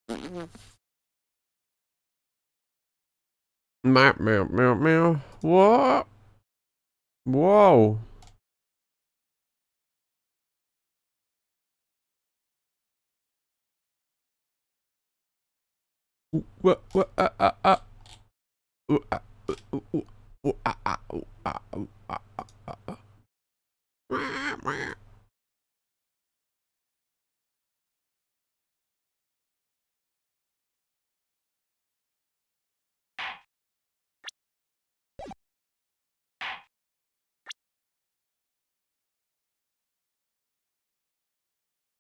Meow, meow, meow, meow. What? Whoa. What? What?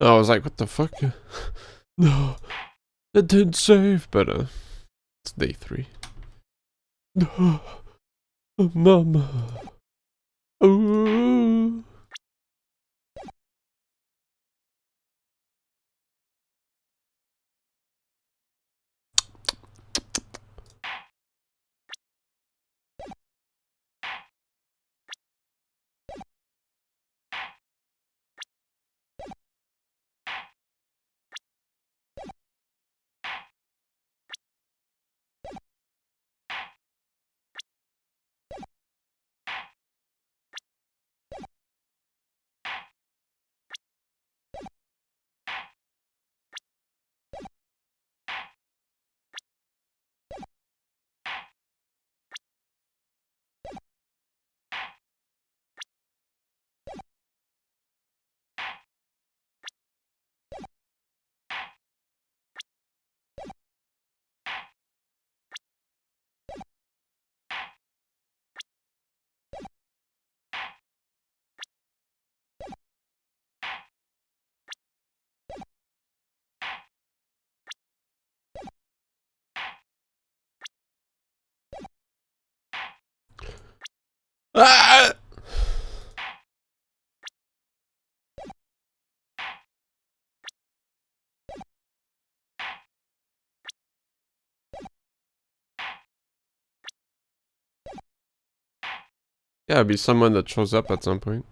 I was like, what the fuck? No, it didn't save, but it's day 3. Mama. Ooh. Ah! Yeah, it'd be someone that shows up at some point.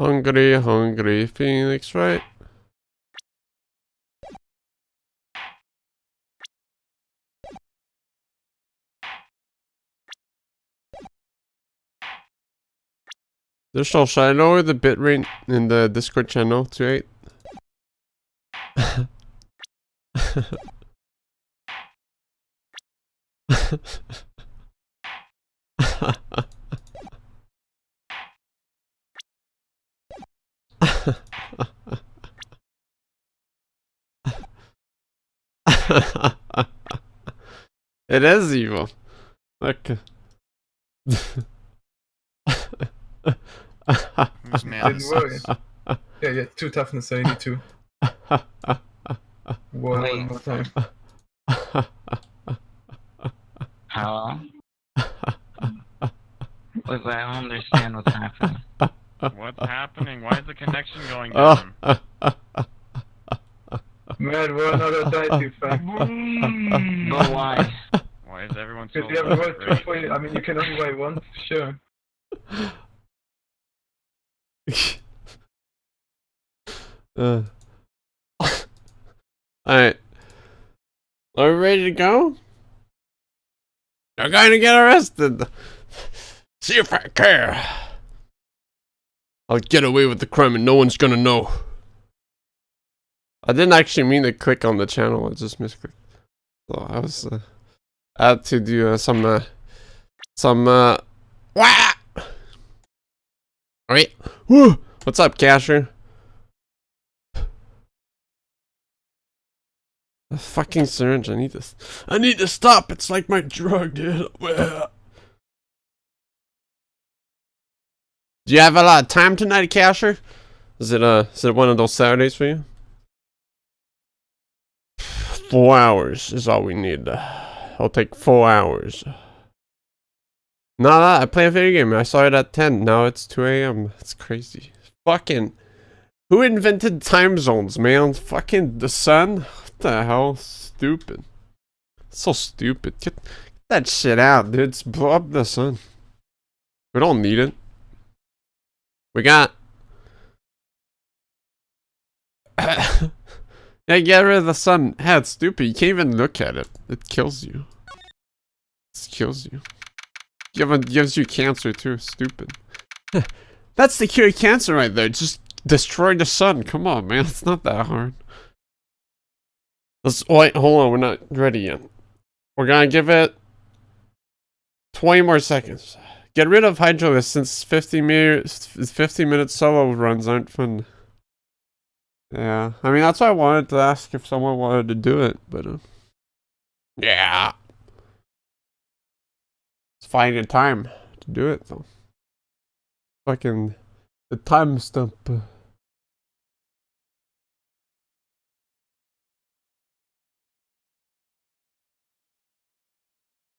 Hungry, hungry Phoenix, right? Should I lower the bitrate in the Discord channel to 8? It is evil. Okay. Didn't worry. Yeah, 2 toughness, so you need 2. One more time. Hello? Wait, I don't understand what's happening. What's happening? Why is the connection going down? Man, we're another die too fast. But why? Why is everyone so Because you haven't rolled 2 I mean, you can only roll once, sure. Alright. Are we ready to go? You're going to get arrested. See if I care. I'll get away with the crime and no one's gonna know. I didn't actually mean to click on the channel, I just misclicked. So I had to do wah! Alright. Woo! What's up, Casher? A fucking syringe, I need to stop, it's like my drug, dude. Do you have a lot of time tonight, Casher? Is it one of those Saturdays for you? 4 hours is all we need. I'll take 4 hours. Nah, I play a video game. I saw it at 10. Now it's 2 a.m. That's crazy. Fucking. Who invented time zones, man? Fucking the sun? What the hell? Stupid. So stupid. Get that shit out, dude. Just blow up the sun. We don't need it. We got. Yeah, get rid of the sun. Yeah, it's stupid. You can't even look at it. It kills you. It kills you. Gives you cancer too. Stupid. That's the cure of cancer right there. Just destroy the sun. Come on, man. It's not that hard. Wait, hold on. We're not ready yet. We're gonna give it 20 more seconds. Get rid of Hydralisk since 50 minute solo runs aren't fun. Yeah, I mean, that's why I wanted to ask if someone wanted to do it, but yeah. It's finding time to do it, though. Fucking the time stump.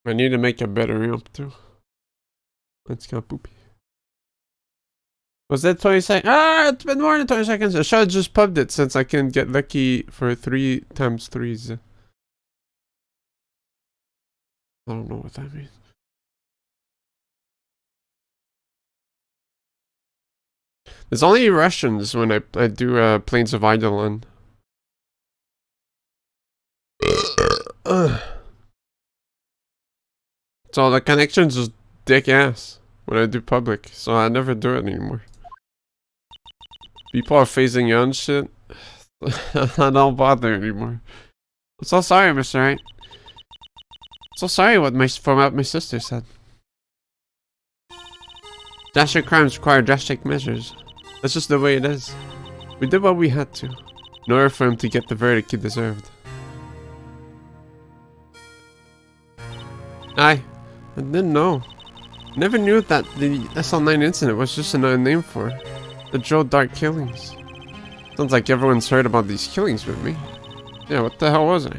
I need to make a better ramp, too. It's kind of poopy. Was that 20 seconds? Ah, it's been more than 20 seconds. I should have just pubbed it since I can get lucky for 3 times 3s. I don't know what that means. There's only Russians when I do Plains of Eidolon. So the connection's just dick ass when I do public, so I never do it anymore. People are phasing you on shit. I don't bother anymore. I'm so sorry, Mr. Wright. So sorry for what my sister said. Drastic crimes require drastic measures. That's just the way it is. We did what we had to, in order for him to get the verdict he deserved. I didn't know. Never knew that the SL9 incident was just another name for it. The Joe Dark killings. Sounds like everyone's heard about these killings with me. Yeah, what the hell was I?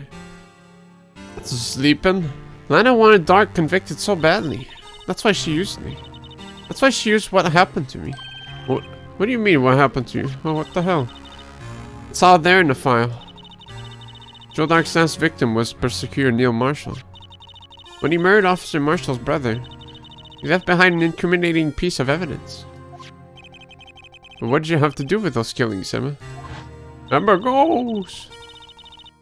Sleeping? Lana wanted Dark convicted so badly. That's why she used me. That's why she used what happened to me. What do you mean, what happened to you? Oh, what the hell? It's all there in the file. Joe Dark's last victim was Prosecutor Neil Marshall. When he murdered Officer Marshall's brother, he left behind an incriminating piece of evidence. But what did you have to do with those killings, Emma? Emma goes!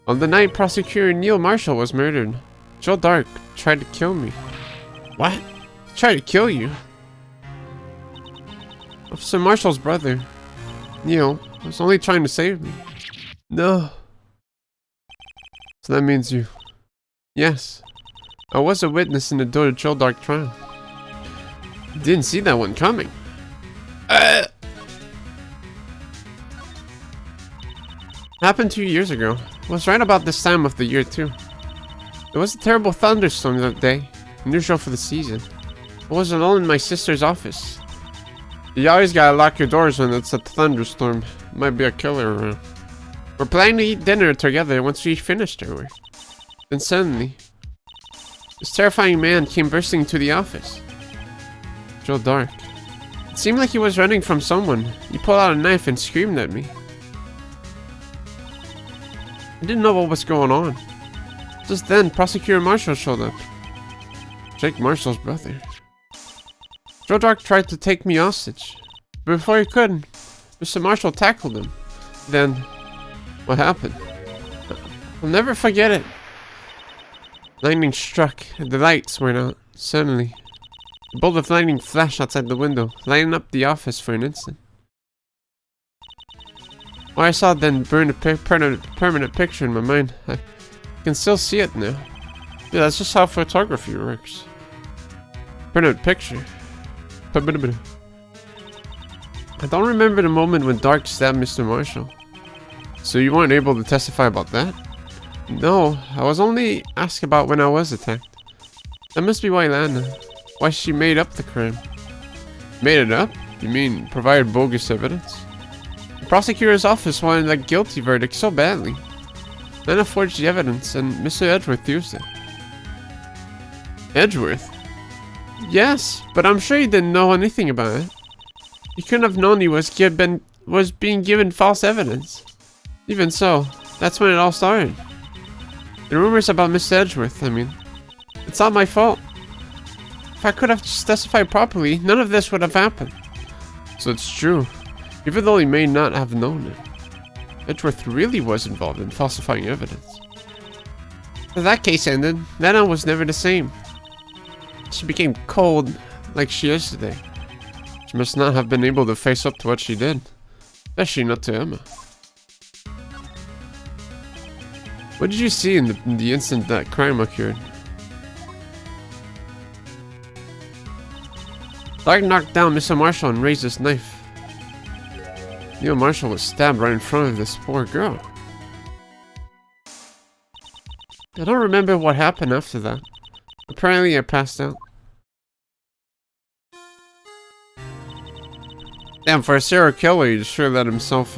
On the night Prosecutor Neil Marshall was murdered, Joe Dark tried to kill me. What? He tried to kill you? Officer Marshall's brother, Neil, was only trying to save me. No. So that means you... Yes. I was a witness in the Joe Dark trial. Didn't see that one coming. Happened 2 years ago. It was right about this time of the year too. It was a terrible thunderstorm that day, unusual for the season. I was alone in my sister's office. You always gotta lock your doors when it's a thunderstorm. Might be a killer around. We're planning to eat dinner together once we finished our work. Then suddenly, this terrifying man came bursting into the office. Joe Dark. It seemed like he was running from someone. He pulled out a knife and screamed at me. I didn't know what was going on. Just then, Prosecutor Marshall showed up. Jake Marshall's brother. Joe Dark tried to take me hostage. But before he could, Mr. Marshall tackled him. Then, what happened? I'll never forget it. Lightning struck, and the lights went out. Suddenly, a bolt of lightning flashed outside the window, lighting up the office for an instant. What I saw then burned a permanent picture in my mind. I can still see it now. Yeah, that's just how photography works. Permanent picture. I don't remember the moment when Dark stabbed Mr. Marshall. So you weren't able to testify about that? No, I was only asked about when I was attacked. That must be why she made up the crime. Made it up? You mean provided bogus evidence? The prosecutor's office wanted a guilty verdict so badly. Then I forged the evidence and Mr. Edgeworth used it. Edgeworth? Yes, but I'm sure he didn't know anything about it. He couldn't have known he was being given false evidence. Even so, that's when it all started. The rumors about Mr. Edgeworth, I mean. It's not my fault. If I could have testified properly, none of this would have happened. So it's true. Even though he may not have known it, Edgeworth really was involved in falsifying evidence. As that case ended, Lana was never the same. She became cold, like she is today. She must not have been able to face up to what she did. Especially not to Emma. What did you see in the instant that crime occurred? Dark knocked down Mr. Marshall and raised his knife. Neil Marshall was stabbed right in front of this poor girl. I don't remember what happened after that. Apparently I passed out. Damn, for a serial killer, he sure let himself,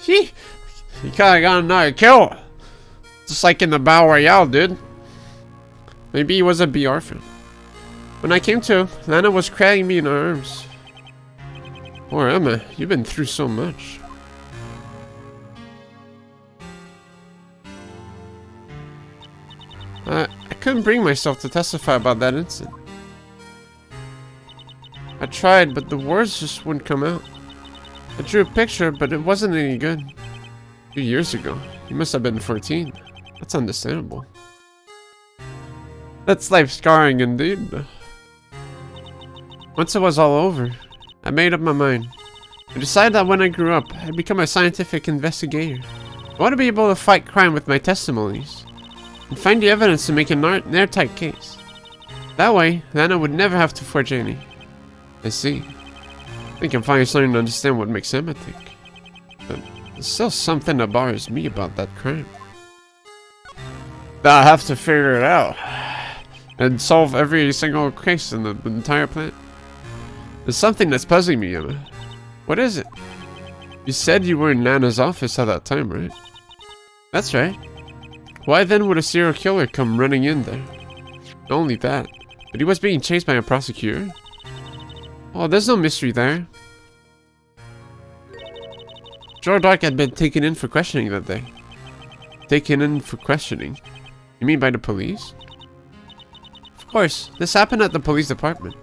he kinda got another kill. Just like in the Battle Royale, dude. Maybe he was a BR fan. When I came to, Lana was crying me in her arms. Poor Emma, you've been through so much. I couldn't bring myself to testify about that incident. I tried, but the words just wouldn't come out. I drew a picture, but it wasn't any good. 2 years ago. You must have been 14. That's understandable. That's life scarring indeed. Once it was all over, I made up my mind. I decided that when I grew up, I'd become a scientific investigator. I want to be able to fight crime with my testimonies and find the evidence to make an airtight case. That way, Lana would never have to forge any. I see. I think I'm finally starting to understand what makes Emma tick. But there's still something that bothers me about that crime. I have to figure it out and solve every single case in the entire plant. There's something that's puzzling me, Emma. What is it? You said you were in Nana's office at that time, right? That's right. Why then would a serial killer come running in there? Not only that, but he was being chased by a prosecutor. Oh, there's no mystery there. Joe Dark had been taken in for questioning that day. Taken in for questioning? You mean by the police? Of course, this happened at the police department.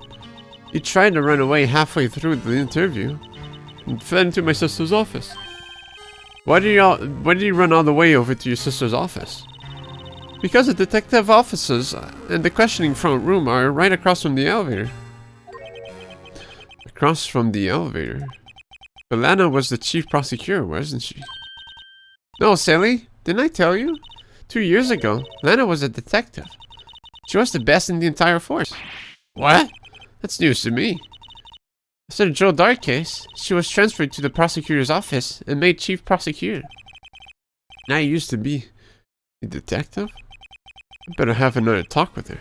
He tried to run away halfway through the interview and fled into my sister's office. Why did you run all the way over to your sister's office? Because the detective offices and the questioning front room are right across from the elevator. Across from the elevator? But Lana was the chief prosecutor, wasn't she? No, silly. Didn't I tell you? 2 years ago, Lana was a detective. She was the best in the entire force. What? That's news to me. After the Joe Dark case, she was transferred to the prosecutor's office and made chief prosecutor. Now you used to be a detective? I better have another talk with her.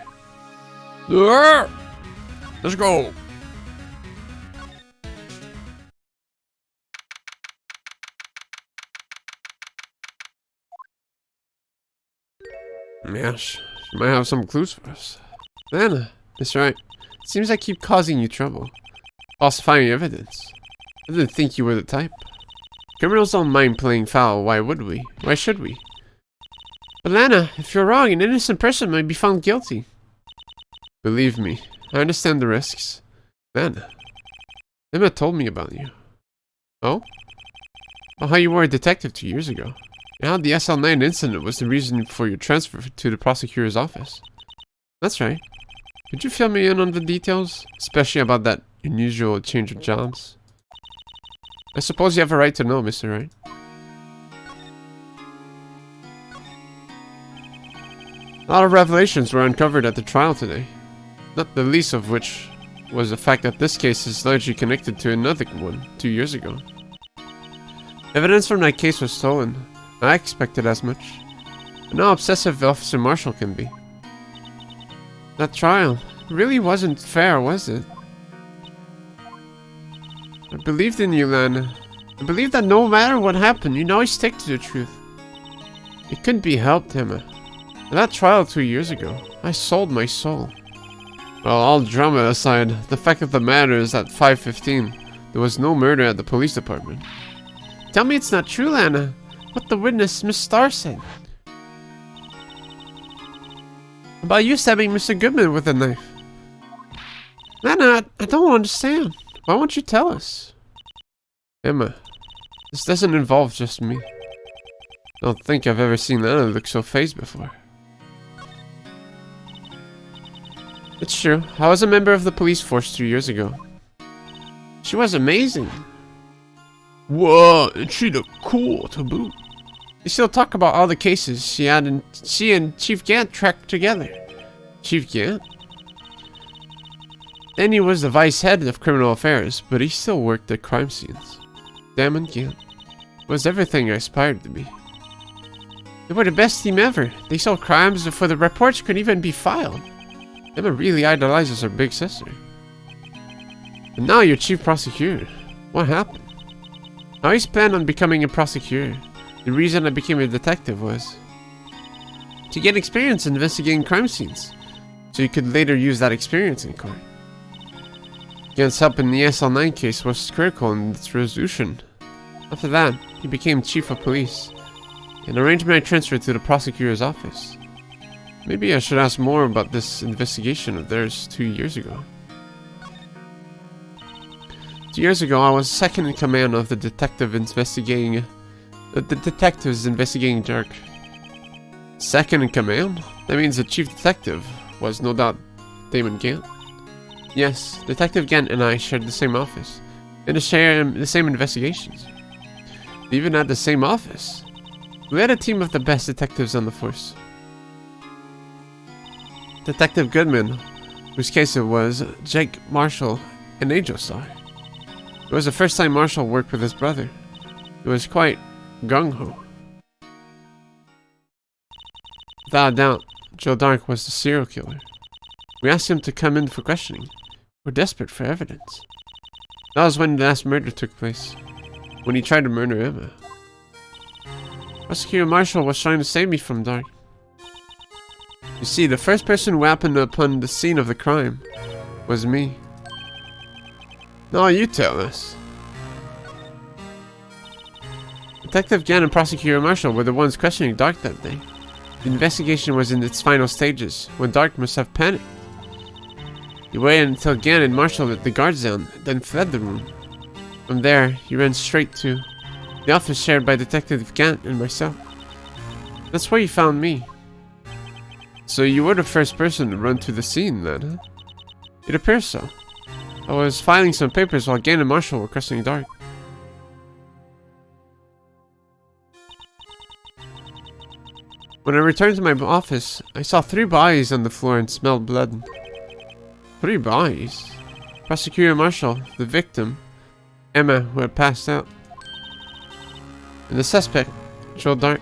Let's go. Yeah, she might have some clues for us. Lana, Mr. Wright, it seems I keep causing you trouble. Falsifying evidence. I didn't think you were the type. Criminals don't mind playing foul, why would we? Why should we? But Lana, if you're wrong, an innocent person might be found guilty. Believe me, I understand the risks. Lana, Emma told me about you. Oh? Well, how you were a detective 2 years ago. And how the SL9 incident was the reason for your transfer to the prosecutor's office. That's right. Could you fill me in on the details? Especially about that unusual change of jobs? I suppose you have a right to know, Mr. Wright. A lot of revelations were uncovered at the trial today. Not the least of which was the fact that this case is largely connected to another one 2 years ago. Evidence from that case was stolen. I expected as much. I know how obsessive Officer Marshall can be. That trial really wasn't fair, was it? I believed in you, Lana. I believed that no matter what happened, you'd always stick to the truth. It couldn't be helped, Emma. That trial 2 years ago, I sold my soul. Well, all drama aside, the fact of the matter is that 5:15, there was no murder at the police department. Tell me it's not true, Lana. What the witness, Miss Starr, said. About you stabbing Mr. Goodman with a knife. Lana, I don't understand. Why won't you tell us? Emma, this doesn't involve just me. I don't think I've ever seen Lana look so fazed before. It's true. I was a member of the police force 2 years ago. She was amazing. Whoa, and she looked cool to boot. They still talk about all the cases she and Chief Gant tracked together. Chief Gant? Then he was the vice head of criminal affairs, but he still worked at crime scenes. Damon Gant was everything I aspired to be. They were the best team ever. They solved crimes before the reports could even be filed. Emma really idolizes her big sister. And now you're chief prosecutor. What happened? I always planned on becoming a prosecutor. The reason I became a detective was to get experience investigating crime scenes, so you could later use that experience in court. Gant's help in the SL9 case was critical in its resolution. After that, he became chief of police, an arrangement I transferred to the prosecutor's office. Maybe I should ask more about this investigation of theirs 2 years ago. 2 years ago, I was second in command of the detectives investigating Dark. Second in command? That means the chief detective was no doubt Damon Gant. Yes, Detective Gant and I shared the same office, and shared the same investigations. They even had the same office. We had a team of the best detectives on the force. Detective Goodman, whose case it was, Jake Marshall, and Angel Star. It was the first time Marshall worked with his brother. It was quite gung-ho. Without a doubt, Joe Dark was the serial killer. We asked him to come in for questioning. We're desperate for evidence. That was when the last murder took place, when he tried to murder Emma. Prosecutor Marshall was trying to save me from Dark. You see, the first person who happened upon the scene of the crime was me. Now you tell us. Detective Gant and Prosecutor Marshall were the ones questioning Dark that day. The investigation was in its final stages, when Dark must have panicked. He waited until Gant and Marshall let the guards down, then fled the room. From there, he ran straight to the office shared by Detective Gant and myself. That's where you found me. So you were the first person to run to the scene then, huh? It appears so. I was filing some papers while Gant and Marshall were questioning Dark. When I returned to my office, I saw 3 bodies on the floor and smelled blood. 3 bodies? Prosecutor Marshall, the victim, Emma, who had passed out, and the suspect, Joe Dark.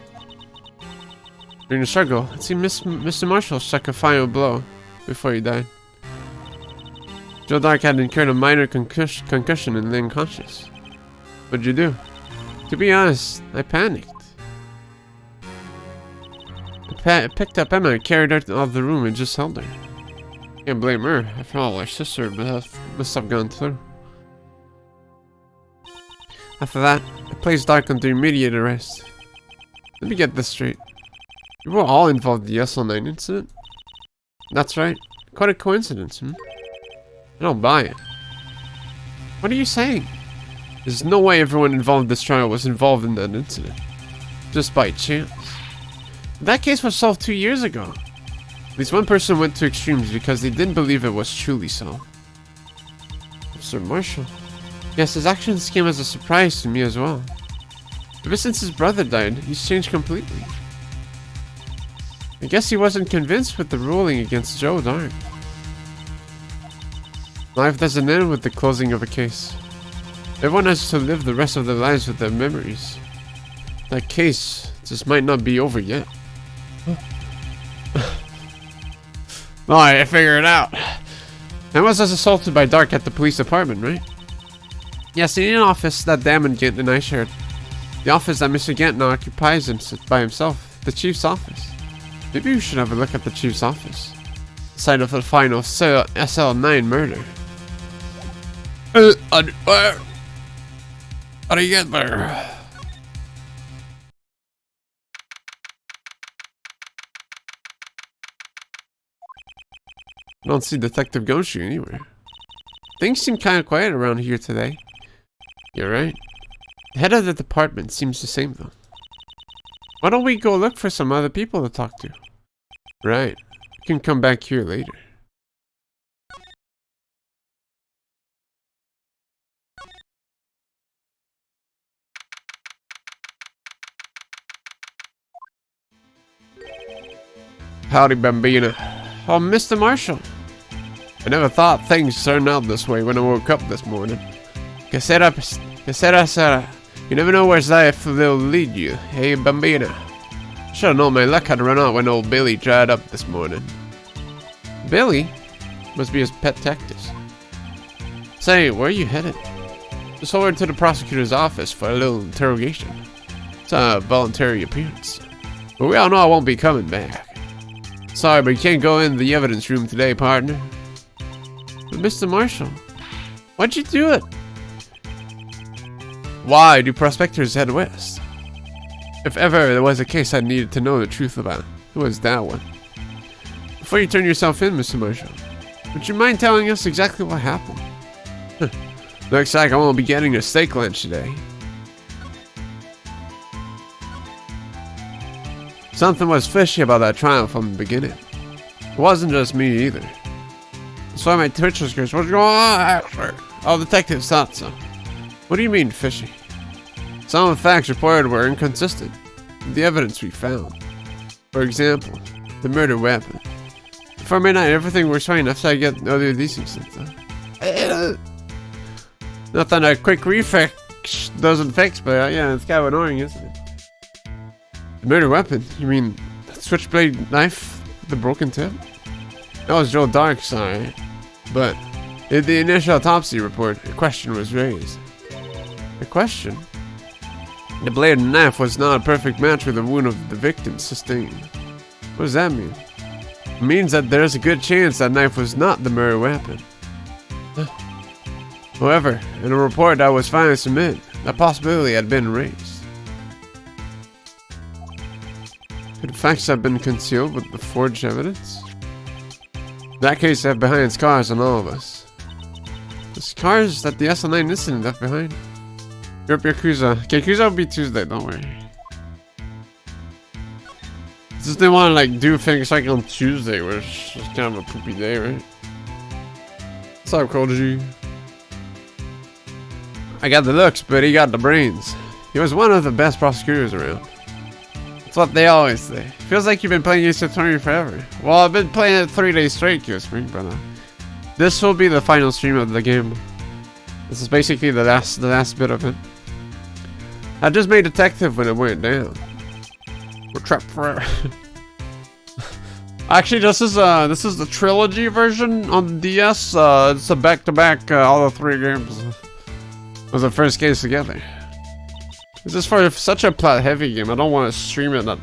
During the struggle, it seemed Mr. Marshall struck a final blow before he died. Joe Dark had incurred a minor concussion and lay unconscious. What'd you do? To be honest, I panicked. I picked up Emma and carried her out of the room and just held her. Can't blame her. After all, her sister must have gone through. After that, I placed Dark under immediate arrest. Let me get this straight. You were all involved in the SL9 incident? That's right. Quite a coincidence, I don't buy it. What are you saying? There's no way everyone involved in this trial was involved in that incident. Just by chance. That case was solved 2 years ago. At least one person went to extremes because they didn't believe it was truly solved. Mr. Marshall. Yes, his actions came as a surprise to me as well. Ever since his brother died, he's changed completely. I guess he wasn't convinced with the ruling against Joe Dark. Life doesn't end with the closing of a case. Everyone has to live the rest of their lives with their memories. That case just might not be over yet. Oh, I figured it out. Emma was assaulted by Dark at the police department, right? Yes, in an office that Damon Gant and I shared. The office that Mr. Gant now occupies by himself. The chief's office. Maybe you should have a look at the chief's office. Site of the final SL9 murder. How do you get there? I don't see Detective Gaungade anywhere. Things seem kind of quiet around here today. You're right. The head of the department seems the same though. Why don't we go look for some other people to talk to? Right. We can come back here later. Howdy, Bambina. Oh, Mr. Marshall. I never thought things turned out this way when I woke up this morning. Casera, Sara. You never know where life will lead you. Hey, Bambina. Should've known my luck had run out when old Billy dried up this morning. Billy? Must be his pet cactus. Say, where are you headed? Just over to the prosecutor's office for a little interrogation. It's a voluntary appearance. But we all know I won't be coming back. Sorry, but you can't go in the evidence room today, partner. But Mr. Marshall, why'd you do it? Why do prospectors head west? If ever there was a case I needed to know the truth about, it was that one. Before you turn yourself in, Mr. Marshall, would you mind telling us exactly what happened? Looks like I won't be getting a steak lunch today. Something was fishy about that trial from the beginning. It wasn't just me either. That's why my Twitch was curious. What's going on? All detectives thought so. What do you mean fishy? Some of the facts reported were inconsistent with the evidence we found. For example, the murder weapon. Before midnight, everything was fine after I get other these things. Nothing a quick refix doesn't fix, but yeah, it's kind of annoying, isn't it? The murder weapon? You mean that switchblade knife with the broken tip? That was Joe Dark's, alright. But in the initial autopsy report, a question was raised. A question? The blade and knife was not a perfect match with the wound of the victim sustained. What does that mean? It means that there's a good chance that knife was not the murder weapon. However, in a report that was finally submitted, that possibility had been raised. Could the facts have been concealed with the forged evidence? In that case, they have behind scars on all of us. The scars that the SL9 incident left behind. Europe Yakuza. Yakuza will be Tuesday, don't worry. Just didn't want to like do things like on Tuesday, which is just kind of a poopy day, right? What's up, Koji? I got the looks, but he got the brains. He was one of the best prosecutors around. That's what they always say. Feels like you've been playing Ace Attorney forever. Well, I've been playing it 3 days straight, Spring, but this will be the final stream of the game. This is basically the last bit of it. I just made detective when it went down. We're trapped forever. Actually, this is the trilogy version on the DS. It's a back-to-back all the 3 games. It was the first games together. This is for such a plot-heavy game. I don't want to stream it.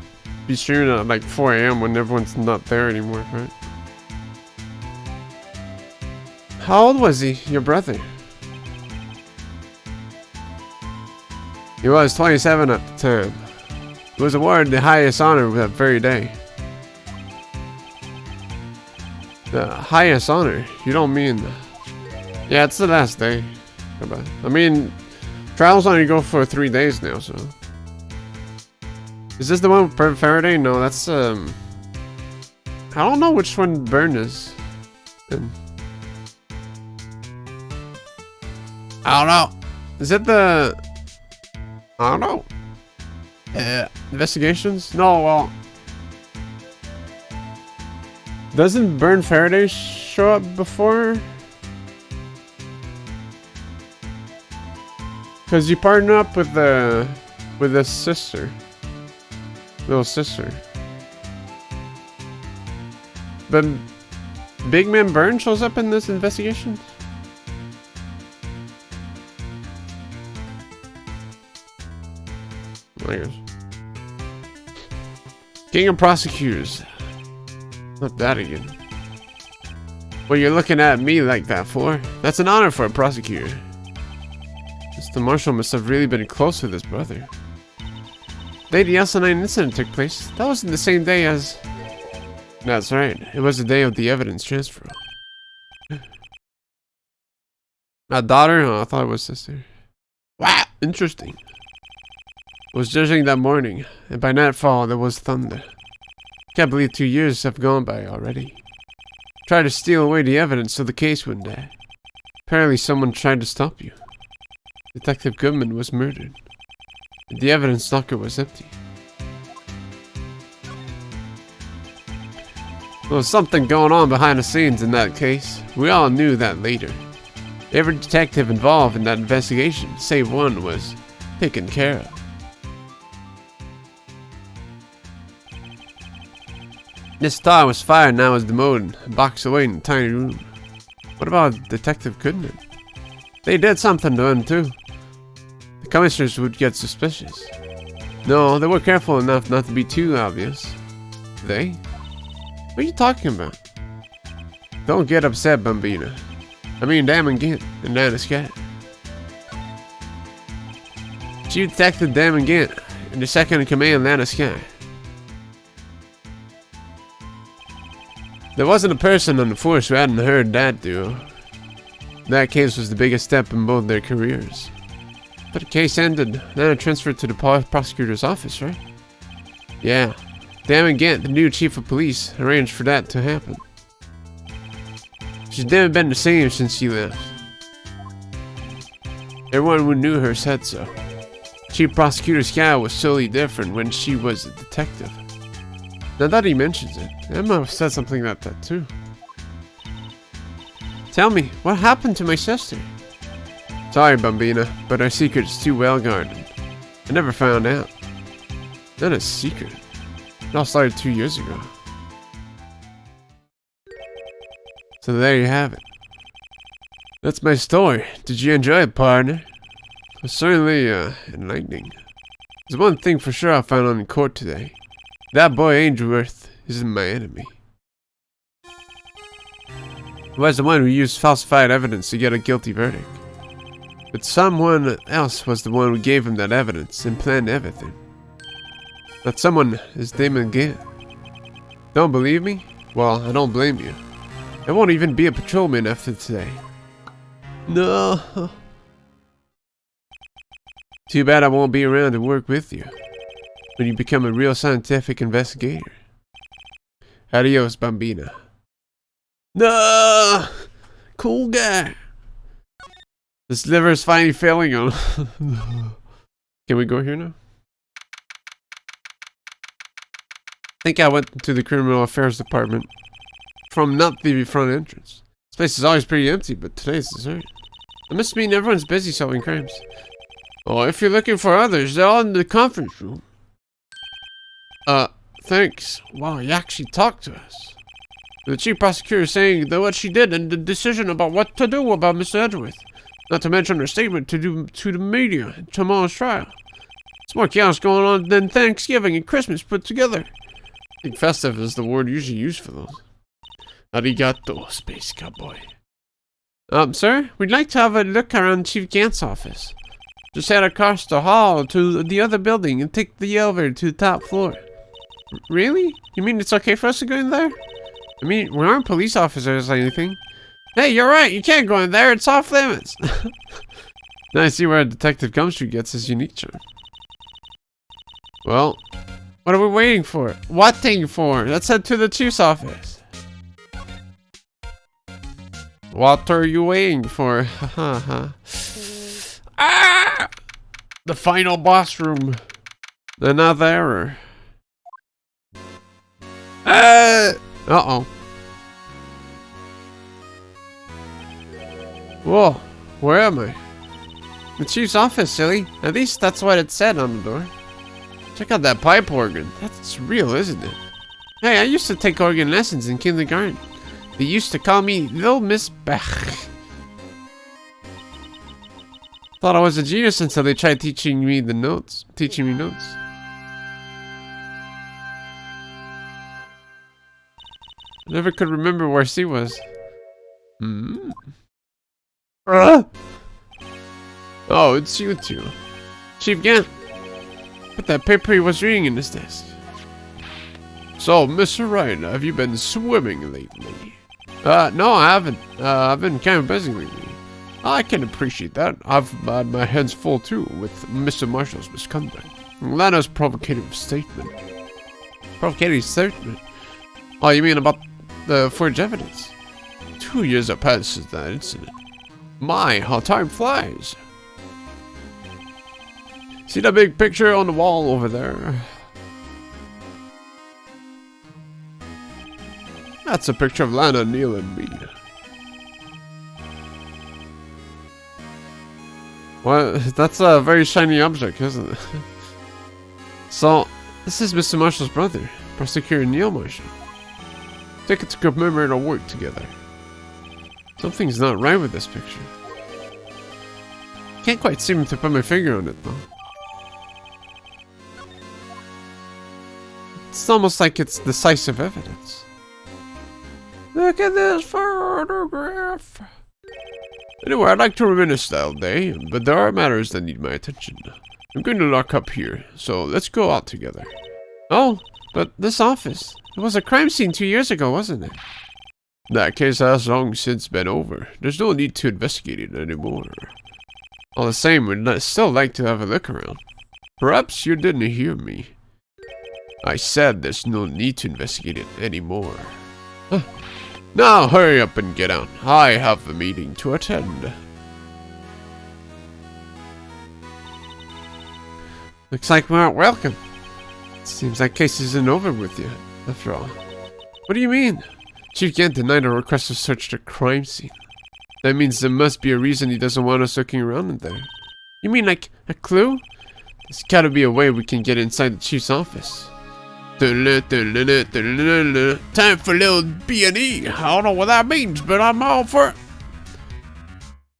Be streaming it at like 4 AM when everyone's not there anymore, right? How old was he? Your brother? He was 27 at the time. He was awarded the highest honor that very day. The highest honor? You don't mean... Yeah, it's the last day. I mean, trials only go for 3 days now, so... Is this the one with Faraday? No, that's, I don't know which one Burn is. I don't know. Is it the... I don't know. Investigations? No, well... Doesn't Burn Faraday show up before? Because you partner up with the sister. Little sister. But Big Man Burn shows up in this investigation? I guess. King of Prosecutors. Not that again. What you're looking at me like that for? That's an honor for a prosecutor. Mr. Marshall must have really been close with his brother. The day the asinine incident took place, that wasn't the same day as... That's right. It was the day of the evidence transfer. My daughter? Oh, I thought it was sister. Wow, interesting. It was judging that morning, and by nightfall there was thunder. Can't believe 2 years have gone by already. Tried to steal away the evidence of the case one day. Apparently someone tried to stop you. Detective Goodman was murdered. The evidence locker was empty. There was something going on behind the scenes in that case. We all knew that later. Every detective involved in that investigation, save one, was taken care of. This star was fired and now is demoted, boxed away in a tiny room. What about Detective Goodman? They did something to him too. The commissioners would get suspicious. No, they were careful enough not to be too obvious. They? What are you talking about? Don't get upset, Bambina. I mean, Damon Gant and Nana Scat. Chief Detective Damon Gant and the second in command, Nana Scat. There wasn't a person on the force who hadn't heard that duo. That case was the biggest step in both their careers. But the case ended, Nana transferred to the prosecutor's office, right? Yeah. Damon Gant, the new chief of police, arranged for that to happen. She's never been the same since she left. Everyone who knew her said so. Chief Prosecutor Scout was totally different when she was a detective. Now that he mentions it, Emma said something about that too. Tell me, what happened to my sister? Sorry, Bambina, but our secret's too well guarded. I never found out. Not a secret. It all started 2 years ago. So there you have it. That's my story. Did you enjoy it, partner? It was certainly enlightening. There's one thing for sure I found on in court today. That boy Ainsworth isn't my enemy. He was the one who used falsified evidence to get a guilty verdict. But someone else was the one who gave him that evidence and planned everything. That someone is Damon Gant. Don't believe me? Well, I don't blame you. I won't even be a patrolman after today. No. Too bad I won't be around to work with you when you become a real scientific investigator. Adios, Bambina. No! Cool guy. This liver is finally failing on. Can we go here now? I think I went to the criminal affairs department from not the front entrance. This place is always pretty empty, but today's deserted. It must mean everyone's busy solving crimes. Oh, if you're looking for others, they're all in the conference room. Thanks. Wow, you actually talked to us. The chief prosecutor is saying that what she did and the decision about what to do about Mr. Edgeworth. Not to mention her statement to the media in tomorrow's trial. It's more chaos going on than Thanksgiving and Christmas put together. I think festive is the word usually used for those. Arigato, Space Cowboy. Sir, we'd like to have a look around Chief Gant's office. Just head across the hall to the other building and take the elevator to the top floor. Really? You mean it's okay for us to go in there? I mean, we aren't police officers or anything. Hey, you're right. You can't go in there. It's off limits. Now I see where Detective Gumshoe gets his unique charm. Well, what are we waiting for? What thing for? Let's head to the chief's office. What are you waiting for? Ah! The final boss room. Another error. Uh-oh. Whoa, where am I? The chief's office, silly. At least that's what it said on the door. Check out that pipe organ. That's real, isn't it? Hey, I used to take organ lessons in kindergarten. They used to call me Little Miss Bach. Thought I was a genius until they tried teaching me notes. Never could remember where C was. Oh, it's you two. Chief Gant. Put that paper he was reading in his desk. So, Mr. Wright, have you been swimming lately? No, I haven't. I've been kind of busy lately. I can appreciate that. I've had my hands full too with Mr. Marshall's misconduct. Lana's provocative statement. Provocative statement? Oh, you mean about the forged evidence? 2 years have passed since that incident. My, how time flies. See that big picture on the wall over there? That's a picture of Lana, Neil, and me. Well, that's a very shiny object, isn't it? So, this is Mr. Marshall's brother, Prosecutor Neil Marshall. Take it to commemorate our work together. Something's not right with this picture. Can't quite seem to put my finger on it, though. It's almost like it's decisive evidence. Look at this photograph. Anyway, I'd like to reminisce that day, but there are matters that need my attention. I'm going to lock up here, so let's go out together. Oh, but this office. It was a crime scene 2 years ago, wasn't it? That case has long since been over. There's no need to investigate it anymore. All the same, we'd still like to have a look around. Perhaps you didn't hear me. I said there's no need to investigate it anymore. Huh. Now hurry up and get out. I have a meeting to attend. Looks like we aren't welcome. Seems that case isn't over with you, after all. What do you mean? Chief Gant denied a request to search the crime scene. That means there must be a reason he doesn't want us looking around in there. You mean like a clue? There's gotta be a way we can get inside the chief's office. Time for a little B&E. I don't know what that means, but I'm all for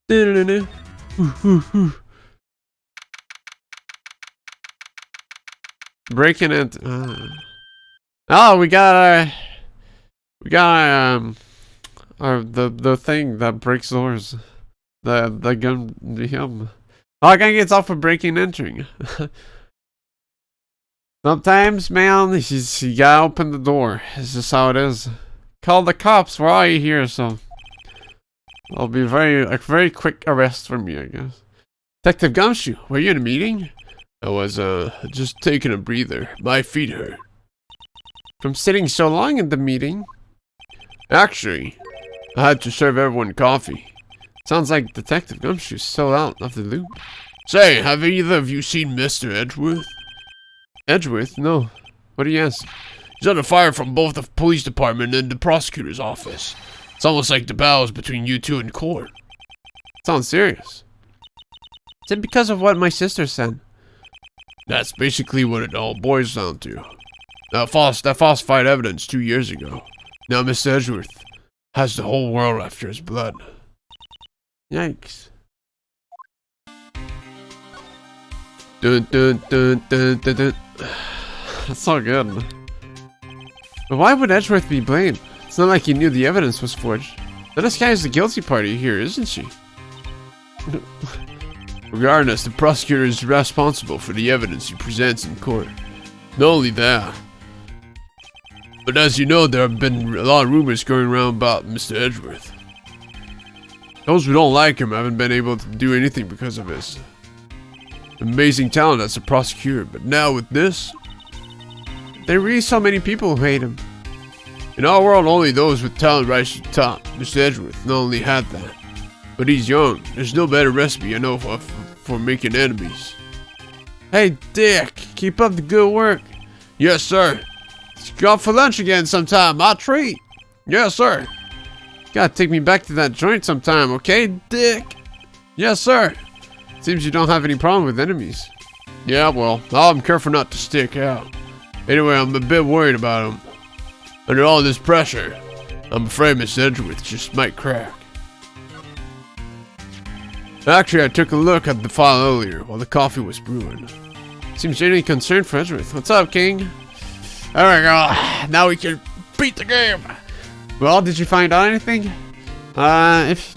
it. Breaking it. Oh, we got the thing that breaks doors. The gun. Oh, I gotta get off for breaking and entering. Sometimes, man, you gotta open the door. It's just how it is. Call the cops. We're already here, so it'll be a very quick arrest for me, I guess. Detective Gumshoe, were you in a meeting? I was just taking a breather. My feet hurt. From sitting so long in the meeting? Actually, I had to serve everyone coffee. Sounds like Detective Gumshoe's still out of the loop. Say, have either of you seen Mr. Edgeworth? Edgeworth? No. What do you ask? He's under fire from both the police department and the prosecutor's office. It's almost like the battles between you two in court. Sounds serious. Is it because of what my sister said? That's basically what it all boils down to. That falsified evidence 2 years ago. Now Mr. Edgeworth has the whole world after his blood. Yikes. Dun dun dun dun dun dun. That's all good. But why would Edgeworth be blamed? It's not like he knew the evidence was forged. This guy is the guilty party here, isn't she? Regardless, the prosecutor is responsible for the evidence he presents in court. Not only that, but as you know, there have been a lot of rumors going around about Mr. Edgeworth. Those who don't like him haven't been able to do anything because of his amazing talent as a prosecutor, but now with this, there are really so many people who hate him. In our world, only those with talent rise to the top. Mr. Edgeworth not only had that, but he's young. There's no better recipe I know for making enemies. Hey, Dick, keep up the good work. Yes, sir. Let's go out for lunch again sometime. I'll treat. Yes, sir. Gotta take me back to that joint sometime, okay, Dick? Yes, sir. Seems you don't have any problem with enemies. Yeah, well, I'm careful not to stick out. Anyway, I'm a bit worried about him. Under all this pressure, I'm afraid Miss Edgeworth just might crack. Actually, I took a look at the file earlier while the coffee was brewing. Seems genuinely concerned for Edgeworth. What's up, King? There we go. Now we can beat the game. Well, did you find out anything? If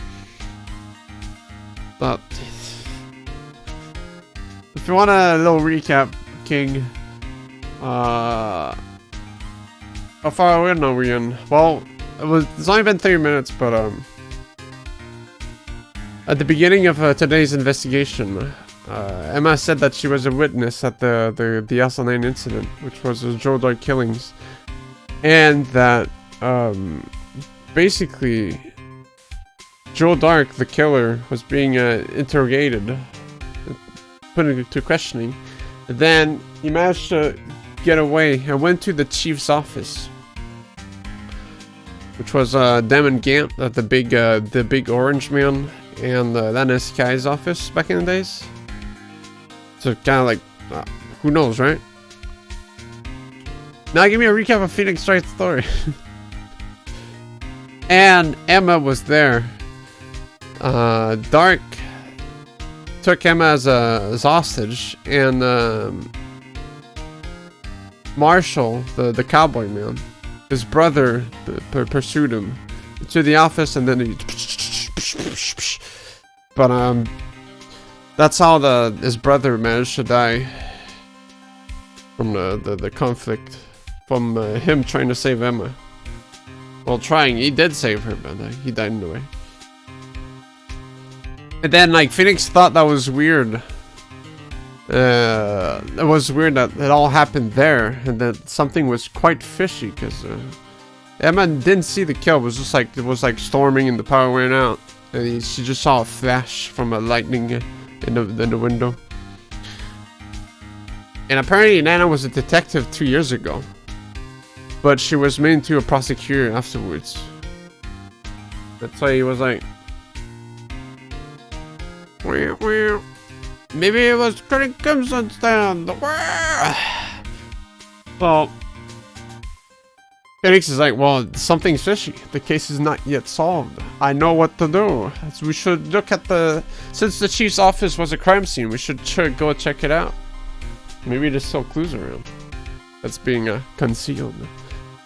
you want a little recap, King, how far away are we in? Well, it's only been 3 minutes, but at the beginning of today's investigation, Emma said that she was a witness at the SL9 incident, which was the Joe Dark killings, and that basically Joe Dark, the killer, was being interrogated, put into questioning. And then he managed to get away and went to the chief's office, which was Damon Gant, the big orange man, and then SK's office back in the days. So kind of like, who knows, right? Now give me a recap of Phoenix Wright's story. And Emma was there. Dark took Emma as a hostage, and Marshall, the cowboy man, his brother pursued him to the office, and then he. But that's how his brother managed to die from the conflict, from him trying to save Emma. Well, trying, he did save her, but he died in the way. And then, like, Phoenix thought that was weird. It was weird that it all happened there, and that something was quite fishy, because Emma didn't see the kill. It was just like, storming and the power went out, and she just saw a flash from a lightning in the window. And apparently Nana was a detective 2 years ago, but she was made into a prosecutor afterwards. That's why he was like, maybe it was Credit Crimson's down the world. Well, Phoenix is like, well, something's fishy. The case is not yet solved. I know what to do. So we should look at since the chief's office was a crime scene, we should go check it out. Maybe there's still clues around that's being concealed.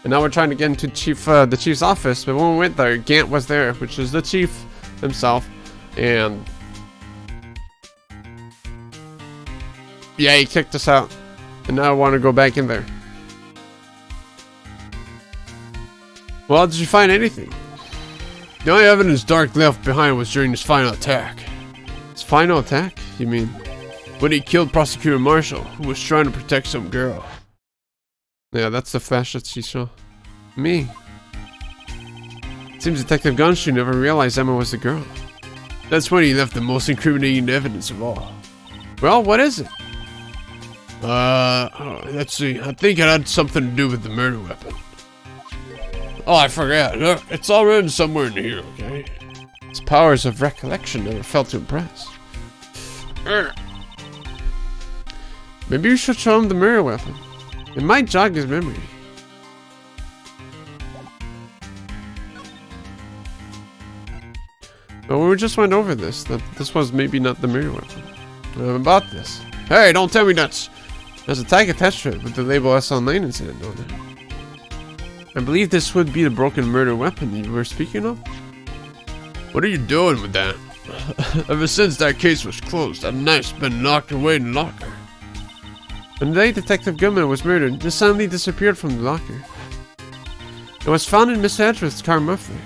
And now we're trying to get into the chief's office, but when we went there, Gant was there, which is the chief himself, and yeah, he kicked us out, and now I want to go back in there. Well, did you find anything? The only evidence Dark left behind was during his final attack. His final attack? You mean when he killed Prosecutor Marshall, who was trying to protect some girl? Yeah, that's the flash that she saw. Me. It seems Detective Gunshoe never realized Emma was the girl. That's when he left the most incriminating evidence of all. Well, what is it? Let's see. I think it had something to do with the murder weapon. Oh, I forgot. Look, it's all written somewhere in here, okay? His powers of recollection never failed to impress. Maybe you should show him the murder weapon. It might jog his memory. But we just went over this. That this was maybe not the murder weapon. About this. Hey, don't tell me that's... There's a tag attached to it with the label SL9 incident on it. I believe this would be the broken murder weapon you were speaking of. What are you doing with that? Ever since that case was closed, that knife's been locked away in the locker. On the day Detective Goodman was murdered, it suddenly disappeared from the locker. It was found in Miss Edgeworth's car muffler.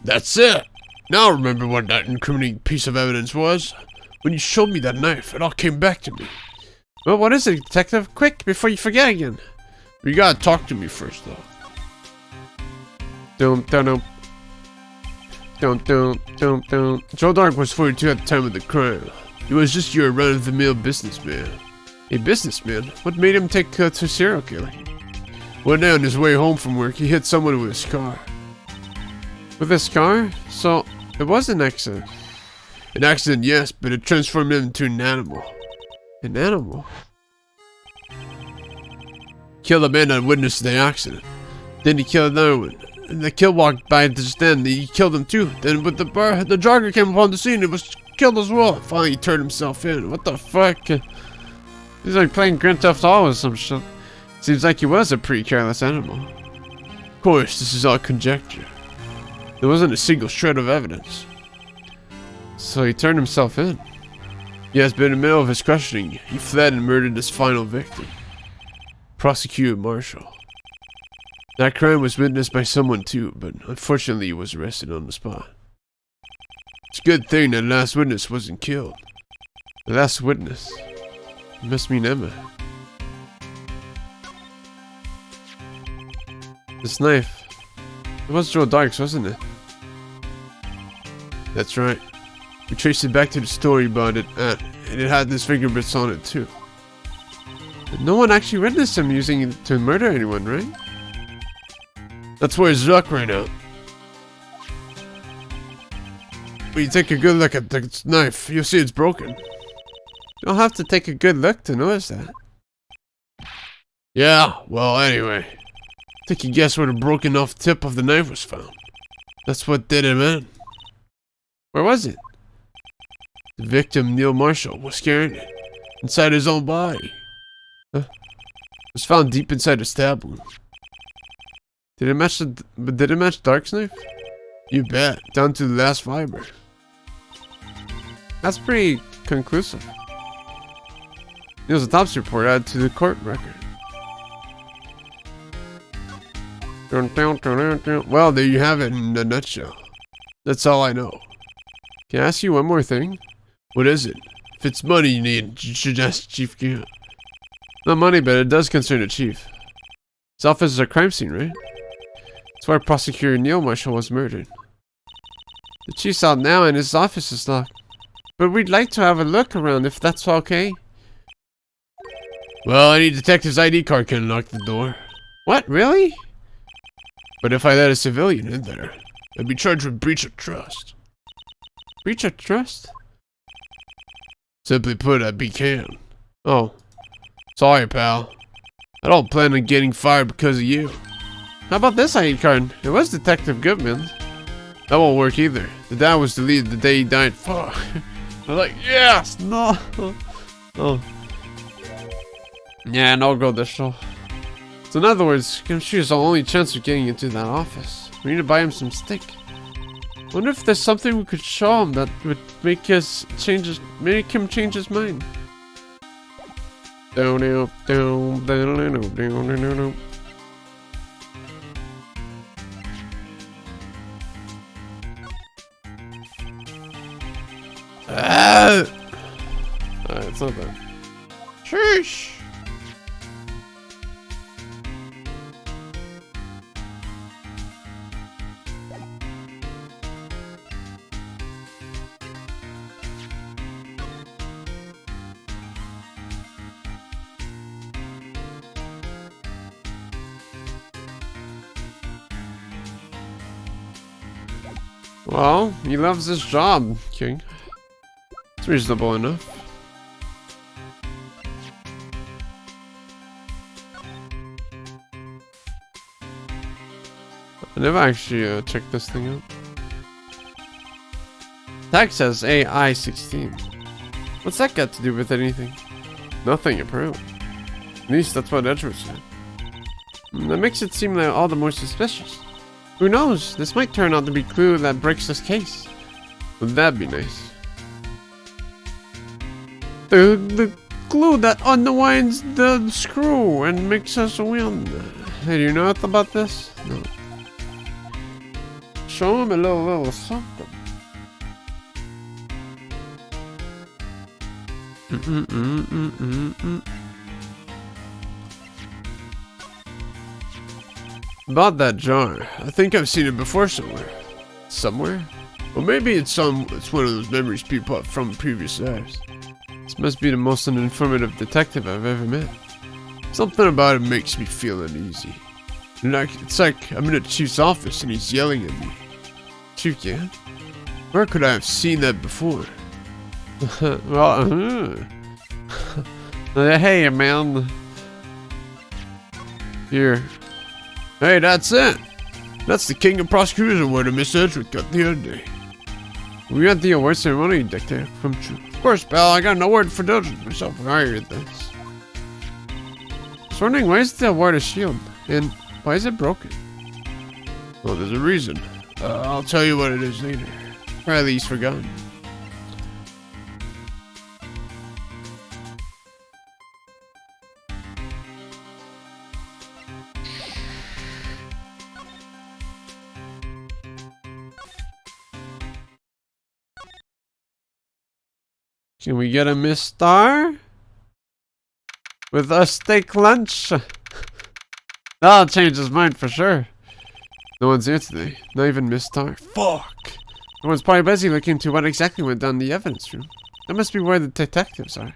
That's it! Now I remember what that incriminating piece of evidence was. When you showed me that knife, it all came back to me. Well, what is it, Detective? Quick, before you forget again. You gotta talk to me first, though. Joe Dark was 42 at the time of the crime. He was just your run-of-the-mill businessman. A businessman? What made him take to serial killing? One day on his way home from work, he hit someone with his car. With his car? So, it was an accident. An accident, yes, but it transformed him into an animal. An animal? Killed a man that witnessed the accident. Then he killed another one. And the kill walked by just then. He killed him too. Then with the jogger came upon the scene, it was killed as well. Finally, he turned himself in. What the fuck? He's like playing Grand Theft Auto or some shit. Seems like he was a pretty careless animal. Of course, this is all conjecture. There wasn't a single shred of evidence. So he turned himself in. Yes, but in the middle of his questioning, he fled and murdered his final victim. Prosecutor Marshall. That crime was witnessed by someone too, but unfortunately he was arrested on the spot. It's a good thing that last witness wasn't killed. The last witness. It must mean Emma. This knife. It was Joe Dark's, wasn't it? That's right. We traced it back to the story about it, and it had his fingerprints on it too. But no one actually witnessed him using it to murder anyone, right? That's where his luck ran out. When you take a good look at the knife, you'll see it's broken. You don't have to take a good look to notice that. Yeah, well, anyway. Take a guess where the broken off tip of the knife was found. That's what did him in. Where was it? The victim, Neil Marshall, was carrying it inside his own body. Huh? It was found deep inside the stab wound. Did it match Dark's knife? You bet, down to the last fiber. That's pretty conclusive. Neil's autopsy report added to the court record. Well, there you have it in a nutshell. That's all I know. Can I ask you one more thing? What is it? If it's money you need, you should ask Chief Gant. Not money, but it does concern the chief. His office is a crime scene, right? That's where Prosecutor Neil Marshall was murdered. The chief's out now and his office is locked. But we'd like to have a look around if that's okay. Well, any detective's ID card can unlock the door. What, really? But if I let a civilian in there, I'd be charged with breach of trust. Breach of trust? Simply put, I'd be canned. Oh. Sorry, pal. I don't plan on getting fired because of you. How about this ID card? It was Detective Goodman's. That won't work either. The dad was deleted the day he died. Fuck. I was like, yes! No! Oh. Yeah, no go digital. So in other words, Gumshoe's our only chance of getting into that office. We need to buy him some stick. Wonder if there's something we could show him that would make him change his mind. Down, down, down, down, down, down, down. It's not that. Sheesh. Well, he loves his job, King. It's reasonable enough. I never actually checked this thing out. Tag says AI-16. What's that got to do with anything? Nothing, apparently. At least that's what Edgeworth said. That makes it seem like all the more suspicious. Who knows? This might turn out to be a clue that breaks this case. Would that be nice? The clue that unwinds the screw and makes us win. Hey, do you know anything about this? No. Show him a little something. About that jar, I think I've seen it before somewhere. Somewhere? Well, maybe it's one of those memories people have from previous lives. This must be the most informative detective I've ever met. Something about it makes me feel uneasy. It's like I'm in the chief's office and he's yelling at me. Chief, yeah? Where could I have seen that before? Well, hey, man. Here. Hey, that's it. That's the King of Prosecutors Award that Miss Edgeworth got the other day. We got the award ceremony, Detective, from True. Of course, pal, I got an award for diligence myself. I heard this. I was wondering, why is the award a shield? And why is it broken? Well, there's a reason. I'll tell you what it is later. Or at least forgotten. Can we get a Miss Star? With a steak lunch? That'll change his mind for sure. No one's here today. Not even Miss Star. Fuck! Everyone's probably busy looking into what exactly went down in the evidence room. That must be where the detectives are.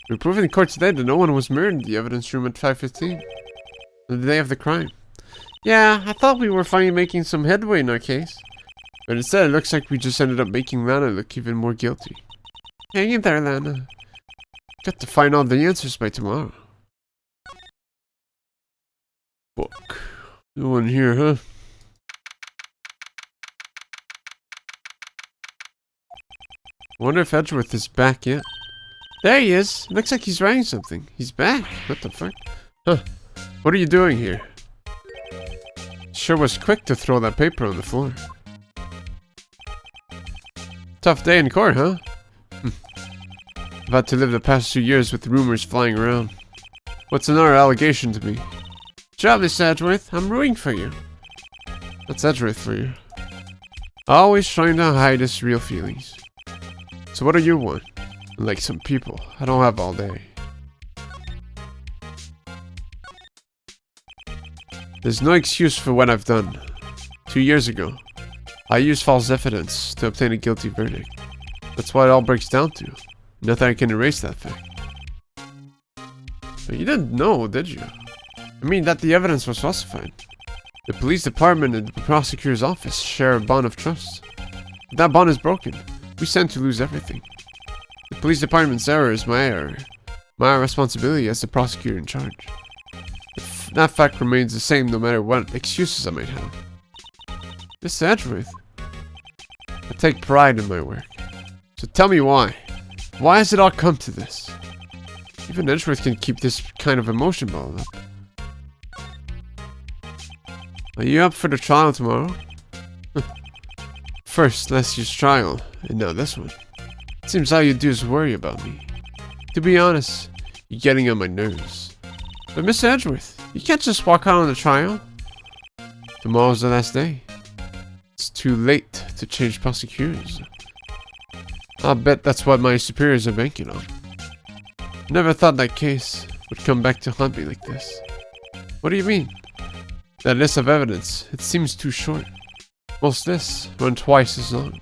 We're proving in court today that no one was murdered in the evidence room at 5:15. The day of the crime. Yeah, I thought we were finally making some headway in our case. But instead, it looks like we just ended up making Lana look even more guilty. Hang in there, Lana. Got to find all the answers by tomorrow. Book. No one here, huh? Wonder if Edgeworth is back yet. There he is. Looks like he's writing something. He's back. What the fuck? Huh. What are you doing here? Sure was quick to throw that paper on the floor. Tough day in court, huh? I've had to live the past 2 years with rumors flying around. What's another allegation to me? Job, Miss Edgeworth. I'm rooting for you. That's Edgeworth for you. Always trying to hide his real feelings. So what do you want? Like some people, I don't have all day. There's no excuse for what I've done. 2 years ago, I used false evidence to obtain a guilty verdict. That's what it all breaks down to. Nothing I can erase that fact. But you didn't know, did you? I mean that the evidence was falsified. The police department and the prosecutor's office share a bond of trust. If that bond is broken, we stand to lose everything. The police department's error is my error. My responsibility as the prosecutor in charge. That fact remains the same no matter what excuses I might have. Mr. Edgeworth, I take pride in my work. So tell me why. Why has it all come to this? Even Edgeworth can keep this kind of emotion bottled up. Are you up for the trial tomorrow? First, last year's trial, and now this one. It seems all you do is worry about me. To be honest, you're getting on my nerves. But Mr. Edgeworth, you can't just walk out on the trial. Tomorrow's the last day. It's too late to change prosecutors. I'll bet that's what my superiors are banking on. Never thought that case would come back to haunt me like this. What do you mean? That list of evidence, it seems too short. Most lists run twice as long.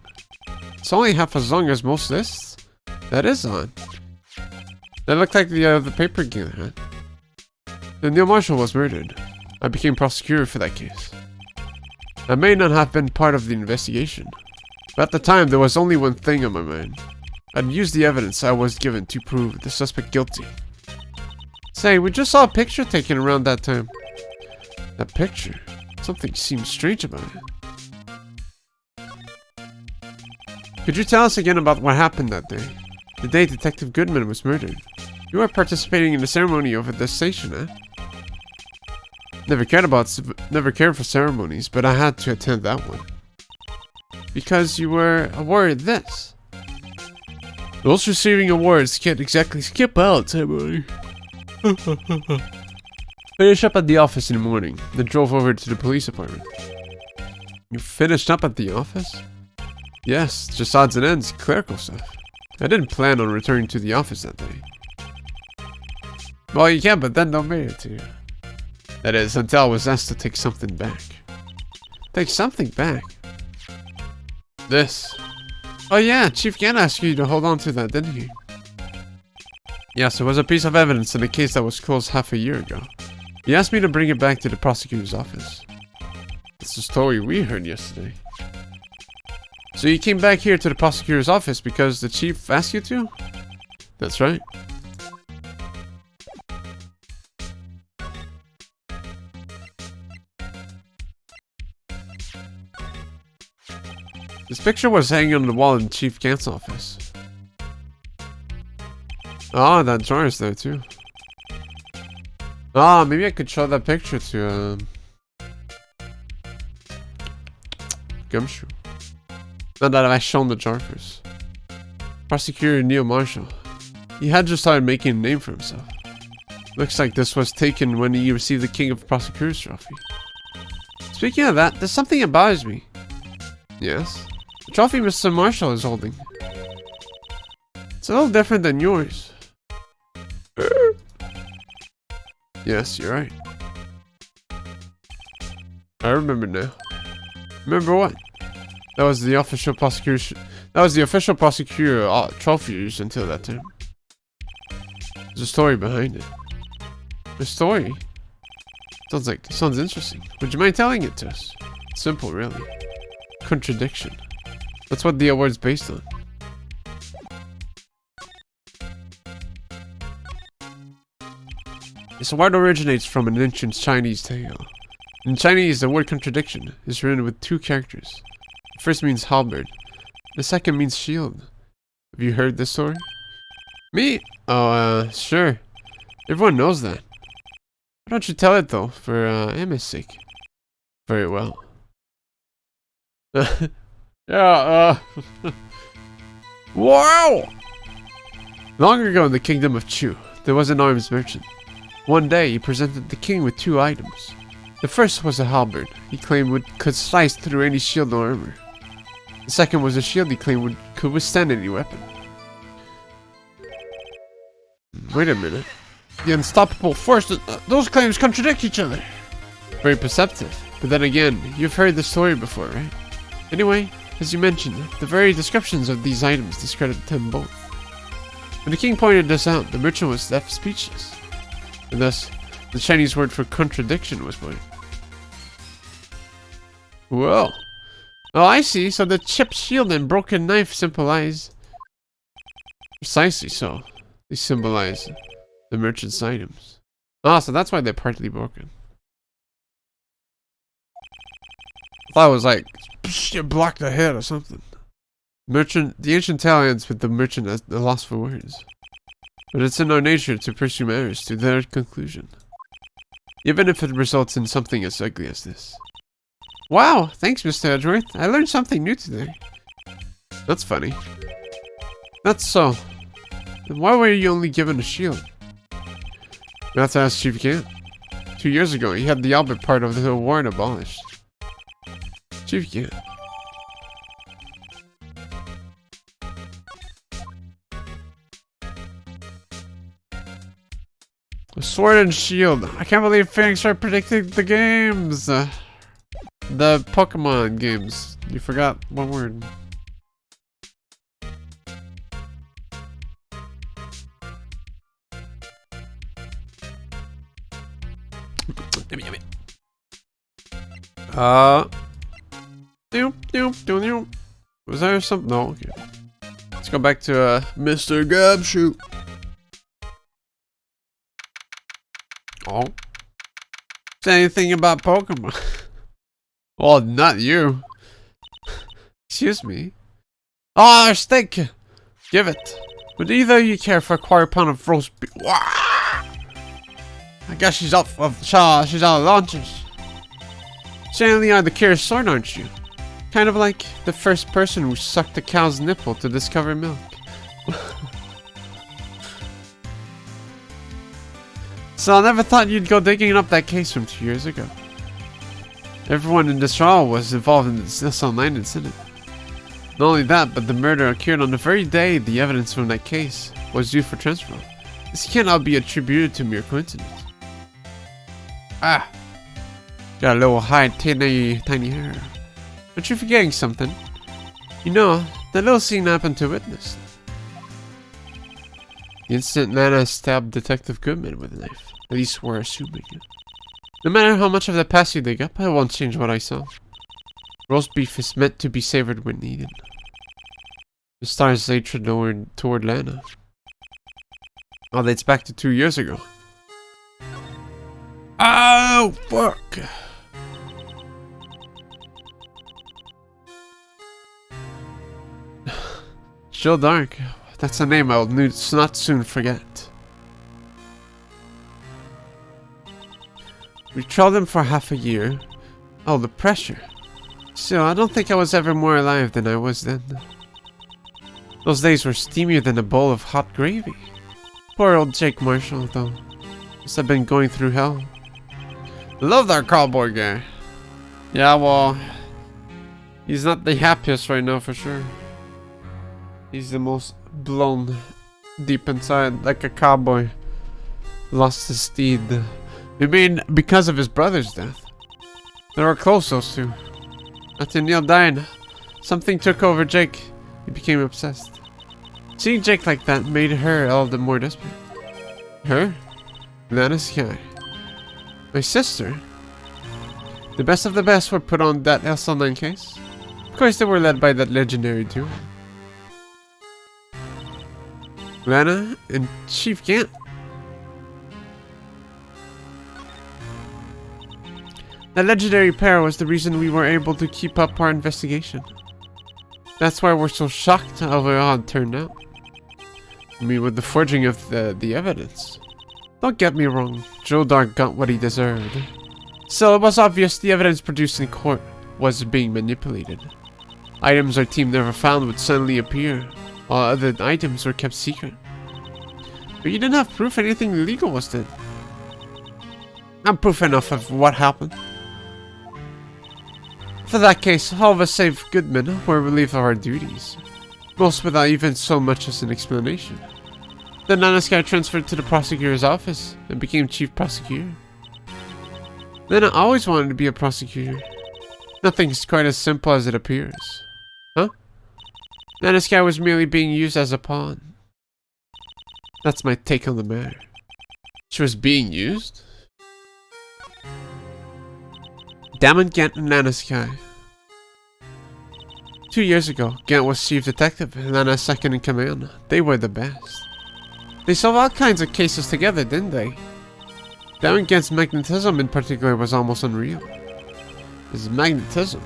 It's only half as long as most lists. That is odd. That looked like the paper again, huh? Then Neil Marshall was murdered. I became prosecutor for that case. I may not have been part of the investigation, but at the time there was only one thing on my mind. I'd use the evidence I was given to prove the suspect guilty. Say, we just saw a picture taken around that time. That picture? Something seems strange about it. Could you tell us again about what happened that day? The day Detective Goodman was murdered. You were participating in the ceremony over the station, eh? Never cared for ceremonies, but I had to attend that one. Because you were awarded this. Those receiving awards can't exactly skip out ceremony. Finished up at the office in the morning, then drove over to the police department. You finished up at the office? Yes, just odds and ends, clerical stuff. I didn't plan on returning to the office that day. Well, you can, but then don't make it to you. That is, until I was asked to take something back. Take something back? This. Oh yeah, Chief Gann asked you to hold on to that, didn't he? Yes, it was a piece of evidence in a case that was closed half a year ago. He asked me to bring it back to the prosecutor's office. That's the story we heard yesterday. So you came back here to the prosecutor's office because the chief asked you to? That's right. This picture was hanging on the wall in Chief Gant's office. Ah, that drawer is there too. Ah, maybe I could show that picture to Gumshoe. Not that I've shown the jar first. Prosecutor Neil Marshall. He had just started making a name for himself. Looks like this was taken when he received the King of Prosecutors trophy. Speaking of that, there's something that bothers me. Yes? The trophy Mr. Marshall is holding. It's a little different than yours. Yes, you're right. I remember now. Remember what? That was the official prosecutor. That was the official prosecutor trophy used until that time. There's a story behind it. A story? Sounds interesting. Would you mind telling it to us? Simple, really. Contradiction. That's what the award's based on. This award originates from an ancient Chinese tale. In Chinese, the word contradiction is written with 2 characters. The first means halberd. The second means shield. Have you heard this story? Me? Oh, sure. Everyone knows that. Why don't you tell it, though, for Emma's sake? Very well. Yeah, wow! Long ago in the kingdom of Chu, there was an arms merchant. One day, he presented the king with 2 items. The first was a halberd he claimed could slice through any shield or armor. The second was a shield he claimed could withstand any weapon. Wait a minute. The unstoppable force, those claims contradict each other. Very perceptive. But then again, you've heard the story before, right? Anyway, as you mentioned, the very descriptions of these items discredit them both. When the king pointed this out, the merchant was left speechless. And thus, the Chinese word for contradiction was born. Whoa. Oh, I see. So the chipped shield and broken knife symbolize... Precisely so. They symbolize the merchant's items. Ah, so that's why they're partly broken. I thought it was like, you blocked the head or something. The ancient tale ends with the merchant at a loss for words. But it's in our nature to pursue matters to their conclusion. Even if it results in something as ugly as this. Wow, thanks Mr. Edgeworth. I learned something new today. That's funny. That's so. Then why were you only given a shield? You have to ask Chief Gant. 2 years ago, he had the Albert part of the award abolished. Chief Gant. A sword and shield. I can't believe Phoenix are predicting the games. The Pokemon games. You forgot one word. Was there something? No, okay. Let's go back to Mr. Gumshoe. Oh. Say anything about Pokemon? Well, not you. Excuse me. Ah, steak! Give it. Would either of you care for a quarter pound of roast beef? I guess she's out of launches. Certainly are the curious sort, aren't you? Kind of like the first person who sucked a cow's nipple to discover milk. So I never thought you'd go digging up that case from 2 years ago. Everyone in this trial was involved in this online incident. Not only that, but the murder occurred on the very day the evidence from that case was due for transfer. This cannot be attributed to mere coincidence. Ah! Got a little high, tiny hair. But you're forgetting something. You know, that little scene happened to witness. The instant Nana stabbed Detective Goodman with a knife. At least we're assuming. No matter how much of the past you dig up, I won't change what I saw. Roast beef is meant to be savored when needed. The stars lay toward Lana. Oh, dates back to 2 years ago. Oh, fuck! Still dark. That's a name I'll not soon forget. We trailed him for half a year. Oh, the pressure. Still, I don't think I was ever more alive than I was then. Those days were steamier than a bowl of hot gravy. Poor old Jake Marshall, though. Must have been going through hell. Love that cowboy guy. Yeah, well, he's not the happiest right now for sure. He's the most blown deep inside, like a cowboy. Lost his steed. You mean because of his brother's death? They were close, those two. After Neil died, something took over Jake. He became obsessed. Seeing Jake like that made her all the more desperate. Her? Lana Sky. My sister? The best of the best were put on that SL9 case. Of course they were led by that legendary duo. Lana and Chief Gant. That legendary pair was the reason we were able to keep up our investigation. That's why we're so shocked over how it turned out. I mean, with the forging of the evidence. Don't get me wrong, Joe Dark got what he deserved. Still, it was obvious the evidence produced in court was being manipulated. Items our team never found would suddenly appear, while other items were kept secret. But you didn't have proof anything illegal was done. Not proof enough of what happened. For that case, all of us save Goodman were relieved of our duties. Most without even so much as an explanation. Then Nana Sky transferred to the prosecutor's office and became chief prosecutor. Then I always wanted to be a prosecutor. Nothing's quite as simple as it appears. Huh? Nana Sky was merely being used as a pawn. That's my take on the matter. She was being used? Damon Gant and Nana Sky. 2 years ago, Gant was chief detective and Nana second in command. They were the best. They solved all kinds of cases together, didn't they? Damon Gant's magnetism in particular was almost unreal. His magnetism?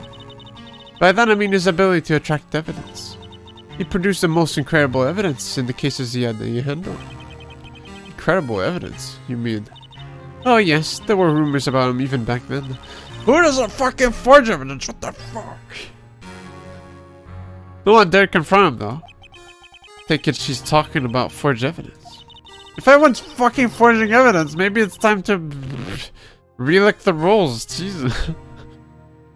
By that I mean his ability to attract evidence. He produced the most incredible evidence in the cases he had to handle. Incredible evidence, you mean? Oh yes, there were rumors about him even back then. Who doesn't fucking forge evidence? What the fuck? No one dared confront him though. Take it she's talking about forged evidence. If everyone's fucking forging evidence, maybe it's time to relick the roles. Jesus.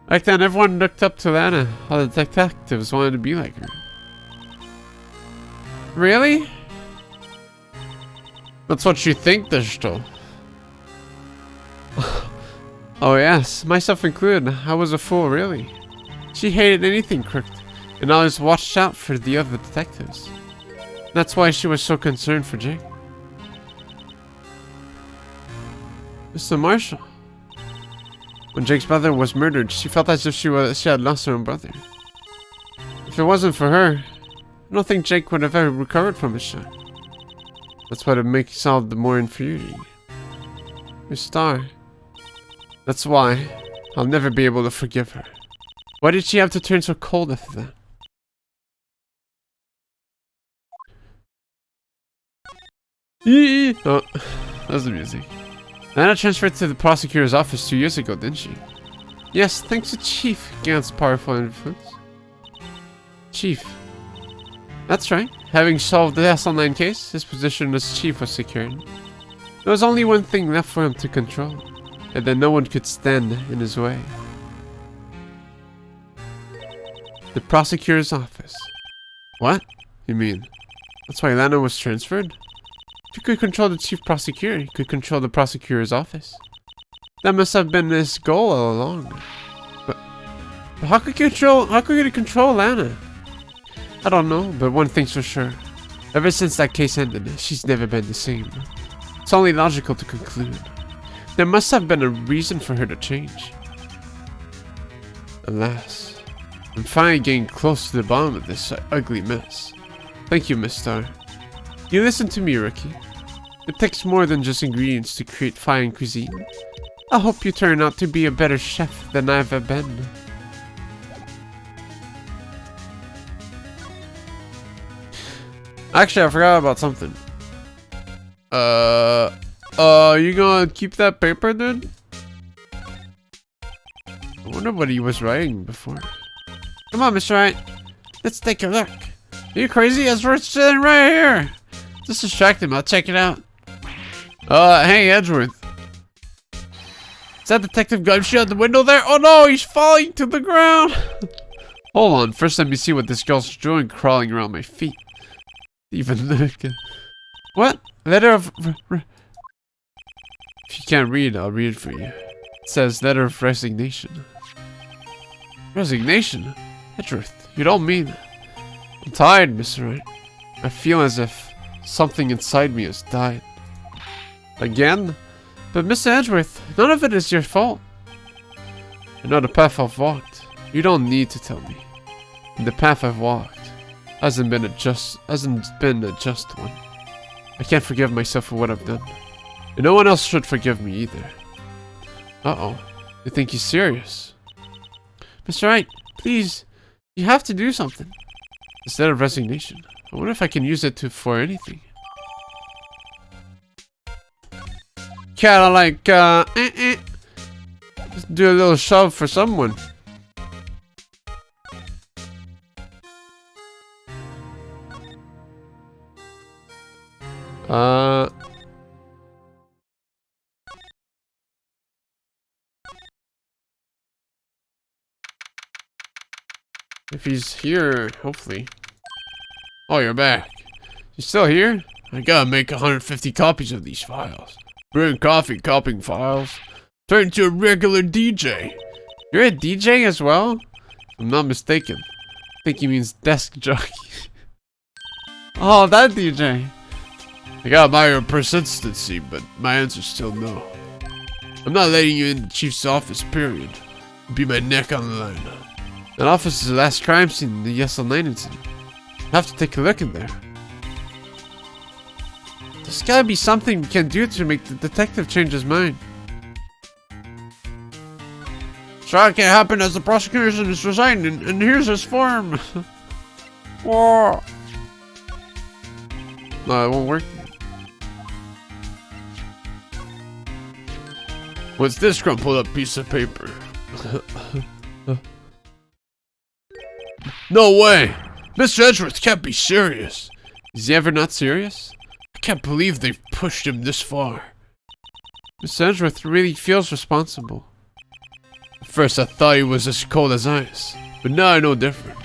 Back then, everyone looked up to Lana. All the detectives wanted to be like her. Really? That's what you think, Digital. Oh yes, myself included. I was a fool, really. She hated anything crooked, and always watched out for the other detectives. That's why she was so concerned for Jake. Mr. Marshall. When Jake's brother was murdered, she felt as if she had lost her own brother. If it wasn't for her, I don't think Jake would have ever recovered from his shot. That's what it makes all the more infuriating. Miss Star. That's why I'll never be able to forgive her. Why did she have to turn so cold after that? Oh, that's the music. Nana transferred to the prosecutor's office 2 years ago, didn't she? Yes, thanks to Chief Gant's powerful influence. Chief. That's right. Having solved the SL9 case, his position as chief was secured. There was only one thing left for him to control, and then no one could stand in his way. The prosecutor's office. What? You mean, that's why Lana was transferred? If he could control the chief prosecutor, he could control the prosecutor's office. That must have been his goal all along. But how could he control Lana? I don't know, but one thing's for sure. Ever since that case ended, she's never been the same. It's only logical to conclude. There must have been a reason for her to change. Alas, I'm finally getting close to the bottom of this ugly mess. Thank you, Miss Star. You listen to me, Rookie. It takes more than just ingredients to create fine cuisine. I hope you turn out to be a better chef than I've ever been. Actually, I forgot about something. You gonna keep that paper, dude? wonder what he was writing before. Come on, Mr. Wright. Let's take a look. Are you crazy? Edgeworth's sitting right here. Just distract him. I'll check it out. Hey, Edgeworth. Is that Detective Gumshoe out the window there? Oh no, he's falling to the ground. Hold on. First, let me see what this girl's doing crawling around my feet. Even looking. What? Letter of... If you can't read, I'll read it for you. It says letter of resignation. Resignation? Edgeworth, you don't mean... I'm tired, Mr. Wright. I feel as if something inside me has died. Again? But Mr. Edgeworth, none of it is your fault. I know the path I've walked. You don't need to tell me. And the path I've walked hasn't been a just one. I can't forgive myself for what I've done. And no one else should forgive me either. Uh-oh. You think he's serious? Mr. Wright, please. You have to do something. Instead of resignation, I wonder if I can use it for anything. Kinda like, just do a little shove for someone. If he's here, hopefully. Oh, you're back. You still here? I gotta make 150 copies of these files. Brewing coffee, copying files. Turn into a regular DJ. You're a DJ as well? If I'm not mistaken. I think he means desk jockey. Oh, that DJ. I gotta buy your persistency, but my answer's still no. I'm not letting you in the chief's office, period. Be my neck on the line. That office is the last crime scene in the Yesel incident. I have to take a look in there. There's gotta be something we can do to make the detective change his mind. Trial can't happen as the prosecution is resigning, and here's his form. Whoa. No, it won't work. What's this crumpled up piece of paper? No way! Mr. Edgeworth can't be serious. Is he ever not serious? I can't believe they've pushed him this far. Mr. Edgeworth really feels responsible. At first I thought he was as cold as ice, but now I know different.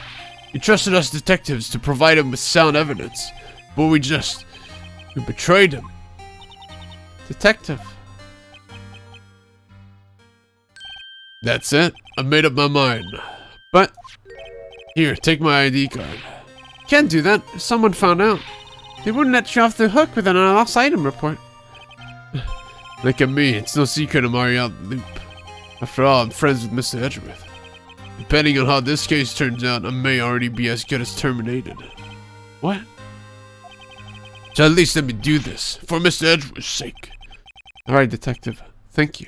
He trusted us detectives to provide him with sound evidence, but we betrayed him. Detective. That's it. I made up my mind. But here, take my ID card. Can't do that. If someone found out, they wouldn't let you off the hook with an lost item report. Look at me. It's no secret I'm already out of the loop. After all, I'm friends with Mr. Edgeworth. Depending on how this case turns out, I may already be as good as terminated. What? So at least let me do this, for Mr. Edgeworth's sake. Alright, detective. Thank you.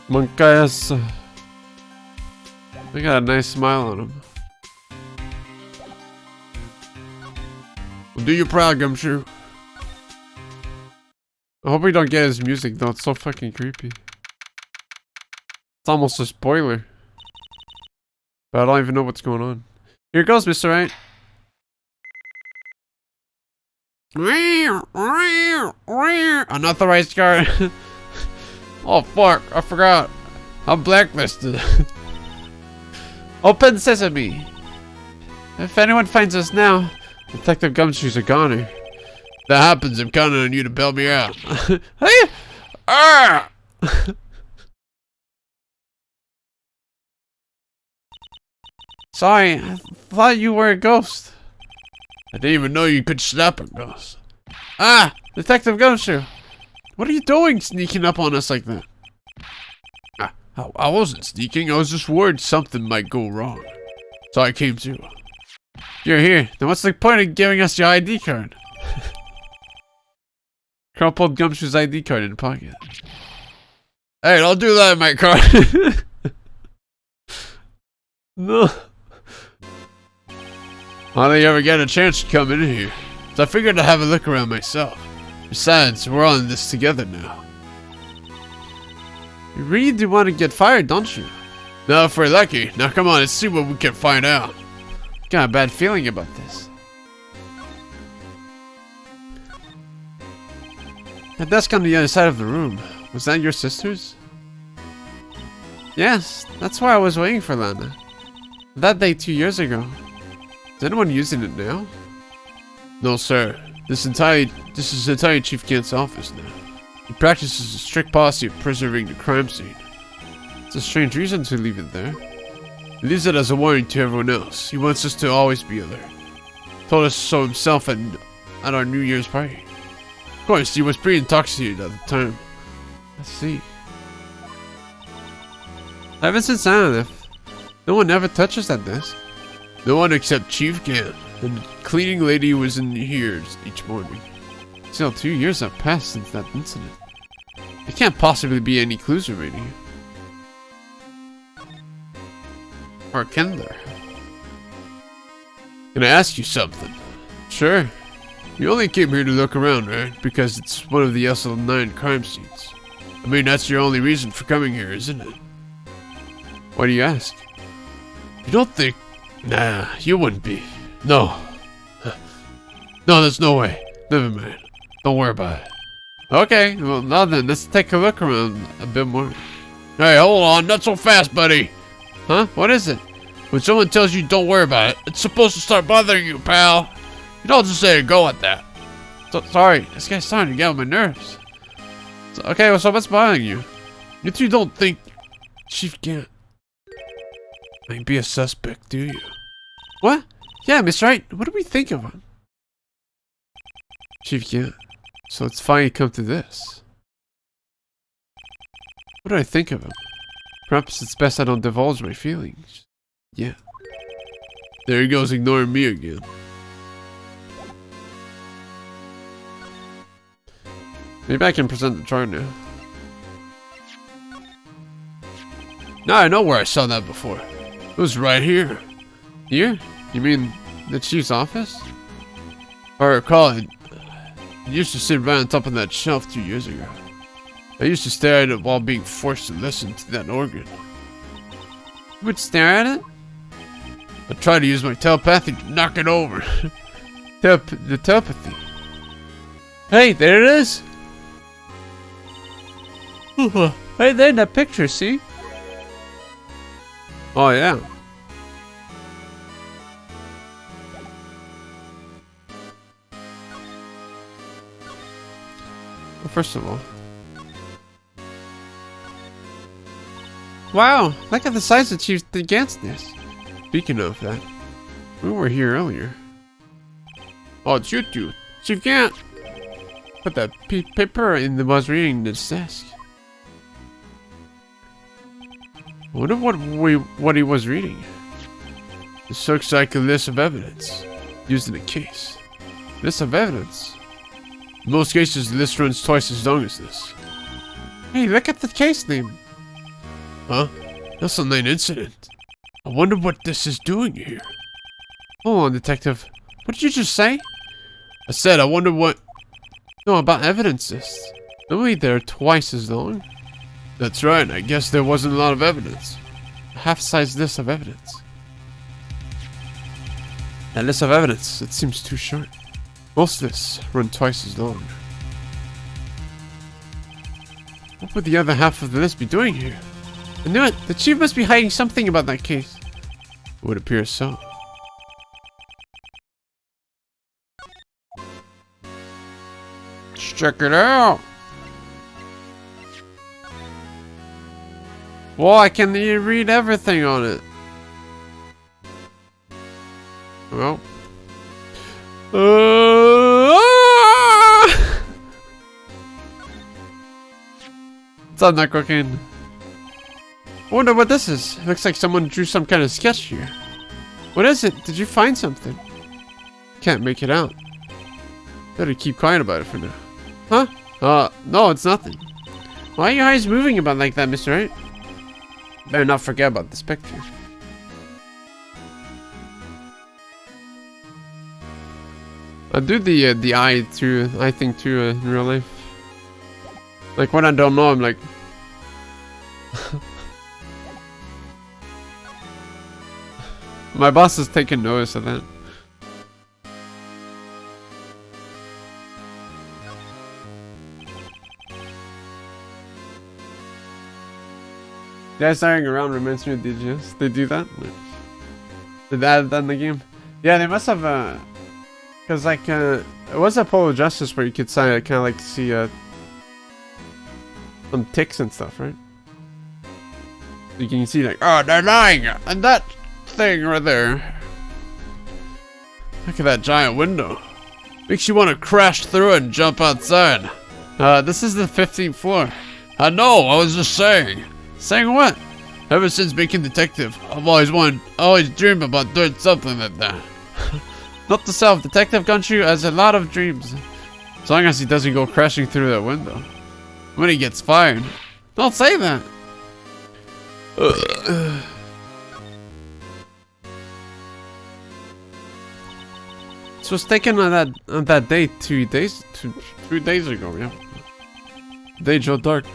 Monkey's. They got a nice smile on him. Well, do you proud, Gumshoe. I hope we don't get his music though, it's so fucking creepy. It's almost a spoiler. But I don't even know what's going on. Here goes, Mr. Wright. Unauthorized guard. Oh fuck, I forgot. I'm blacklisted. Open sesame. If anyone finds us now, Detective Gumshoe's a goner. If that happens, I'm counting on you to bail me out. Hey! Ah! Sorry, I thought you were a ghost. I didn't even know you could snap a ghost. Ah! Detective Gumshoe! What are you doing sneaking up on us like that? I wasn't sneaking, I was just worried something might go wrong. So I came to. You're here, then what's the point of giving us your ID card? Carl pulled Gumshoe's ID card in the pocket. Hey, don't do that in my car. No. Why don't you ever get a chance to come in here? So I figured I'd have a look around myself. Besides, we're all in this together now. You really do want to get fired, don't you? No, if we're lucky. Now come on, let's see what we can find out. Got a bad feeling about this. That desk on the other side of the room. Was that your sister's? Yes, that's why I was waiting for Lana. That day 2 years ago. Is anyone using it now? No, sir. This is entirely Chief Kent's office now. He practices a strict policy of preserving the crime scene. It's a strange reason to leave it there. He leaves it as a warning to everyone else. He wants us to always be alert. Told us so himself at our New Year's party. Of course, he was pretty intoxicated at the time. Let's see. Ever since I left, no one ever touches that desk. No one except Chief Kent. And the cleaning lady was in here each morning. Still, 2 years have passed since that incident. There can't possibly be any clues remaining. Or can there? Can I ask you something? Sure. You only came here to look around, right? Because it's one of the SL9 crime scenes. I mean, that's your only reason for coming here, isn't it? Why do you ask? You don't think... Nah, you wouldn't be. No. No, there's no way. Never mind. Don't worry about it. Okay, well now then, let's take a look around a bit more. Hey, hold on, not so fast, buddy. Huh? What is it? When someone tells you don't worry about it, it's supposed to start bothering you, pal. You don't just say go at that. Sorry, this guy's starting to get on my nerves. Okay, well, so what's bothering you? You two don't think Chief Kent might be a suspect, do you? What? Yeah, Miss Wright, what do we think of him? Chief Kent. So it's finally come to this. What do I think of him? Perhaps it's best I don't divulge my feelings. Yeah. There he goes, ignoring me again. Maybe I can present the chart now. Now I know where I saw that before. It was right here. Here? You mean the chief's office? If I recall, it used to sit right on top of that shelf 2 years ago. I used to stare at it while being forced to listen to that organ. You would stare at it? I tried to use my telepathy to knock it over. The telepathy. Hey, there it is! Right there in that picture, see? Oh, yeah. Well, first of all. Wow, look at the size of Chief against this. Speaking of that, we were here earlier. Oh, it's you two. Chief Kent! Put that paper in the was reading this desk. I wonder what he was reading. This looks like a list of evidence used in a case. List of evidence? In most cases, the list runs twice as long as this. Hey, look at the case name. Huh? That's a night incident. I wonder what this is doing here. Hold on, detective. What did you just say? I said I wonder what... No, about evidences. Normally they're twice as long. That's right, I guess there wasn't a lot of evidence. A half-sized list of evidence. That list of evidence, it seems too short. Most lists run twice as long. What would the other half of the list be doing here? I knew it! The chief must be hiding something about that case. It would appear so. Let's check it out! Well, I can read everything on it. Well. It's on that cocaine. I wonder what this is. It looks like someone drew some kind of sketch here. What is it? Did you find something? Can't make it out. Better keep quiet about it for now. Huh? No, it's nothing. Why are your eyes moving about like that, Mr. Wright? Better not forget about this picture. I do the eye thing too in real life. Like when I don't know, I'm like, My boss is taking notice of that. Guys dying around reminds me of DGS. They do that? Did they add that in the game? Yeah, they must have, cause like, it was Apollo Justice where you could kind of like see, some ticks and stuff, right? You can see like, oh, they're lying, and that thing right there. Look at that giant window. Makes you want to crash through it and jump outside. This is the 15th floor. I know, I was just saying. Saying what? Ever since being detective, I've always dreamed about doing something like that. Not to self, Detective Country has a lot of dreams. As long as he doesn't go crashing through that window. When he gets fired. Don't say that. This was taken on that day 3 days ago, yeah. Day Joe Dark.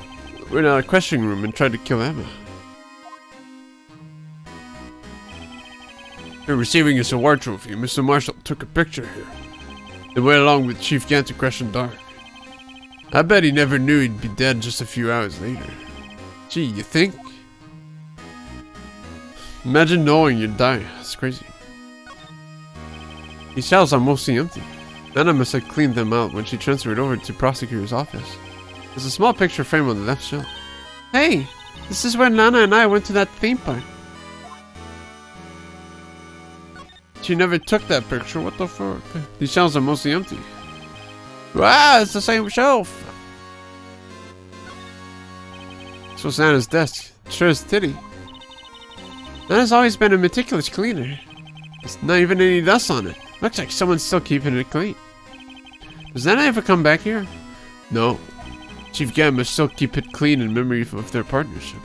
We're in a questioning room and tried to kill Emma. They're receiving his award trophy. Mr. Marshall took a picture here. They went along with Chief Gant to question Dark. I bet he never knew he'd be dead just a few hours later. Gee, you think? Imagine knowing you'd die. That's crazy. These shelves are mostly empty. Nana must have cleaned them out when she transferred over to prosecutor's office. There's a small picture frame on the left shelf. Hey, this is where Nana and I went to that theme park. She never took that picture. What the fuck? These shelves are mostly empty. Wow, it's the same shelf. This was Nana's desk. Sure as titty. Nana's always been a meticulous cleaner. There's not even any dust on it. Looks like someone's still keeping it clean. Does Nana ever come back here? No. Chief Gant must still keep it clean in memory of their partnership.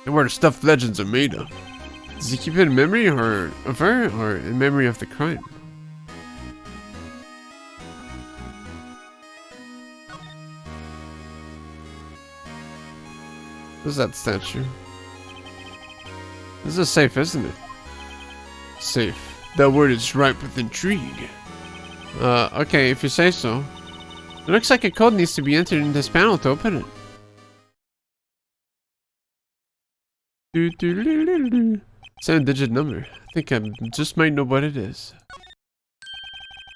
And where the stuffed legends are made of. Does he keep it in memory of her or in memory of the crime? What's that statue? This is safe, isn't it? Safe. That word is ripe with intrigue. Okay, if you say so. It looks like a code needs to be entered in this panel to open it. 7-digit number. I think I just might know what it is.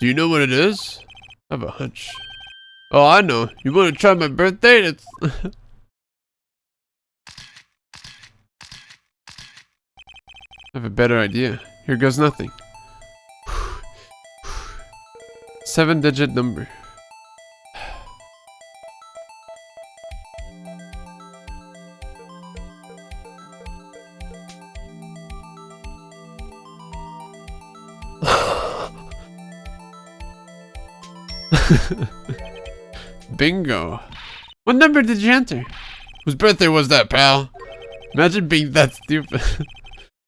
Do you know what it is? I have a hunch. Oh, I know. You want to try my birthday? It's I have a better idea. Here goes nothing. 7-digit number. Bingo. What number did you enter? Whose birthday was that, pal? Imagine being that stupid.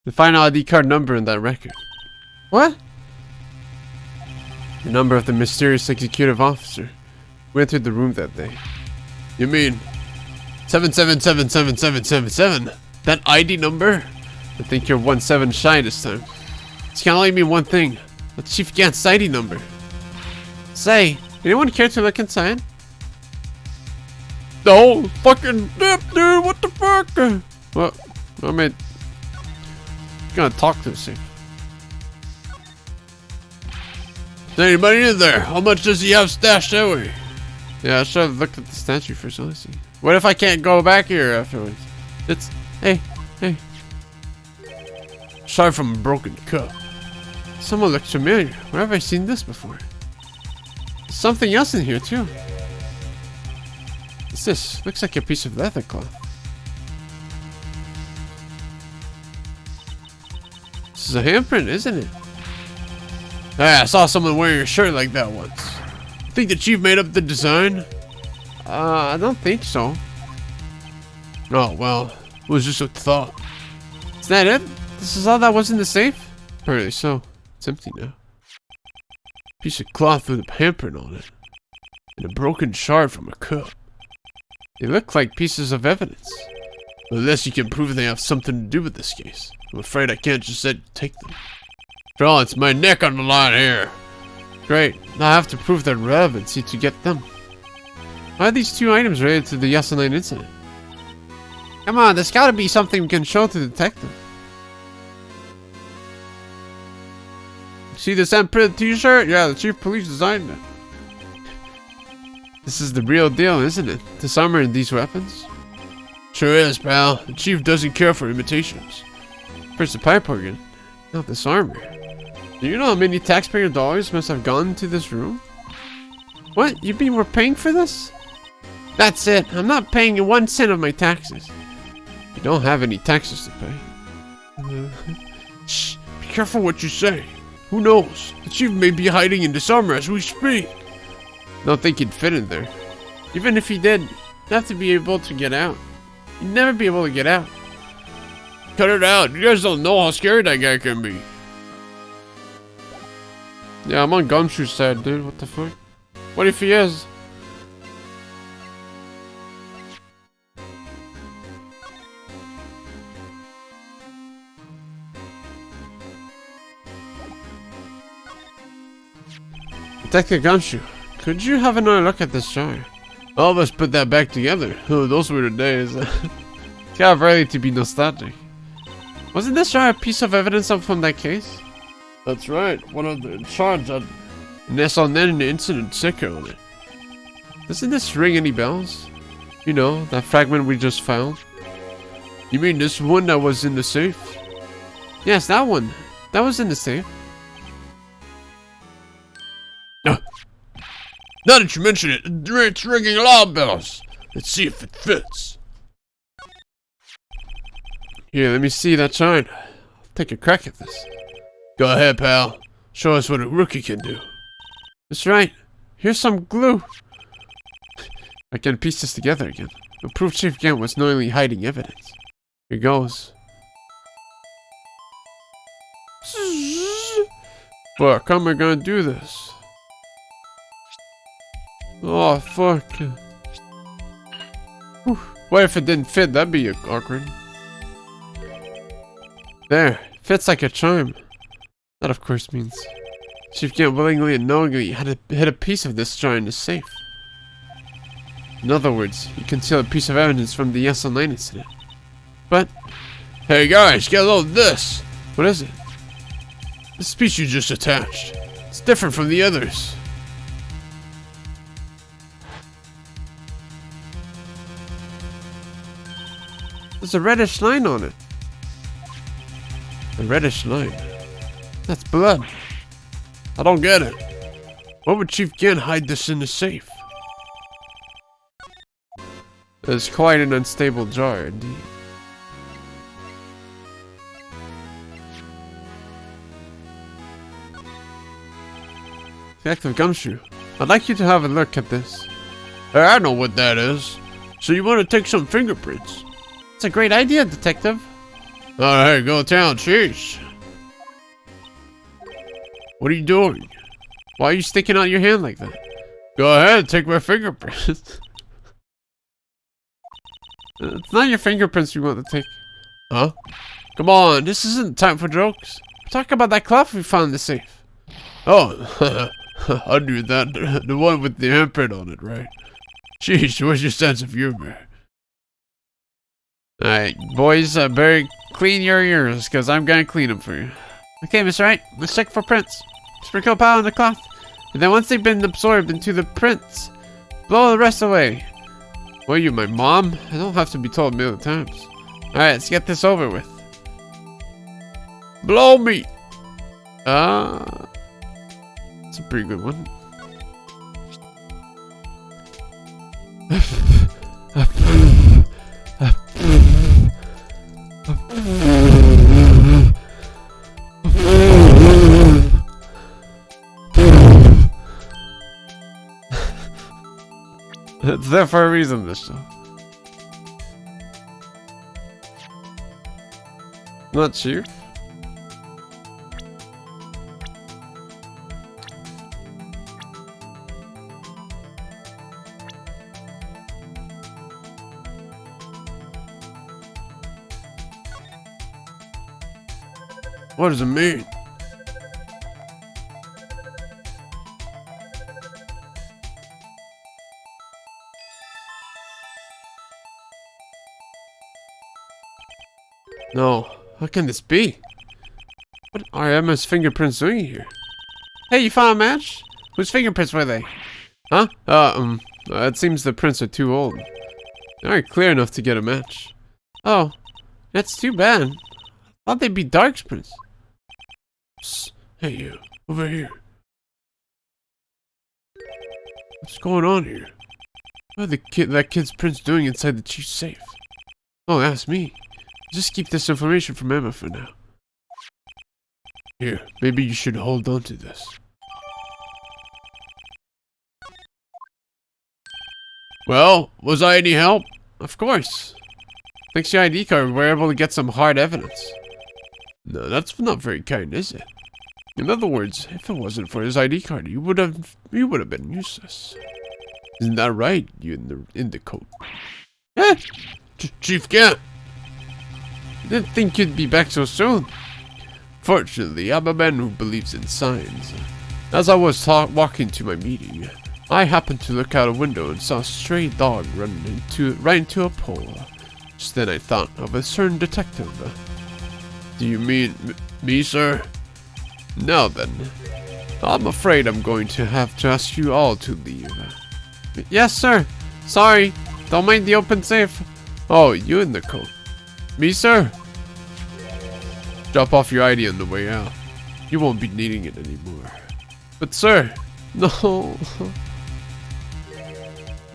The final ID card number in that record. What? The number of the mysterious executive officer who entered the room that day. You mean 777777? That ID number? I think you're 1-7 shy this time. This can only mean one thing. That's Chief Gant's ID number. Say, anyone care to look inside? No, fucking dip, dude. What the fuck? What? I mean, gonna talk to us here. Is there anybody in there? How much does he have stashed away? Yeah, I should have looked at the statue first, honestly. What if I can't go back here afterwards? It's hey. Sorry from a broken cup. Someone looks familiar. Where have I seen this before? There's something else in here too. What's this? Looks like a piece of leather cloth. This is a handprint, isn't it? Hey, I saw someone wearing a shirt like that once. Think the chief made up the design? I don't think so. Oh, well, it was just a thought. Is that it? This is all that was in the safe? Apparently so. It's empty now. Piece of cloth with a handprint on it. And a broken shard from a cup. They look like pieces of evidence. Unless you can prove they have something to do with this case. I'm afraid I can't just take them. After all, it's my neck on the line here. Great. Now I have to prove their relevancy to get them. Why are these 2 items related to the Yasunine incident? Come on, there's gotta be something we can show to the detective. See this Emperor t-shirt? Yeah, the chief police designed it. This is the real deal, isn't it? This armor and these weapons? Sure is, pal. The chief doesn't care for imitations. First the pipe organ, now this armor. Do you know how many taxpayer dollars must have gone into this room? What? You mean we're paying for this? That's it. I'm not paying you 1 cent of my taxes. You don't have any taxes to pay. Shh. Be careful what you say. Who knows? The chief may be hiding in this armor as we speak. Don't think he'd fit in there. Even if he did, you'd have to be able to get out. You'd never be able to get out. Cut it out. You guys don't know how scary that guy can be. Yeah, I'm on Gumshoe's side, dude. What the fuck? What if he is? Detective Gumshoe, could you have another look at this jar? All of us put that back together. Oh, those were the days. It's kind of early to be nostalgic. Wasn't this jar a piece of evidence from that case? That's right. One of the charge had an SLN incident sticker on it. Doesn't this ring any bells? You know, that fragment we just found. You mean this one that was in the safe? Yes, that one. That was in the safe. Now that you mention it, it's ringing alarm bells. Let's see if it fits. Here, let me see that shine. I'll take a crack at this. Go ahead, pal. Show us what a rookie can do. That's right. Here's some glue. I can piece this together again. The proof Chief Gant was knowingly hiding evidence. Here goes. Fuck, how am I gonna do this? Oh, fuck. Whew. What if it didn't fit? That'd be awkward. There. Fits like a charm. That, of course, means Chief Gant willingly and knowingly had hid a piece of this jar in the safe. In other words, he concealed a piece of evidence from the SL9 incident. But, hey guys, get a load of this! What is it? This piece you just attached. It's different from the others. There's a reddish line on it. A reddish line? That's blood. I don't get it. Why would Chief Gant hide this in the safe? It's quite an unstable jar, indeed. Detective Gumshoe, I'd like you to have a look at this. Hey, I know what that is. So you want to take some fingerprints? It's a great idea, Detective. Alright, go to town, cheers. What are you doing? Why are you sticking out your hand like that? Go ahead, take my fingerprints. It's not your fingerprints we want to take. Huh? Come on, this isn't time for jokes. Talk about that cloth we found in the safe. Oh, I knew that. The one with the imprint on it, right? Jeez, where's your sense of humor? Alright, boys, better clean your ears, because I'm going to clean them for you. Okay, Mr. Wright, let's check for prints. Sprinkle powder on the cloth, and then once they've been absorbed into the prints, blow the rest away. What are you, my mom? I don't have to be told a million times. Alright, let's get this over with. Blow me! That's a pretty good one. It's there for a reason, this show. Not sure. What does it mean? No, how can this be? What are Emma's fingerprints doing here? Hey, you found a match? Whose fingerprints were they? Huh? It seems the prints are too old. They aren't clear enough to get a match. Oh, that's too bad. Thought they'd be Dark's prints. Psst. Hey, you. Over here. What's going on here? What are that kid's prints doing inside the chief's safe? Oh, ask me. Just keep this information from Emma for now. Here, maybe you should hold on to this. Well, was I any help? Of course. Thanks to your ID card, we were able to get some hard evidence. No, that's not very kind, is it? In other words, if it wasn't for his ID card, you would have been useless. Isn't that right, you in the coat? Eh? Chief Gant! Didn't think you'd be back so soon. Fortunately, I'm a man who believes in signs. As I was walking to my meeting, I happened to look out a window and saw a stray dog run right into a pole. Just then I thought of a certain detective. Do you mean me, sir? Now then, I'm afraid I'm going to have to ask you all to leave. Yes, sir. Sorry. Don't mind the open safe. Oh, you in the coat. Me, sir? Drop off your ID on the way out. You won't be needing it anymore. But, sir, no.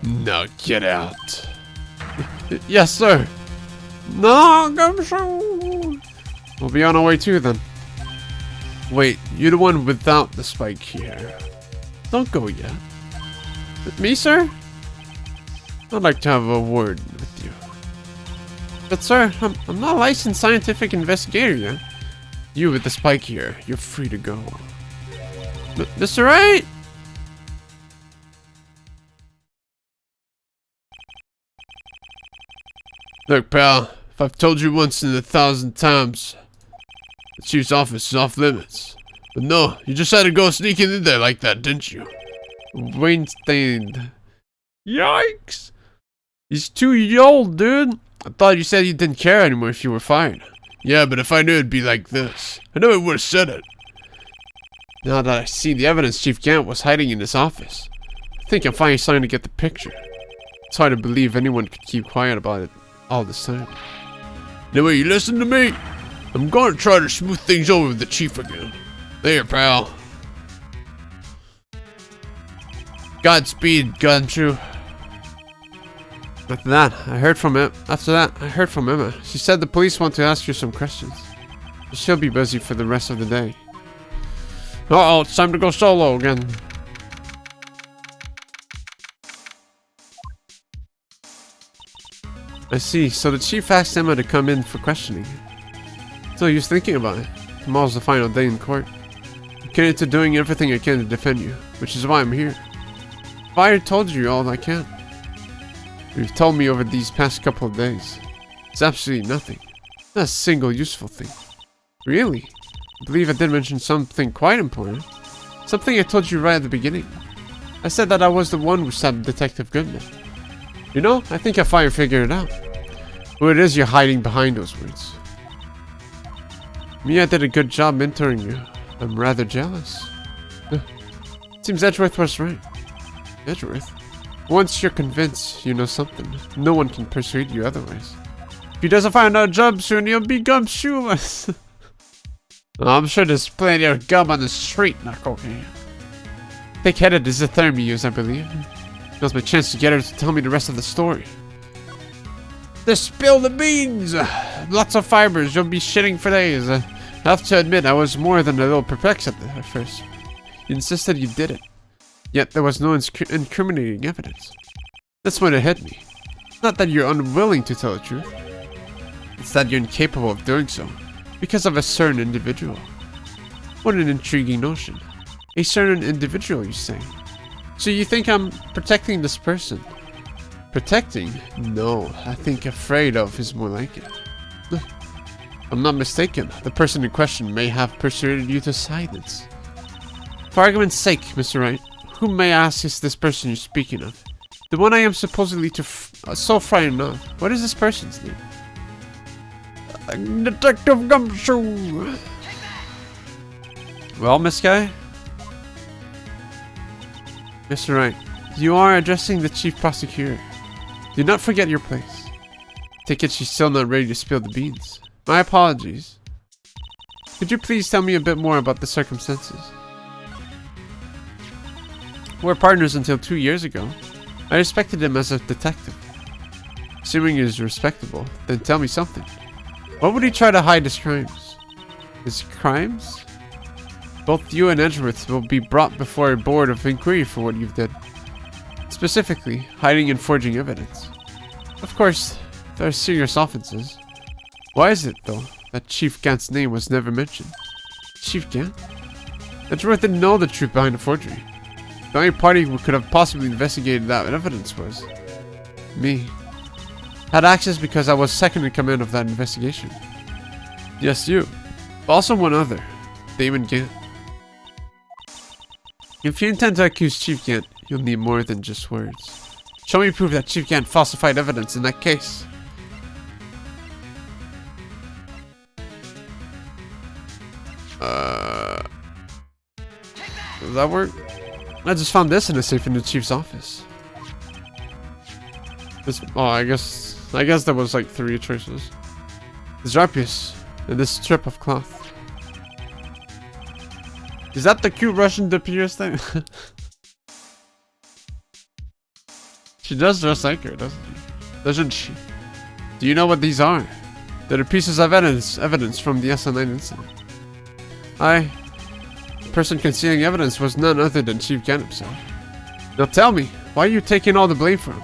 Now get out. Yes, sir. No, come. We'll be on our way too, then. Wait, you're the one without the spike here. Don't go yet. Me, sir? I'd like to have a word with you. But sir, I'm not a licensed scientific investigator yet. You with the spike here, you're free to go. Mr. Wright? Look, pal, if I've told you once in 1,000 times, the chief's office is off limits. But no, you just had to go sneaking in there like that, didn't you? Weinstein. Yikes! He's too old, dude. I thought you said you didn't care anymore if you were fired. Yeah, but if I knew it'd be like this, I know I would have said it. Now that I see the evidence Chief Gant was hiding in his office, I think I'm finally starting to get the picture. It's hard to believe anyone could keep quiet about it all this time. Anyway, you listen to me? I'm going to try to smooth things over with the chief again. There, pal. Godspeed, Gumshoe. After that, I heard from Emma. She said the police want to ask you some questions. She'll be busy for the rest of the day. Uh-oh, it's time to go solo again. I see. So the chief asked Emma to come in for questioning. So he was thinking about it. Tomorrow's the final day in court. I'm committed to doing everything I can to defend you, which is why I'm here. I told you all I can. You've told me over these past couple of days. It's absolutely nothing. Not a single useful thing. Really? I believe I did mention something quite important. Something I told you right at the beginning. I said that I was the one who stabbed Detective Goodman. You know, I think I finally figured it out. Who it is you're hiding behind those words. Me, I did a good job mentoring you. I'm rather jealous. Seems Edgeworth was right. Edgeworth? Once you're convinced you know something, no one can persuade you otherwise. If he doesn't find a job soon, he'll be gumshoeless. I'm sure there's plenty of gum on the street, not cocaine. Thick-headed is the term you use, I believe. Now's my chance to get her to tell me the rest of the story. Just spill the beans! Lots of fibers, you'll be shitting for days. I have to admit, I was more than a little perplexed at first. You insisted you did it. Yet there was no incriminating evidence. That's when it hit me. It's not that you're unwilling to tell the truth. It's that you're incapable of doing so. Because of a certain individual. What an intriguing notion. A certain individual, you say? So you think I'm protecting this person? Protecting? No, I think afraid of is more like it. I'm not mistaken. The person in question may have persuaded you to silence. For argument's sake, Mr. Wright, who may I ask is this person you're speaking of? The one I am supposedly so frightened of. What is this person's name? Detective Gumshoe. Well, Miss Guy? Mr. Wright, you are addressing the chief prosecutor. Do not forget your place. Take it she's still not ready to spill the beans. My apologies. Could you please tell me a bit more about the circumstances? We're partners until 2 years ago. I respected him as a detective. Assuming he is respectable, then tell me something. What would he try to hide his crimes? His crimes? Both you and Edgeworth will be brought before a board of inquiry for what you've done. Specifically, hiding and forging evidence. Of course, there are serious offenses. Why is it, though, that Chief Gant's name was never mentioned? Chief Gant? Edgeworth didn't know the truth behind the forgery. The only party who could have possibly investigated that evidence was me. Had access because I was second in command of that investigation. Yes, you. But also one other, Damon Gant. If you intend to accuse Chief Gant, you'll need more than just words. Show me proof that Chief Gant falsified evidence in that case. Does that work? I just found this in a safe in the chief's office. This, oh, I guess there was like 3 choices. This Zarpius and this strip of cloth. Is that the cute Russian Depiers thing? She does dress like her, doesn't she? Do you know what these are? They're pieces of evidence from the SN9 incident. The person concealing evidence was none other than Chief Gant himself. Now tell me, why are you taking all the blame for him?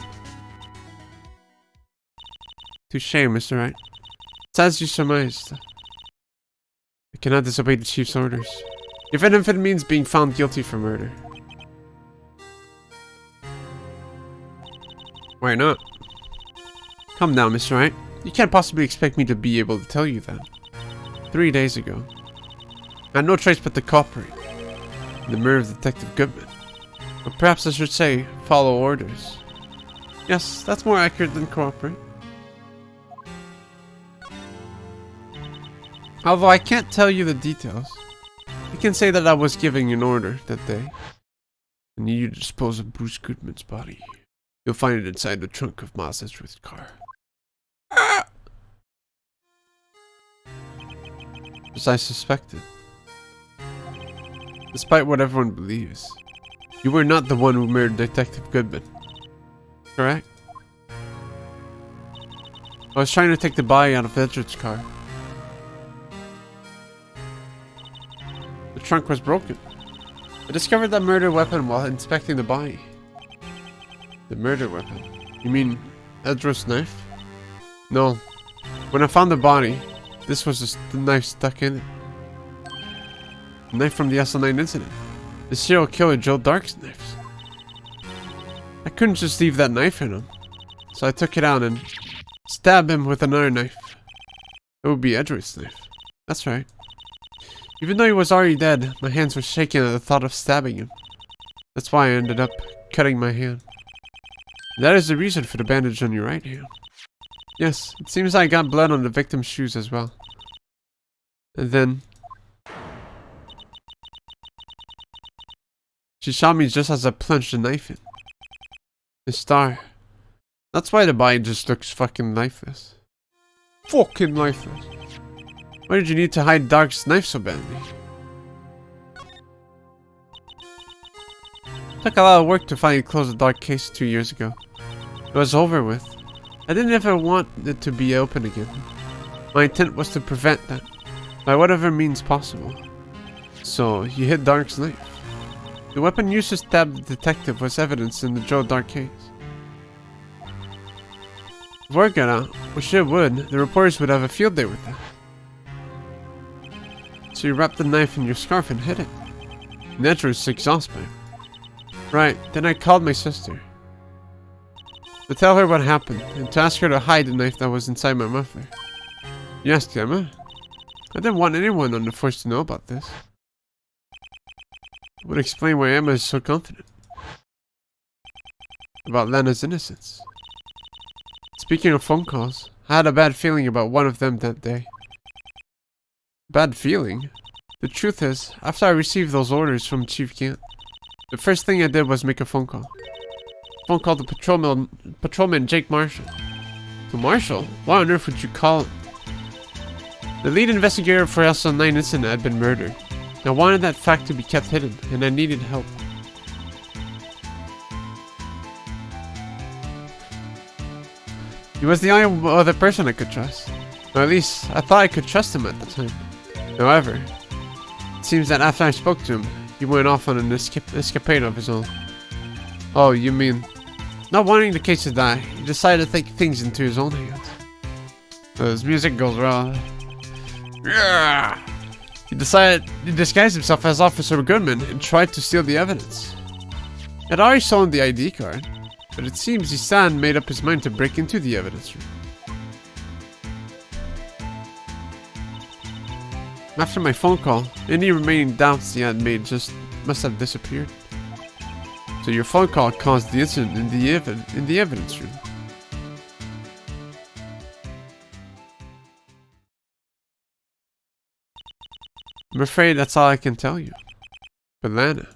Touché, Mr. Wright. It's as you surmised. I cannot disobey the Chief's orders, even if it means being found guilty for murder. Why not? Come now, Mr. Wright. You can't possibly expect me to be able to tell you that. 3 days ago, I had no choice but to cooperate in the murder of Detective Goodman. Or perhaps I should say, follow orders. Yes, that's more accurate than cooperate. Although I can't tell you the details, I can say that I was giving an order that day. I need you to dispose of Bruce Goodman's body. You'll find it inside the trunk of Miles Edgeworth's car. As I suspected. Despite what everyone believes, you were not the one who murdered Detective Goodman. Correct? I was trying to take the body out of Edgeworth's car. The trunk was broken. I discovered that murder weapon while inspecting the body. The murder weapon? You mean Edgeworth's knife? No. When I found the body, this was just the knife stuck in it. The knife from the SL9 incident. The serial killer Joe Dark's knives. I couldn't just leave that knife in him, so I took it out and stabbed him with another knife. It would be Edgeworth's knife. That's right. Even though he was already dead, my hands were shaking at the thought of stabbing him. That's why I ended up cutting my hand. That is the reason for the bandage on your right hand. Yes, it seems I got blood on the victim's shoes as well. And then she shot me just as I plunged the knife in. The star. That's why the body just looks fucking lifeless. Fucking lifeless. Why did you need to hide Dark's knife so badly? It took a lot of work to finally close the Dark case 2 years ago. It was over with. I didn't ever want it to be open again. My intent was to prevent that, by whatever means possible. So, you hid Dark's knife. The weapon used to stab the detective was evidence in the Joe Dark case. If word got out, which it would, the reporters would have a field day with that. So you wrapped the knife in your scarf and hid it. Nedra was exhausted. Right, then I called my sister. To tell her what happened, and to ask her to hide the knife that was inside my muffler. You asked Emma? I didn't want anyone on the force to know about this. It would explain why Emma is so confident about Lana's innocence. Speaking of phone calls, I had a bad feeling about one of them that day. Bad feeling? The truth is, after I received those orders from Chief Gant, the first thing I did was make a phone call. Phone call to patrolman Jake Marshall. To Marshall? Why on earth would you call him? The lead investigator for SL9 incident had been murdered. I wanted that fact to be kept hidden, and I needed help. He was the only other person I could trust. Or at least, I thought I could trust him at the time. However, it seems that after I spoke to him, he went off on an escapade of his own. Oh, you mean... Not wanting the case to die, he decided to take things into his own hands. His music goes wrong. Yeah! He disguised himself as Officer Goodman and tried to steal the evidence. He had already stolen the ID card, but it seems Isan made up his mind to break into the evidence room. After my phone call, any remaining doubts he had made must have disappeared. So your phone call caused the incident in the evidence room. I'm afraid that's all I can tell you. But Lana,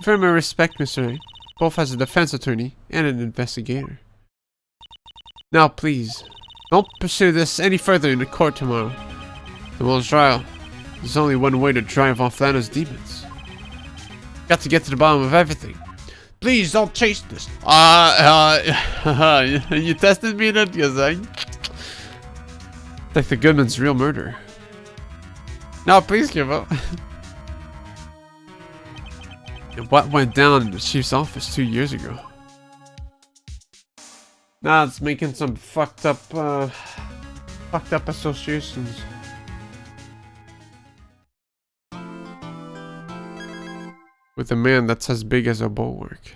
for my respect, Mr. Wright, both as a defense attorney and an investigator. Now please, don't pursue this any further in the court tomorrow. Tomorrow's trial. There's only one way to drive off Lana's demons. Got to get to the bottom of everything. Please don't chase this. You tested me then? Because like the Goodman's real murderer. No, please give up. What went down in the chief's office 2 years ago? Now it's making some fucked up associations. With a man that's as big as a bulwark.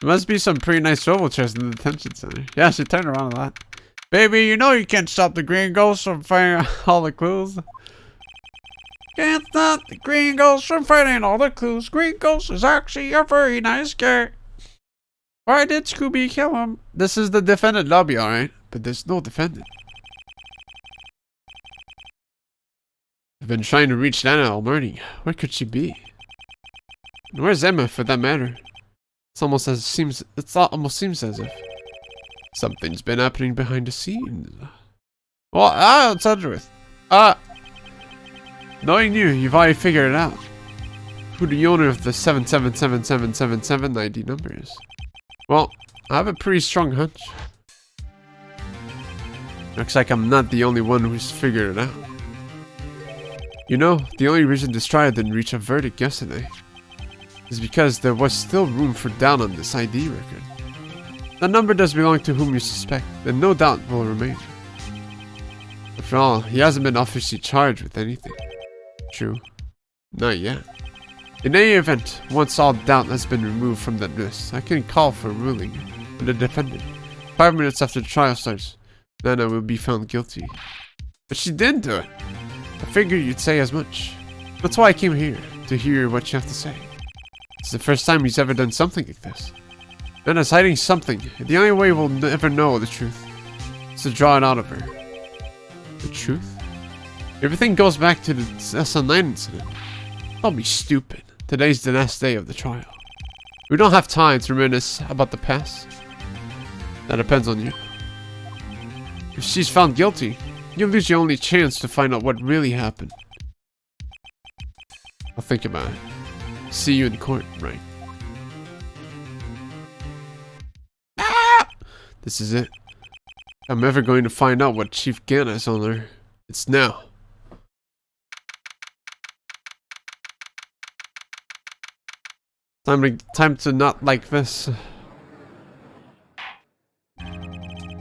There must be some pretty nice swivel chairs in the detention center. Yeah, she turned around a lot. Baby, you know you can't stop the green ghost from finding all the clues. Can't stop the green ghost from finding all the clues. Green ghost is actually a very nice guy. Why did Scooby kill him? This is the defendant lobby, alright? But there's no defendant. I've been trying to reach Lana all morning. Where could she be? And where's Emma, for that matter? It almost seems as if something's been happening behind the scenes. Well, I'll tell you with. Knowing you've already figured it out. Who the owner of the 7777777 ID number is. Well, I have a pretty strong hunch. Looks like I'm not the only one who's figured it out. You know, the only reason this trial didn't reach a verdict yesterday is because there was still room for doubt on this ID record. That number does belong to whom you suspect, and no doubt will remain. After all, he hasn't been officially charged with anything. True. Not yet. In any event, once all doubt has been removed from that list, I can call for a ruling on the defendant. 5 minutes after the trial starts, Lana will be found guilty. But she didn't do it. I figured you'd say as much. That's why I came here, to hear what you have to say. It's the first time he's ever done something like this. Lana's hiding something, and the only way we'll ever know the truth is to draw it out of her. The truth? Everything goes back to the SL9 incident. Don't be stupid. Today's the last day of the trial. We don't have time to reminisce about the past. That depends on you. If she's found guilty, you'll lose your only chance to find out what really happened. I'll think about it. See you in court, Wright. Ah! This is it. If I'm ever going to find out what Chief Gant has on her, it's now. Time to not like this.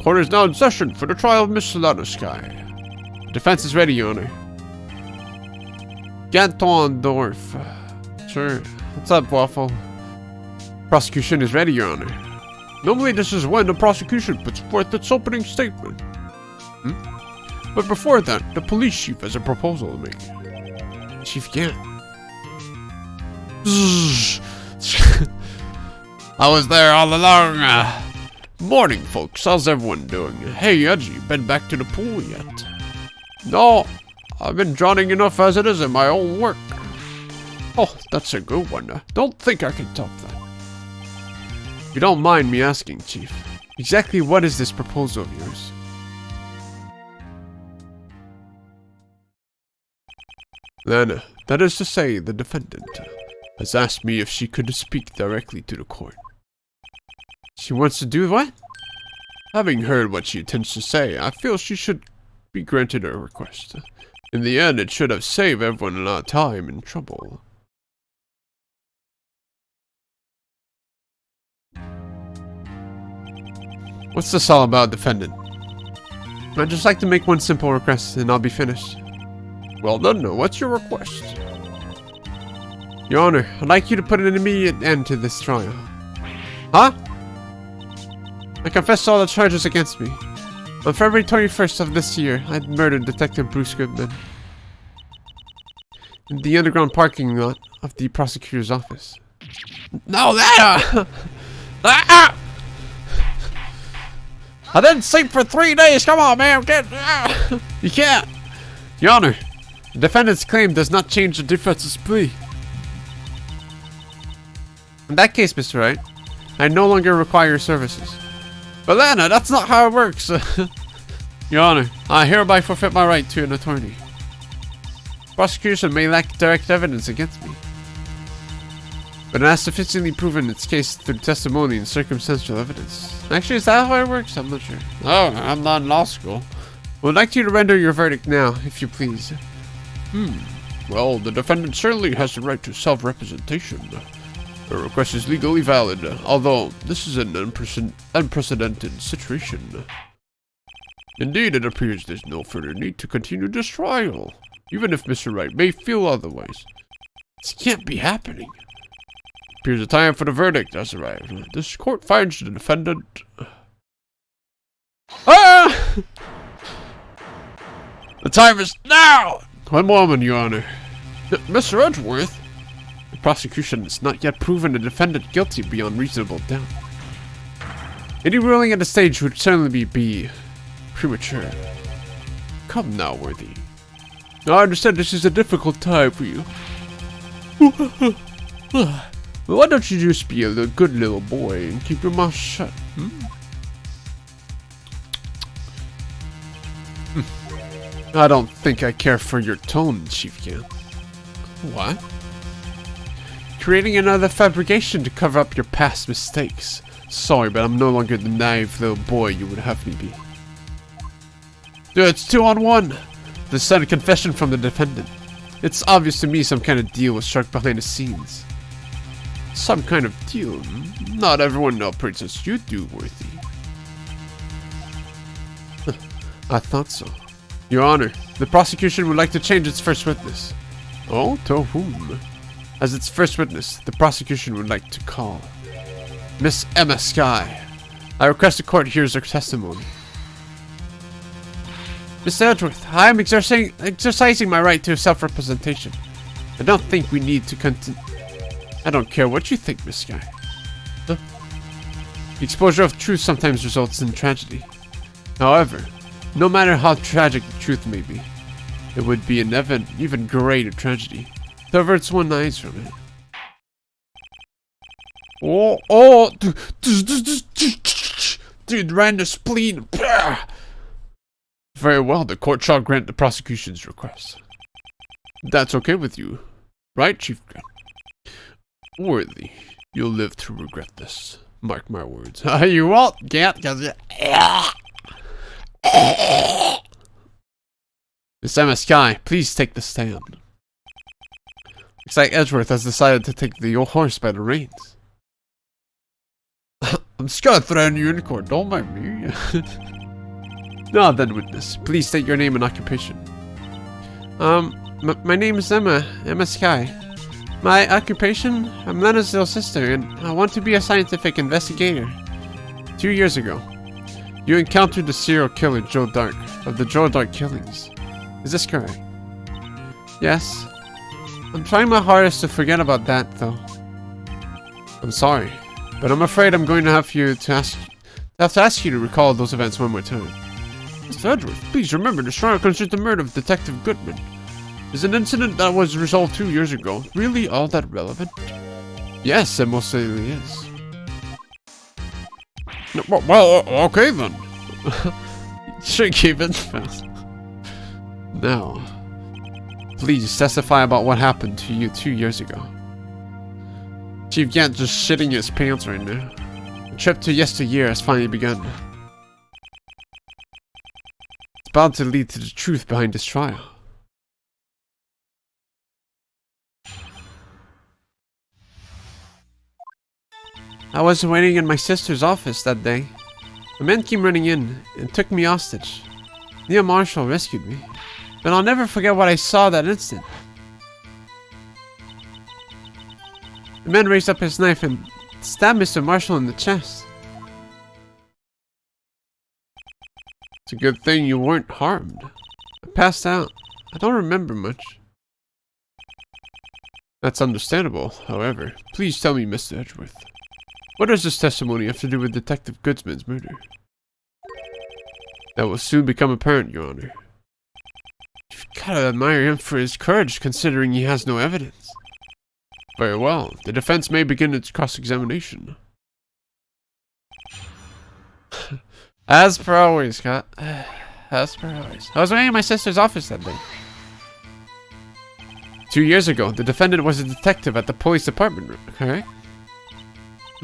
Court is now in session for the trial of Miss Lanaskye. Defense is ready, Your Honor. Gantondorf. Sure. What's up, Waffle? Prosecution is ready, Your Honor. Normally this is when the prosecution puts forth its opening statement. But before that, the police chief has a proposal to make. Chief Gant. I was there all along. Morning, folks. How's everyone doing? Hey, Edgy, been back to the pool yet? No, I've been drowning enough as it is in my own work. Oh, that's a good one. Don't think I can top that. If you don't mind me asking, Chief, exactly what is this proposal of yours? Then, that is to say, the defendant has asked me if she could speak directly to the court. She wants to do what? Having heard what she intends to say, I feel she should be granted her request. In the end, it should have saved everyone a lot of time and trouble. What's this all about, defendant? I'd just like to make one simple request, and I'll be finished. Well done. What's your request? Your Honor, I'd like you to put an immediate end to this trial. Huh? I confess to all the charges against me. On February 21st of this year, I murdered Detective Bruce Goodman in the underground parking lot of the prosecutor's office. No, that I didn't sleep for 3 days. Come on, man. You can't. Your Honor, the defendant's claim does not change the defense's plea. In that case, Mr. Wright, I no longer require your services. But Lana, that's not how it works. Your Honor, I hereby forfeit my right to an attorney. Prosecution may lack direct evidence against me, but it has sufficiently proven its case through testimony and circumstantial evidence. Actually, is that how it works? I'm not sure. Oh, I'm not in law school. Would like you to render your verdict now, if you please. Well, the defendant certainly has the right to self-representation. The request is legally valid, although this is an unprecedented situation. Indeed, it appears there's no further need to continue this trial, even if Mr. Wright may feel otherwise. This can't be happening. It appears the time for the verdict has arrived. This court finds the defendant... Ah! The time is now! One moment, Your Honor. Mr. Edgeworth? The prosecution has not yet proven the defendant guilty beyond reasonable doubt. Any ruling at this stage would certainly be premature. Come now, Worthy. Now, I understand this is a difficult time for you. Why don't you just be a good little boy and keep your mouth shut? I don't think I care for your tone, Chief Gant. What? Creating another fabrication to cover up your past mistakes. Sorry, but I'm no longer the naive little boy you would have me be. Dude, it's 2-on-1. The sudden confession from the defendant. It's obvious to me some kind of deal was struck behind the scenes. Some kind of deal? Not everyone operates as you do, Worthy. I thought so. Your Honor, the prosecution would like to change its first witness. Oh, to whom? As its first witness, the prosecution would like to call Miss Emma Skye. I request the court hears her testimony. Mr. Edgeworth, I am exercising my right to self-representation. I don't think we need to continue. I don't care what you think, Miss Skye. Huh? The exposure of truth sometimes results in tragedy. However, no matter how tragic the truth may be, it would be an even greater tragedy to avert one's eyes from it. Dude, ran the spleen. Very well, the court shall grant the prosecution's request. That's okay with you, right, Chief Gant? Worthy, you'll live to regret this. Mark my words. You won't, Gant, because you... Miss Emma Skye, please take the stand. Looks like Edgeworth has decided to take the horse by the reins. I'm just gonna threaten you in court, don't mind me. Now then, witness, please state your name and occupation. My name is Emma Skye. My occupation? I'm Lena's little sister, and I want to be a scientific investigator. 2 years ago, You encountered the serial killer Joe Dark of the Joe Dark killings. Is this correct? Yes. I'm trying my hardest to forget about that, though. I'm sorry, but I'm afraid I'm going to have to ask you to recall those events one more time. Mr. Edgeworth, please remember the trial concerns the murder of Detective Goodman. Is an incident that was resolved 2 years ago really all that relevant? Yes, it most certainly is. Well, okay then. Should keep it fast. Now, please testify about what happened to you 2 years ago. Chief Gant just shitting his pants right now. The trip to yesteryear has finally begun. It's bound to lead to the truth behind this trial. I was waiting in my sister's office that day. A man came running in and took me hostage. Neil Marshall rescued me. But I'll never forget what I saw that instant. The man raised up his knife and stabbed Mr. Marshall in the chest. It's a good thing you weren't harmed. I passed out. I don't remember much. That's understandable, however. Please tell me, Mr. Edgeworth. What does this testimony have to do with Detective Goodsman's murder? That will soon become apparent, Your Honor. You've gotta admire him for his courage, considering he has no evidence. Very well. The defense may begin its cross-examination. As per always, Scott. As per always. I was waiting in my sister's office that day. 2 years ago, the defendant was a detective at the police department, correct?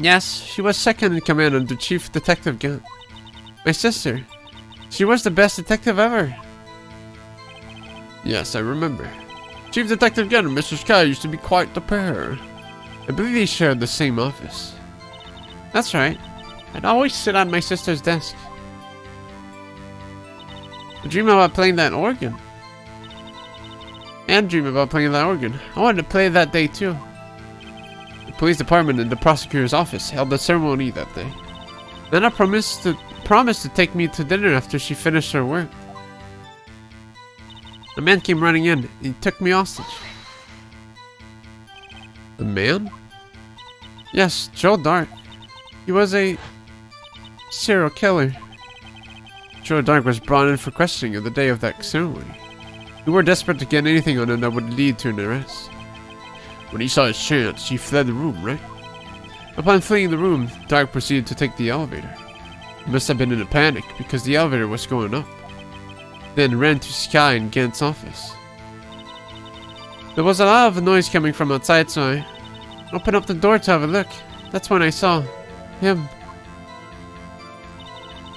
Yes, she was second in command under Chief Detective Gant. My sister. She was the best detective ever. Yes, I remember. Chief Detective Gant and Mr. Sky used to be quite the pair. I believe they shared the same office. That's right. I'd always sit at my sister's desk. I dream about playing that organ. And dream about playing that organ. I wanted to play that day too. The police department and the prosecutor's office held the ceremony that day. Nana promised to take me to dinner after she finished her work. A man came running in and he took me hostage. A man? Yes, Joe Dark. He was a serial killer. Joe Dark was brought in for questioning on the day of that ceremony. We were desperate to get anything on him that would lead to an arrest. When he saw his chance, he fled the room, right? Upon fleeing the room, Dark proceeded to take the elevator. He must have been in a panic because the elevator was going up. Then ran to Sky and Gant's office. There was a lot of noise coming from outside, so I opened up the door to have a look. That's when I saw him.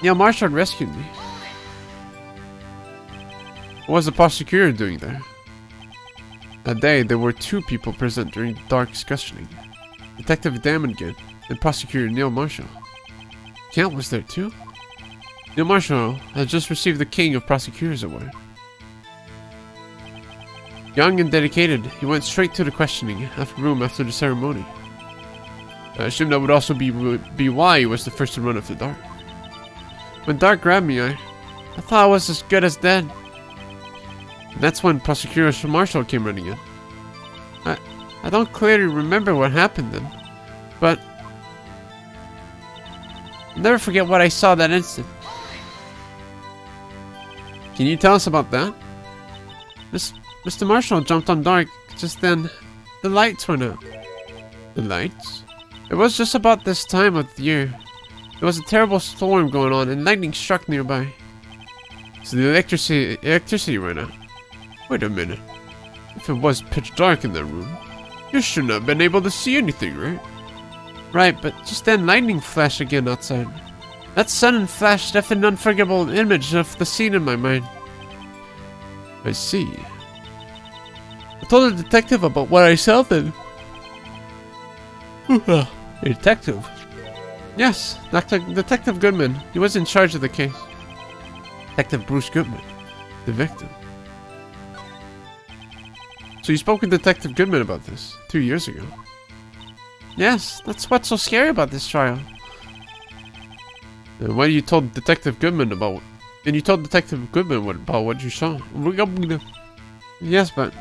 Neil Marshall rescued me. What was the prosecutor doing there? That day, there were 2 people present during Dark's questioning. Detective Gaungade and Prosecutor Neil Marshall. Gant was there too? Neil Marshall had just received the King of Prosecutors Award. Young and dedicated, he went straight to the questioning room after the ceremony. I assume that would also be why he was the first to run after Dark. When Dark grabbed me, I thought I was as good as dead. And that's when Prosecutor Marshall came running in. I don't clearly remember what happened then, but I'll never forget what I saw that instant. Can you tell us about that? Mr. Marshall jumped on Dark. Just then, the lights went out. The lights? It was just about this time of the year. There was a terrible storm going on and lightning struck nearby. So the electricity went out. Wait a minute. If it was pitch dark in that room, you shouldn't have been able to see anything, right? Right, but just then lightning flashed again outside. That sudden flash left an unforgettable image of the scene in my mind. I see. I told the detective about what I saw then. A detective? Yes, Detective Goodman. He was in charge of the case. Detective Bruce Goodman, the victim. So you spoke with Detective Goodman about this 2 years ago? Yes, that's what's so scary about this trial. And why you told Detective Goodman about... And you told Detective Goodman about what you saw. Yes, but...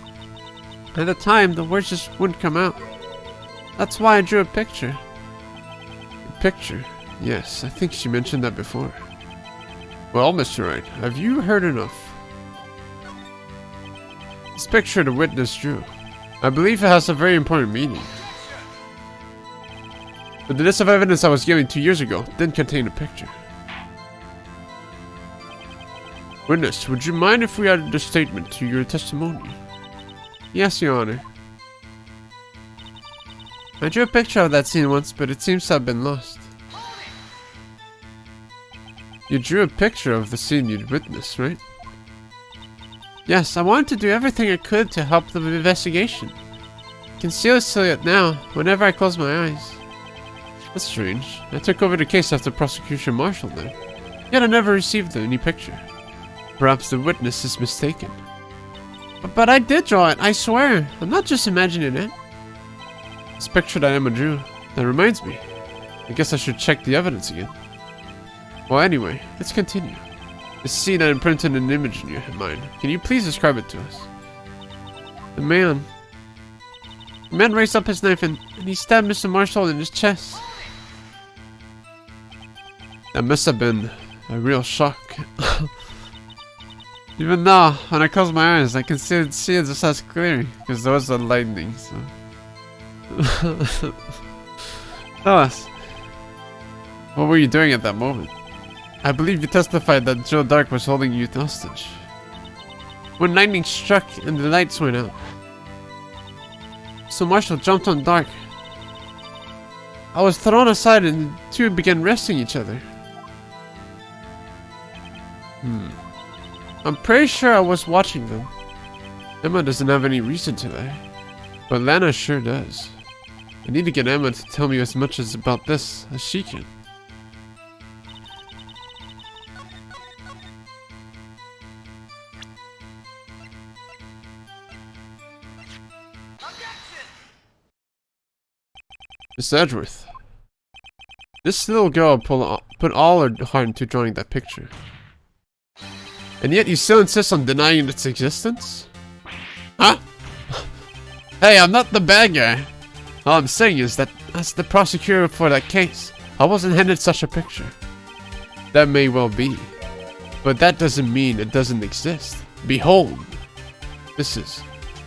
At the time, the words just wouldn't come out. That's why I drew a picture. A picture? Yes, I think she mentioned that before. Well, Mr. Wright, have you heard enough? This picture the witness drew. I believe it has a very important meaning. But the list of evidence I was given 2 years ago didn't contain a picture. Witness, would you mind if we added a statement to your testimony? Yes, Your Honor. I drew a picture of that scene once, but it seems to have been lost. You drew a picture of the scene you'd witnessed, right? Yes, I wanted to do everything I could to help the investigation. I can still see it now, whenever I close my eyes. That's strange. I took over the case after prosecution marshaled them. Yet I never received any picture. Perhaps the witness is mistaken. But I did draw it, I swear. I'm not just imagining it. This picture that Emma drew. That reminds me. I guess I should check the evidence again. Well, anyway, let's continue. The scene that imprinted an image in your mind. Can you please describe it to us? The man raised up his knife and he stabbed Mr. Marshall in his chest. That must have been a real shock. Even now, when I close my eyes, I can see it just as clearly because there was the lightning. So. Tell us, what were you doing at that moment? I believe you testified that Joe Dark was holding you hostage. When lightning struck and the lights went out, so Marshall jumped on Dark. I was thrown aside and the two began wrestling each other. I'm pretty sure I was watching them. Emma doesn't have any reason to lie, but Lana sure does. I need to get Emma to tell me as much about this as she can. Miss Edgeworth. This little girl put all her heart into drawing that picture. And yet you still insist on denying its existence? Huh? Hey, I'm not the bad guy. All I'm saying is that as the prosecutor for that case, I wasn't handed such a picture. That may well be. But that doesn't mean it doesn't exist. Behold. This is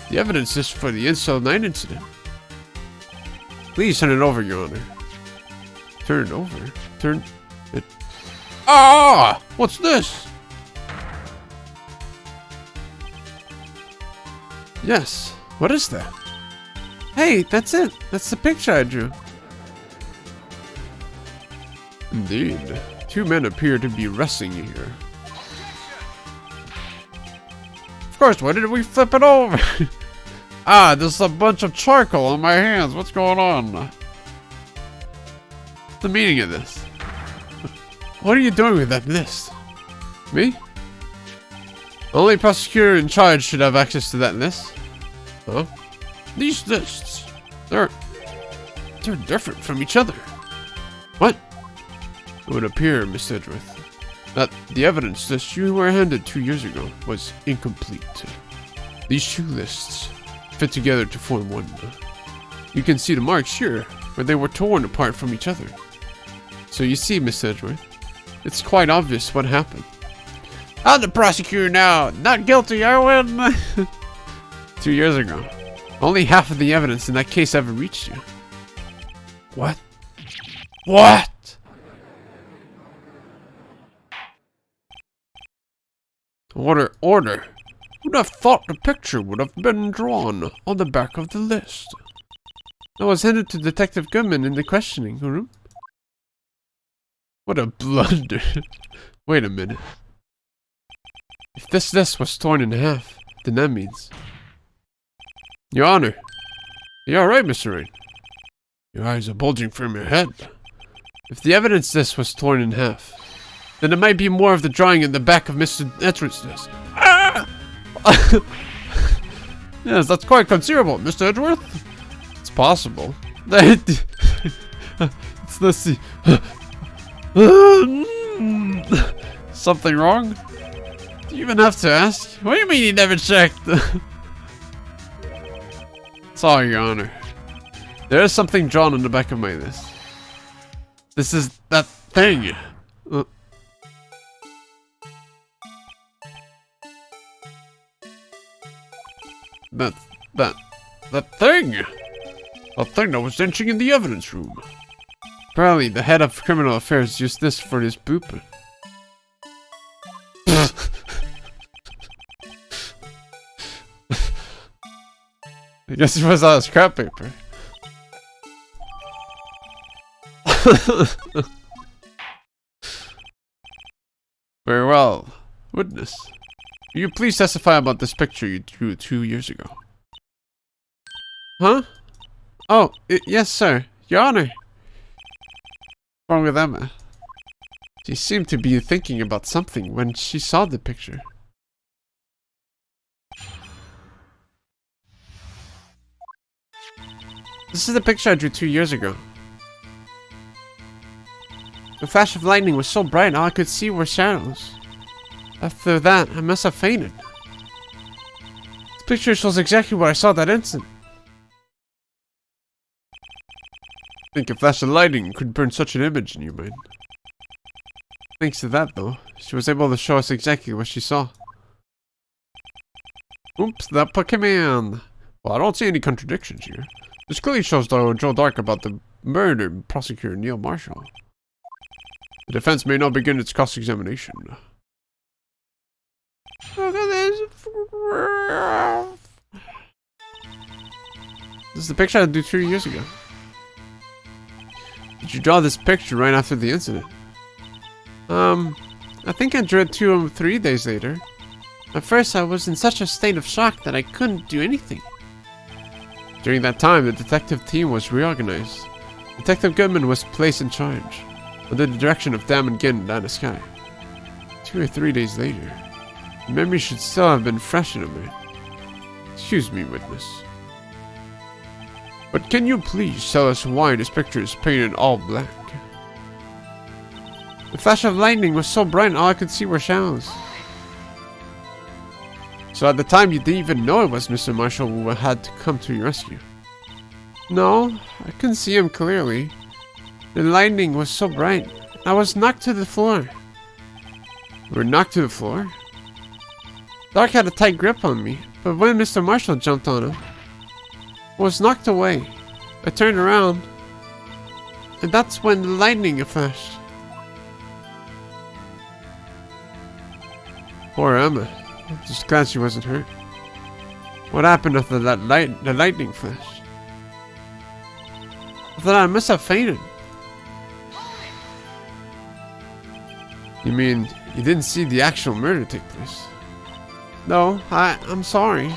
the evidence is for the Incel 9 incident. Please turn it over, Your Honor. Turn it over? Turn it... Ah! What's this? Yes. What is that? Hey, that's it. That's the picture I drew. Indeed. Two men appear to be wrestling here. Of course, why did we flip it over? Ah, there's a bunch of charcoal on my hands. What's going on? What's the meaning of this? What are you doing with that list? Me? Only prosecutor in charge should have access to that list. Huh? These lists, they're different from each other. What? It would appear, Miss Edgeworth, that the evidence list you were handed 2 years ago was incomplete. These two lists fit together to form one. You can see the marks here, where they were torn apart from each other. So you see, Miss Edgeworth, it's quite obvious what happened. I'm the prosecutor now. Not guilty, I win. 2 years ago. Only half of the evidence in that case ever reached you. What? What? Order, order. Who'd have thought the picture would have been drawn on the back of the list? I was handed to Detective Goodman in the questioning room. What a blunder. Wait a minute. If this list was torn in half, then that means... Your Honor. You alright, Mr. Wright? Your eyes are bulging from your head. If the evidence list was torn in half, then it might be more of the drawing in the back of Mr. Edgeworth's list. Ah! Yes, that's quite conceivable, Mr. Edgeworth. It's possible. It's the... Something wrong? Do you even have to ask? What do you mean you never checked? Sorry, Your Honor. There is something drawn on the back of my list. This is that thing. That thing. A thing that was inching in the evidence room. Apparently, the head of criminal affairs used this for his booper. I guess he was out of scrap paper. Very well. Witness, will you please testify about this picture you drew 2 years ago? Huh? Oh, yes, sir. Your Honor. What's wrong with Emma? She seemed to be thinking about something when she saw the picture. This is the picture I drew 2 years ago. The flash of lightning was so bright all I could see were shadows. After that, I must have fainted. This picture shows exactly what I saw that instant. I think a flash of lightning could burn such an image in your mind. Thanks to that, though, she was able to show us exactly what she saw. Oops, that Pokemon! Well, I don't see any contradictions here. This clearly shows Joe Dark about the murder of Prosecutor Neil Marshall. The defense may now begin its cross-examination. Look at this! This is the picture I drew 2 years ago. Did you draw this picture right after the incident? I think I drew it 2 or 3 days later. At first, I was in such a state of shock that I couldn't do anything. During that time, the detective team was reorganized. Detective Goodman was placed in charge, under the direction of Dam and Gin and Dana Sky. 2 or 3 days later, the memory should still have been fresh in a mind. Excuse me, witness. But can you please tell us why this picture is painted all black? The flash of lightning was so bright all I could see were shadows. So at the time you didn't even know it was Mr. Marshall who had to come to your rescue? No, I couldn't see him clearly. The lightning was so bright. I was knocked to the floor. You were knocked to the floor? Dark had a tight grip on me, but when Mr. Marshall jumped on him, I was knocked away. I turned around, and that's when the lightning flashed. Poor Emma. I'm just glad she wasn't hurt. What happened after that the lightning flash? After that, I must have fainted. You mean you didn't see the actual murder take place? No, I'm sorry.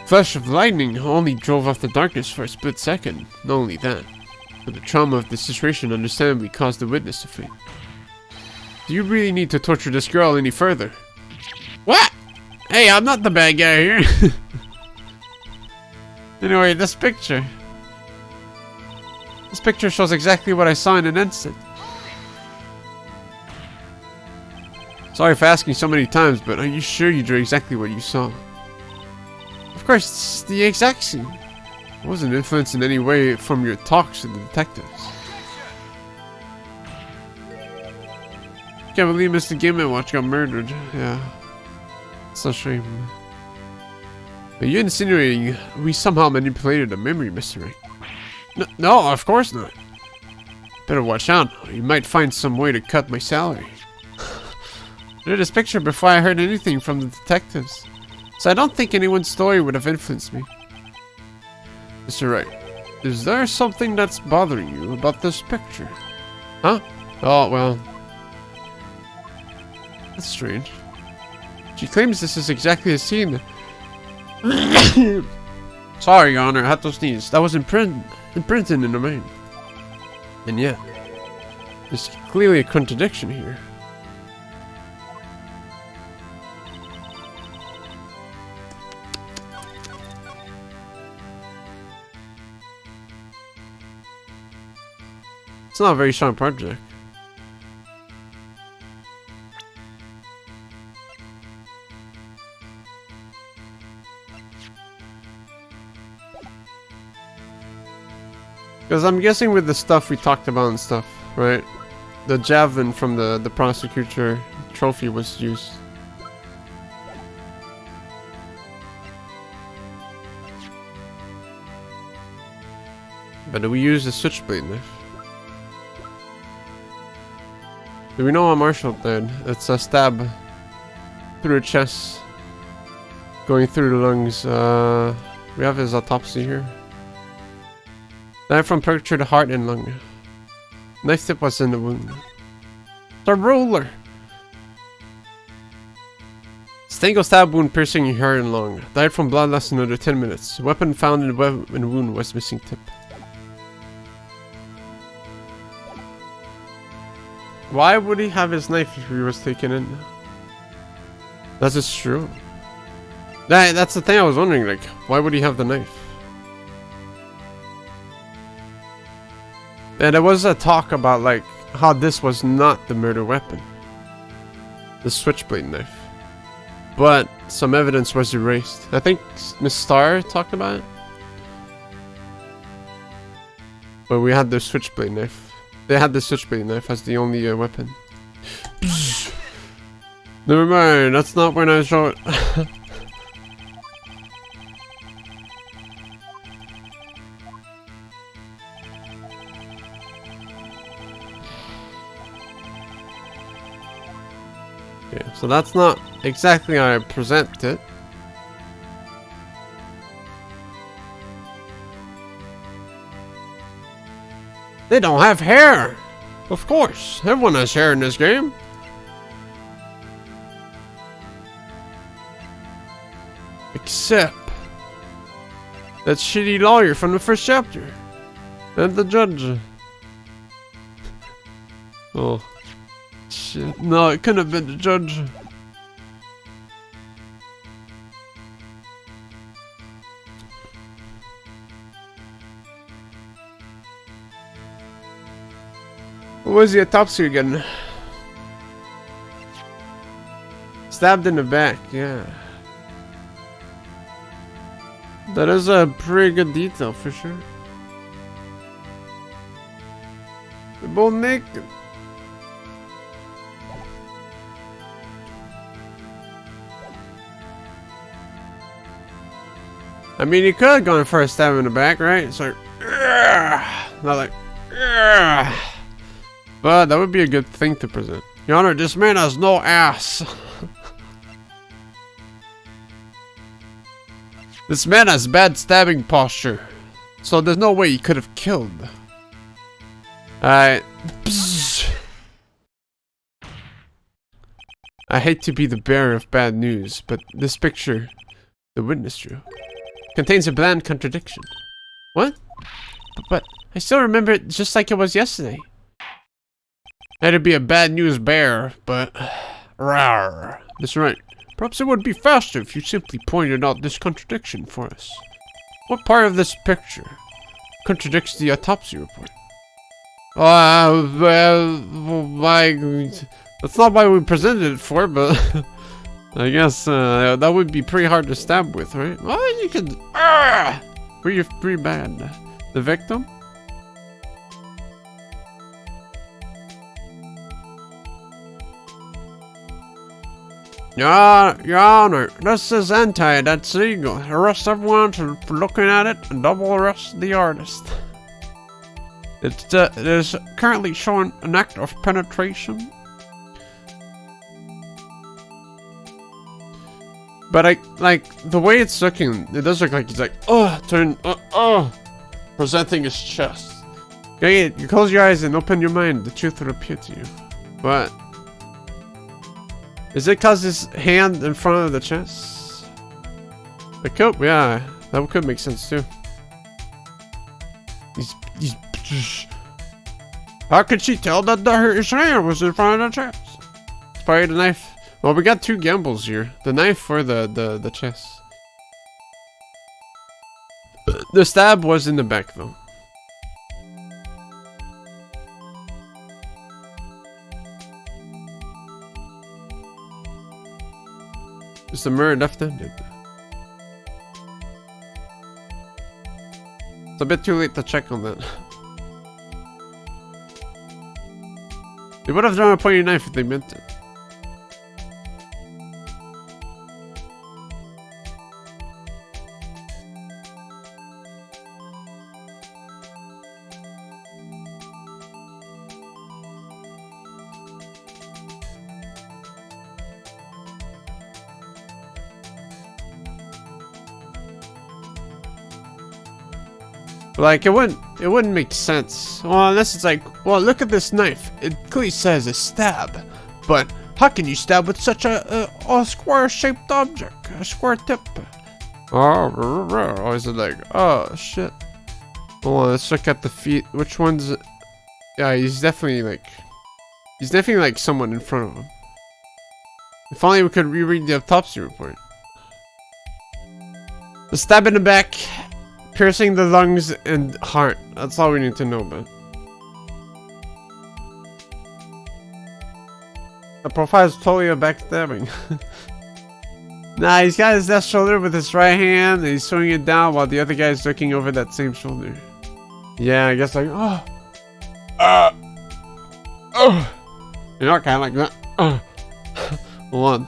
Flash of lightning only drove off the darkness for a split second. Not only that, but the trauma of the situation understandably caused the witness to faint. Do you really need to torture this girl any further? What? Hey, I'm not the bad guy here. Anyway, this picture. This picture shows exactly what I saw in an instant. Sorry for asking so many times, but are you sure you drew exactly what you saw? Of course, it's the exact scene. I wasn't influenced in any way from your talks with the detectives. Can't believe Mr. Game & Watch got murdered. Yeah. It's a shame. Are you insinuating we somehow manipulated a memory, Mr. Wright? No, of course not. Better watch out. You might find some way to cut my salary. I drew this picture before I heard anything from the detectives, so I don't think anyone's story would have influenced me. Mr. Wright, is there something that's bothering you about this picture? Huh? Oh, well... That's strange. She claims this is exactly the scene. Sorry, Your Honor, I had to sneeze. That was imprinted in her mind. And yet, there's clearly a contradiction here. It's not a very strong project. Because I'm guessing with the stuff we talked about and stuff, right? The javelin from the prosecutor trophy was used. But do we use the switchblade knife? Do we know what Marshall did? It's a stab through the chest, going through the lungs. We have his autopsy here. Knife from puncture the heart and lung. Knife tip was in the wound. The ruler! Stangle stab wound piercing your heart and lung. Died from blood loss in under 10 minutes. Weapon found in the wound was missing tip. Why would he have his knife if he was taken in? That's just true. That's the thing I was wondering, like, why would he have the knife? And there was a talk about, like, how this was not the murder weapon. The switchblade knife. But some evidence was erased. I think Miss Star talked about it. But we had the switchblade knife. They had the switchblade knife as the only weapon. Never mind, that's not when I show it. Okay, so that's not exactly how I present it. They don't have hair! Of course, everyone has hair in this game. Except that shitty lawyer from the first chapter. And the judge. Oh. Shit. No, it couldn't have been the judge. What was the autopsy again? Stabbed in the back, yeah. That is a pretty good detail for sure. They're both naked. I mean, you could have gone for a stab in the back, right? It's like, not like, but that would be a good thing to present. Your Honor, this man has no ass. This man has bad stabbing posture, so there's no way he could have killed. Alright. I hate to be the bearer of bad news, but this picture, the witness drew, contains a bland contradiction. What? But I still remember it just like it was yesterday. That'd be a bad news bearer, but rawr. That's right. Perhaps it would be faster if you simply pointed out this contradiction for us. What part of this picture contradicts the autopsy report? Well, that's not why we presented it for, but I guess that would be pretty hard to stab with, right? Well, you could. Pretty bad. The victim? Your Honor, this is that's legal. Arrest everyone for looking at it and double arrest the artist. It is currently showing an act of penetration. But the way it's looking, it does look like he's like, presenting his chest. Okay, you close your eyes and open your mind, the truth will appear to you. But is it cause his hand in front of the chest? It could, yeah, that could make sense too. He's how could she tell that his hand was in front of the chest? It's probably the knife. Well, we got two gambles here. The knife or the chest. The stab was in the back though. Is the murder left-handed? It's a bit too late to check on that. They would have drawn a pointy knife if they meant it. Like, it wouldn't make sense. Well, unless it's like, well, look at this knife. It clearly says a stab. But how can you stab with such a square-shaped object? A square tip? Oh, is it like, oh, shit. Hold on, let's look at the feet. Which one's... Yeah, he's definitely like someone in front of him. If only we could reread the autopsy report. The stab in the back... Piercing the lungs and heart. That's all we need to know about. The profile is totally a backstabbing. Nah, he's got his left shoulder with his right hand and he's swinging it down while the other guy's looking over that same shoulder. Yeah, I guess like, oh. You know, kind of like that. Hold on.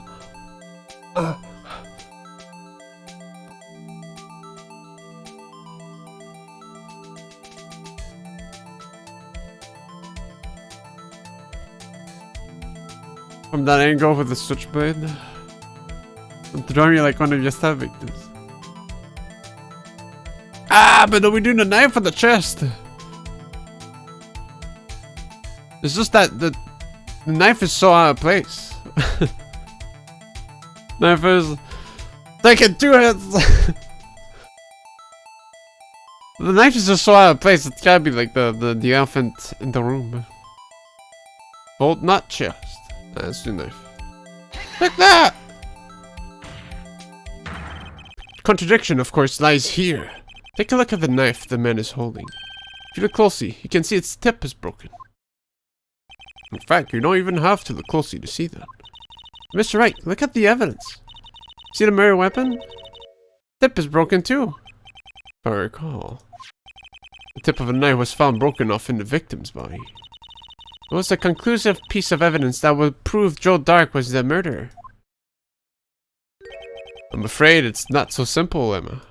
From that angle with the switchblade. I'm throwing you like one of your stab victims. Ah, but are we doing the knife or the chest? It's just that the knife is so out of place. Knife is taking 2 hits. The knife is just so out of place. It's gotta be like the elephant in the room. Bolt, not chest. Let's do knife. Take that! Contradiction, of course, lies here. Take a look at the knife the man is holding. If you look closely, you can see its tip is broken. In fact, you don't even have to look closely to see that. Mr. Wright, look at the evidence. See the murder weapon? Tip is broken too. If I recall. The tip of a knife was found broken off in the victim's body. It was a conclusive piece of evidence that would prove Joe Dark was the murderer. I'm afraid it's not so simple, Emma.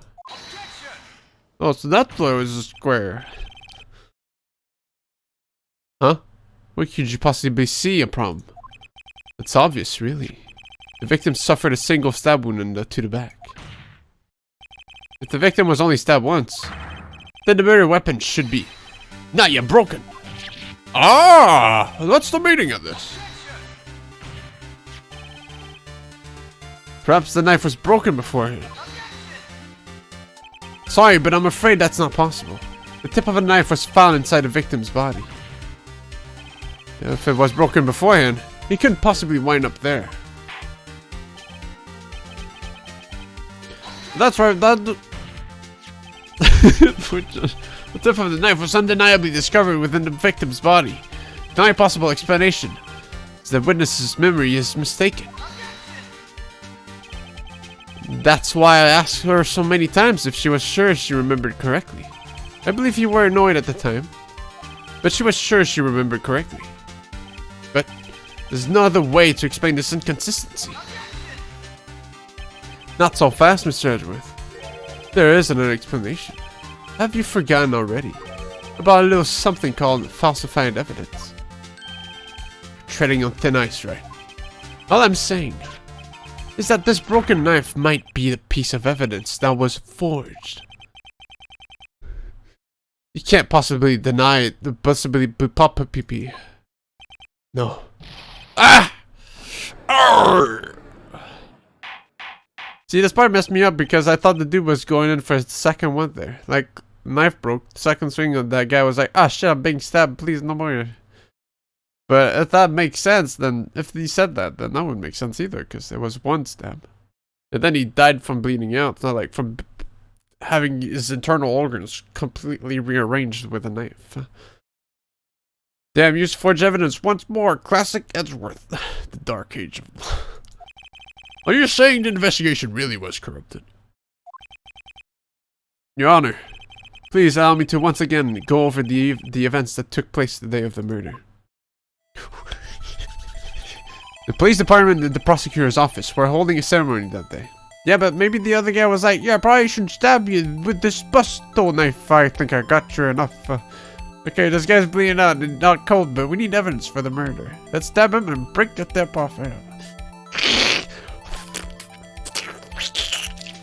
Oh, so that floor was a square. Huh? What could you possibly see a problem? It's obvious, really. The victim suffered a single stab wound to the back. If the victim was only stabbed once, then the murder weapon should be not yet broken. Ah, what's the meaning of this? Perhaps the knife was broken beforehand. Sorry, but I'm afraid that's not possible. The tip of a knife was found inside the victim's body. If it was broken beforehand, he couldn't possibly wind up there. That's right, the tip of the knife was undeniably discovered within the victim's body. The only possible explanation is that witness's memory is mistaken. That's why I asked her so many times if she was sure she remembered correctly. I believe you were annoyed at the time, but she was sure she remembered correctly. But there's no other way to explain this inconsistency. Not so fast, Mr. Edgeworth. There is another explanation. Have you forgotten already about a little something called falsified evidence? Treading on thin ice, right? All I'm saying is that this broken knife might be the piece of evidence that was forged. You can't possibly deny it. The possibly pop pee. No. Ah! Arrgh! See, this part messed me up because I thought the dude was going in for his second one there. Like, knife broke, second swing of that guy was like, ah shit, I'm being stabbed, please no more. But if that makes sense, then if he said that, then that wouldn't make sense either, because there was one stab. And then he died from bleeding out. It's not like from having his internal organs completely rearranged with a knife. Damn, use forged evidence once more. Classic Edgeworth. The Dark Age of... Are you saying the investigation really was corrupted? Your Honor, please allow me to once again go over the events that took place the day of the murder. The police department and the prosecutor's office were holding a ceremony that day. Yeah, but maybe the other guy was like, yeah, I probably shouldn't stab you with this busto knife. I think I got you enough. Okay, this guy's bleeding out and not cold, but we need evidence for the murder. Let's stab him and break the tip off him.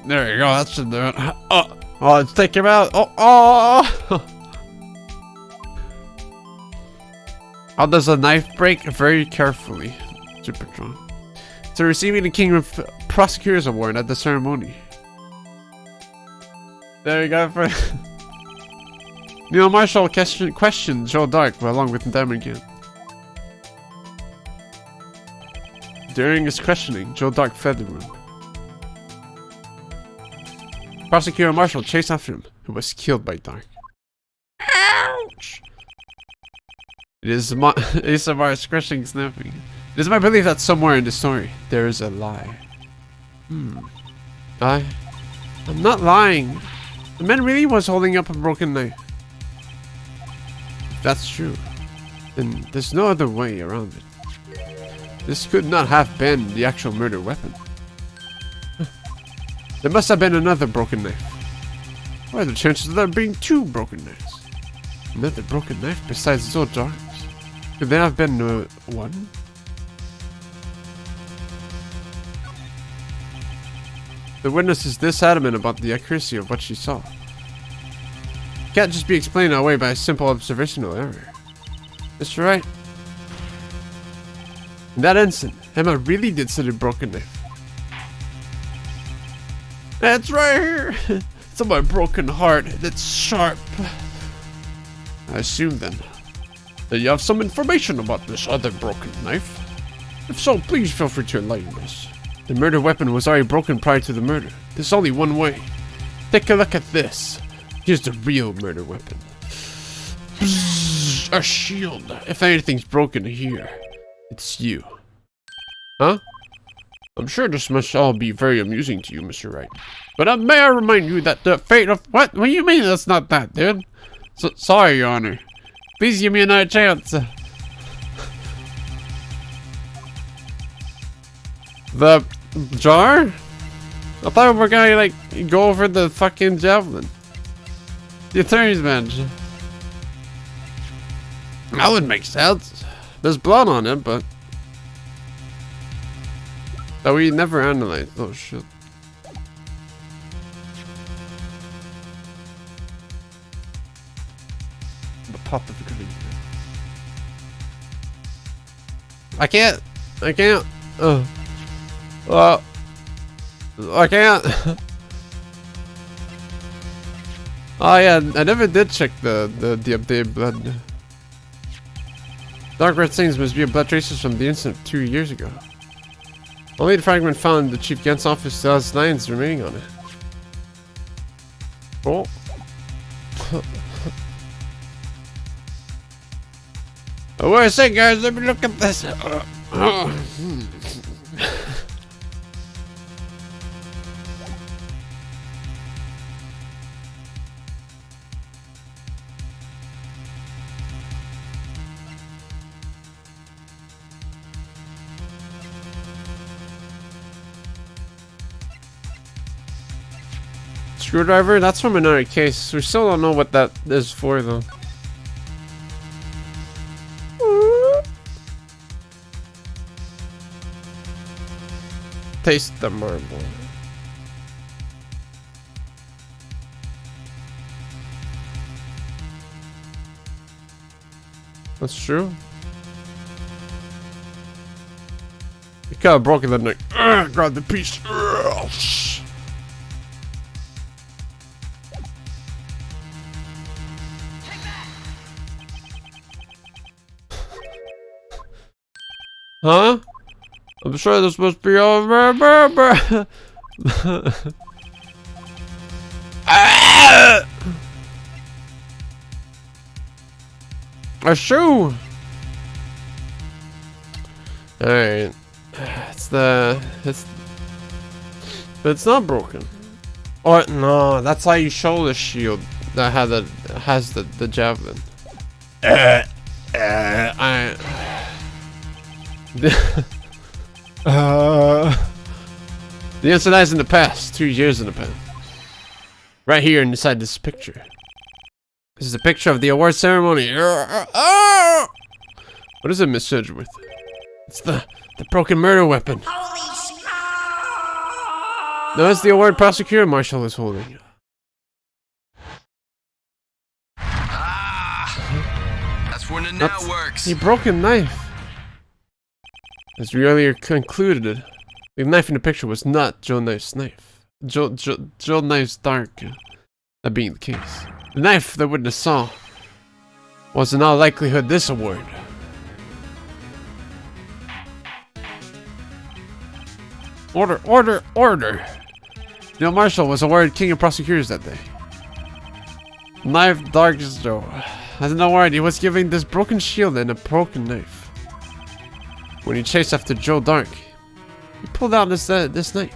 There you go, that should do it. Oh, let's take him out. Oh. How does a knife break? Very carefully. Super strong. So receiving the King of Prosecutors Award at the ceremony. There you go. For Neil Marshall questioned Joe Dark along with them again. During his questioning, Joe Dark fled the room. Prosecutor Marshall chased after him, who was killed by Dark. Ouch! It is ASMR scratching, snapping. It is my belief that somewhere in the story, there is a lie. I'm not lying. The man really was holding up a broken knife. If that's true, then there's no other way around it. This could not have been the actual murder weapon. There must have been another broken knife. What are the chances of there being two broken knives? Another broken knife besides Joe Dark's? Could there have been one? The witness is this adamant about the accuracy of what she saw. It can't just be explained away by a simple observational error. Mr. Wright. In that instant, Emma really did see the broken knife. That's right here! It's on my broken heart. It's sharp. I assume then that you have some information about this other broken knife. If so, please feel free to enlighten us. The murder weapon was already broken prior to the murder. There's only one way. Take a look at this. Here's the real murder weapon. Bzzz, a shield. If anything's broken here, it's you. Huh? I'm sure this must all be very amusing to you, Mr. Wright. But may I remind you that the fate of— What? What do you mean that's not that, dude? Sorry, Your Honor. Please give me another chance. The jar? I thought we were gonna, like, go over the fucking javelin. The attorney's bench. That would make sense. There's blood on it, but that we never analyzed. Oh shit. The pop of the green. I can't. Well, I can't. Oh yeah, I never did check the updated blood. Dark red stains must be a blood traces from the incident 2 years ago. Only the fragment found in the Chief Gant's office still has lines remaining on it. Cool. Oh, what I say, guys? Let me look at this. Screwdriver? That's from another case. We still don't know what that is for, though. Taste the marble. That's true. You kind of broken the neck. Grab the piece. Huh? I'm sure this must be over. A shoe. Alright. It's not broken. Or no, that's how you show the shield that has the javelin. The incident is in the past. 2 years in the past. Right here inside this picture. This is a picture of the award ceremony. What is it, Miss Sedgwick? It's the broken murder weapon. No, it's the award prosecutor Marshall is holding. That's when it now works. The broken knife. As we earlier concluded, the knife in the picture was not Joe Knife's knife. Joe Knife's dark. That being the case. The knife the witness saw was in all likelihood this award. Order, order, order! Neil Marshall was awarded King of Prosecutors that day. Knife dark as Joe. As an award, he was giving this broken shield and a broken knife. When he chased after Joe Dark, he pulled out this knife.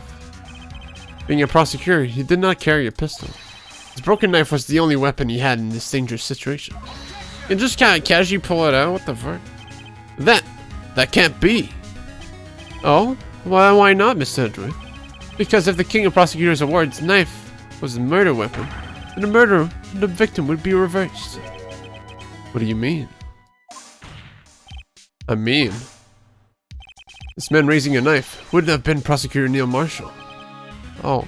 Being a prosecutor, he did not carry a pistol. His broken knife was the only weapon he had in this dangerous situation. And just kind of casually pull it out. What the fuck? That can't be. Oh, why not, Mr. Edward? Because if the King of Prosecutors awards knife was a murder weapon, then the victim would be reversed. What do you mean? I mean, this man raising a knife wouldn't have been Prosecutor Neil Marshall. The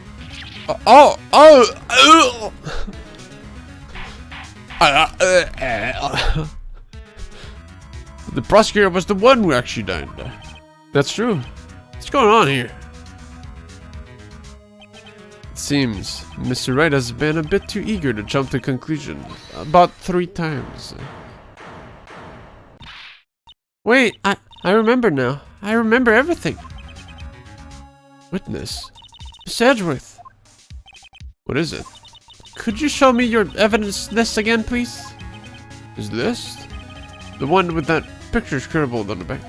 prosecutor was the one who actually died. That's true. What's going on here? It seems Mr. Wright has been a bit too eager to jump to conclusion about 3 times. Wait, I remember now. I remember everything. Witness. Miss Edgeworth. What is it? Could you show me your evidence list again, please? His list? The one with that picture scribbled on the back.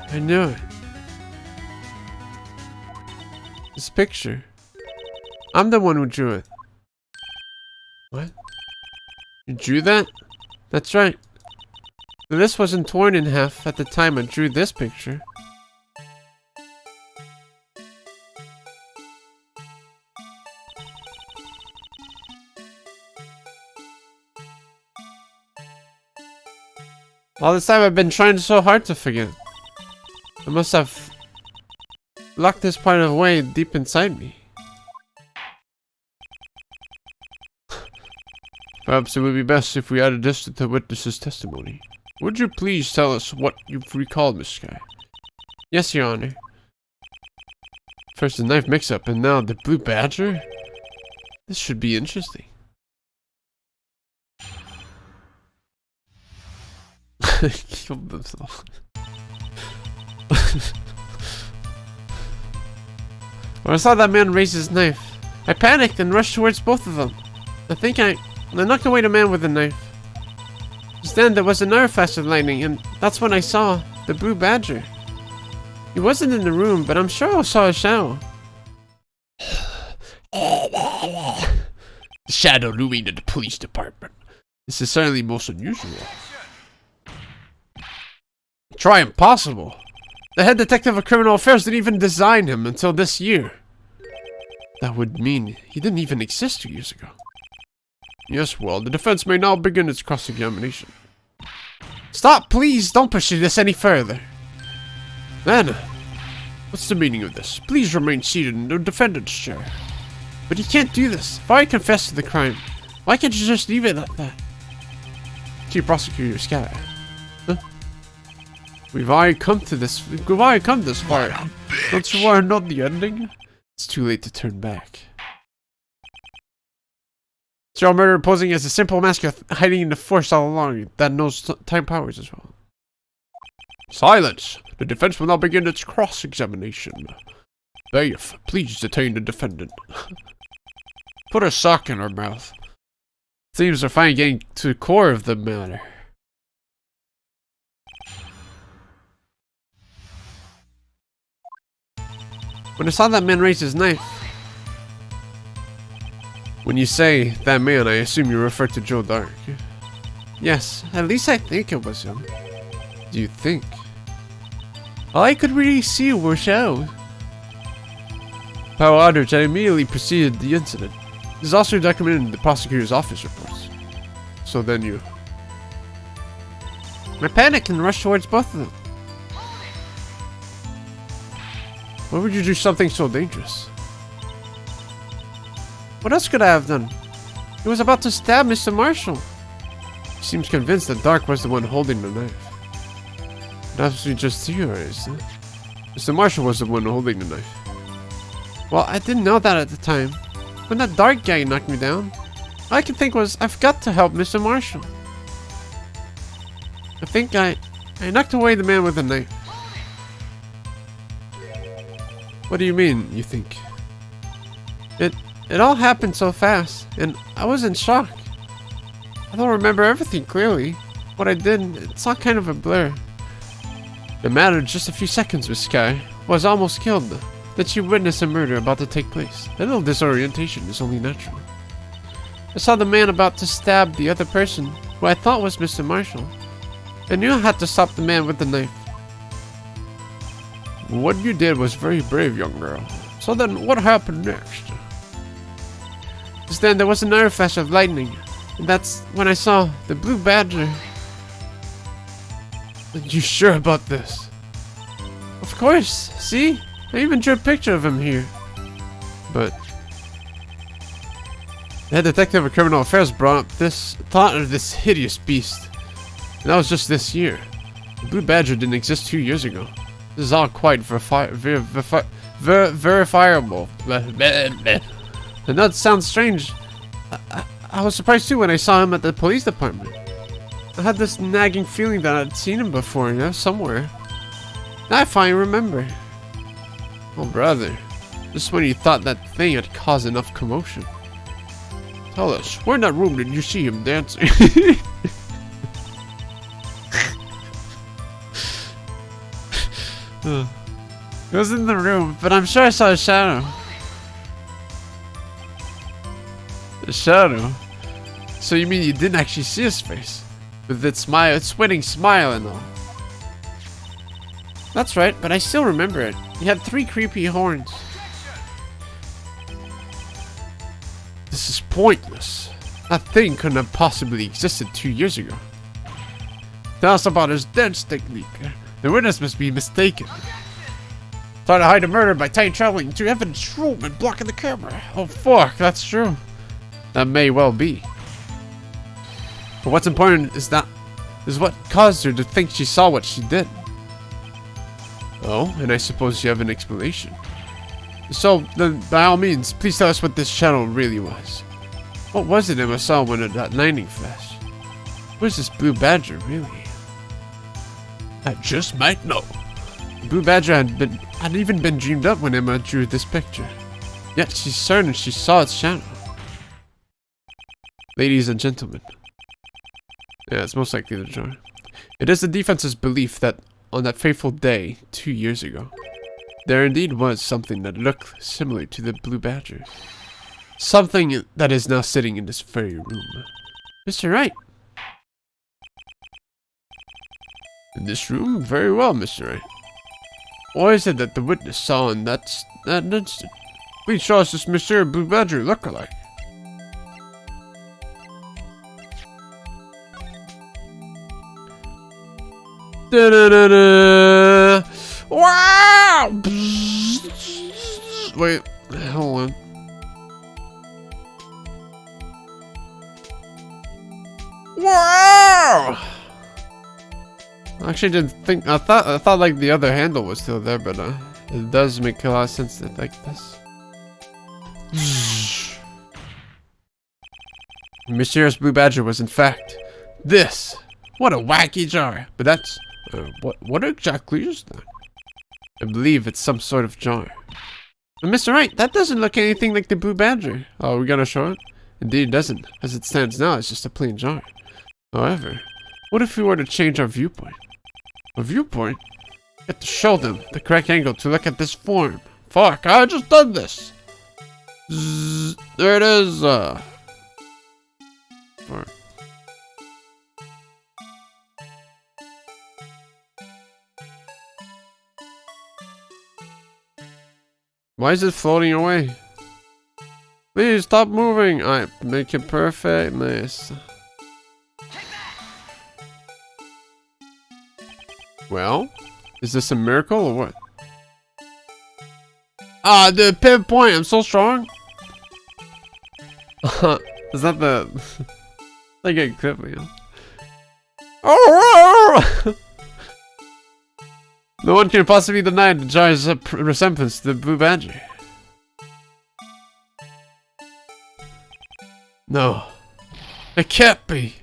I knew it. This picture. I'm the one who drew it. What? You drew that? That's right. The list wasn't torn in half at the time I drew this picture. All this time I've been trying so hard to forget. I must have locked this part away deep inside me. Perhaps it would be best if we added this to the witness's testimony. Would you please tell us what you've recalled, Miss Sky? Yes, Your Honor. First the knife mix-up, and now the blue badger? This should be interesting. Killed himself. When I saw that man raise his knife, I panicked and rushed towards both of them. I knocked away the man with the knife. Just then there was another flash of lightning, and that's when I saw the blue badger. He wasn't in the room, but I'm sure I saw a shadow. The shadow looming in the police department. This is certainly most unusual. Try impossible. The head detective of criminal affairs didn't even design him until this year. That would mean he didn't even exist 2 years ago. Yes, well, the defense may now begin its cross-examination. Stop, please! Don't pursue this any further. Then, what's the meaning of this? Please remain seated in the defendant's chair. But you can't do this. If I confess to the crime, why can't you just leave it at that? To your prosecutor, Sky. Huh? We've already come this far. Don't you want to know the ending? It's too late to turn back. Serial murder posing as a simple masker hiding in the force all along that knows time powers as well. Silence! The defense will now begin its cross-examination. Bailiff, please detain the defendant. Put a sock in her mouth. Seems we're finally getting to the core of the matter. When I saw that man raise his knife. When you say that man, I assume you refer to Joe Dark. Yes, at least I think it was him. Do you think? All I could really see were shadows. Power Aldrich had immediately preceded the incident. This is also documented in the prosecutor's office reports. So then you... I panicked and rushed towards both of them. Why would you do something so dangerous? What else could I have done? He was about to stab Mr. Marshall. He seems convinced that Dark was the one holding the knife. Perhaps we just theorized, huh? Mr. Marshall was the one holding the knife. Well, I didn't know that at the time. When that Dark guy knocked me down, all I could think was, I've got to help Mr. Marshall. I think I knocked away the man with the knife. What do you mean, you think? It all happened so fast, and I was in shock. I don't remember everything clearly. What I did, it's all kind of a blur. It mattered just a few seconds with Sky. Was almost killed. That she witnessed a murder about to take place. A little disorientation is only natural. I saw the man about to stab the other person, who I thought was Mr. Marshall. I knew I had to stop the man with the knife. What you did was very brave, young girl. So then, what happened next? Just then, there was another flash of lightning. And that's when I saw the blue badger. Are you sure about this? Of course. See? I even drew a picture of him here. But the head detective of criminal affairs brought up this thought of this hideous beast. And that was just this year. The blue badger didn't exist 2 years ago. This is all quite verifiable. And that sounds strange. I was surprised too when I saw him at the police department. I had this nagging feeling that I'd seen him before, you know, somewhere. Now I finally remember. Oh, brother. Just when you thought that thing had caused enough commotion. Tell us, where in that room did you see him dancing? It was in the room, but I'm sure I saw a shadow. A shadow? So you mean you didn't actually see his face? With its smile, its sweating smile and all. That's right, but I still remember it. He had 3 creepy horns. This is pointless. That thing couldn't have possibly existed 2 years ago. Tell us about his dance technique. The witness must be mistaken. Try to hide a murder by time traveling to evidence room and blocking the camera. Oh fuck, that's true. That may well be. But what's important is what caused her to think she saw what she did. Oh, and I suppose you have an explanation. So, then, by all means, please tell us what this shadow really was. What was it Emma saw when that lightning flash? What is this blue badger, really? I just might know. The blue badger had even been dreamed up when Emma drew this picture. Yet she's certain she saw its shadow. Ladies and gentlemen. Yeah, it's most likely the jar. It is the defense's belief that on that fateful day 2 years ago, there indeed was something that looked similar to the blue badger. Something that is now sitting in this very room. Mr. Wright. In this room? Very well, Mr. Wright. What is it that the witness saw in that instant? Please show us this Monsieur Blue Badger look-alike. Da-da-da-da. Wow! Wait, hold on. Wow! I actually didn't think. I thought like the other handle was still there, but it does make a lot of sense that like this. Mysterious Blue Badger was in fact this. What a wacky jar! But that's what exactly is that? I believe it's some sort of jar. But Mr. Wright, that doesn't look anything like the Blue Badger. Oh, we gonna show it? Indeed, it doesn't. As it stands now, it's just a plain jar. However, what if we were to change our viewpoint? A viewpoint? You have to show them the correct angle to look at this form. Fuck, I just done this. Zzz, there it is. Why is it floating away? Please stop moving. I make it perfect. Nice. Well, is this a miracle or what? Ah, the pinpoint. I'm so strong. Is that the? I get clip me. Oh! No one can possibly deny the jar's resemblance to the blue badger. No, it can't be.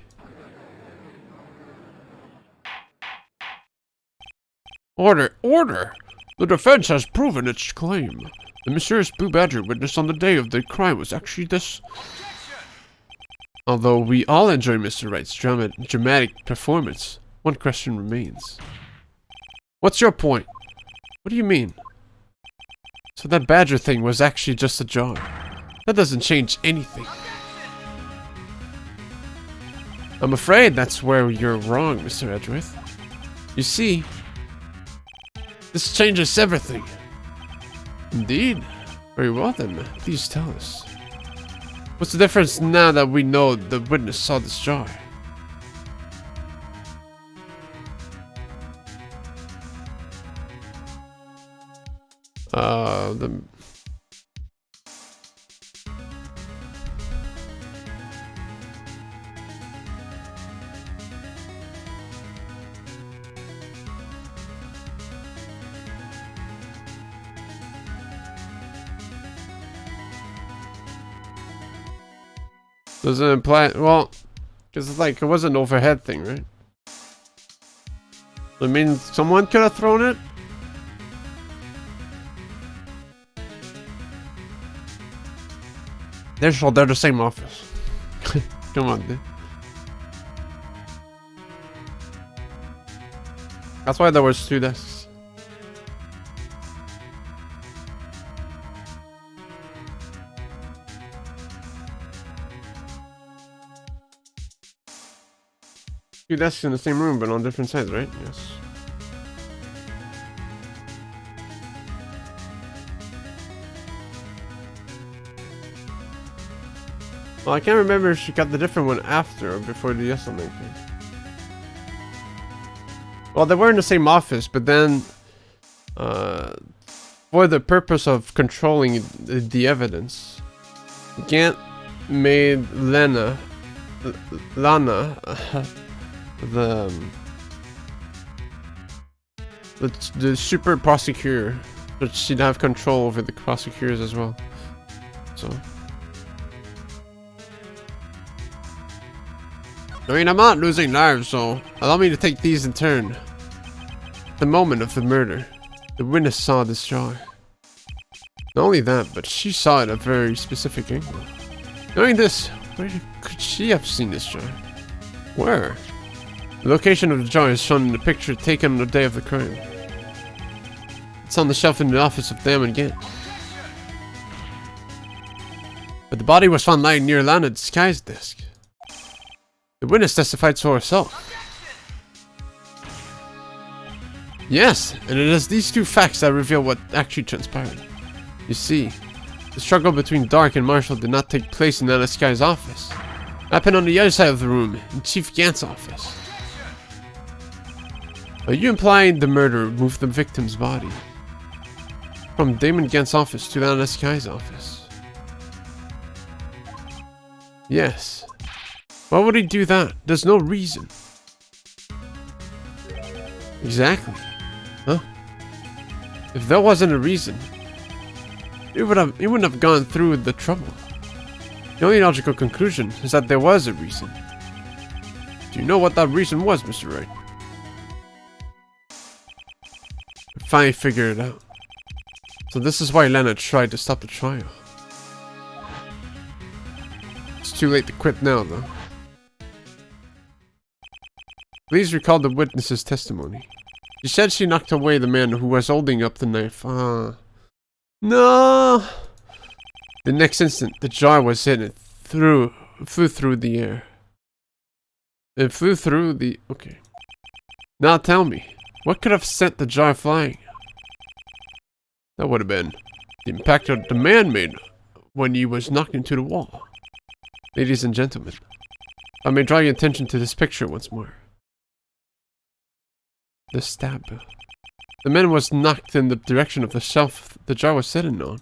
Order, order! The defense has proven its claim. The mysterious blue badger witnessed on the day of the crime was actually this. Although we all enjoy Mr. Wright's dramatic performance, one question remains. What's your point? What do you mean? So that badger thing was actually just a jar. That doesn't change anything. I'm afraid that's where you're wrong, Mr. Edgeworth. You see, this changes everything. Indeed? Very well then, please tell us. What's the difference now that we know the witness saw this jar? Does it imply, well, because it's like, it was an overhead thing, right? I mean, someone could have thrown it? They're the same office. Come on, dude. That's why there was 2 desks. Two desks in the same room, but on different sides, right? Yes. Well, I can't remember if she got the different one after or before the Yesel case. Well, they were in the same office, but then, for the purpose of controlling the evidence, Gant made Lana, the super prosecutor, but she'd have control over the prosecutors as well. So, I mean, I'm not losing lives, so allow me to take these in turn. The moment of the murder, the witness saw this jar. Not only that, but she saw it at a very specific angle. Knowing this, where could she have seen this jar? Where? The location of the jar is shown in the picture taken on the day of the crime. It's on the shelf in the office of Damon Gant. But the body was found lying near Lana's disguise desk. The witness testified so herself. Yes, and it is these 2 facts that reveal what actually transpired. You see, the struggle between Dark and Marshall did not take place in Lana's disguise office. It happened on the other side of the room, in Chief Gant's office. Are you implying the murderer moved the victim's body from Damon Gant's office to Lana's disguise office? Yes. Why would he do that? There's no reason. Exactly. Huh? If there wasn't a reason, he wouldn't have gone through the trouble. The only logical conclusion is that there was a reason. Do you know what that reason was, Mr. Wright? I finally figured it out. So this is why Lana tried to stop the trial. It's too late to quit now, though. Please recall the witness's testimony. She said she knocked away the man who was holding up the knife. No! The next instant, the jar was hit and flew through the air. It flew through the... Okay. Now tell me, what could have sent the jar flying? That would have been The impact that the man made when he was knocked into the wall. Ladies and gentlemen, I may draw your attention to this picture once more. The stab. The man was knocked in the direction of the shelf the jar was sitting on.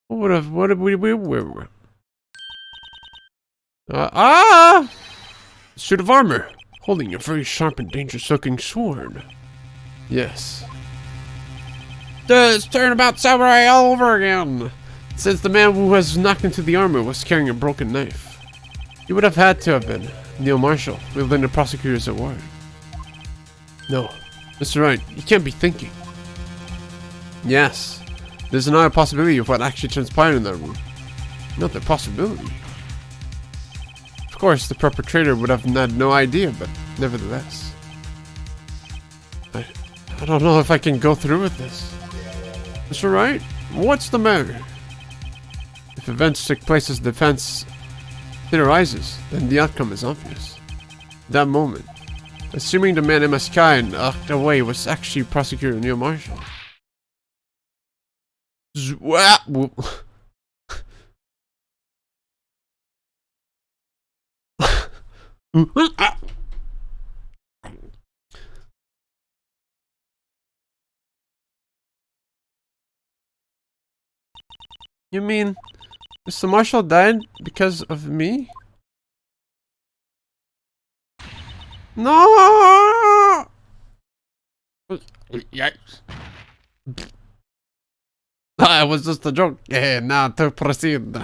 What if we suit of armor, holding a very sharp and dangerous-looking sword. Yes. It's turnabout samurai all over again. Since the man who was knocked into the armor was carrying a broken knife. He would have had to have been Neil Marshall, wielding the prosecutor's award. No, Mr. Wright, you can't be thinking. Yes, there's another possibility of what actually transpired in that room. Another possibility. Of course, the perpetrator would have had no idea, but nevertheless. I don't know if I can go through with this. Mr. Wright, what's the matter? If events take place as defense theorizes, then the outcome is obvious. That moment, assuming the man MSK and knocked away was actually Prosecutor Neil Marshall. You mean Mr. Marshall died because of me? No! Yikes. It was just a joke. Yeah, now to proceed.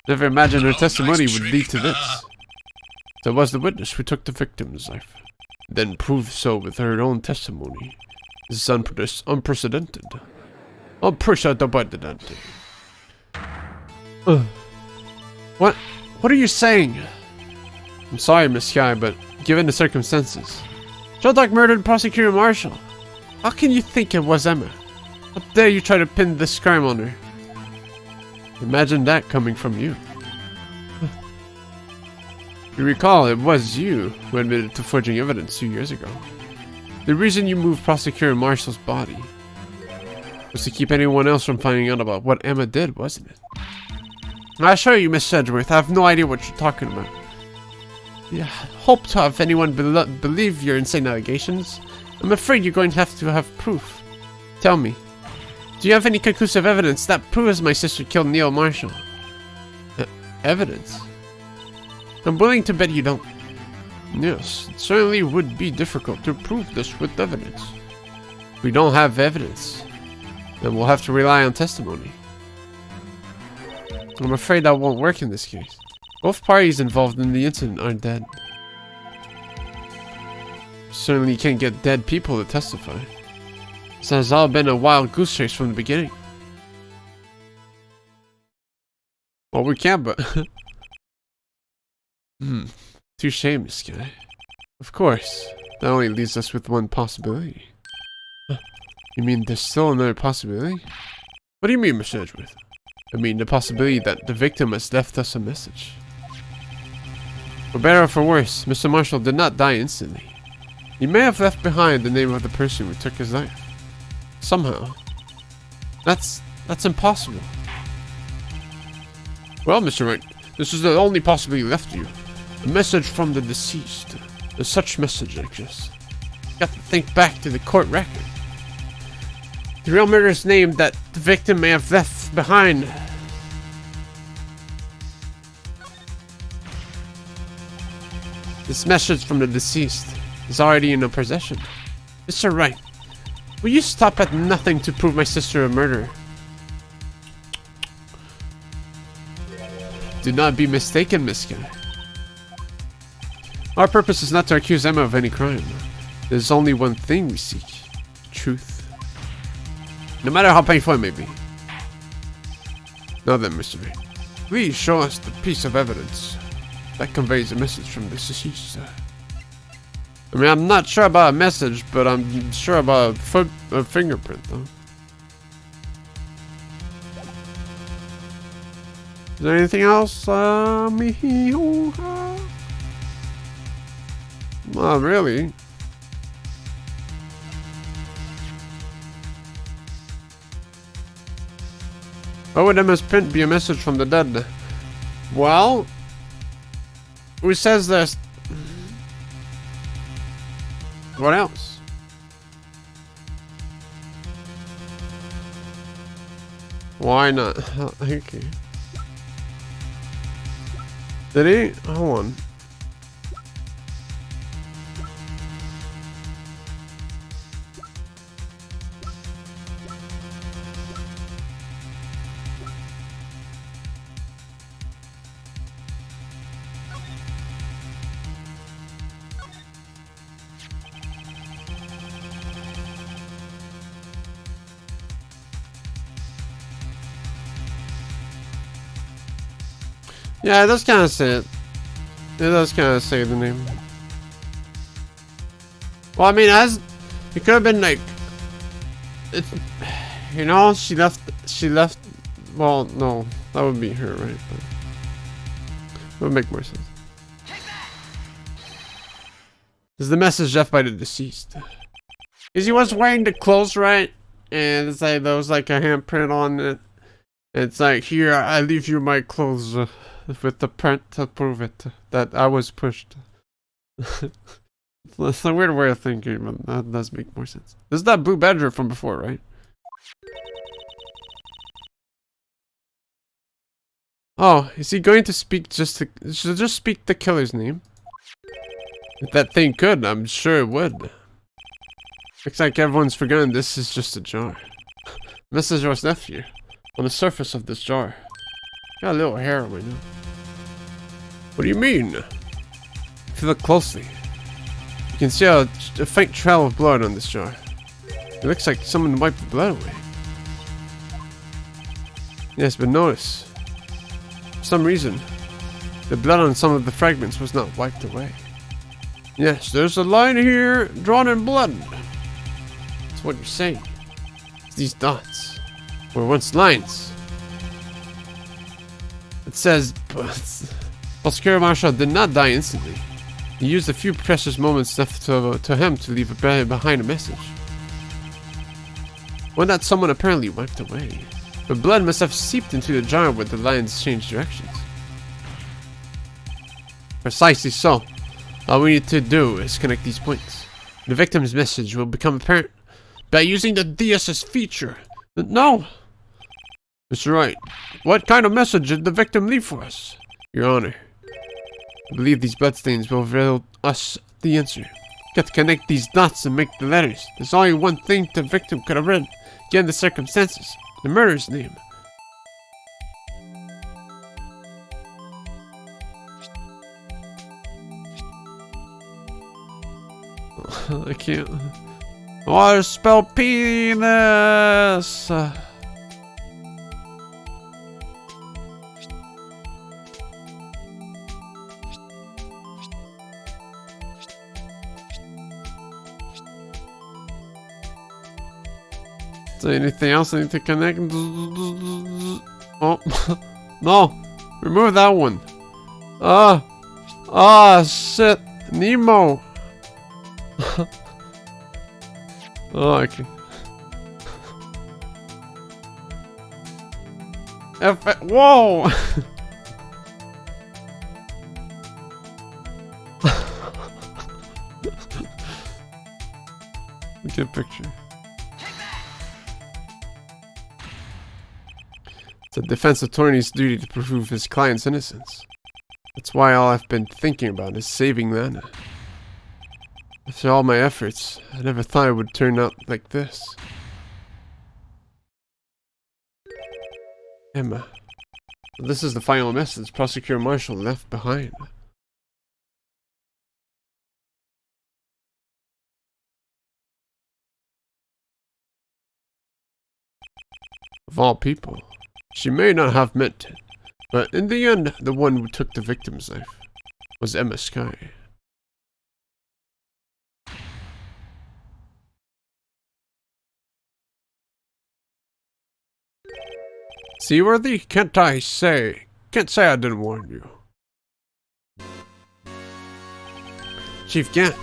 Never imagined her testimony would lead to this. There was the witness who took the victim's life, then proved so with her own testimony. This is unprecedented. Unprecedented. What are you saying? I'm sorry, Miss Sky, but given the circumstances, Sheldock murdered Prosecutor Marshall. How can you think it was Emma? How dare you try to pin this crime on her? Imagine that coming from you. You recall, it was you who admitted to forging evidence 2 years ago. The reason you moved Prosecutor Marshall's body was to keep anyone else from finding out about what Emma did, wasn't it? I assure you, Miss Sedgworth, I have no idea what you're talking about. Yeah, hope to have anyone believe your insane allegations. I'm afraid you're going to have proof. Tell me, do you have any conclusive evidence that proves my sister killed Neil Marshall? Evidence? I'm willing to bet you don't. Yes, it certainly would be difficult to prove this with evidence. If we don't have evidence, then we'll have to rely on testimony. I'm afraid that won't work in this case. Both parties involved in the incident are dead. Certainly can't get dead people to testify. This has all been a wild goose chase from the beginning. Well, we can't, but... Touche, Miss Guy. Of course, that only leaves us with one possibility. You mean there's still another possibility? What do you mean, Miss Edgeworth? I mean the possibility that the victim has left us a message. For better or for worse, Mr. Marshall did not die instantly. He may have left behind the name of the person who took his life. Somehow. That's impossible. Well, Mr. Wright, this is the only possibility left to you. A message from the deceased. Does such message exist? You got to think back to the court record. The real murderer's name that the victim may have left behind. This message from the deceased is already in our possession. Mr. Wright, will you stop at nothing to prove my sister a murderer? Do not be mistaken, Miss Guy. Our purpose is not to accuse Emma of any crime. There's only one thing we seek. Truth. No matter how painful it may be. Now then, Mr. Wright, please show us the piece of evidence that conveys a message from the deceased. I mean, I'm not sure about a message, but I'm sure about a fingerprint, though. Is there anything else? Not really. Why would MS Print be a message from the dead? Well, who says this? What else? Why not? Okay. Did he? Hold on. Yeah, it does kind of say it. It does kind of say the name. Well, I mean, as it could have been like, it's, you know, she left. Well, no, that would be her, right? But it would make more sense. This is the message left by the deceased. Because he was wearing the clothes, right? And it's like there was like a handprint on it. It's like, here, I leave you my clothes. With the print to prove it that I was pushed. That's a weird way of thinking, but that does make more sense. This is that blue badger from before, right? Oh, is he going to speak just speak the killer's name? If that thing could, I'm sure it would. Looks like everyone's forgotten this is just a jar. Message was left here on the surface of this jar. Got a little hair on my nose. What do you mean? If you look closely, you can see a faint trail of blood on this jar. It looks like someone wiped the blood away. Yes, but notice, for some reason, the blood on some of the fragments was not wiped away. Yes, there's a line here drawn in blood. That's what you're saying. These dots were once lines. It says, Prosecutor Marshall did not die instantly. He used a few precious moments left to him to leave behind a message. One that someone apparently wiped away. The blood must have seeped into the jar where the lines changed directions. Precisely so. All we need to do is connect these points. The victim's message will become apparent by using the DSS feature. No! Mr. Wright, what kind of message did the victim leave for us? Your Honor, I believe these bloodstains will reveal us the answer. Got to connect these dots and make the letters. There's only one thing the victim could have read, given the circumstances. The murderer's name. I can't. Oh, I spell penis. Is there anything else I need to connect? Oh, no. Remove that one. Shit. Nemo. Oh, okay. Whoa! Look at a picture. It's a defense attorney's duty to prove his client's innocence. That's why all I've been thinking about is saving Lana. After all my efforts, I never thought it would turn out like this. Emma. This is the final message Prosecutor Marshall left behind. Of all people, she may not have meant it, but in the end, the one who took the victim's life was Emma Skye. Seaworthy, can't say I didn't warn you. Chief Gant,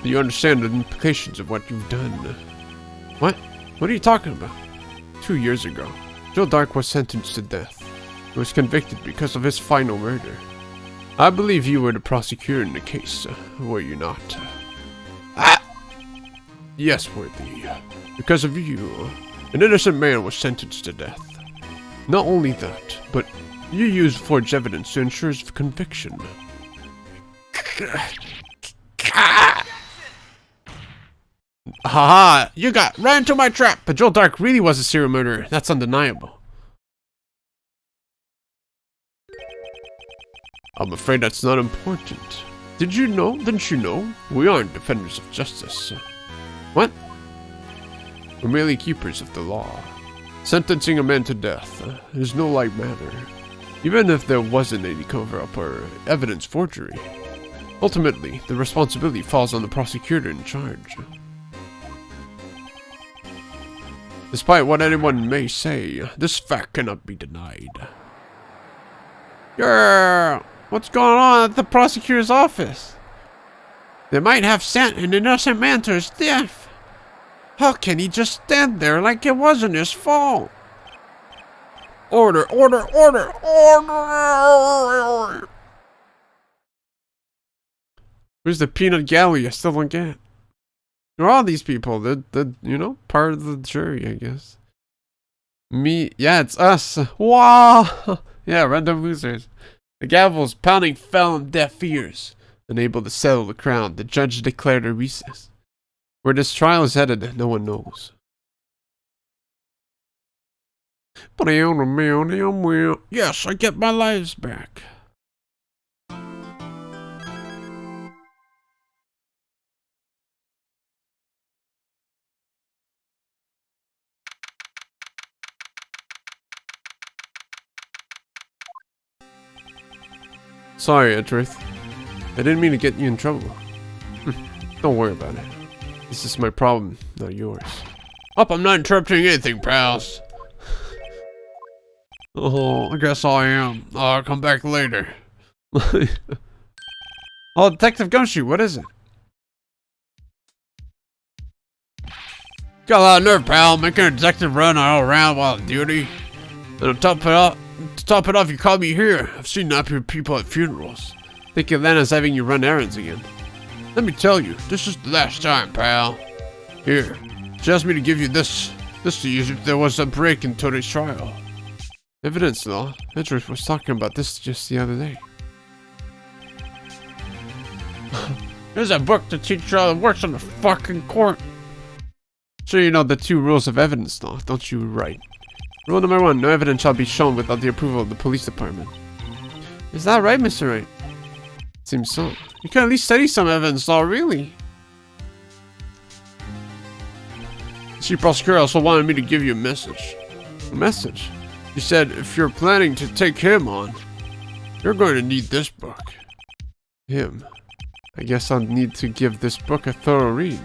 do you understand the implications of what you've done? What? What are you talking about? 2 years ago, Joe Dark was sentenced to death. He was convicted because of his final murder. I believe you were the prosecutor in the case, were you not? Yes, Worthy. Because of you, an innocent man was sentenced to death. Not only that, but you used forged evidence to ensure his conviction. Haha, you got right into my trap, but Joel Dark really was a serial murderer. That's undeniable. I'm afraid that's not important. Didn't you know? We aren't defenders of justice. What? We're merely keepers of the law. Sentencing a man to death is no light matter, even if there wasn't any cover-up or evidence forgery. Ultimately, the responsibility falls on the prosecutor in charge. Despite what anyone may say, this fact cannot be denied. Yeah, what's going on at the prosecutor's office? They might have sent an innocent man to his death. How can he just stand there like it wasn't his fault? Order, order, order, order! Where's the peanut gallery? I still don't get it. Who are all these people? They're, you know, part of the jury, I guess. Me, yeah, it's us. Wow! Yeah, random losers. The gavels pounding fell on deaf ears. Unable to settle the crown, the judge declared a recess. Where this trial is headed, no one knows. Yes, I get my lives back. Sorry, Edgeworth. I didn't mean to get you in trouble. Don't worry about it. This is my problem, not yours. Oh, I'm not interrupting anything, pals. Oh, I guess I am. I'll come back later. Oh, Detective Gumshoe, what is it? Got a lot of nerve, pal. Making a detective run all around while on duty. And to top it off, you called me here. I've seen happy people at funerals. Think Atlanta's having you run errands again. Let me tell you, this is the last time, pal. Here, she asked me to give you this to use if there was a break in today's trial. Evidence law. Edgeworth was talking about this just the other day. There's a book to teach you how it works in the fucking court. Sure, you know the 2 rules of evidence law, don't you, Wright? Rule number 1, no evidence shall be shown without the approval of the police department. Is that right, Mr. Wright? Seems so. You can at least study some evidence law, really. The chief prosecutor also wanted me to give you a message. A message? He said if you're planning to take him on, you're going to need this book. Him. I guess I'll need to give this book a thorough read.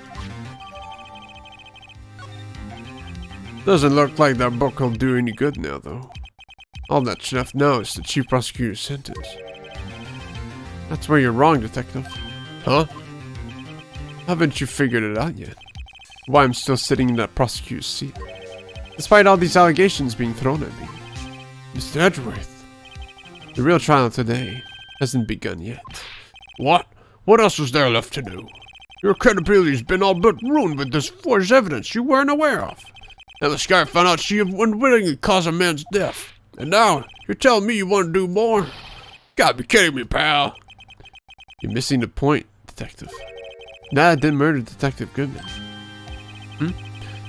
Doesn't look like that book will do any good now, though. All that's left now is the chief prosecutor's sentence. That's where you're wrong, Detective. Huh? Haven't you figured it out yet? Why I'm still sitting in that prosecutor's seat? Despite all these allegations being thrown at me. Mr. Edgeworth, the real trial today hasn't begun yet. What? What else was there left to do? Your credibility's been all but ruined with this forged evidence you weren't aware of. And the Sky found out she unwittingly caused a man's death. And now, you're telling me you want to do more? Gotta be kidding me, pal. You're missing the point, Detective. Nada didn't murder Detective Goodman.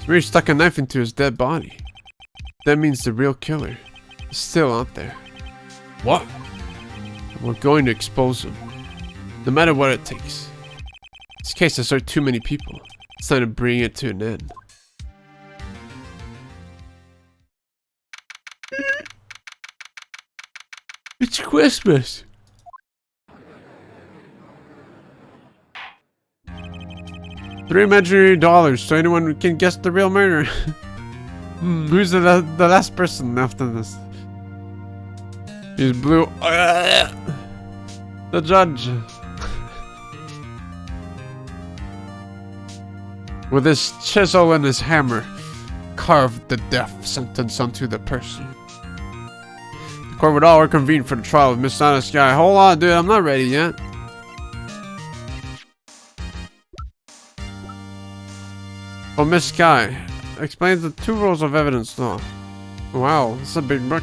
Smear stuck a knife into his dead body. That means the real killer is still out there. What? And we're going to expose him. No matter what it takes. This case has hurt too many people. It's time to bring it to an end. It's Christmas. $3 imaginary so anyone can guess the real murderer. Who's the last person left in this? He's blue. The judge. With his chisel and his hammer, carve the death sentence onto the person. The court would all reconvene for the trial of Miss Honest Guy. Hold on, dude, I'm not ready yet. Oh, Miss Guy explains the 2 rules of evidence law. Wow, this is a big book.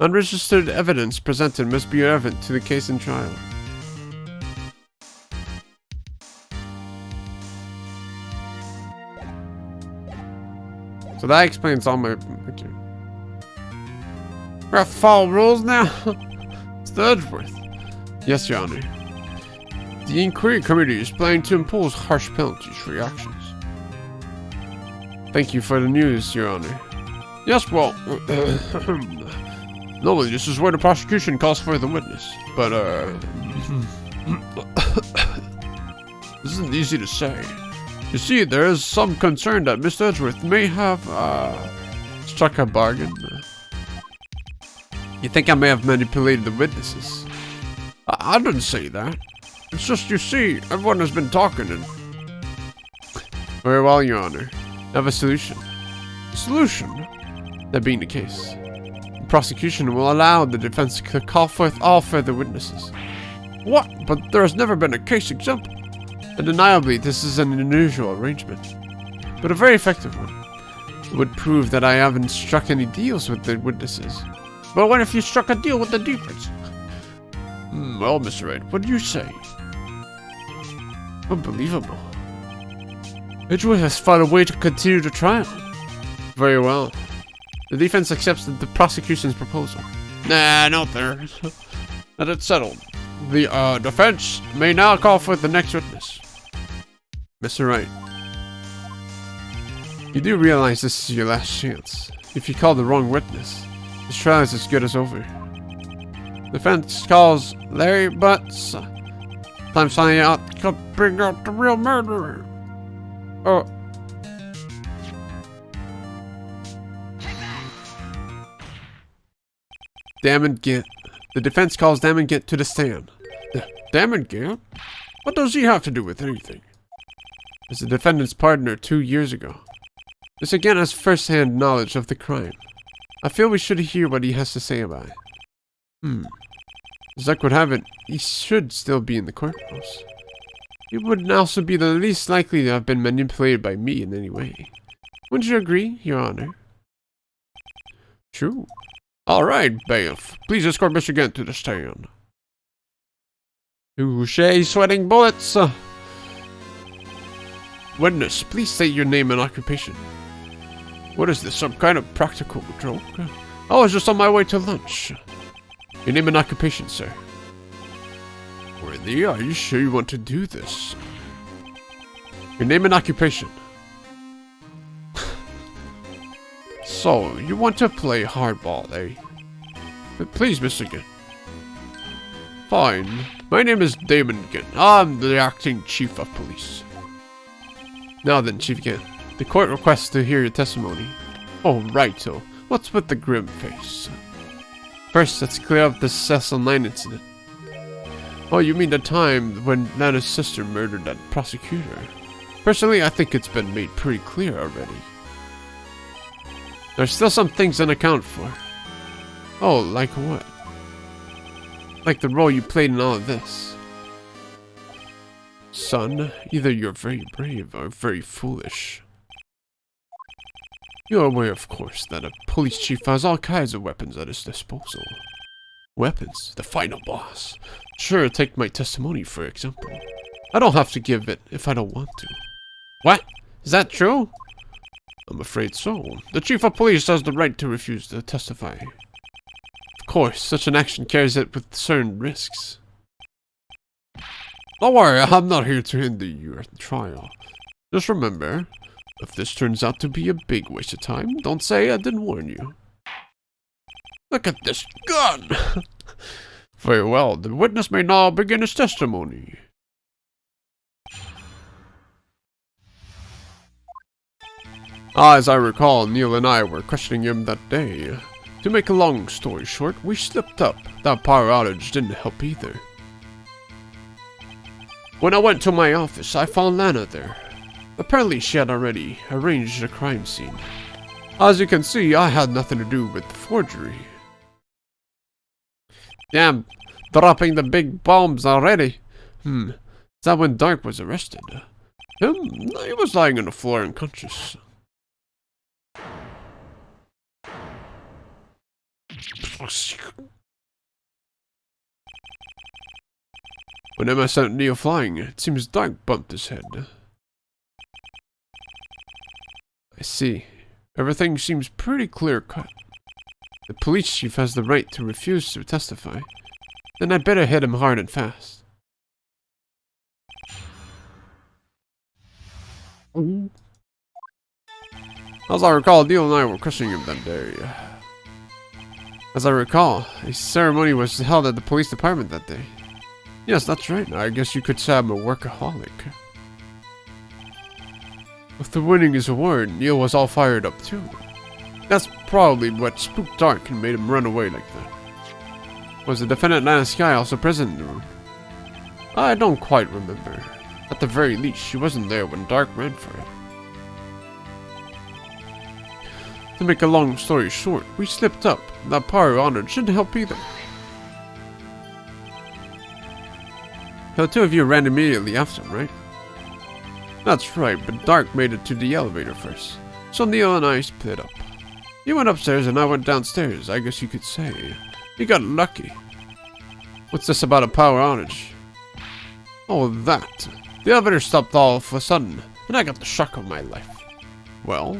Unregistered evidence presented must be relevant to the case in trial. So that explains all my... Okay. We have to follow rules now? It's Edgeworth. Yes, Your Honor. The Inquiry Committee is planning to impose harsh penalties for your actions. Thank you for the news, Your Honor. Yes, well... normally, this is where the prosecution calls for the witness. But, this isn't easy to say. You see, there is some concern that Mr. Edgeworth may have, struck a bargain. You think I may have manipulated the witnesses? I didn't say that. It's just, you see, everyone has been talking and... Very well, Your Honor. I have a solution. A solution? That being the case, the prosecution will allow the defense to call forth all further witnesses. What? But there has never been a case example. Undeniably, this is an unusual arrangement, but a very effective one. It would prove that I haven't struck any deals with the witnesses. But what if you struck a deal with the defense? Well, Mr. Wright, what do you say? Unbelievable. Edgeworth has found a way to continue the trial. Very well. The defense accepts the prosecution's proposal. Nah, no there. That it's settled. The defense may now call for the next witness. Mr. Wright. You do realize this is your last chance. If you call the wrong witness, this trial is as good as over. The defense calls Larry Butts. Time finding out to bring out the real murderer. Oh. Damon Gant. The defense calls Damon Gant to the stand. Damon Gant? What does he have to do with anything? As the defendant's partner 2 years ago. Mr. Gant has first-hand knowledge of the crime. I feel we should hear what he has to say about it. As luck would have it, he should still be in the courthouse. He would also be the least likely to have been manipulated by me in any way. Wouldn't you agree, Your Honor? True. Alright, bailiff. Please escort Mr. Gant to the stand. Touché, sweating bullets. Witness, please state your name and occupation. What is this, some kind of practical joke? I was just on my way to lunch. Your name and occupation, sir. Worthy, are you sure you want to do this? Your name and occupation. So, you want to play hardball, eh? But please, Mr. Gant. Fine. My name is Damon Gant. I'm the acting chief of police. Now then, Chief Gant. The court requests to hear your testimony. Oh, righto. What's with the grim face? First, let's clear up the Cecil 9 incident. Oh, you mean the time when Nana's sister murdered that prosecutor? Personally, I think it's been made pretty clear already. There's still some things unaccountable for. Oh, like what? Like the role you played in all of this. Son, either you're very brave or very foolish. You're aware, of course, that a police chief has all kinds of weapons at his disposal. Weapons? The final boss. Sure, take my testimony, for example. I don't have to give it if I don't want to. What? Is that true? I'm afraid so. The chief of police has the right to refuse to testify. Of course, such an action carries it with certain risks. Don't worry, I'm not here to hinder your trial. Just remember, if this turns out to be a big waste of time, don't say I didn't warn you. Look at this gun! Very well, the witness may now begin his testimony. As I recall, Neil and I were questioning him that day. To make a long story short, we slipped up. That power outage didn't help either. When I went to my office, I found Lana there. Apparently she had already arranged a crime scene. As you can see, I had nothing to do with the forgery. Damn, dropping the big bombs already. Is that when Dark was arrested? He was lying on the floor unconscious. When Emma sent Neo flying, it seems Dark bumped his head. I see. Everything seems pretty clear-cut. The police chief has the right to refuse to testify. Then I'd better hit him hard and fast. As I recall, Neil and I were questioning him that day. As I recall, a ceremony was held at the police department that day. Yes, that's right. I guess you could say I'm a workaholic. After winning his award, Neil was all fired up too. That's probably what spooked Dark and made him run away like that. Was the defendant Lana Sky also present in the room? I don't quite remember. At the very least, she wasn't there when Dark ran for it. To make a long story short, we slipped up. That power honored shouldn't help either. The two of you ran immediately after him, right? That's right, but Dark made it to the elevator first. So Neil and I split up. You went upstairs and I went downstairs, I guess you could say. You got lucky. What's this about a power outage? Oh, that. The elevator stopped all of a sudden, and I got the shock of my life. Well,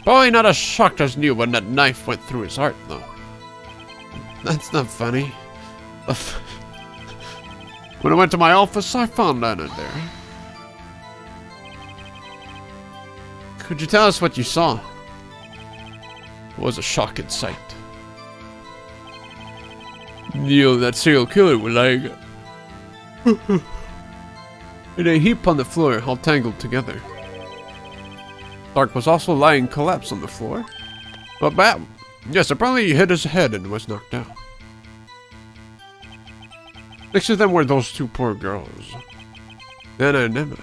probably not as shocked as Neil when that knife went through his heart, though. That's not funny. When I went to my office, I found Lana there. Could you tell us what you saw? It was a shocking sight. Neil and that serial killer were lying in a heap on the floor, all tangled together. Dark was also lying collapsed on the floor. But bad. Yes, apparently he hit his head and was knocked out. Next to them were those two poor girls, Lana and Emma.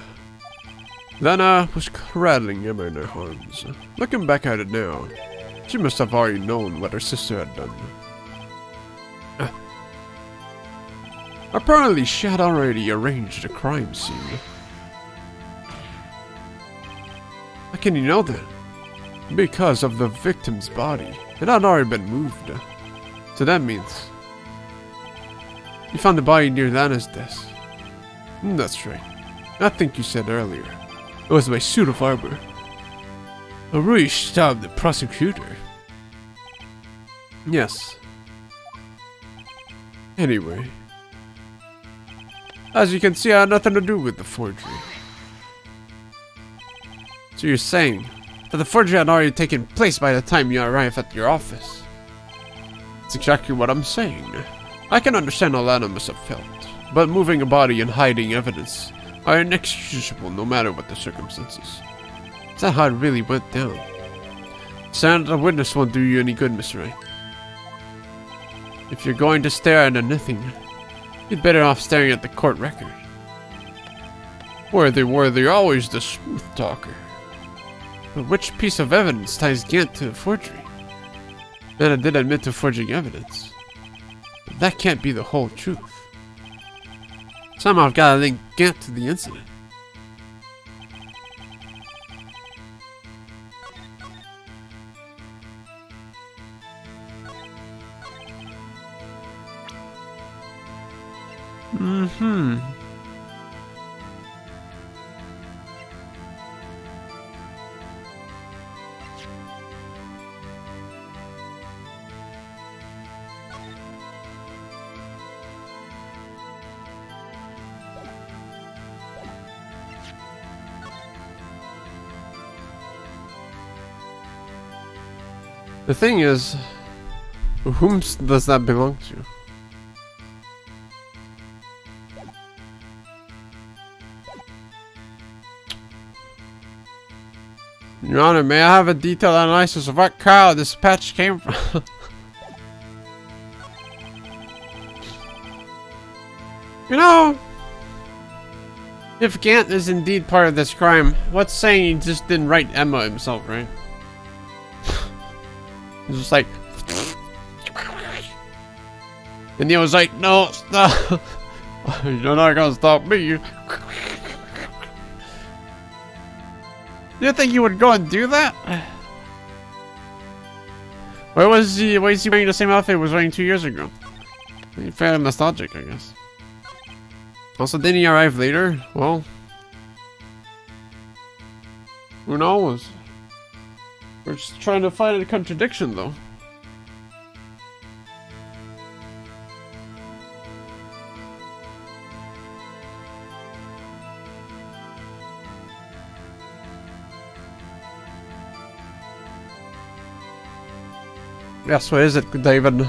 Lana was cradling Emma in her arms. Looking back at it now, she must have already known what her sister had done. Apparently, she had already arranged a crime scene. How can you know that? Because of the victim's body. It had already been moved. So that means you found the body near Lana's desk. That's right. I think you said earlier. It was my suit of armor. I really stabbed the prosecutor. Yes. Anyway. As you can see, I had nothing to do with the forgery. So you're saying that the forgery had already taken place by the time you arrived at your office? That's exactly what I'm saying. I can understand how Lana must have felt, but moving a body and hiding evidence are inexcusable no matter what the circumstances. Is that how it really went down? Saying that a witness won't do you any good, Miss Wright. If you're going to stare at nothing, you'd better off staring at the court record. Worthy, always the smooth talker. But which piece of evidence ties Gant to the forgery? Lana did admit to forging evidence. But that can't be the whole truth. Somehow I've got to link Gant to the incident. The thing is, whom does that belong to? Your Honor, may I have a detailed analysis of what crowd this patch came from? If Gant is indeed part of this crime, what's saying he just didn't write Emma himself, right? He's just like... And he was like, no, stop. You're not gonna stop me. You think he would go and do that? Why is he wearing the same outfit he was wearing 2 years ago? He found nostalgic, I guess. Also, didn't he arrive later? Well, who knows? We're just trying to find a contradiction, though. Yes, what is it, David?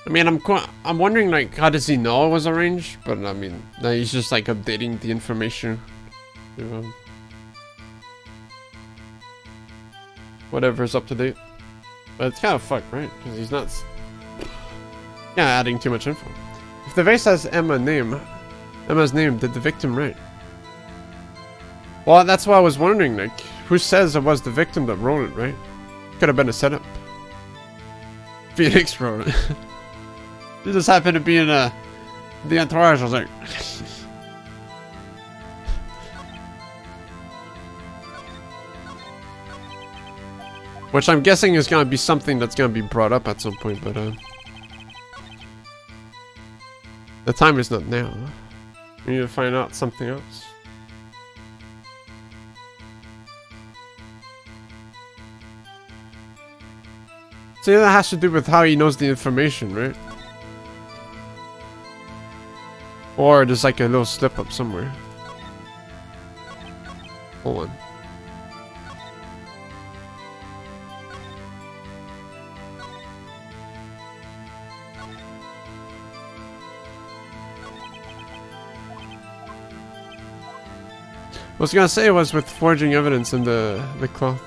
I mean, I'm wondering, like, how does he know it was arranged? But I mean, he's just like updating the information. Whatever's up to date. But it's kind of fucked, right? Because he's not adding too much info. If the vase has Emma's name, did the victim write? Well, that's why I was wondering, like, who says it was the victim that wrote it, right? Could have been a setup. Phoenix wrote it. It just happened to be in the entourage. I was like... Which I'm guessing is going to be something that's going to be brought up at some point, but the time is not now. We need to find out something else. So that has to do with how he knows the information, right? Or there's like a little slip up somewhere. Hold on. I was gonna say it was with forging evidence in the cloth.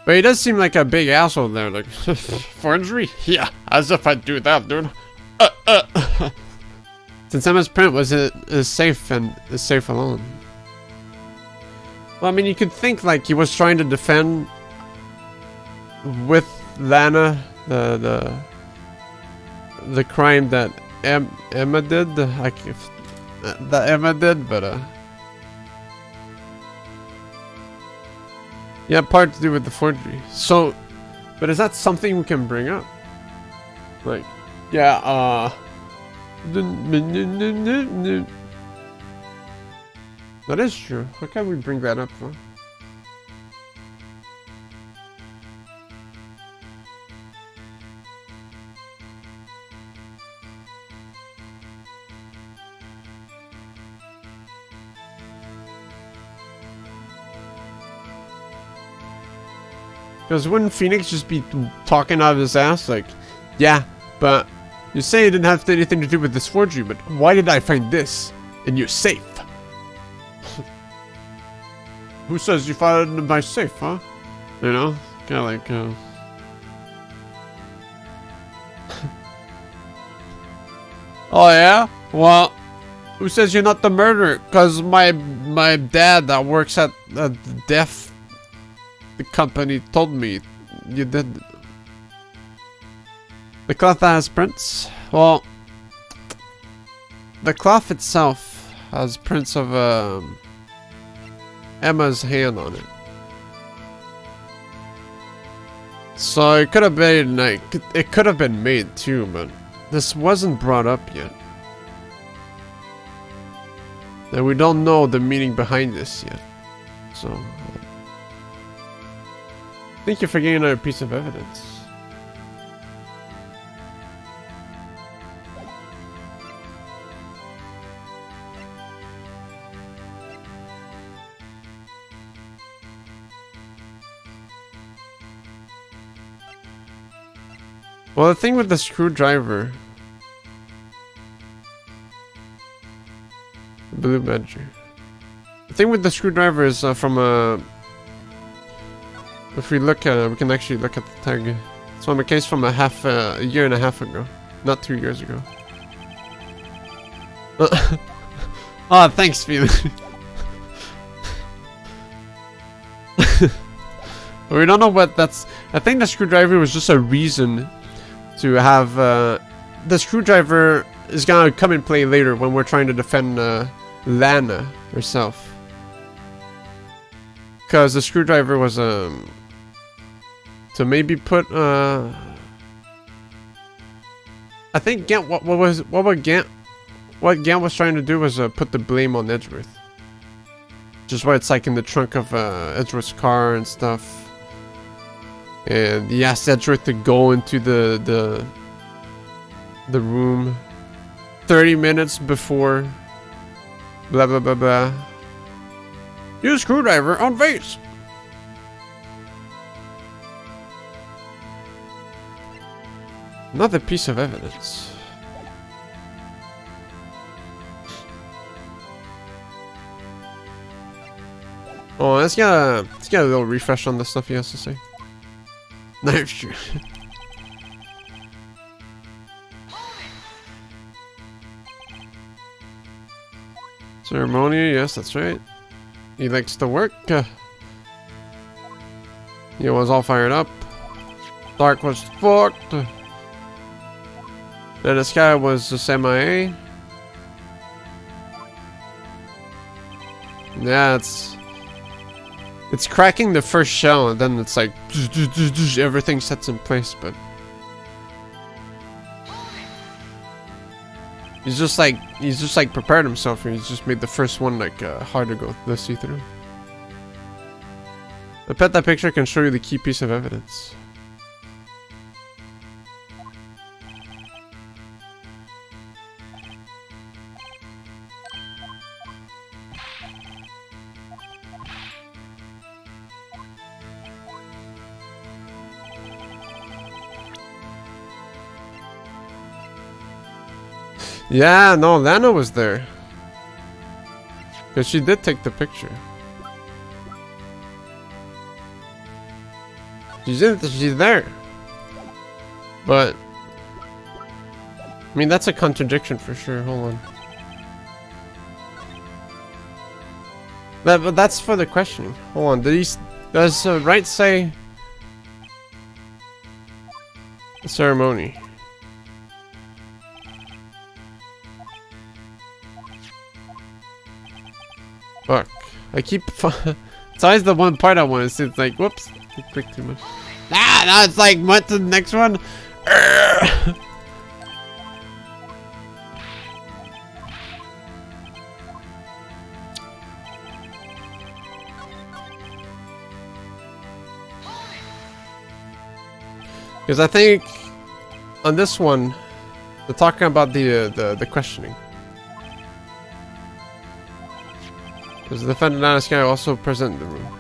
But he does seem like a big asshole there, like, forgery? Yeah, as if I'd do that, dude. Since Emma's print is safe and is safe alone. Well, I mean, you could think like he was trying to defend with Lana the crime that Emma did, like that Emma did, but yeah, part to do with the forgery. So, but is that something we can bring up? Like, yeah, that is true. How can we bring that up for? Because wouldn't Phoenix just be talking out of his ass like, yeah, but you say it didn't have anything to do with this forgery, but why did I find this in your safe? Who says you found it in my safe, huh? You know, kind of like, oh yeah? Well, who says you're not the murderer? Because my dad that works at the company told me you did. The cloth has prints? Well, the cloth itself has prints of Emma's hand on it. So it could have been like, it could have been made too, but this wasn't brought up yet. And we don't know the meaning behind this yet. So thank you for getting another piece of evidence. Well, the thing with the screwdriver... Blue badger. The thing with the screwdriver is from a... If we look at it, we can actually look at the tag. It's from a case from a year and a half ago. Not 2 years ago. Oh, thanks, Felix. We don't know what that's... I think the screwdriver was just a reason to have... the screwdriver is gonna come in play later when we're trying to defend Lana herself. Because the screwdriver was to maybe put I think Gant what Gant was trying to do was put the blame on Edgeworth. Just why it's like in the trunk of Edgeworth's car and stuff. And he asked Edgeworth to go into the room 30 minutes before blah blah blah blah. Use screwdriver on face. Another piece of evidence. Oh, let's get a little refresh on the stuff he has to say. That's true. Ceremony, yes, that's right. He likes to work. He was all fired up. Dark was fucked. Then the sky was just MIA. Yeah, it's cracking the first shell, and then it's like everything sets in place. But he's just like prepared himself, and he's just made the first one like hard to go to see through. I bet that picture can show you the key piece of evidence. Yeah, no, Lana was there. Because she did take the picture. She's there. But I mean, that's a contradiction for sure. Hold on. But that's for the questioning. Hold on. Does Wright say the ceremony? Fuck. I keep... It's always the one part I want to see. It's like, whoops. I clicked too much. Ah, now it's like, went to the next one. Because I think on this one, they're talking about the questioning. Because the defendant and this guy also present in the room.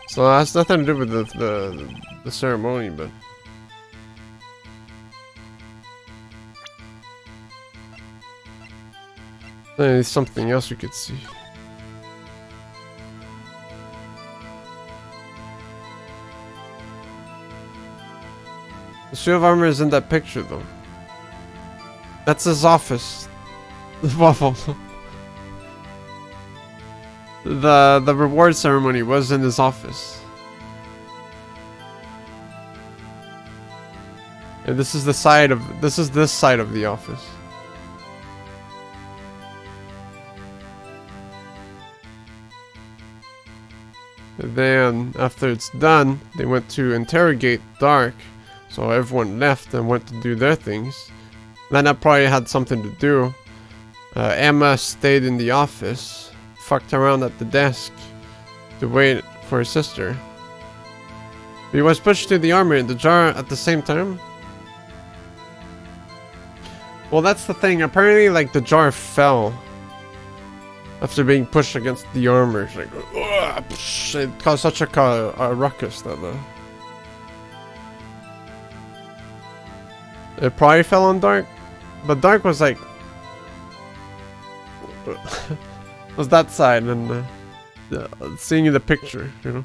So that has nothing to do with the ceremony, but there's something else we could see. The suit of armor is in that picture, though. That's his office. The waffle. The reward ceremony was in his office. And this is this side of the office. And then after it's done, they went to interrogate Dark. So everyone left and went to do their things. Lana probably had something to do. Emma stayed in the office. Fucked around at the desk to wait for her sister. He was pushed to the armory in the jar at the same time. Well, that's the thing. Apparently, like, the jar fell After being pushed against the armor, it's like, ugh, it caused such a ruckus that it probably fell on Dark, but Dark was like, was that side, and seeing the picture, you know.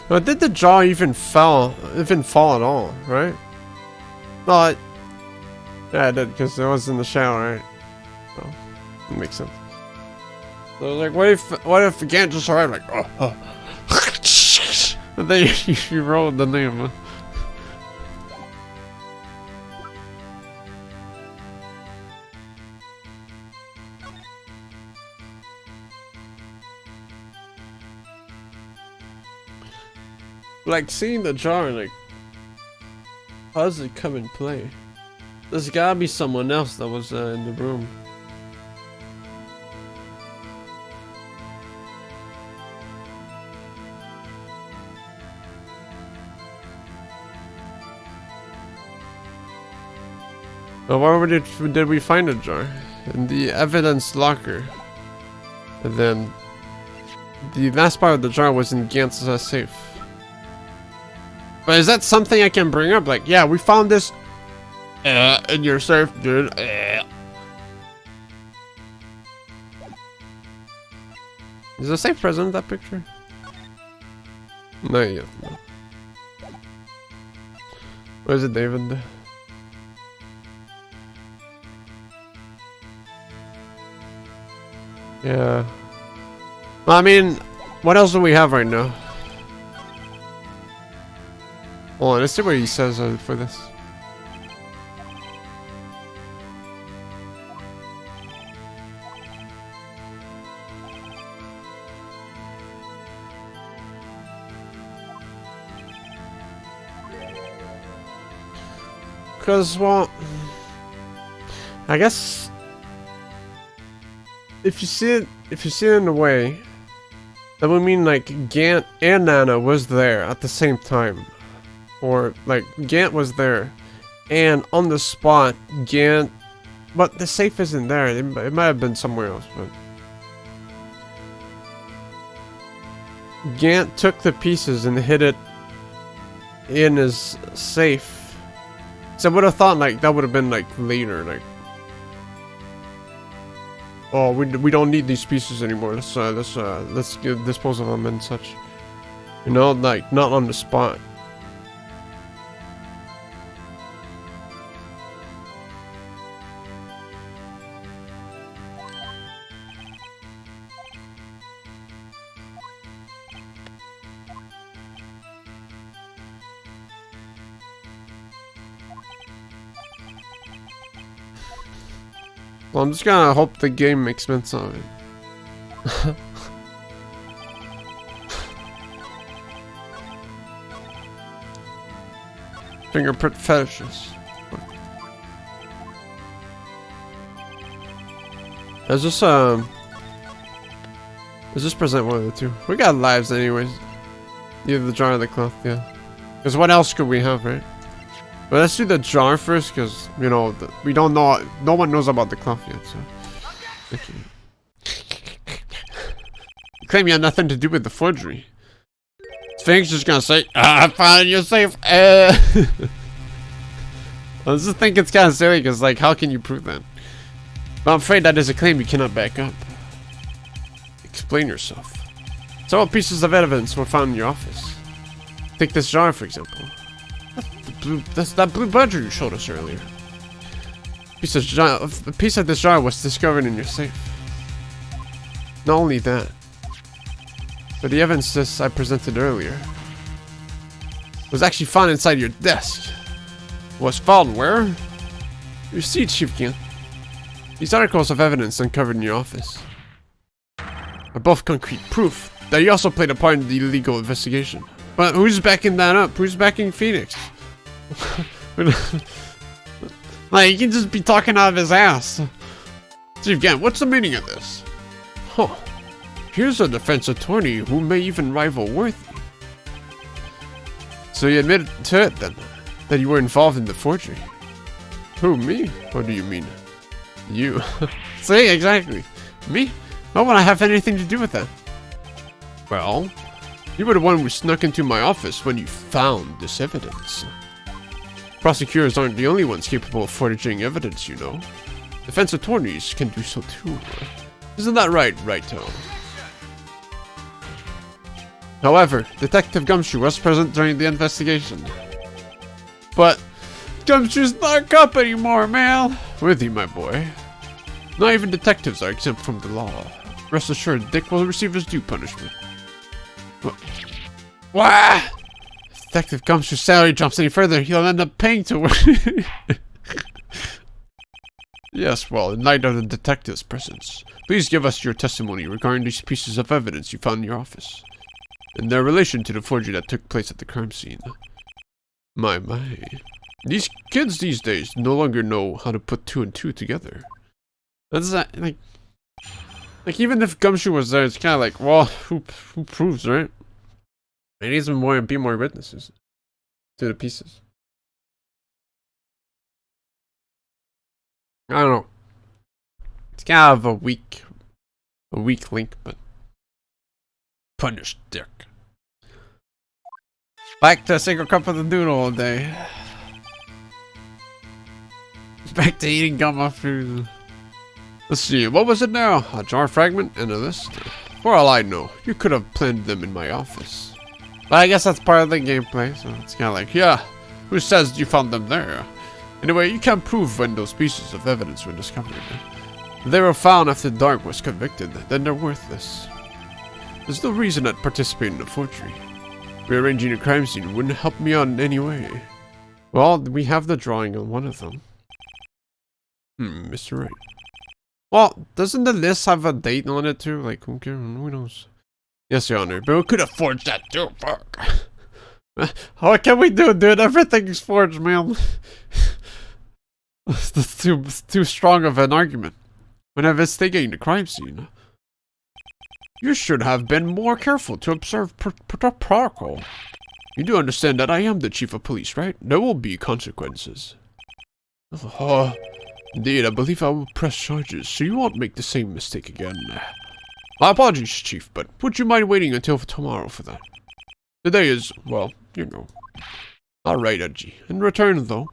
But did the jaw even fall at all, right? No, yeah, it did, because it was in the shower, right? Oh, that makes sense. So like, what if Gant just arrived like, oh. And then you rolled the name. Like, seeing the jar, like, how does it come in play? There's gotta be someone else that was in the room. Well, where did we find a jar? In the evidence locker. And then the last part of the jar was in Gant's safe. But is that something I can bring up? Like, yeah, we found this in your safe, dude. Is the safe present in that picture? No, yeah. No. Where is it, David? Yeah. Well, I mean, what else do we have right now? Hold on, let's see what he says for this. Because, well, I guess if you see it in a way, that would mean like Gant and Nana was there at the same time. Or, like, Gant was there, and on the spot, Gant... But the safe isn't there, it might have been somewhere else, but... Gant took the pieces and hid it in his safe. So I would have thought, like, that would have been, like, later, like... Oh, we don't need these pieces anymore, let's dispose of them and such. You know, like, not on the spot. Well, I'm just gonna hope the game makes sense of it. Fingerprint fetishes. Is this present one of the two? We got lives anyways. Either the jar or the cloth, yeah. Because what else could we have, right? But let's do the jar first, because, you know, we don't know, no one knows about the cloth yet, so. Okay. You claim you had nothing to do with the forgery. Sphinx just gonna say, I found your safe. I just think it's kind of silly, because, like, how can you prove that? But I'm afraid that is a claim you cannot back up. Explain yourself. Several pieces of evidence were found in your office. Take this jar, for example. That's that blue budger you showed us earlier. A piece of this jar was discovered in your safe. Not only that, but the evidence I presented earlier was actually found inside your desk. Was found where? You see, Chief Gant. These articles of evidence uncovered in your office are both concrete proof that you also played a part in the illegal investigation. But who's backing that up? Who's backing Phoenix? Like, he can just be talking out of his ass. Chief Gant, what's the meaning of this? Huh. Here's a defense attorney who may even rival Worthy. So you admitted to it then, that you were involved in the forgery? Who, me? What do you mean? You. See, exactly. Me? Why would I have anything to do with that? Well, you were the one who snuck into my office when you found this evidence. Prosecutors aren't the only ones capable of forging evidence, you know. Defense attorneys can do so too. Isn't that right, Wright? However, Detective Gumshoe was present during the investigation. But Gumshoe's not a cop anymore, man. With you, my boy. Not even detectives are exempt from the law. Rest assured, Dick will receive his due punishment. Wah! If Detective Gumshoe's salary jumps any further, he'll end up paying to work. Yes, well, in light of the detective's presence, please give us your testimony regarding these pieces of evidence you found in your office, and their relation to the forgery that took place at the crime scene. My. These kids these days no longer know how to put 2 and 2 together. That's like even if Gumshoe was there, it's kind of like, well, who proves, right? I need some more witnesses to the pieces. I don't know. It's kind of a weak link, but punish Dick. Back to a single cup of the noodle all day. Back to eating gum off food. Let's see, what was it now? A jar fragment and a list? For all I know, you could have planted them in my office. But I guess that's part of the gameplay, so it's kind of like, yeah, who says you found them there? Anyway, you can't prove when those pieces of evidence were discovered. If they were found after Dark was convicted, then they're worthless. There's no reason I'd participate in a forgery. Rearranging a crime scene wouldn't help me out in any way. Well, we have the drawing on one of them. Mr. Wright. Well, doesn't the list have a date on it too? Like, who cares? Who knows? Yes, Your Honor, but we could have forged that too, fuck. What can we do, dude? Everything's forged, man. That's too strong of an argument. When investigating the crime scene, you should have been more careful to observe protocol. You do understand that I am the chief of police, right? There will be consequences. Oh, indeed, I believe I will press charges, so you won't make the same mistake again. My apologies, Chief, but would you mind waiting until tomorrow for that? Today is, well, you know. Alright, Edgy. In return, though.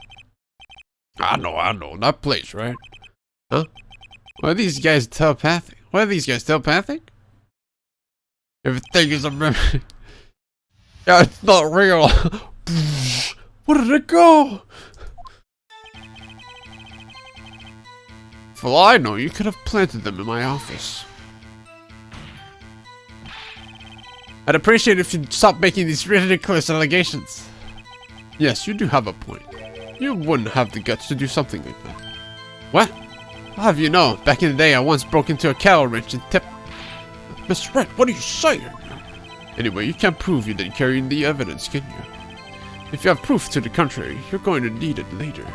I know, that place, right? Huh? Why are these guys telepathic? Everything is a memory. Yeah, it's not real. Where did it go? For all I know, you could have planted them in my office. I'd appreciate it if you'd stop making these ridiculous allegations. Yes, you do have a point. You wouldn't have the guts to do something like that. What? I'll have you know, back in the day I once broke into a cattle ranch and tipped... Mr. Wright, what are you saying? Anyway, you can't prove you didn't carry in the evidence, can you? If you have proof to the contrary, you're going to need it later.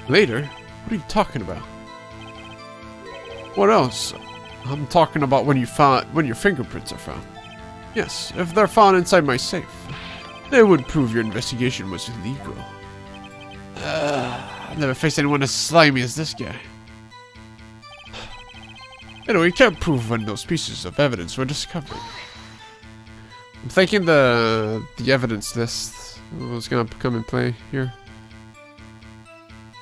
Later? What are you talking about? What else? I'm talking about when your fingerprints are found. Yes, if they're found inside my safe, they would prove your investigation was illegal. I've never faced anyone as slimy as this guy. Anyway, you can't prove when those pieces of evidence were discovered. I'm thinking the evidence list was gonna come in play here.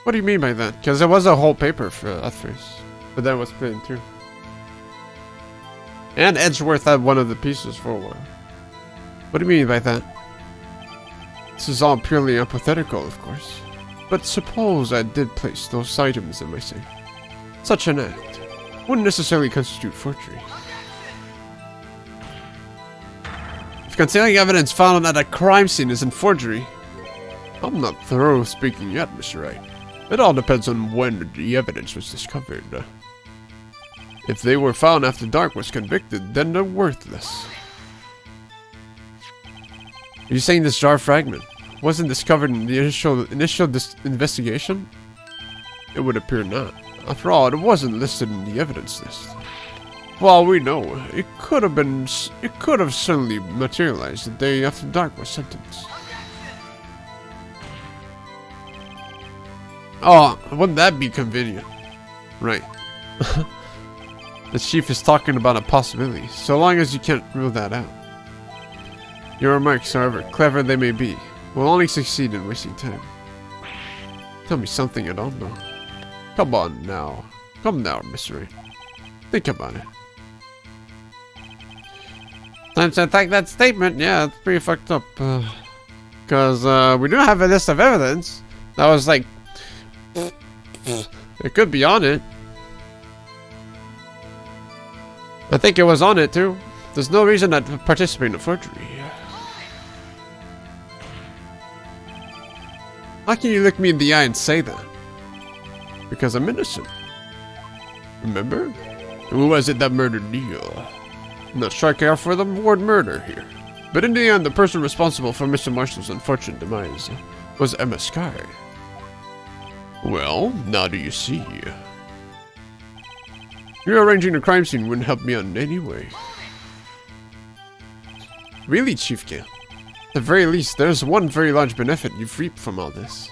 What do you mean by that? Because there was a whole paper at first, but then it was split in two. And Edgeworth had one of the pieces for a while. What do you mean by that? This is all purely hypothetical, of course. But suppose I did place those items in my safe. Such an act wouldn't necessarily constitute forgery. If concealing evidence found at a crime scene isn't forgery, I'm not thorough speaking yet, Mr. Wright. It all depends on when the evidence was discovered. If they were found after Dark was convicted, then they're worthless. Are you saying this jar fragment wasn't discovered in the initial investigation? It would appear not. After all, it wasn't listed in the evidence list. For all we know, it could have suddenly materialized the day after Dark was sentenced. Oh, wouldn't that be convenient? Right. The chief is talking about a possibility, so long as you can't rule that out. Your remarks, however clever they may be, will only succeed in wasting time. Tell me something I don't know. Come on now. Come now, Mr. Wright. Think about it. Time to attack that statement. Yeah, it's pretty fucked up. Because we do have a list of evidence. That was like... It could be on it. I think it was on it too. There's no reason to participate in a forgery. How can you look me in the eye and say that? Because I'm innocent. Remember? Who was it that murdered Neil? I'm not sure I care for the word murder here. But in the end, the person responsible for Mr. Marshall's unfortunate demise was Emma Sky. Well, now do you see? Rearranging the crime scene wouldn't help me out in any way. Really, Chief Gale? At the very least, there's one very large benefit you've reaped from all this.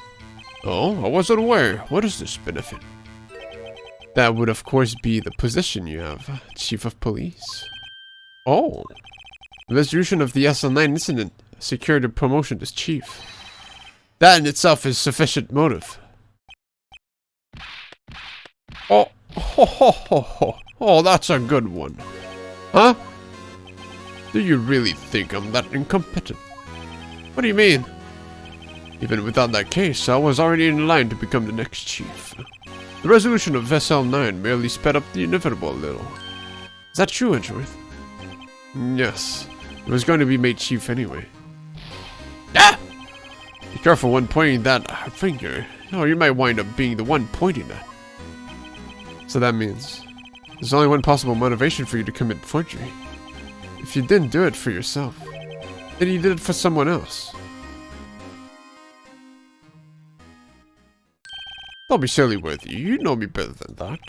Oh, I wasn't aware. What is this benefit? That would, of course, be the position you have, Chief of Police. Oh. The resolution of the SL9 incident secured a promotion as Chief. That in itself is sufficient motive. Oh, ho, ho, ho, ho. Oh, that's a good one. Huh? Do you really think I'm that incompetent? What do you mean? Even without that case, I was already in line to become the next chief. The resolution of SL9 merely sped up the inevitable a little. Is that true, Edgeworth? Yes. It was going to be made chief anyway. Ah! Be careful when pointing that finger. Oh, you might wind up being the one pointing that. So that means there's only one possible motivation for you to commit forgery. If you didn't do it for yourself, then you did it for someone else. Don't be silly, Worthy. You know me better than that.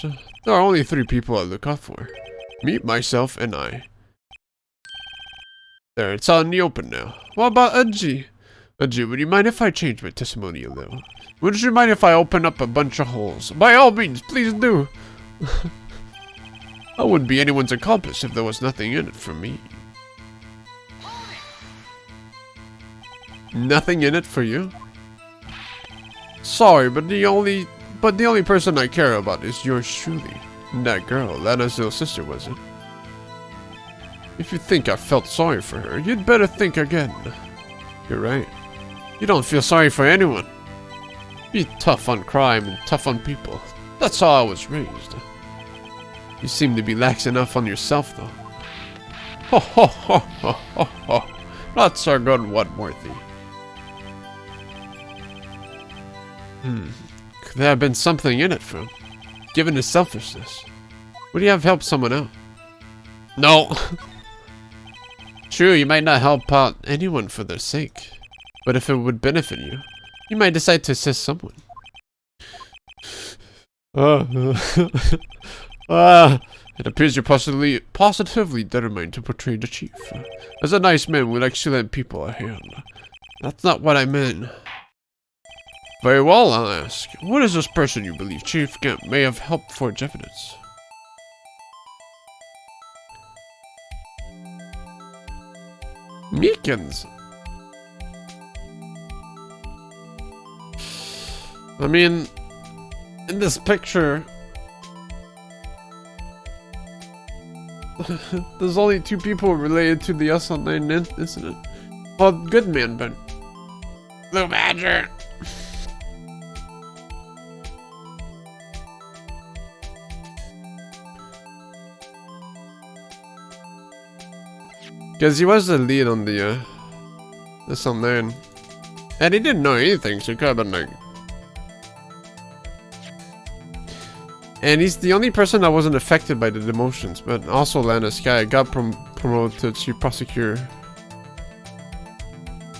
There are only 3 people I look out for. Me, myself, and I. There, it's out in the open now. What about Udgy? Udgy, would you mind if I change my testimony a little? Would you mind if I open up a bunch of holes? By all means, please do. I wouldn't be anyone's accomplice if there was nothing in it for me. Nothing in it for you? Sorry, but the only person I care about is yours truly. That girl, Lana's little sister, was it? If you think I felt sorry for her, you'd better think again. You're right. You don't feel sorry for anyone. Be tough on crime and tough on people. That's how I was raised. You seem to be lax enough on yourself, though. Ho ho ho ho ho ho. That's a good one, Worthy. Could there have been something in it for him? Given his selfishness. Would he have helped someone out? No. True, you might not help out anyone for their sake. But if it would benefit you, you might decide to assist someone. It appears you're positively determined to portray the chief. As a nice man with excellent people at hand. That's not what I meant. Very well, I'll ask. What is this person you believe Chief Gimp may have helped forge evidence? Meekins. I mean, in this picture, there's only 2 people related to the SL9 incident. Well, Goodman, but Blue Badger. Because he was the lead on the SL9. And he didn't know anything, so he could have been like... And he's the only person that wasn't affected by the demotions, but also Lana Sky got promoted to chief prosecutor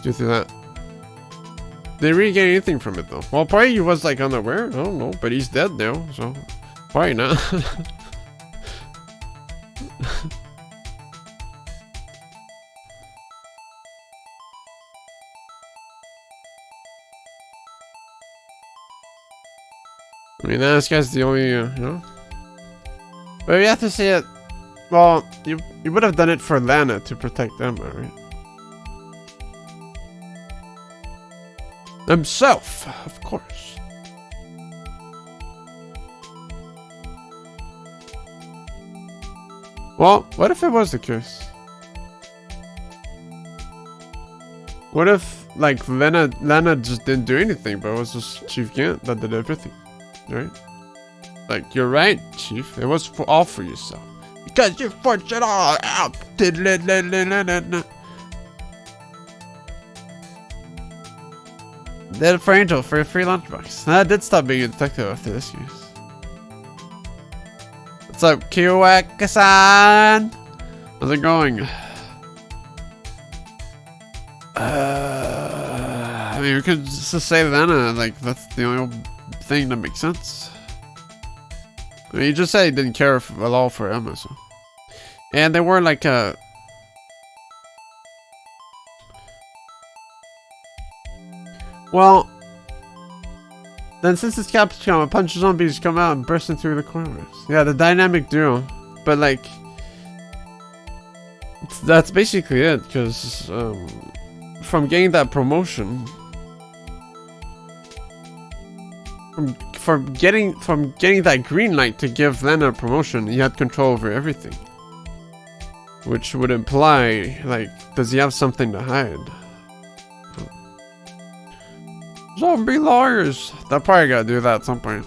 due to that. They really get anything from it though. Well, probably he was like unaware. I don't know, but he's dead now, so probably not. I mean, this guy's the only, you know. But you have to say it. Well, you would have done it for Lana to protect Emma, right? Himself, of course. Well, what if it was the case? What if, like, Lana just didn't do anything, but it was just Chief Gant that did everything, right? Like, you're right, Chief. It was all for yourself. Because you forced it all out. Did it for Angel for a free lunchbox. I did stop being a detective after this use. What's up, Kiwaka-san? How's it going? I mean, we could just say Lana, like, that's the only thing that makes sense. I mean, you just said he didn't care at all for Emma, so. And they were like well, then since this Capcom, a bunch of zombies come out and bursting through the corners. Yeah, the dynamic duo. But like, that's basically it, because from getting that promotion, from getting that green light to give Lana a promotion, he had control over everything. Which would imply, like, does he have something to hide? Zombie lawyers! They'll probably gotta do that at some point.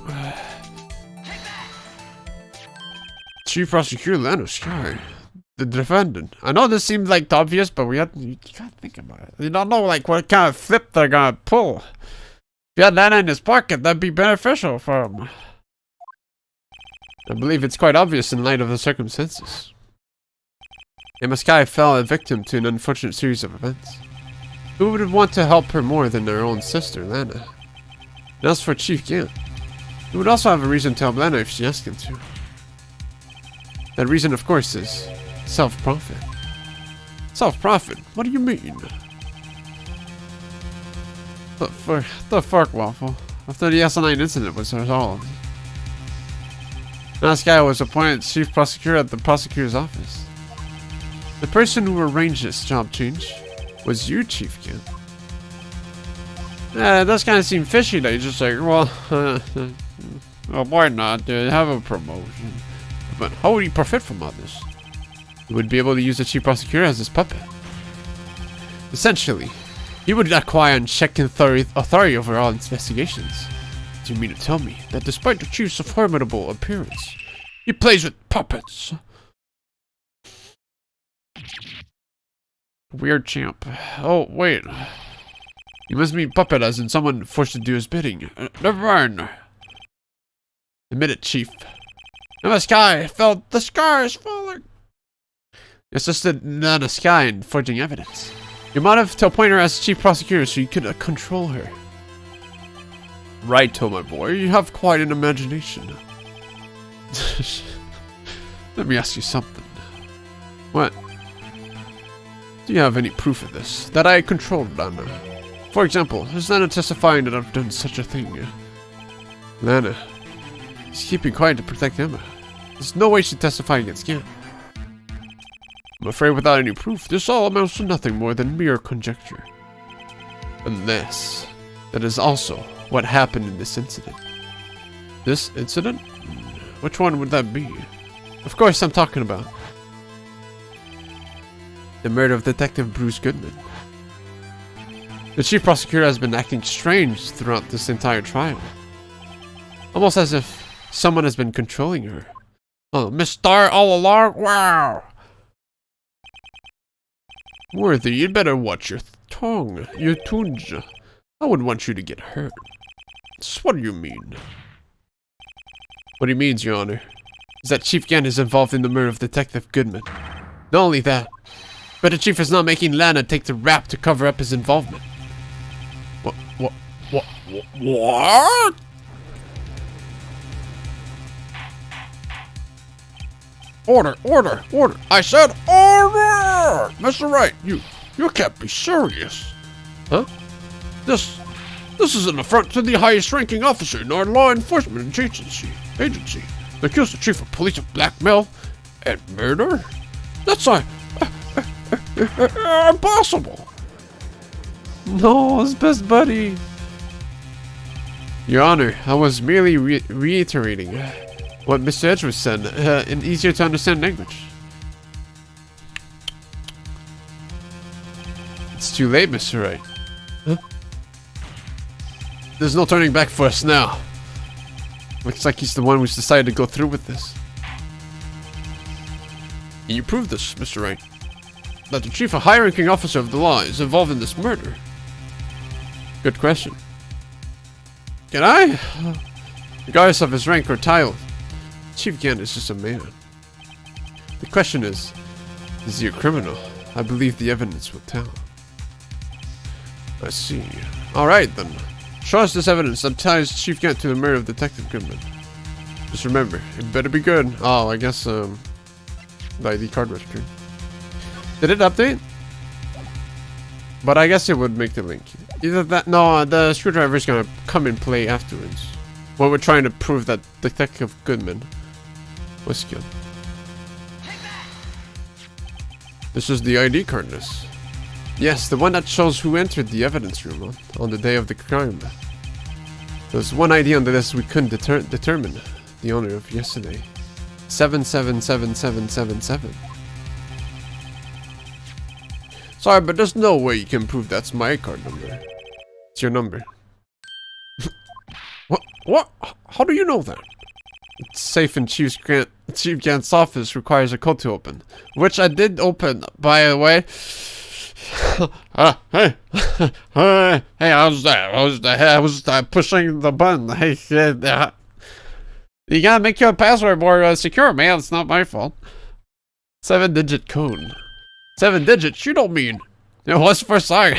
Chief Prosecutor Lana Sky, the defendant. I know this seems like obvious, but you gotta think about it. You don't know, like, what kind of flip they're gonna pull. If he had Lana in his pocket, that'd be beneficial for him. I believe it's quite obvious in light of the circumstances. Emma Sky fell a victim to an unfortunate series of events. Who would want to help her more than their own sister, Lana? And as for Chief Gant, he would also have a reason to help Lana if she asked him to. That reason, of course, is self-profit. Self-profit? What do you mean? The fuck, Waffle? After the S9 incident was resolved, Emma Sky was appointed Chief Prosecutor at the prosecutor's office. The person who arranged this job change was you, Chief Gant. Yeah, it does kind of seem fishy that you're just like, well, well, why not? Have a promotion. But how would he profit from all this? He would be able to use the Chief Prosecutor as his puppet. Essentially, he would acquire unchecked authority over all investigations. Do you mean to tell me that despite the Chief's formidable appearance, he plays with puppets? Weird champ. Oh, wait. You must mean puppet as in someone forced to do his bidding. Never mind. Admit it, Chief. Emma Sky felt the sky is falling. You assisted Nana Sky in forging evidence. Your motive to appoint her as Chief Prosecutor so you could control her. Right, my boy. You have quite an imagination. Let me ask you something. What? Do you have any proof of this? That I controlled Lana? For example, is Lana testifying that I've done such a thing? Lana is keeping quiet to protect Emma. There's no way she'd testify against Gant. I'm afraid without any proof, this all amounts to nothing more than mere conjecture. Unless that is also what happened in this incident. This incident? Which one would that be? Of course I'm talking about the murder of Detective Bruce Goodman. The Chief Prosecutor has been acting strange throughout this entire trial. Almost as if someone has been controlling her. Oh, Miss Star all along? Wow! Worthy, you'd better watch your tongue, your tunge. I wouldn't want you to get hurt. So what do you mean? What he means, Your Honor, is that Chief Gant is involved in the murder of Detective Goodman. Not only that, but the Chief is not making Lana take the rap to cover up his involvement. What? What? Order, order, order. I said order! Mr. Wright, you can't be serious. Huh? This is an affront to the highest ranking officer in our law enforcement agency. They accuse the chief of police of blackmail and murder? That's impossible. No, his best buddy. Your Honor, I was merely reiterating what Mr. Edgeworth said in easier to understand language. It's too late, Mr. Wright. Huh? There's no turning back for us now. Looks like he's the one who's decided to go through with this. Can you prove this, Mr. Wright? That the chief, a high-ranking officer of the law, is involved in this murder? Good question. Can I? Regardless of his rank or title, Chief Gaungade is just a man. The question is he a criminal? I believe the evidence will tell. I see. Alright then. Show us this evidence that ties Chief Gaungade to the murder of Detective Goodman. Just remember, it better be good. Oh, I guess, the ID card register. Did it update? But I guess it would make the link. Either that, no, the screwdriver is gonna come in play afterwards. When we're trying to prove that Detective Goodman was killed. This is the ID card list. Yes, the one that shows who entered the evidence room on the day of the crime. There's one ID on the list we couldn't determine the owner of yesterday. 777777. Sorry, but there's no way you can prove that's my card number. It's your number. What? How do you know that? It's safe in Chief Gaungade's office requires a code to open. Which I did open, by the way. Hey, how's that? I was pushing the button. Hey, you gotta make your password more secure, man. It's not my fault. 7-digit code. 7 digits? You don't mean? What's the first sign?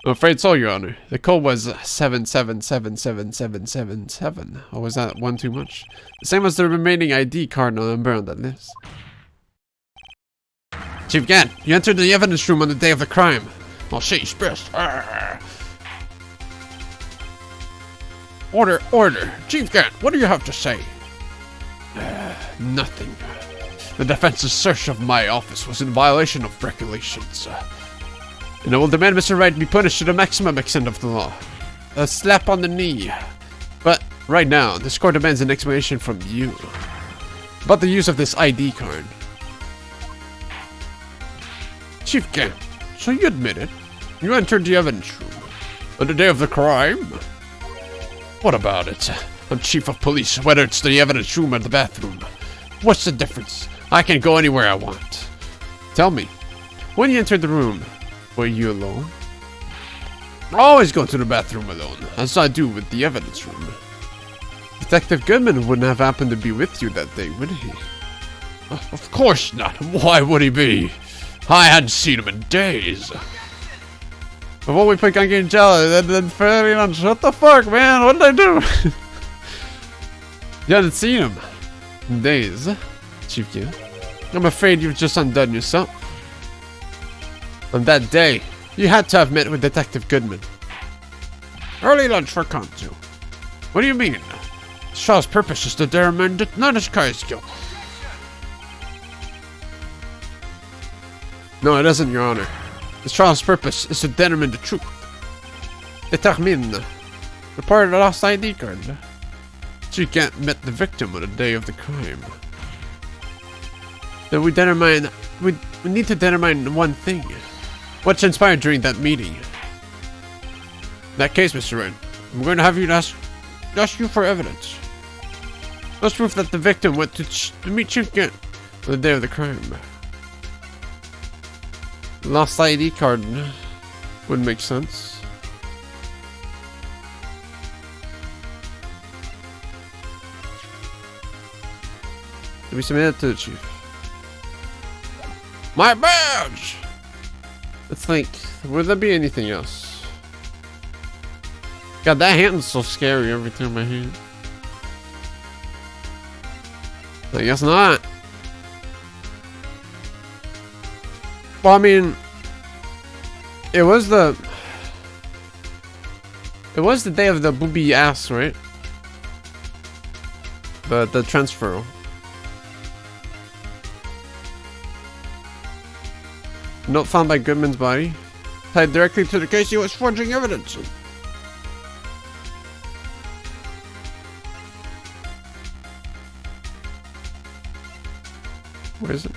I'm afraid so, Your Honor. The code was 777777. Or was that one too much? The same as the remaining ID card number on that list. Chief Gaungade, you entered the evidence room on the day of the crime. Oh shit, you spissed. Order. Chief Gaungade, what do you have to say? Nothing. The defense's search of my office was in violation of regulations. And I will demand Mr. Wright be punished to the maximum extent of the law. A slap on the knee. But right now, this court demands an explanation from you about the use of this ID card. Chief Gaungade, so you admit it? You entered the evidence room on the day of the crime? What about it? I'm chief of police, whether it's the evidence room or the bathroom. What's the difference? I can go anywhere I want. Tell me, when you entered the room, were you alone? I always go to the bathroom alone, as I do with the evidence room. Detective Goodman wouldn't have happened to be with you that day, would he? Of course not. Why would he be? I hadn't seen him in days. Before we put Gaungade in jail, then fairly lunch. What the fuck, man? What did I do? You hadn't seen him in days, Chief Gaungade. I'm afraid you've just undone yourself. On that day, you had to have met with Detective Goodman. Early lunch for Kanto. What do you mean? This trial's purpose is to determine this guy's guilt. No, it isn't, Your Honor. This trial's purpose is to determine the truth. Determine the part of the lost ID card. Chief Gaungade met the victim on the day of the crime. Then we need to determine one thing. What transpired during that meeting? In that case, Mr. Wright, I'm going to have you ask you for evidence. Let's prove that the victim went to meet Chief Gaungade on the day of the crime. Lost ID card would make sense. We submit it to the chief. My badge! Let's think, would there be anything else? God, that hand's so scary every time I hear it. I guess not. Well, I mean, it was the day of the booby ass, right? The transfer. Note found by Goodman's body, tied directly to the case he was forging evidence. Where is it?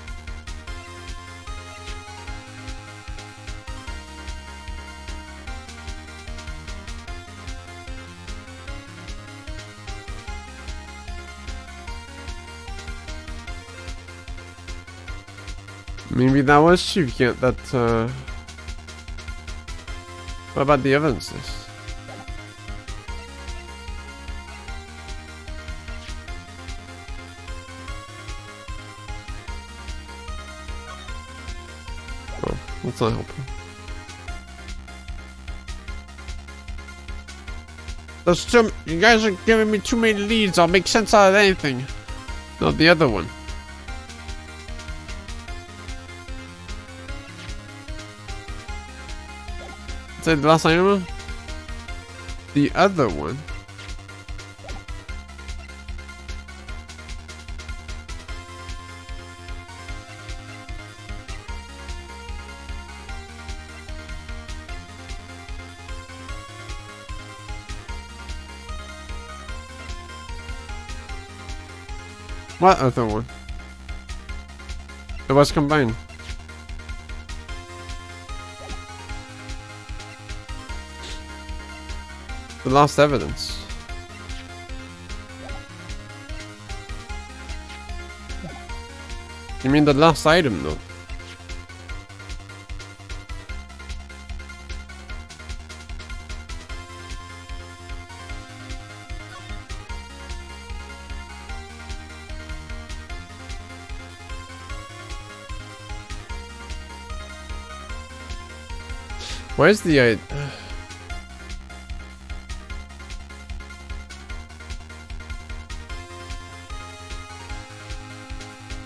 Maybe that was Chief Kent that, What about the evidence list? Oh, that's not helpful. Those two, you guys are giving me too many leads. I'll make sense out of anything. No, the other one. Say the last item? The other one. What other one? It was combined. The lost evidence. You mean the last item, though? Where's the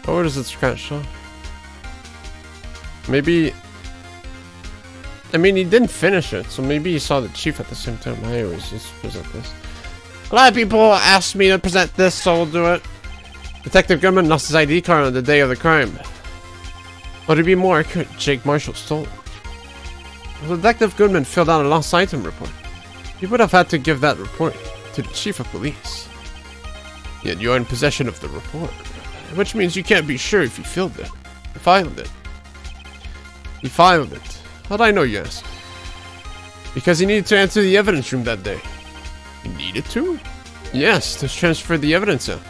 Oh, where does it scratch off? Maybe... I mean, he didn't finish it, so maybe he saw the chief at the same time. I always just present this. A lot of people asked me to present this, so we'll do it. Detective Goodman lost his ID card on the day of the crime. Or to be more accurate, Jake Marshall stole it. Well, Detective Goodman filled out a lost item report. He would have had to give that report to the chief of police. Yet you're in possession of the report. Which means you can't be sure if he filed it. He filed it. How'd I know, you ask? Because he needed to enter the evidence room that day. He needed to? Yes, to transfer the evidence out.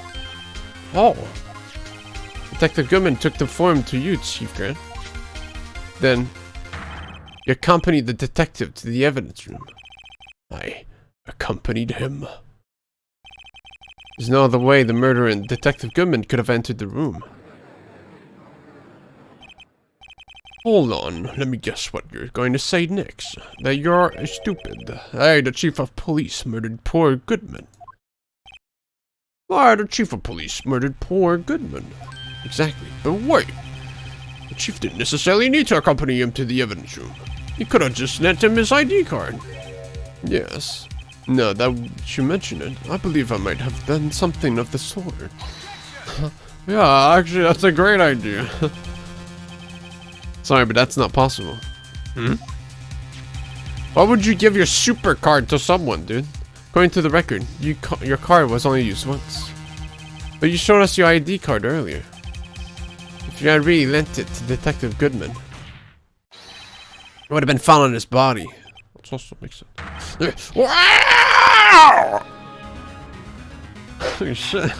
Oh. Detective Goodman took the form to you, Chief Grant. Then, you accompanied the detective to the evidence room. I accompanied him. There's no other way the murderer and Detective Goodman could have entered the room. Hold on, let me guess what you're going to say next. That you're stupid. I, the chief of police, murdered poor Goodman. I, the chief of police, murdered poor Goodman. Exactly, but wait. The chief didn't necessarily need to accompany him to the evidence room. He could have just lent him his ID card. Yes. No, that you mention it, I believe I might have done something of the sort. Yeah, actually, that's a great idea. Sorry, but that's not possible. Hmm? Why would you give your super card to someone, dude? According to the record, your card was only used once. But you showed us your ID card earlier. If you had really lent it to Detective Goodman, it would have been found on his body. Which also makes sense. Wow! Holy shit.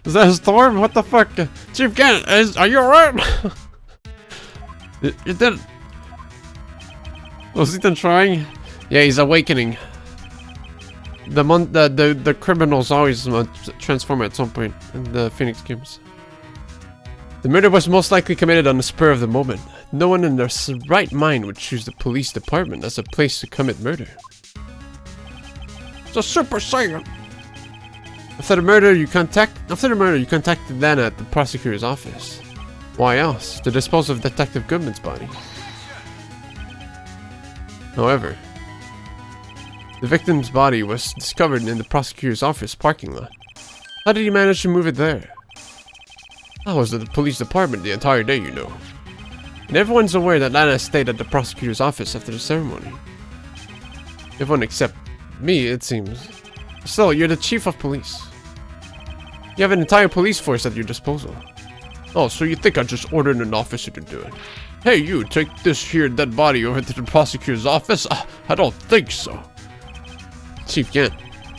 Is that a storm? What the fuck? Chief Kent, are you alright? You did. Was Ethan trying? Yeah, he's awakening. The criminals always transform at some point in the Phoenix games. The murder was most likely committed on the spur of the moment. No one in their right mind would choose the police department as a place to commit murder. the Super Saiyan. After the murder, you contacted Lana at the prosecutor's office. Why else? To dispose of Detective Goodman's body. However, the victim's body was discovered in the prosecutor's office parking lot. How did you manage to move it there? I was at the police department the entire day, you know. And everyone's aware that Lana stayed at the prosecutor's office after the ceremony. Everyone except me, it seems. Still, you're the chief of police. You have an entire police force at your disposal. Oh, so you think I just ordered an officer to do it? Hey, you, take this here dead body over to the prosecutor's office? I don't think so. Chief Yan,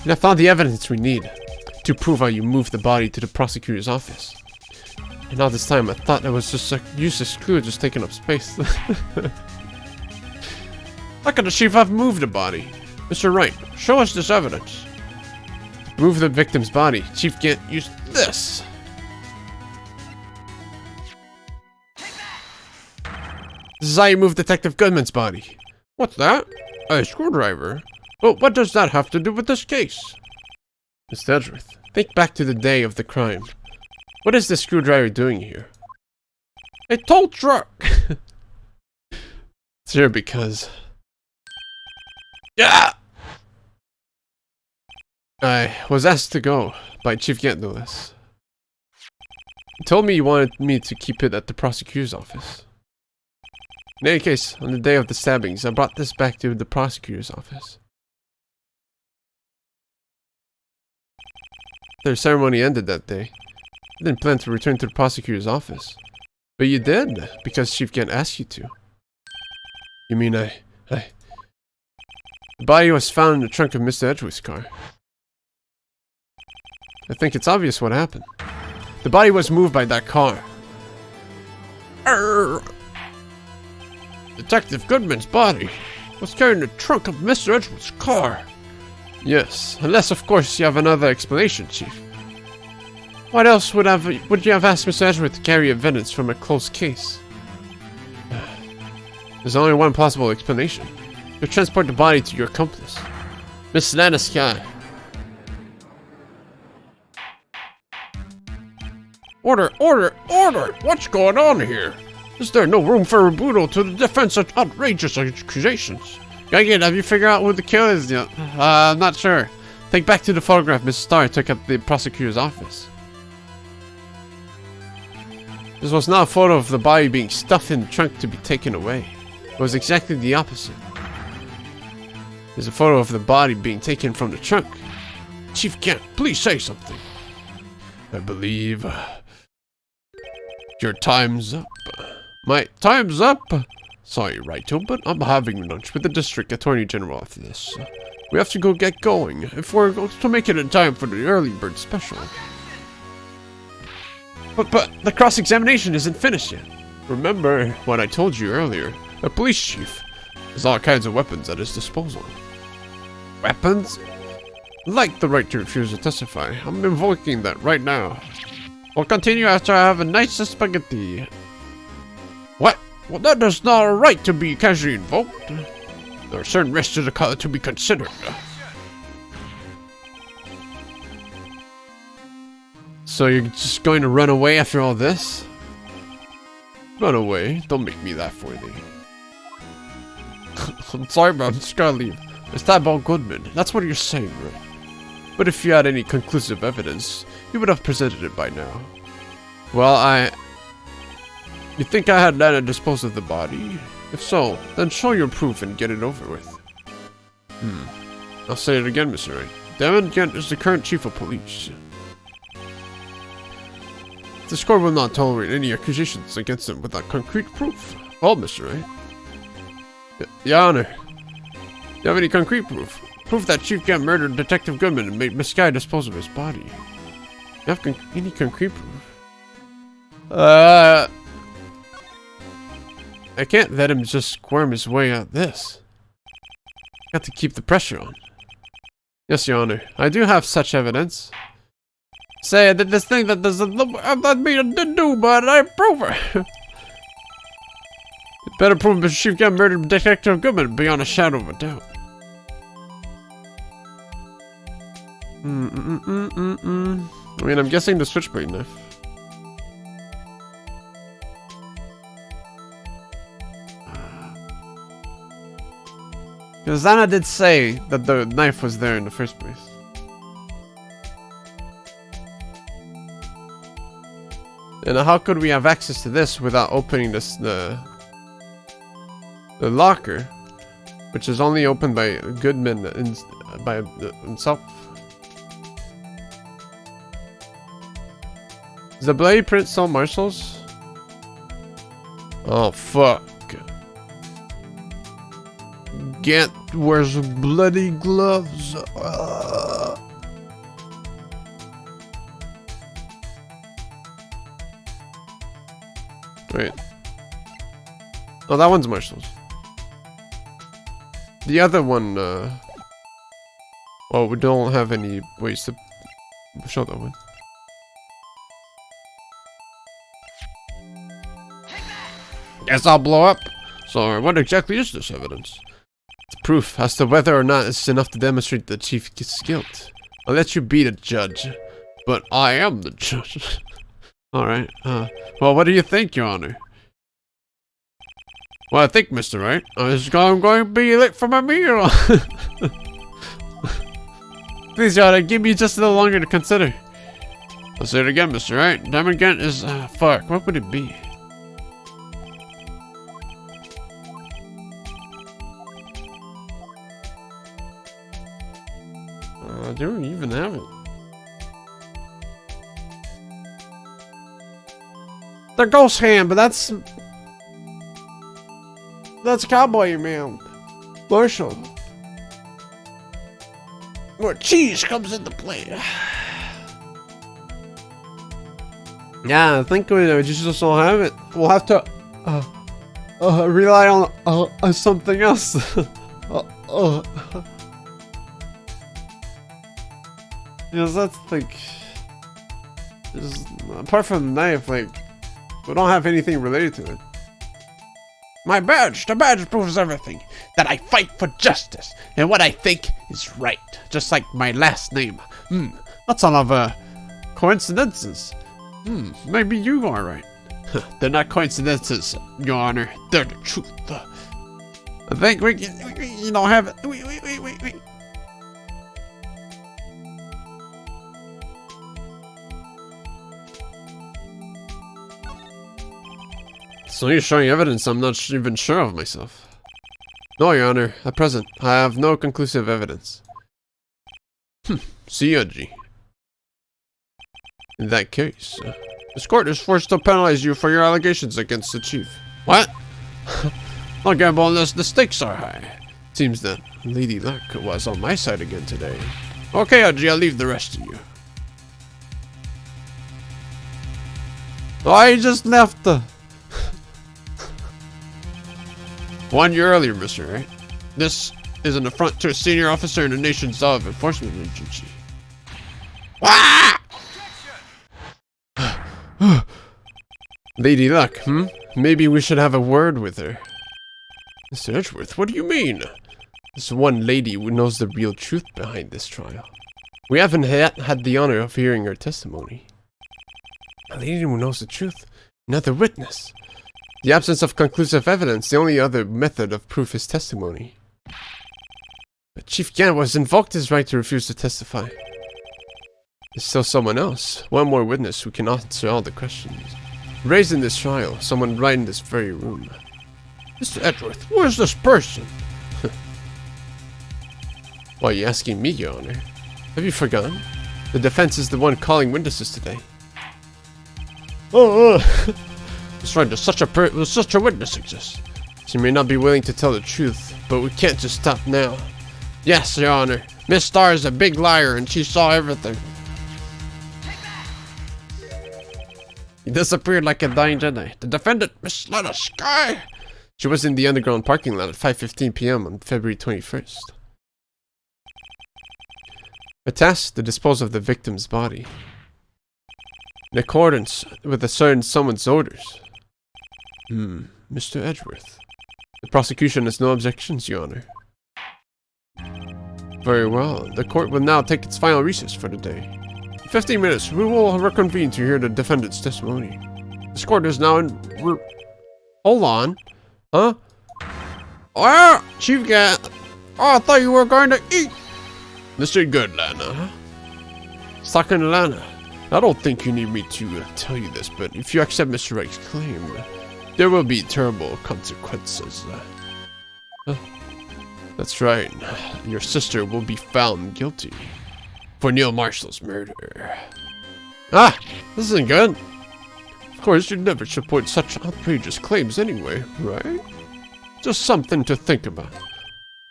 I found the evidence we need to prove how you moved the body to the prosecutor's office. And all this time, I thought it was just a useless screw just taking up space. How could the chief have moved the body? Mr. Wright, show us this evidence. To move the victim's body, Chief can't use this. This is how you move Detective Goodman's body. What's that? A screwdriver? Well, what does that have to do with this case? Mr. Edgeworth, think back to the day of the crime. What is the screwdriver doing here? A tow truck! It's here because... Yeah! I was asked to go by Chief Gantnulis. He told me he wanted me to keep it at the prosecutor's office. In any case, on the day of the stabbings, I brought this back to the prosecutor's office. Their ceremony ended that day. I didn't plan to return to the prosecutor's office. But you did, because Chief Gant asked you to. You mean The body was found in the trunk of Mr. Edgeworth's car. I think it's obvious what happened. The body was moved by that car. Detective Goodman's body was carried in the trunk of Mr. Edgeworth's car. Yes, unless of course you have another explanation, Chief. What else would you have asked Mr. Edgeworth to carry evidence from a closed case? There's only one possible explanation. You transport the body to your accomplice, Miss Lana Sky. Order! Order! Order! What's going on here? Is there no room for rebuttal to the defense of outrageous accusations? Gaungade, have you figured out who the killer is yet? I'm not sure. Think back to the photograph Miss Starr took at the prosecutor's office. This was not a photo of the body being stuffed in the trunk to be taken away. It was exactly the opposite. There's a photo of the body being taken from the trunk. Chief Kent, please say something. I believe... your time's up. My time's up? Sorry, Wright, but I'm having lunch with the District Attorney General after this. We have to get going if we're going to make it in time for the early bird special. But the cross-examination isn't finished yet. Remember what I told you earlier. A police chief has all kinds of weapons at his disposal. Weapons? Like the right to refuse to testify. I'm invoking that right now. We'll continue after I have a nice spaghetti. What? Well, that is not a right to be casually invoked. There are certain risks to the color to be considered. So you're just going to run away after all this? Run away? Don't make me laugh for you. I'm sorry, but I'm just gonna leave. It's that about Goodman. That's what you're saying, right? But if you had any conclusive evidence, you would have presented it by now. Well, You think I had Lana dispose of the body? If so, then show your proof and get it over with. I'll say it again, Mr. Wright. Damon Kent is the current chief of police. This court will not tolerate any accusations against him without concrete proof. Well, Mr. Wright. Your Honor. Do you have any concrete proof? Proof that Chief Kent murdered Detective Goodman and made Miss Sky dispose of his body. You have any concrete proof? I can't let him just squirm his way out this. Got to keep the pressure on. Yes, Your Honor. I do have such evidence. Say I did this thing that doesn't look that me didn't do, but I prove it. It better prove Mr. Chief Kent murdered Detective Goodman beyond a shadow of a doubt. I mean, I'm guessing the switchblade knife. Because Anna did say that the knife was there in the first place. And how could we have access to this without opening the locker, which is only opened by Goodman by himself? Is the bloody print still Marshall's? Oh fuck. Gant wears bloody gloves. Wait. Oh, that one's Marshall's. The other one, well, we don't have any ways to show that one. Guess I'll blow up. So, what exactly is this evidence? It's proof as to whether or not it's enough to demonstrate the chief's guilt. I'll let you be the judge, but I am the judge. Alright, well, what do you think, Your Honor? Well, I think, Mr. Wright, I'm going to be late for my meal. Please, Your Honor, give me just a little longer to consider. I'll say it again, Mr. Wright. Diamond Gant is, fuck, what would it be? I don't even have it. The ghost hand, but that's Cowboy Man. Marshall. More cheese comes into play. Yeah, I think we just don't have it. We'll have to rely on something else. Yes, that's like, apart from the knife, like, we don't have anything related to it. My badge! The badge proves everything. That I fight for justice and what I think is right. Just like my last name. That's all of coincidences. Maybe you are right. They're not coincidences, Your Honor. They're the truth. I think we don't have it. Wait. So you're showing evidence I'm not even sure of myself. No, Your Honor. At present, I have no conclusive evidence. See you, G. In that case, this court is forced to penalize you for your allegations against the chief. What? I'll gamble unless the stakes are high. Seems that Lady Luck was on my side again today. Okay, Audrey, I'll leave the rest to you. Oh, I just left the... 1 year earlier, Mr. Wright. This is an affront to a senior officer in the nation's law enforcement agency. Ah! Lady Luck, Maybe we should have a word with her. Mr. Edgeworth, what do you mean? This one lady who knows the real truth behind this trial. We haven't had the honor of hearing her testimony. A lady who knows the truth? Another witness? The absence of conclusive evidence, the only other method of proof is testimony. But Chief Gant has invoked his right to refuse to testify. There's still someone else, one more witness who can answer all the questions. Raised in this trial, someone right in this very room. Mr. Edgeworth, where's this person? Why are you asking me, Your Honor? Have you forgotten? The defense is the one calling witnesses today. That's right, there's such a witness exists. She may not be willing to tell the truth, but we can't just stop now. Yes, Your Honor. Miss Starr is a big liar and she saw everything. He disappeared like a dying Jedi. The defendant, Miss Lana Sky. She was in the underground parking lot at 5:15 p.m. on February 21st. A task to dispose of the victim's body. In accordance with a certain someone's orders. Mr. Edgeworth. The prosecution has no objections, Your Honor. Very well. The court will now take its final recess for the day. In 15 minutes, we will reconvene to hear the defendant's testimony. This court is now in... Hold on. Huh? Oh, Chief Gaungade. Oh, I thought you were going to eat. This ain't good, Lana. Second, Lana. I don't think you need me to tell you this, but if you accept Mr. Wright's claim, there will be terrible consequences. That's right. Your sister will be found guilty for Neil Marshall's murder. Ah, this isn't good. Of course, you never support such outrageous claims anyway, right? Just something to think about.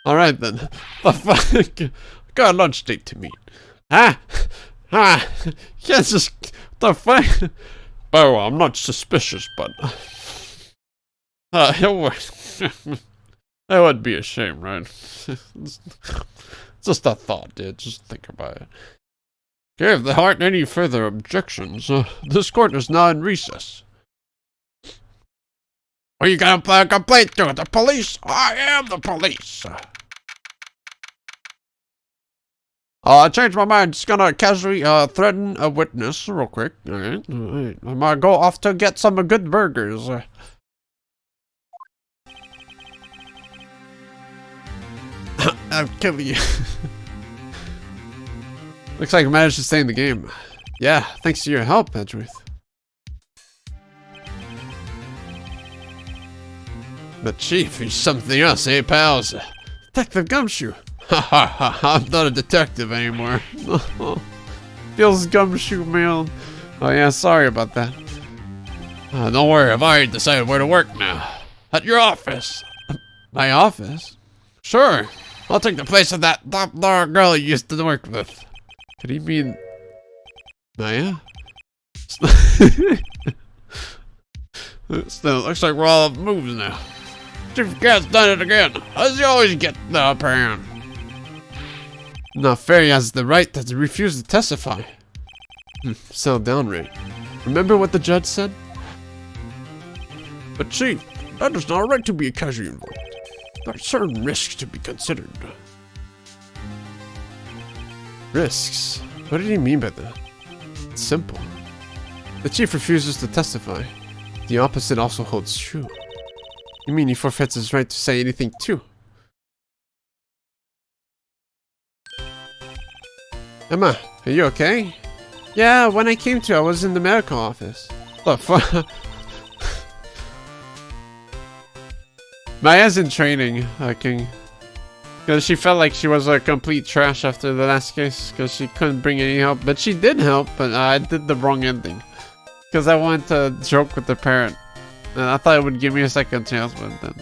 Alright then. The fuck? Got a lunch date to meet. Can't just... The fuck? Oh, I'm not suspicious, but... That would be a shame, right? It's just a thought, dude. Just think about it. Okay, if there aren't any further objections, this court is now in recess. Are you gonna file a complaint to the police? I am the police. I changed my mind. Just gonna casually threaten a witness real quick. Alright. I'm gonna go off to get some good burgers. I'll kill you. Looks like I managed to stay in the game. Yeah, thanks to your help, Edgeworth. But Chief, he's something else, eh, pals? Detective Gumshoe. Ha ha ha, I'm not a detective anymore. Feels Gumshoe, man. Oh yeah, sorry about that. Don't worry, I've already decided where to work now. At your office. My office? Sure. I'll take the place of that top-dog girl you used to work with. Could he mean... Maya? Still, looks like we're all up moves now. Chief Cat's done it again. How does he always get the upper hand? Not fair, he has the right to refuse to testify. Settle down, Ray. Remember what the judge said? But Chief, that is not right to be casually involved. There are certain risks to be considered. Risks? What did he mean by that? It's simple. The chief refuses to testify. The opposite also holds true. You mean he forfeits his right to say anything too? Emma, are you okay? Yeah, when I came to, I was in the medical office. The fuck? Maya's in training, King. Because she felt like she was a complete trash after the last case. Because she couldn't bring any help. But she did help, but I did the wrong ending. Because I wanted to joke with the parent. And I thought it would give me a second chance, but then...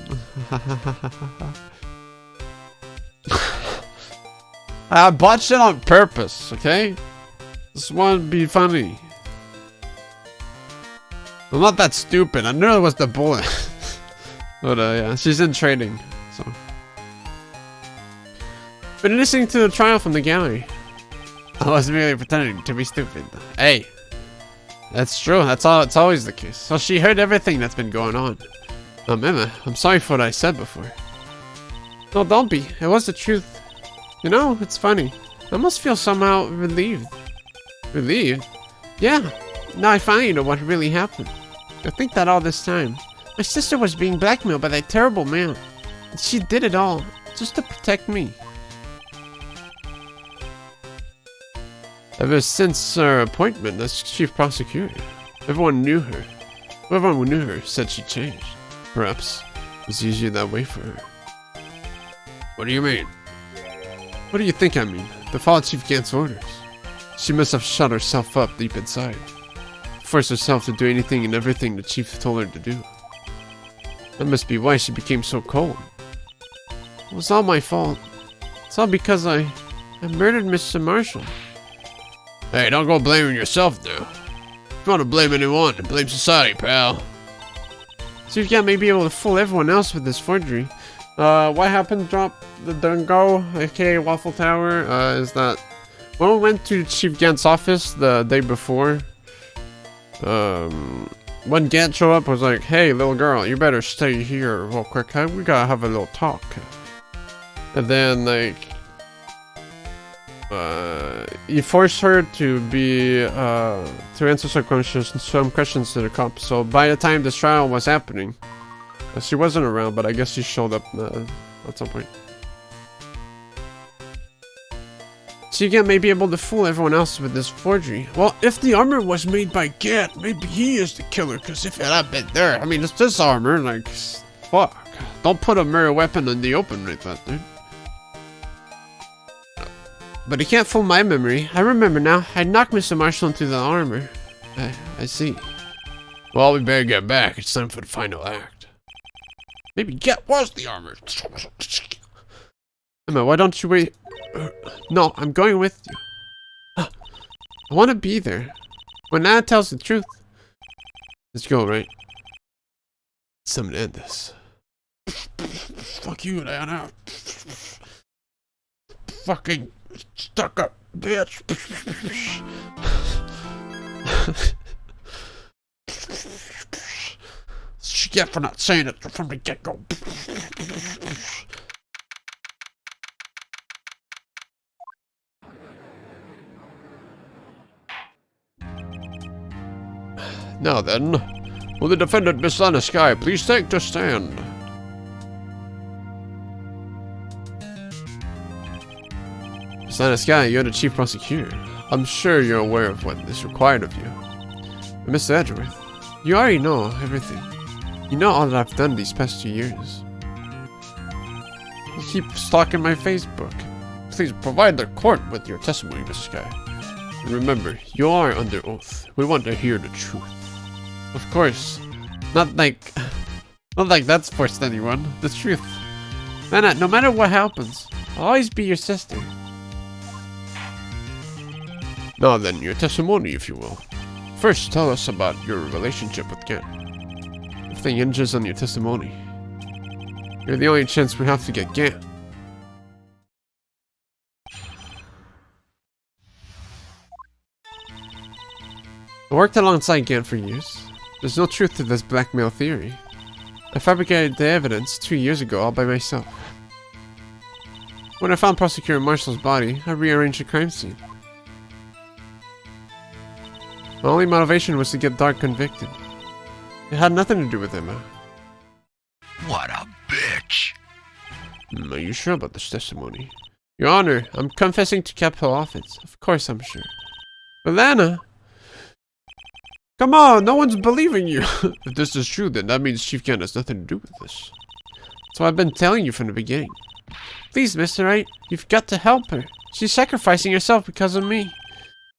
I botched it on purpose, okay? Just wanted to be funny. I'm not that stupid. I knew it was the bullet. But yeah, she's in training, so. Been listening to the trial from the gallery. I was merely pretending to be stupid. Hey, that's true. That's all. It's always the case. So she heard everything that's been going on. Emma, I'm sorry for what I said before. No, don't be. It was the truth. You know, it's funny. I must feel somehow relieved. Relieved? Yeah. Now I finally know what really happened. I think that all this time, my sister was being blackmailed by that terrible man. And she did it all, just to protect me. Ever since her appointment as chief prosecutor, everyone knew her. Everyone who knew her said she changed. Perhaps it was easier that way for her. What do you mean? What do you think I mean? To follow Chief Gant's orders. She must have shut herself up deep inside. Forced herself to do anything and everything the chief told her to do. That must be why she became so cold. It was all my fault. It's all because I murdered Mr. Marshall. Hey, don't go blaming yourself now. If you want to blame anyone, blame society, pal. Chief Gant may be able to fool everyone else with this forgery. What happened? Drop the Dungo, aka Waffle Tower, is that when we went to Chief Gant's office the day before, when Gant showed up, was like, hey, little girl, you better stay here real quick. We gotta have a little talk. And then, like, You forced her to be to answer some questions to the cops. So by the time this trial was happening, she wasn't around, but I guess she showed up at some point. Shigen may be able to fool everyone else with this forgery. Well, if the armor was made by Gat, maybe he is the killer. Cause if it had been there, I mean, it's this armor, like, fuck. Don't put a mirror weapon in the open like that, dude. But he can't fool my memory. I remember now. I knocked Mr. Marshall into the armor. I see. Well, we better get back. It's time for the final act. Maybe Get was the armor. Emma, why don't you wait? No, I'm going with you. I want to be there. When Nana tells the truth. Let's go, right? It's time to end this. Fuck you, Nana. Fucking stuck up, bitch. She get for not saying it from the get-go. Now then, will the defendant, Miss Lana Sky, please take the stand? Miss Lana Sky, you're the chief prosecutor. I'm sure you're aware of what is required of you. But Mr. Edgeworth, you already know everything. You know all that I've done these past 2 years. You keep stalking my Facebook. Please provide the court with your testimony, Miss Sky. And remember, you are under oath. We want to hear the truth. Of course. Not like that's forced anyone. The truth. Nana, no matter what happens, I'll always be your sister. Now then, your testimony, if you will. First, tell us about your relationship with Gat. If they hinges on your testimony, you're the only chance we have to get Gat. I worked alongside Gant for years. There's no truth to this blackmail theory. I fabricated the evidence 2 years ago all by myself. When I found Prosecutor Marshall's body, I rearranged the crime scene. My only motivation was to get Dark convicted. It had nothing to do with Emma. What a bitch. Are you sure about this testimony? Your Honor, I'm confessing to capital offense. Of course I'm sure. But Lana... Come on, no one's believing you. If this is true, then that means Chief Gant has nothing to do with this. That's what I've been telling you from the beginning. Please, Mr. Wright, you've got to help her. She's sacrificing herself because of me.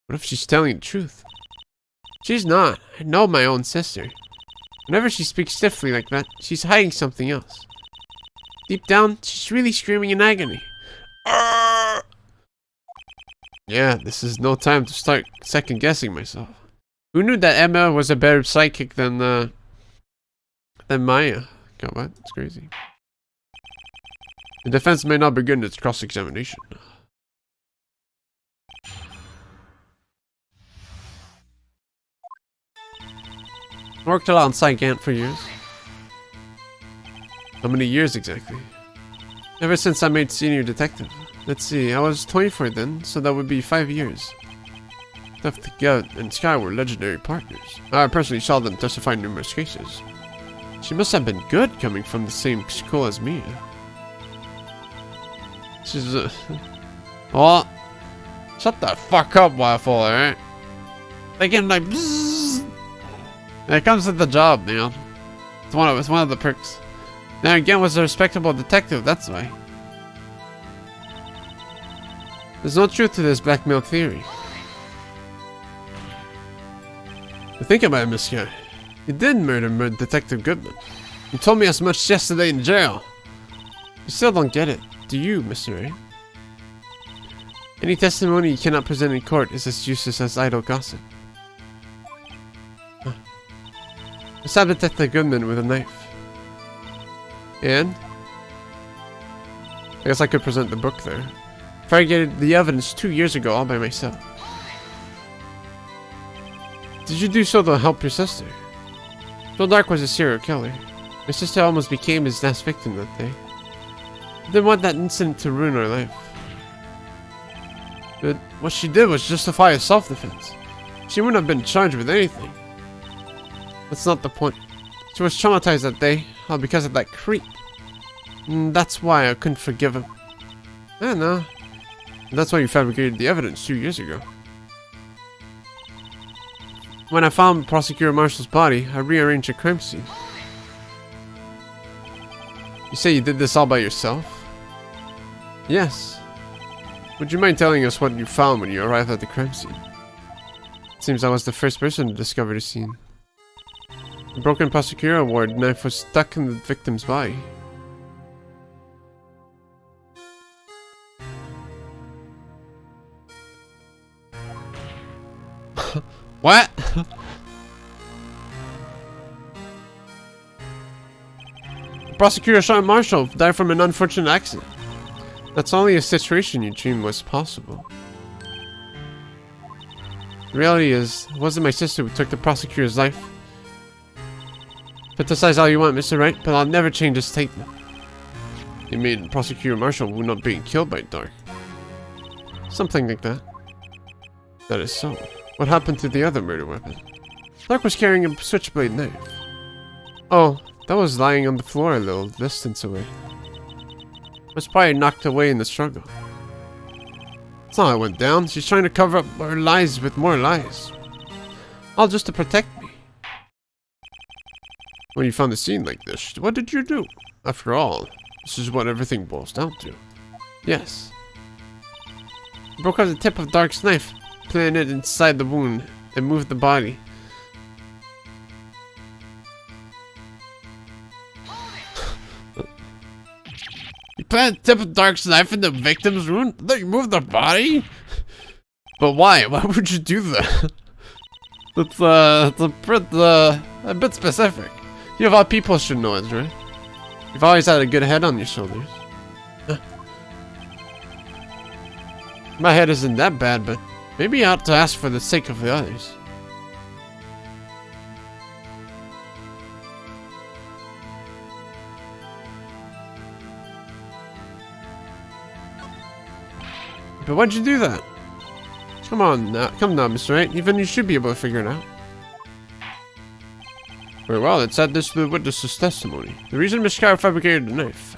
What if she's telling the truth? She's not. I know my own sister. Whenever she speaks stiffly like that, she's hiding something else. Deep down, she's really screaming in agony. Yeah, this is no time to start second-guessing myself. Who knew that Emma was a better psychic than Maya? God, what? It's crazy. The defense may not begin its cross-examination. I worked alongside Gant for years. How many years exactly? Ever since I made senior detective. Let's see, I was 24 then, so that would be 5 years. The Gut and Sky were legendary partners. I personally saw them testify in numerous cases. She must have been good coming from the same school as me. She's well, shut the fuck up, Waffle, alright? They can like bzzz. It comes with the job, man. It's one of the perks. Now again was a respectable detective, that's why. There's no truth to this blackmail theory. But think about it, Monsieur. You did murder Detective Goodman. You told me as much yesterday in jail. You still don't get it, do you, Mr. A? Any testimony you cannot present in court is as useless as idle gossip. I stabbed Detective Goodman with a knife. And? I guess I could present the book there. Fabricated the evidence 2 years ago all by myself. Did you do so to help your sister? Joe Dark was a serial killer. My sister almost became his last victim that day. I didn't want that incident to ruin our life. But what she did was justify a self-defense. She wouldn't have been charged with anything. That's not the point. She was traumatized that day, all because of that creep. And that's why I couldn't forgive him. I know. That's why you fabricated the evidence 2 years ago. When I found Prosecutor Marshall's body, I rearranged the crime scene. You say you did this all by yourself? Yes. Would you mind telling us what you found when you arrived at the crime scene? It seems I was the first person to discover the scene. The broken Prosecutor Award knife was stuck in the victim's body. What? Prosecutor Sean Marshall died from an unfortunate accident. That's only a situation you dreamed was possible. The reality is, it wasn't my sister who took the prosecutor's life. Criticize all you want, Mr. Wright, but I'll never change this statement. You made Prosecutor Marshall wound up being killed by Dark. Something like that. That is so. What happened to the other murder weapon? Dark was carrying a switchblade knife. Oh, that was lying on the floor a little distance away. It was probably knocked away in the struggle. That's not how it went down. She's trying to cover up her lies with more lies. All just to protect me. When you found a scene like this, what did you do? After all, this is what everything boils down to. Yes. You broke off the tip of Dark's knife, planted it inside the wound, and moved the body. You planted the tip of Dark's knife in the victim's wound? Then you moved the body? But why? Why would you do that? It's a bit specific. You of all people should know it, right? You've always had a good head on your shoulders. My head isn't that bad, but maybe I ought to ask for the sake of the others. But why'd you do that? Come now, Mr. Wright. Even you should be able to figure it out. Very well, let's add this to the witness's testimony. The reason Miss Carr fabricated the knife.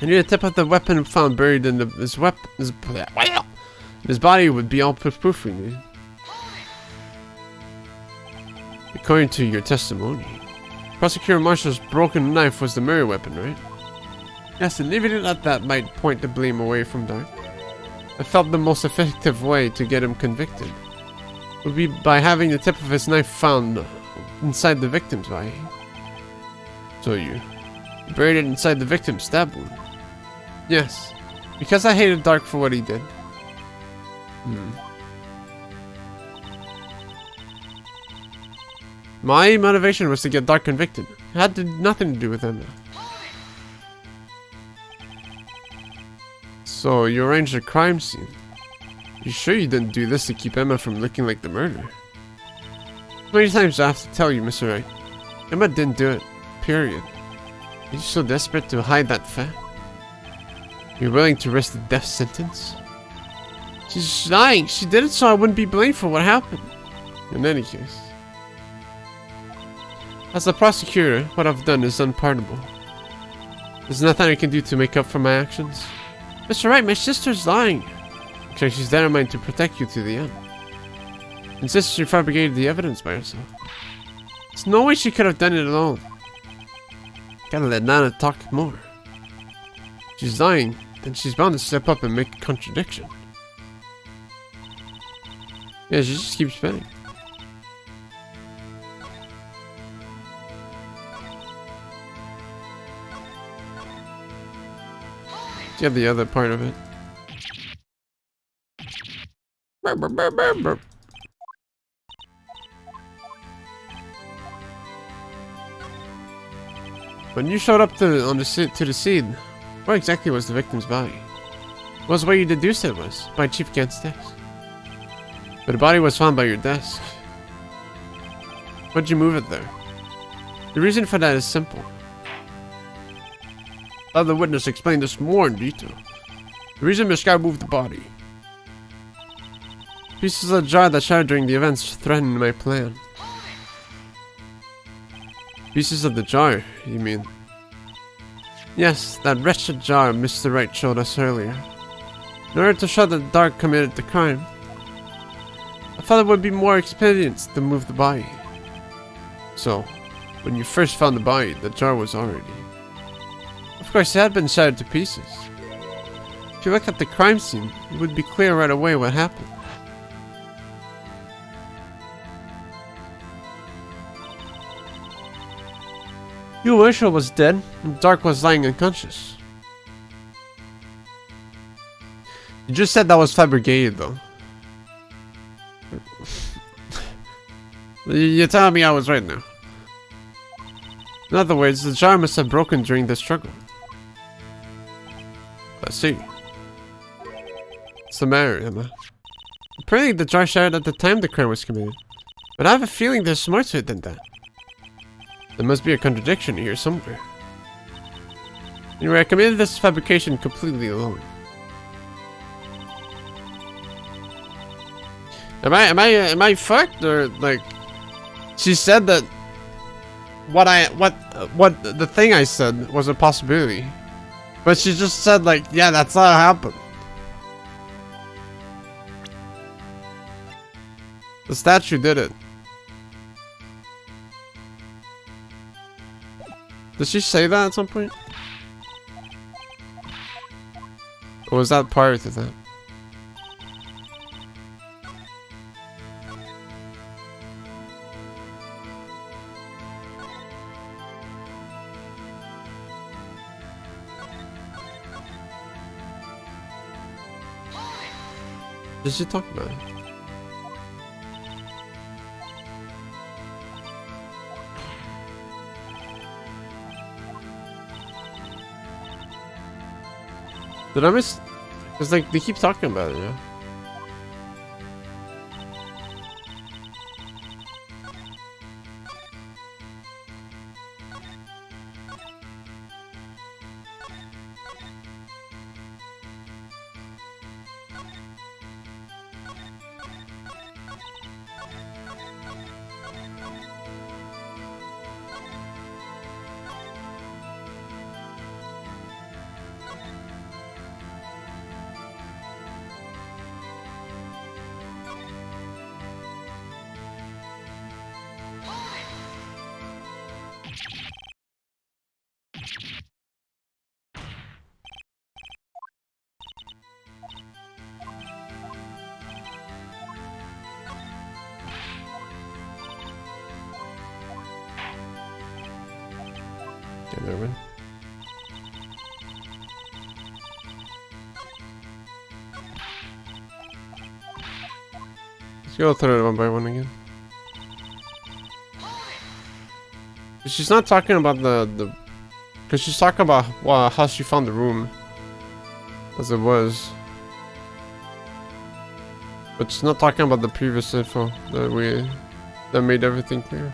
I knew the tip of the weapon found buried in his body would be all proof. According to your testimony, Prosecutor Marshall's broken knife was the murder weapon, right? Yes, and leaving it at that might point the blame away from Dark. I felt the most effective way to get him convicted would be by having the tip of his knife found inside the victim's body. So you buried it inside the victim's stab wound? Yes, because I hated Dark for what he did. My motivation was to get Dark convicted. It had nothing to do with Emma. So you arranged a crime scene. You sure you didn't do this to keep Emma from looking like the murderer? How many times do I have to tell you, Mr. Wright? Emma didn't do it. Period. Are you so desperate to hide that fact? You're willing to risk the death sentence? She's lying. She did it so I wouldn't be blamed for what happened. In any case. As the prosecutor, what I've done is unpardonable. There's nothing I can do to make up for my actions. Mr. Wright, my sister's lying. Okay, she's determined to protect you to the end. Insists she fabricated the evidence by herself. There's no way she could have done it alone. Gotta let Nana talk more. She's lying, then she's bound to step up and make a contradiction. Yeah, she just keeps spinning. You have the other part of it. When you showed up to the scene, where exactly was the victim's body? It was where you deduced it was, by Chief Kent's desk. But the body was found by your desk. Why'd you move it there? The reason for that is simple. Let the witness explain this more in detail. The reason this guy moved the body. Pieces of the jar that shattered during the events threatened my plan. Pieces of the jar, you mean? Yes, that wretched jar Mr. Wright showed us earlier. In order to show that Dark committed the crime, I thought it would be more expedient to move the body. So, when you first found the body, the jar was already... Of course, it had been shattered to pieces. If you look at the crime scene, it would be clear right away what happened. Ursula was dead, and Dark was lying unconscious. You just said that was fabricated, though. You're telling me I was right now. In other words, the jar must have broken during the struggle. I see. What's the matter, Emma? Apparently the jar shattered at the time the crime was committed. But I have a feeling there's more to it than that. There must be a contradiction here somewhere. Anyway, I committed this fabrication completely alone. Am I fucked, or like she said that what the thing I said was a possibility, but she just said like, yeah, that's how it happened. The statue did it. Did she say that at some point? Or was that prior to that? Did she talk about it? Did I miss? Cause like they keep talking about it, yeah. Okay, never mind. Let's go through it one by one again. She's not talking about the because she's talking about how she found the room as it was, but she's not talking about the previous info that made everything clear.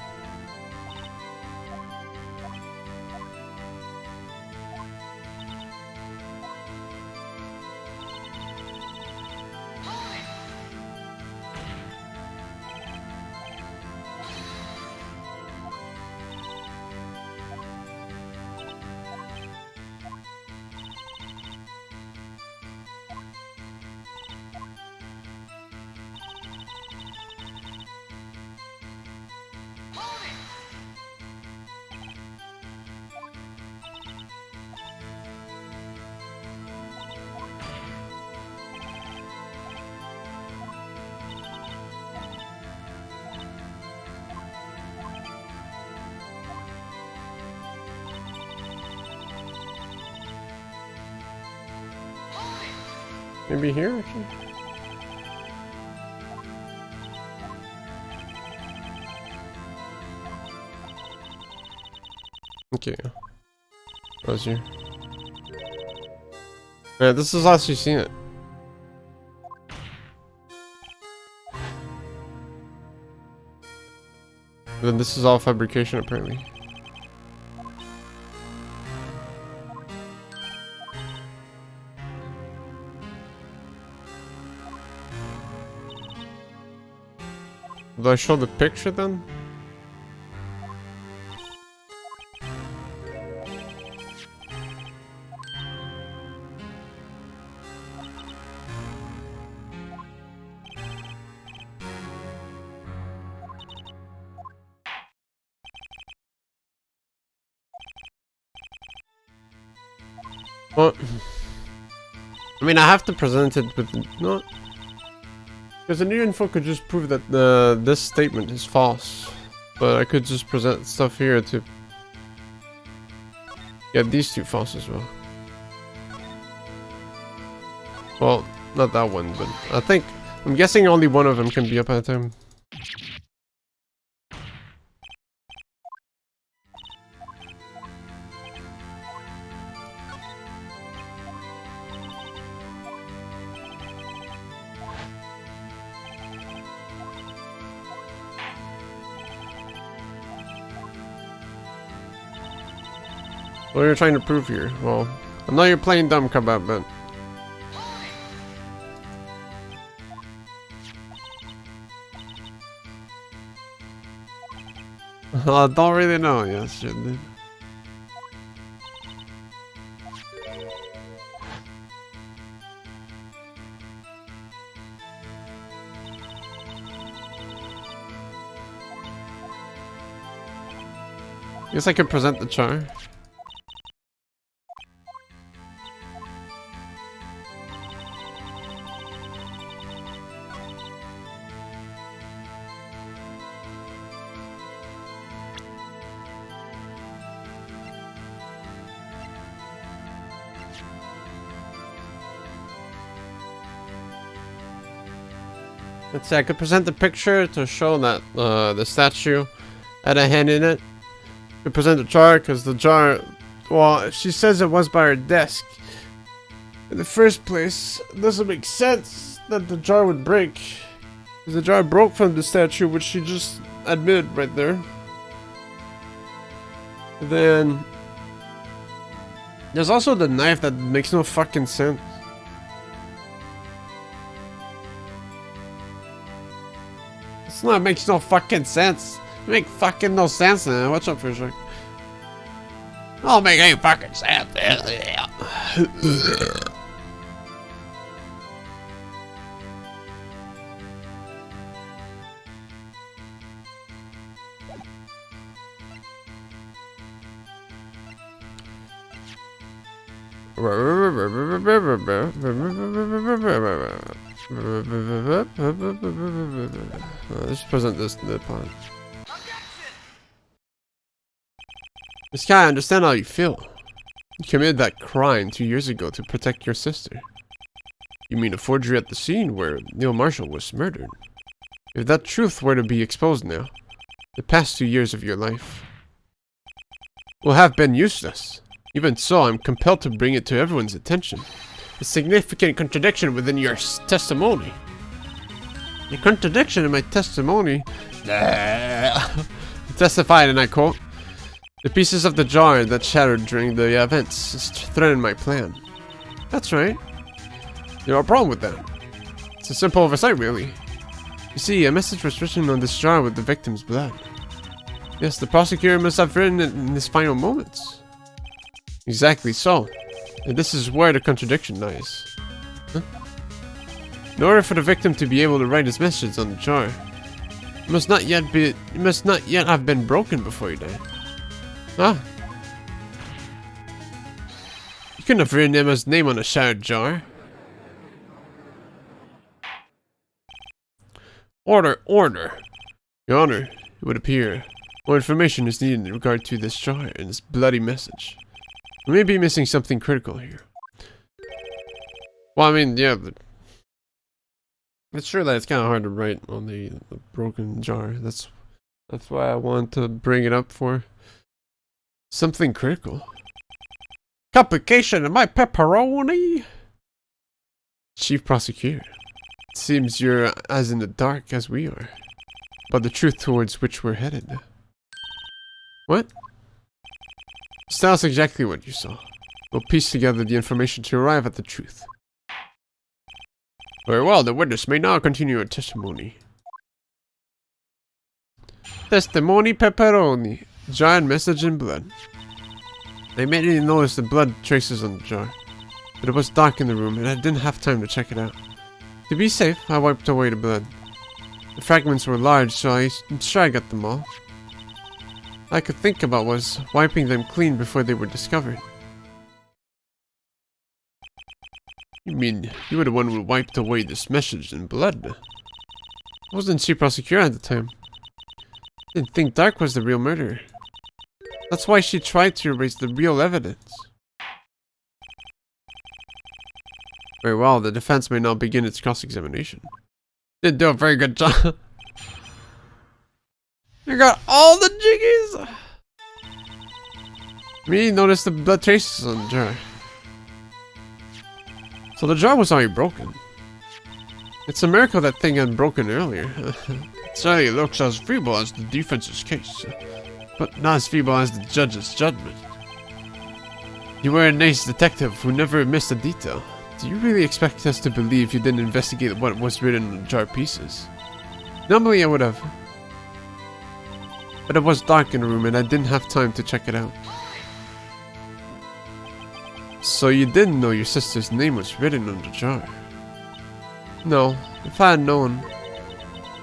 Maybe here, actually. Okay. That was here. Yeah, this is how she's seen it. And then this is all fabrication, apparently. Do I show the picture then? Well, I mean, I have to present it with no, because the new info could just prove that this statement is false. But I could just present stuff here to get these two false as well. Well, not that one, but I'm guessing only one of them can be up at a time. What are you trying to prove here? Well, I know you're playing dumb, Kebab, but... I don't really know, yes, shouldn't it? Guess I could present the char. Let's say I could present the picture to show that the statue had a hand in it. I could present the jar because the jar, well, she says it was by her desk. In the first place, it doesn't make sense that the jar would break. Because the jar broke from the statue, which she just admitted right there. And then there's also the knife that makes no fucking sense. No, it makes no fucking sense. It makes fucking no sense, man. What's up, for sure? Don't make any fucking sense. Let's present this to the plan. This guy, I understand how you feel. You committed that crime 2 years ago to protect your sister. You mean a forgery at the scene where Neil Marshall was murdered? If that truth were to be exposed now, the past 2 years of your life will have been useless. Even so, I'm compelled to bring it to everyone's attention. A significant contradiction within your testimony. A contradiction in my testimony. Testified, and I quote, "The pieces of the jar that shattered during the events threatened my plan." That's right. You have a problem with that. It's a simple oversight, really. You see, a message was written on this jar with the victim's blood. Yes, the prosecutor must have written it in his final moments. Exactly so. And this is where the contradiction lies. Huh? In order for the victim to be able to write his message on the jar, it must not yet have been broken before he died. Ah. You couldn't have written Emma's name on a shattered jar. Order, order. Your Honor, it would appear more information is needed in regard to this jar and this bloody message. We may be missing something critical here. Well, I mean, yeah, it's sure that it's kind of hard to write on the broken jar. That's why I want to bring it up for something critical. Complication in my pepperoni. Chief Prosecutor, it seems you're as in the dark as we are about the truth towards which we're headed. What? Just tell us exactly what you saw. We'll piece together the information to arrive at the truth. Very well, the witness may now continue her testimony. Testimony pepperoni. Giant message in blood. I immediately noticed the blood traces on the jar, but it was dark in the room and I didn't have time to check it out. To be safe, I wiped away the blood. The fragments were large, so I sure I got them all. All I could think about was wiping them clean before they were discovered. You mean you were the one who wiped away this message in blood? I wasn't chief prosecutor at the time. Didn't think Dark was the real murderer. That's why she tried to erase the real evidence. Very well, the defense may now begin its cross-examination. Didn't do a very good job. You got all the jiggies! Me noticed the blood traces on the jar. So the jar was already broken. It's a miracle that thing had broken earlier. It certainly looks as feeble as the defense's case, but not as feeble as the judge's judgment. You were a nice detective who never missed a detail. Do you really expect us to believe you didn't investigate what was written on the jar pieces? Normally I would have. But it was dark in the room and I didn't have time to check it out. So you didn't know your sister's name was written on the jar? No, if I had known,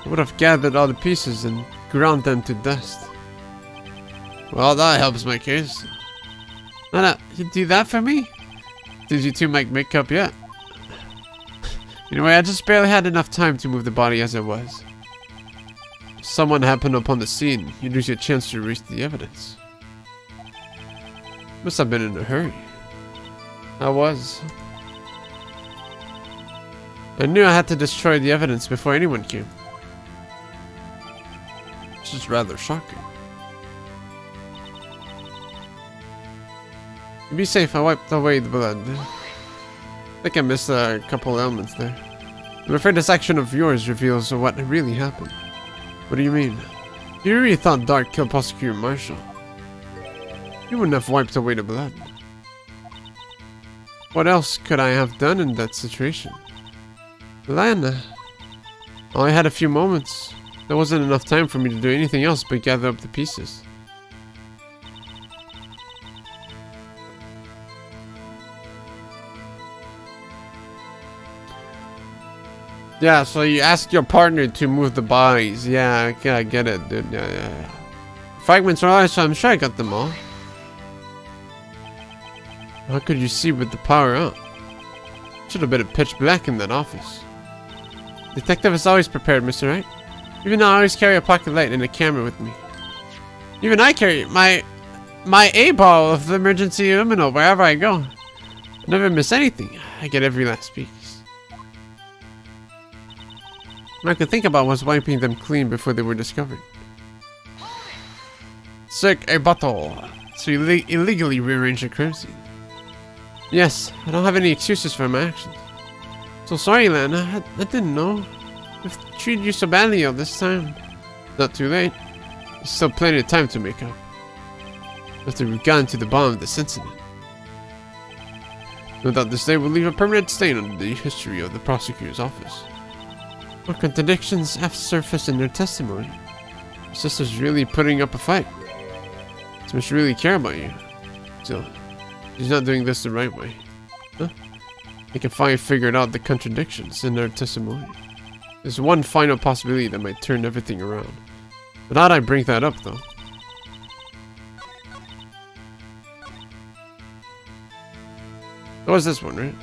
I would have gathered all the pieces and ground them to dust. Well, that helps my case. No, you do that for me? Did you two make up yet? Anyway, I just barely had enough time to move the body as it was. If someone happened upon the scene, you'd lose your chance to erase the evidence. Must have been in a hurry. I was. I knew I had to destroy the evidence before anyone came. This is rather shocking. To be safe, I wiped away the blood. I think I missed a couple elements there. I'm afraid this action of yours reveals what really happened. What do you mean? You really thought Dark killed Prosecutor Marshall? You wouldn't have wiped away the blood. What else could I have done in that situation? Lana. I only had a few moments. There wasn't enough time for me to do anything else but gather up the pieces. Yeah, so you ask your partner to move the bodies. Yeah, I get it, dude. Yeah. Fragments are alright, so I'm sure I got them all. How could you see with the power out? Should have been a pitch black in that office. Detective is always prepared, Mr. Wright. Even though I always carry a pocket light and a camera with me. Even I carry my A-ball of the emergency luminol wherever I go. I never miss anything. I get every last piece. What I could think about was wiping them clean before they were discovered. Sick, a bottle. So you illegally rearranged the crime scene. Yes, I don't have any excuses for my actions. So sorry, Lana. I didn't know. I've treated you so badly all this time. Not too late. There's still plenty of time to make up. After we've gotten to the bottom of this incident. No doubt this day will leave a permanent stain on the history of the prosecutor's office. What contradictions have surfaced in their testimony? Your sister's really putting up a fight. She must really care about you. Still, she's not doing this the right way. Huh? I can finally figure out the contradictions in their testimony. There's one final possibility that might turn everything around. But how'd I bring that up, though? What was this one, right?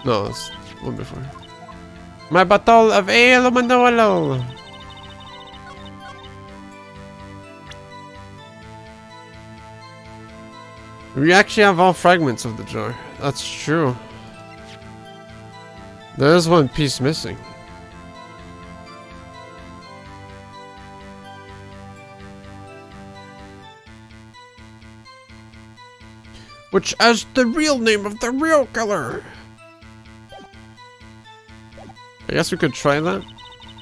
No, it's one before. My bottle of ale Manolo. We actually have all fragments of the jar. That's true. There is one piece missing. Which is the real name of the real killer. I guess we could try that.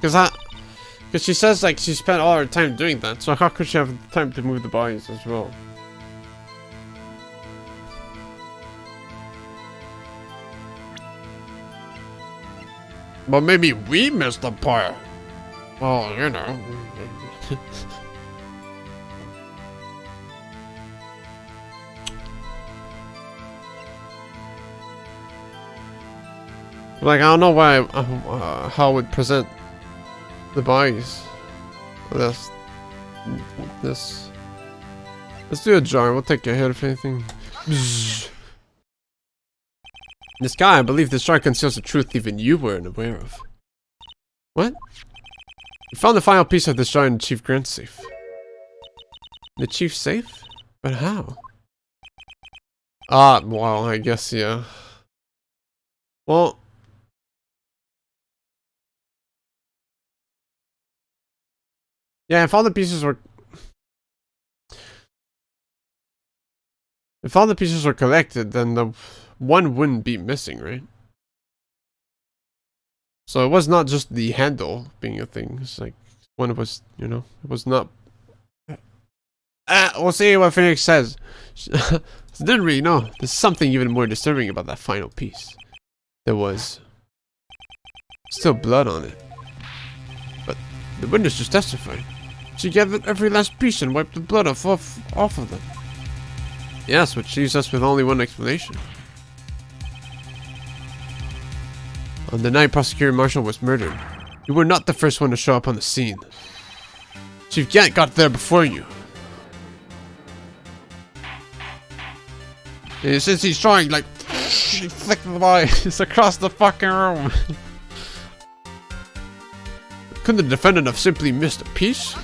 Because she says like she spent all her time doing that, so how could she have time to move the bodies as well? But maybe we missed the part. Well, you know. Like, I don't know why, how I would present the bodies. This. Let's do a jar. We'll take a hit if anything. Bzz. This guy, I believe this jar conceals the truth even you weren't aware of. What? We found the final piece of this jar in the Chief Grant's safe. The Chief's safe? But how? Ah, well, I guess, yeah. Well... yeah, if all the pieces were... if all the pieces were collected, then the one wouldn't be missing, right? So it was not just the handle being a thing. It's like one was, you know, it was not. We'll see what Phoenix says. Didn't really know. There's something even more disturbing about that final piece. There was still blood on it, but the witness just testified. She gathered every last piece and wiped the blood off of them. Yes, which leaves us with only one explanation. On the night Prosecutor Marshall was murdered, you were not the first one to show up on the scene. Chief Gant got there before you. And since he's trying, like, he flicked the eyes across the fucking room. Couldn't the defendant have simply missed a piece?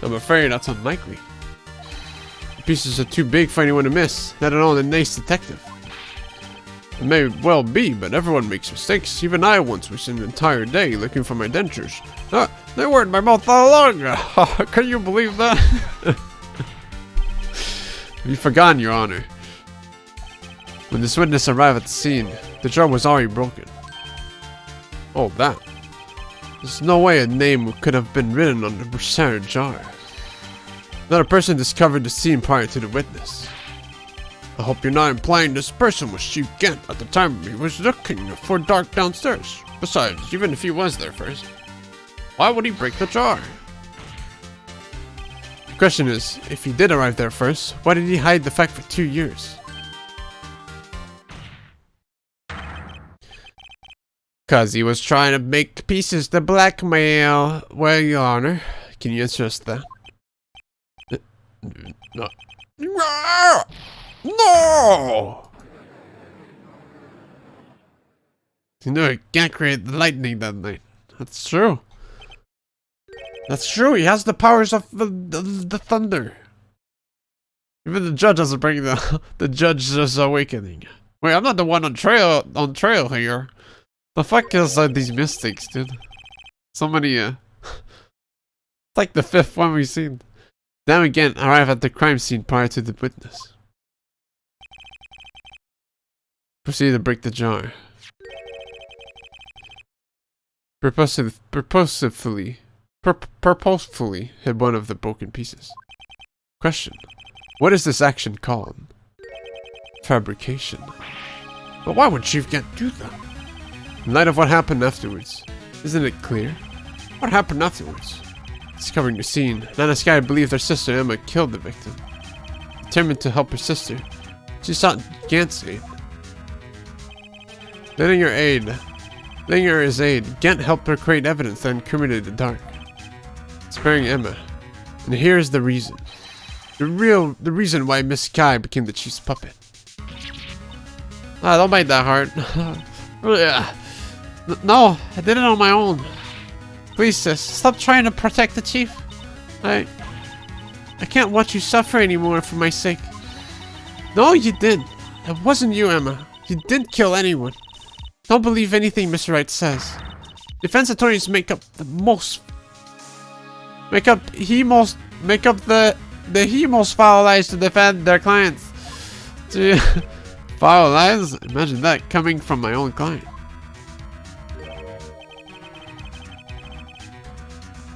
I'm afraid that's unlikely. The pieces are too big for anyone to miss, let alone a nice detective. It may well be, but everyone makes mistakes. Even I once was an entire day looking for my dentures. They were in my mouth all along. Can you believe that? You've forgotten, Your Honor. When this witness arrived at the scene, the jar was already broken. Oh, that. There's no way a name could have been written on the shattered jar. Not a person discovered the scene prior to the witness. I hope you're not implying this person was Chief Gant at the time he was looking for Dark downstairs. Besides, even if he was there first, why would he break the jar? The question is, if he did arrive there first, why did he hide the fact for 2 years? Cause he was trying to make pieces to blackmail. Well, Your Honor, can you answer us that? No. No! You know, he can't create the lightning that night. That's true. That's true. He has the powers of the thunder. Even the judge doesn't bring the judge's awakening. Wait, I'm not the one on trail here. The fuck is these mystics, dude? So many, it's like the 5th one we've seen. Then again, arrive at the crime scene prior to the witness. Proceed to break the jar. Purposefully hit one of the broken pieces. Question. What is this action called? Fabrication. But why would Chief Gant do that? In light of what happened afterwards, isn't it clear? What happened afterwards? Discovering the scene, Nana Sky believed her sister Emma killed the victim. Determined to help her sister, she sought Gant's aid. Lending her his aid, Gant helped her create evidence that incriminated the Dark, sparing Emma. And here's the reason. The reason why Miss Sky became the Chief's puppet. Don't make that hard. No, I did it on my own. Please, sis, stop trying to protect the Chief. I can't watch you suffer anymore for my sake. No, you did. It wasn't you, Emma. You didn't kill anyone. Don't believe anything Mr. Wright says. Defense attorneys make up the most foul lies to defend their clients. Foul lies? Imagine that coming from my own client.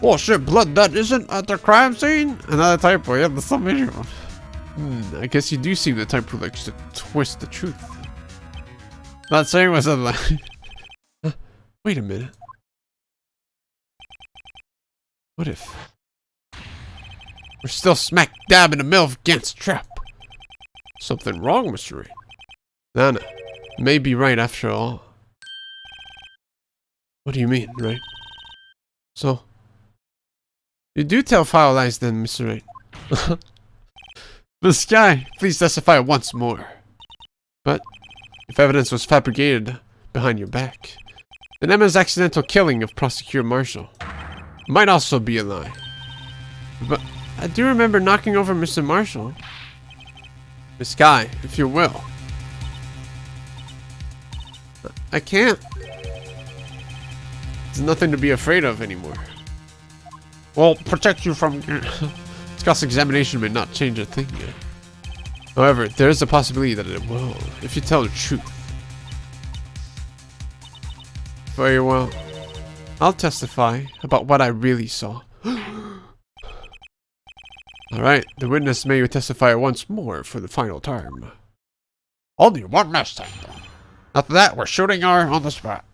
Oh shit, blood that isn't at the crime scene? Another typo, yeah, there's so many of them. I guess you do seem the type who likes to twist the truth. Not saying it was a lie. Wait a minute. What if we're still smack dab in the middle of Gant's trap? Something wrong, Mr. Wright. Nana may be right after all. What do you mean, right? So, you do tell foul lies then, Mr. Wright. The sky, please testify once more. But, if evidence was fabricated behind your back, then Emma's accidental killing of Prosecutor Marshall might also be a lie. But, I do remember knocking over Mr. Marshall. Miss Sky, if you will. I can't. There's nothing to be afraid of anymore. Well, protect you from... This cross-examination may not change a thing yet. However, there is a possibility that it will, if you tell the truth. Very well. I'll testify about what I really saw. Alright, the witness may testify once more for the final time. Only one last time, though. After that, we're shooting her on the spot.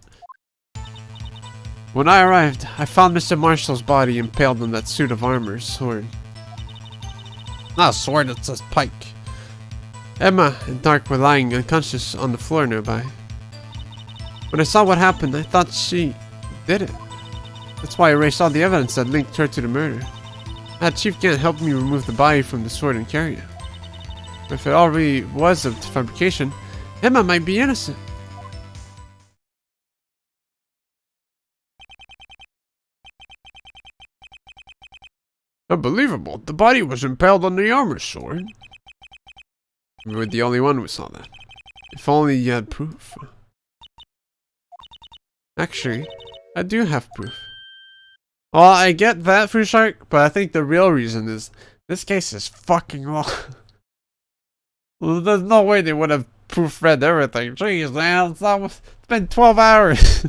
When I arrived, I found Mr. Marshall's body impaled on that suit of armor sword. Not a sword, it's a pike. Emma and Dark were lying unconscious on the floor nearby. When I saw what happened, I thought she did it. That's why I erased all the evidence that linked her to the murder. I had Chief Gant help me remove the body from the sword and carry it. If it already was a fabrication, Emma might be innocent. Unbelievable. The body was impaled on the armor sword. We were the only one who saw that. If only you had proof. Actually, I do have proof. Well, I get that, Fruit Shark, but I think the real reason is this case is fucking long. Well, there's no way they would have proofread everything. Jeez, man, it's been 12 hours.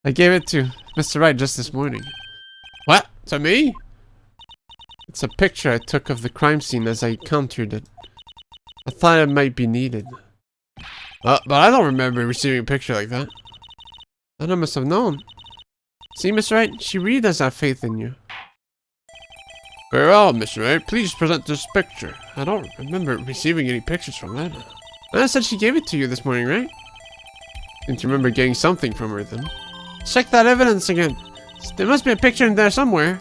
I gave it to Mr. Wright just this morning. What? To me? It's a picture I took of the crime scene as I encountered it. I thought it might be needed. But I don't remember receiving a picture like that. I must have known. See, Mr. Wright, she really does have faith in you. Very well, Mr. Wright. Please present this picture. I don't remember receiving any pictures from Anna. Anna said she gave it to you this morning, right? Didn't you remember getting something from her then? Check that evidence again. There must be a picture in there somewhere.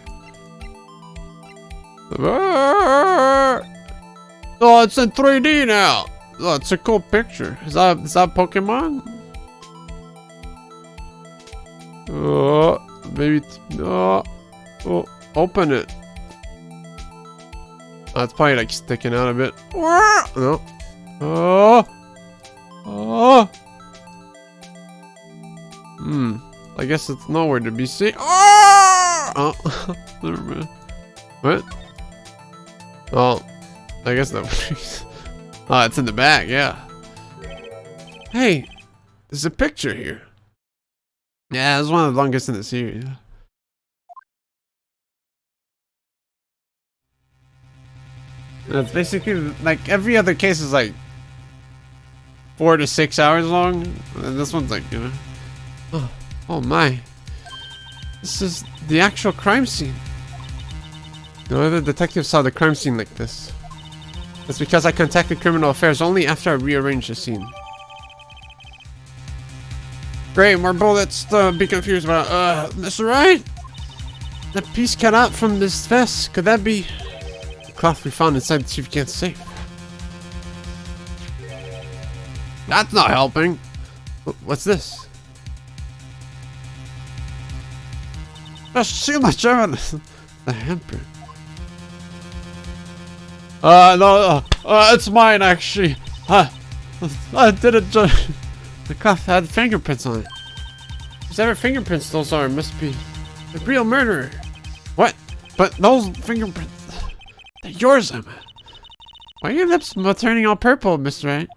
Oh, it's in 3D now. Oh, it's a cool picture. Is that Pokemon? Oh, maybe. Oh, open it. Oh, it's probably like sticking out a bit. No. Oh. I guess it's nowhere to be seen. Oh. Never mind. What? Oh. I guess that. Oh, it's in the back. Yeah. Hey, there's a picture here. Yeah, it's one of the longest in the series. It's basically like every other case is like 4 to 6 hours long, and this one's like, you know. Oh my. This is the actual crime scene. No other detective saw the crime scene like this. It's because I contacted Criminal Affairs only after I rearranged the scene. Great, more bullets to be confused about. Mr. Wright? That piece cut out from this vest, could that be the cloth we found inside the Chief Gant's safe? That's not helping. What's this? There's too much evidence. The hamper. No, it's mine actually. I did it. The cloth had fingerprints on it. Whatever fingerprints those are must be the real murderer. What? But those fingerprints, they're yours, Emma. Why are your lips turning all purple, Mr. Wright?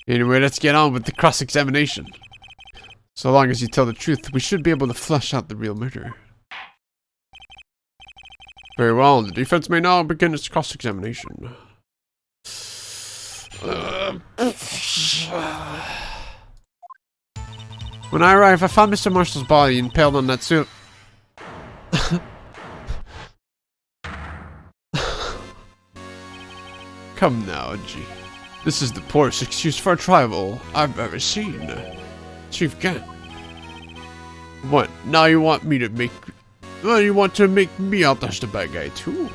Anyway, let's get on with the cross-examination. So long as you tell the truth, we should be able to flush out the real murderer. Very well, the defense may now begin its cross-examination. When I arrived, I found Mr. Marshall's body impaled on that suit. Come now, G. This is the poorest excuse for a tribal I've ever seen. Chief Gant. What? Now you want me to make... Well, you want to make me out as the bad guy too?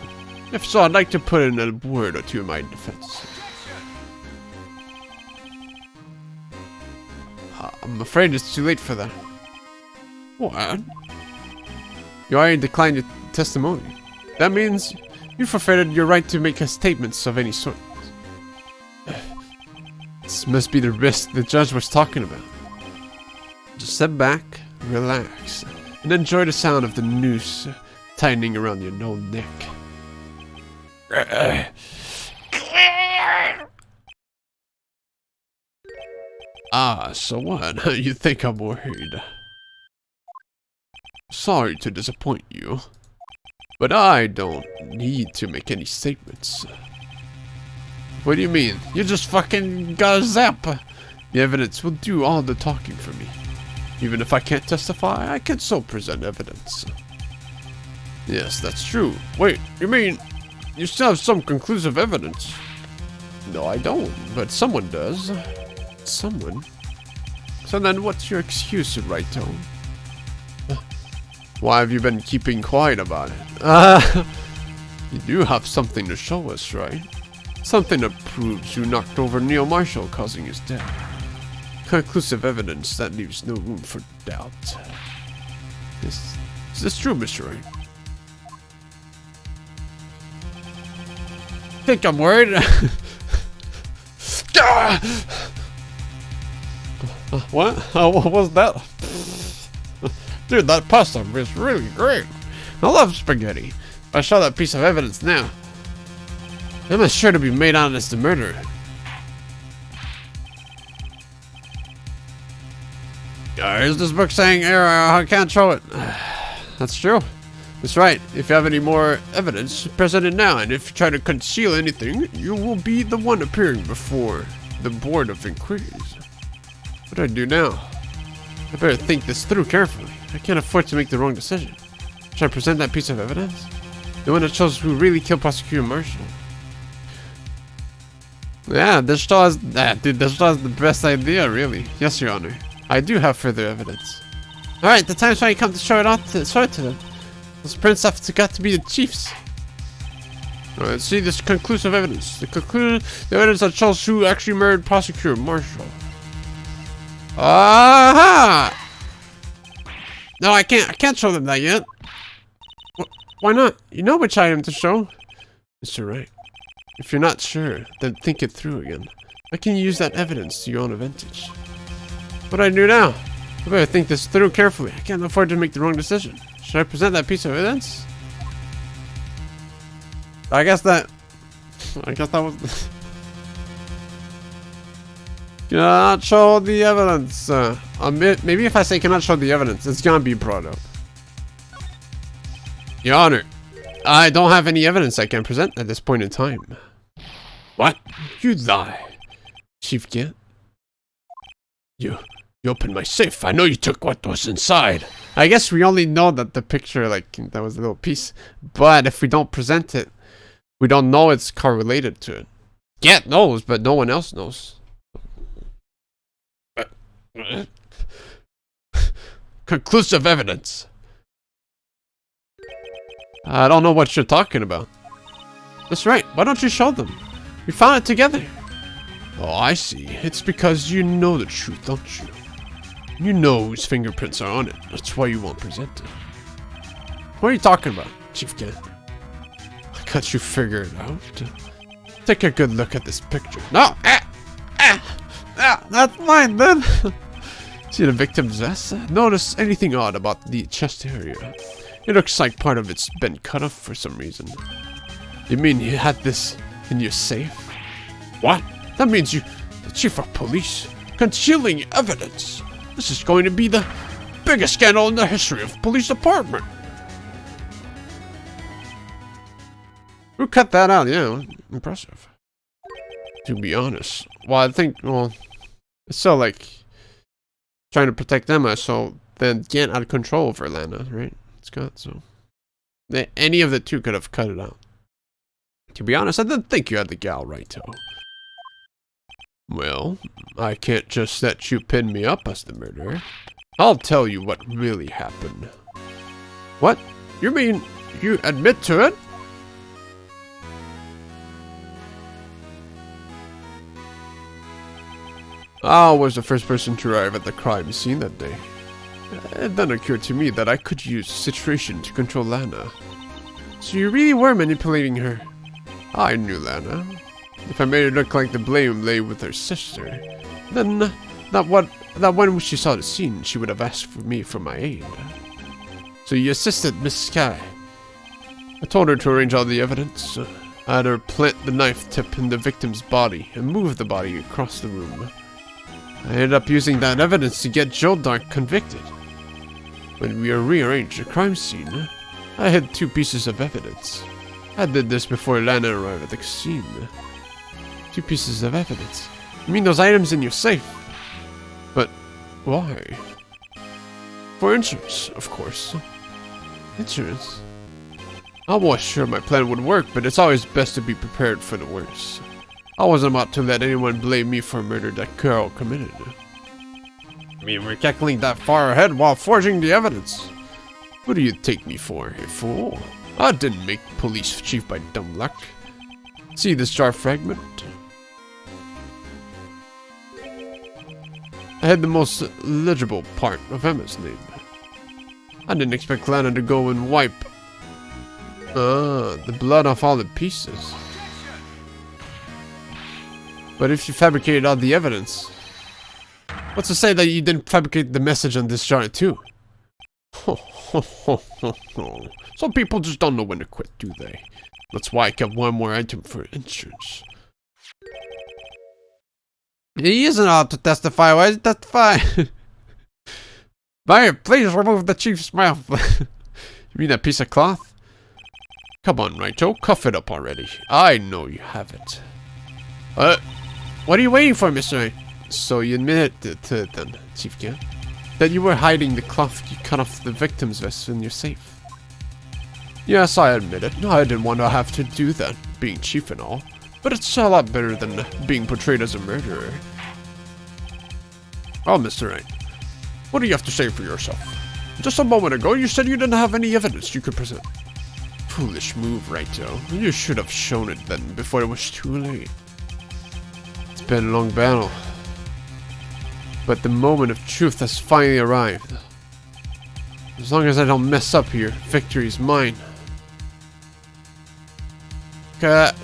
If so, I'd like to put in a word or two in my defense. I'm afraid it's too late for that. What? You already declined your testimony. That means you forfeited your right to make statements of any sort. This must be the risk the judge was talking about. Just sit back, relax, and enjoy the sound of the noose tightening around your own neck. Ah, so what? You think I'm worried? Sorry to disappoint you, but I don't need to make any statements. What do you mean? You just fucking gotta zap. The evidence will do all the talking for me. Even if I can't testify, I can still present evidence. Yes, that's true. Wait, you mean you still have some conclusive evidence? No, I don't, but someone does. Someone? So then what's your excuse, Wright? Why have you been keeping quiet about it? You do have something to show us, right? Something that proves you knocked over Neil Marshall, causing his death. Conclusive evidence that leaves no room for doubt. Is this true, Mr. Wright? Think I'm worried? What? What was that? Dude, that pasta is really great. I love spaghetti. If I show that piece of evidence now, I'm sure to be made out as the murderer. Is this book saying I can't show it? That's true. That's right. If you have any more evidence, present it now. And if you try to conceal anything, you will be the one appearing before the Board of Inquiries. What do I do now? I better think this through carefully. I can't afford to make the wrong decision. Should I present that piece of evidence? The one that shows who really killed Prosecutor Marshall. Yeah, this still has the best idea, really. Yes, Your Honor. I do have further evidence. Alright, the time's finally come to show it to them. Those prints have got to be the chiefs. Alright, let's see this conclusive evidence. The evidence that shows who actually murdered Prosecutor Marshall. Aha! No, I can't show them that yet. Why not? You know which item to show. Mr. Wright. If you're not sure, then think it through again. How can you use that evidence to your own advantage? What do I do now? I better think this through carefully. I can't afford to make the wrong decision. Should I present that piece of evidence? I guess that was... Cannot show the evidence. Maybe if I say cannot show the evidence, it's gonna be brought up. Your Honor, I don't have any evidence I can present at this point in time. What? You lie. Chief Gant? You opened my safe. I know you took what was inside. I guess we only know that the picture, like, that was a little piece. But if we don't present it, we don't know it's correlated to it. Gant knows, but no one else knows. Conclusive evidence. I don't know what you're talking about. That's right. Why don't you show them? We found it together. Oh, I see. It's because you know the truth, don't you? You know whose fingerprints are on it. That's why you won't present it. What are you talking about, Chief Gant? I got you figured out. Take a good look at this picture. No! That's mine then! See the victim's vest? Notice anything odd about the chest area? It looks like part of it's been cut off for some reason. You mean you had this in your safe? What? That means you, the chief of police, concealing evidence. This is going to be the biggest scandal in the history of the police department. Who cut that out? Yeah, impressive. To be honest. Well, I think, well, it's still like trying to protect Emma, so then get out of control over Lana, right? Scott, so any of the two could have cut it out. To be honest, I didn't think you had the gal right, though. Well, I can't just let you pin me up as the murderer. I'll tell you what really happened. What? You mean you admit to it? I was the first person to arrive at the crime scene that day. It then occurred to me that I could use the situation to control Lana. So you really were manipulating her. I knew Lana. If I made it look like the blame lay with her sister, then that when she saw the scene, she would have asked for me for my aid. So you assisted Miss Sky. I told her to arrange all the evidence. I had her plant the knife tip in the victim's body and move the body across the room. I ended up using that evidence to get Joe Dark convicted. When we rearranged the crime scene, I had 2 pieces of evidence. I did this before Lana arrived at the scene. 2 pieces of evidence? You mean those items in your safe? But why? For insurance, of course. Insurance? I was sure my plan would work, but it's always best to be prepared for the worst. I wasn't about to let anyone blame me for a murder that Carol committed. I mean, we're calculating that far ahead while forging the evidence. Who do you take me for, a fool? I didn't make police chief by dumb luck. See this jar fragment? I had the most legible part of Emma's name. I didn't expect Lana to go and wipe the blood off all the pieces. But if you fabricated all the evidence, what's to say that you didn't fabricate the message on this jar too? Some people just don't know when to quit, do they? That's why I kept one more item for insurance. He isn't allowed to testify. Why is he testify? Mayor, please remove the chief's mouth. You mean that piece of cloth? Come on, Wright, cuff it up already. I know you have it. What are you waiting for, Mr. Wright? So you admitted to it then, Chief Gant? That you were hiding the cloth you cut off the victim's vest in your safe? Yes, I admit it. I didn't want to have to do that, being chief and all. But it's a lot better than being portrayed as a murderer. Oh, Mr. Wright, what do you have to say for yourself? Just a moment ago, you said you didn't have any evidence you could present. Foolish move, Righto. You should have shown it then, before it was too late. It's been a long battle. But the moment of truth has finally arrived. As long as I don't mess up here, victory's mine.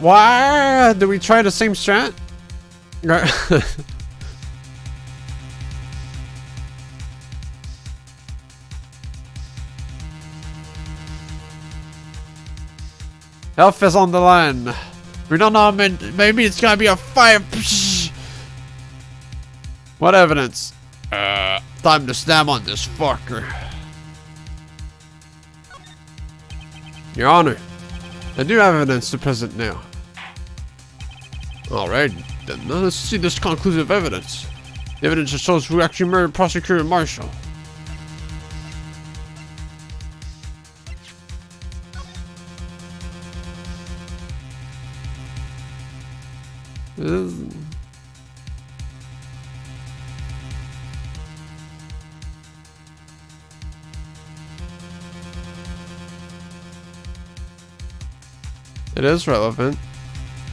Why? Do we try the same strat? Health is on the line. We don't know, maybe it's gonna be a fire. What evidence? Time to stab on this fucker. Your Honor, I do have evidence to present now. Alright, then let's see this conclusive evidence. The evidence that shows who actually murdered Prosecutor Marshall. It is relevant.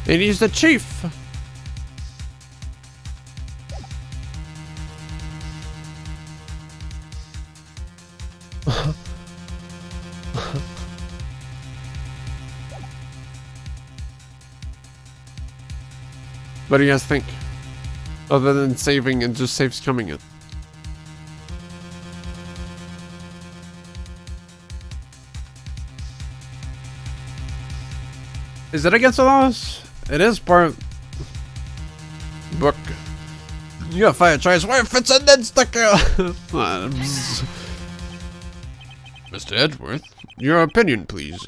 And he's the chief. What do you guys think? Other than saving and just saves coming in. Is it against the laws? It is part of book. You got fire tries. Why if it's a dead sticker? Mr. Edgeworth, your opinion, please.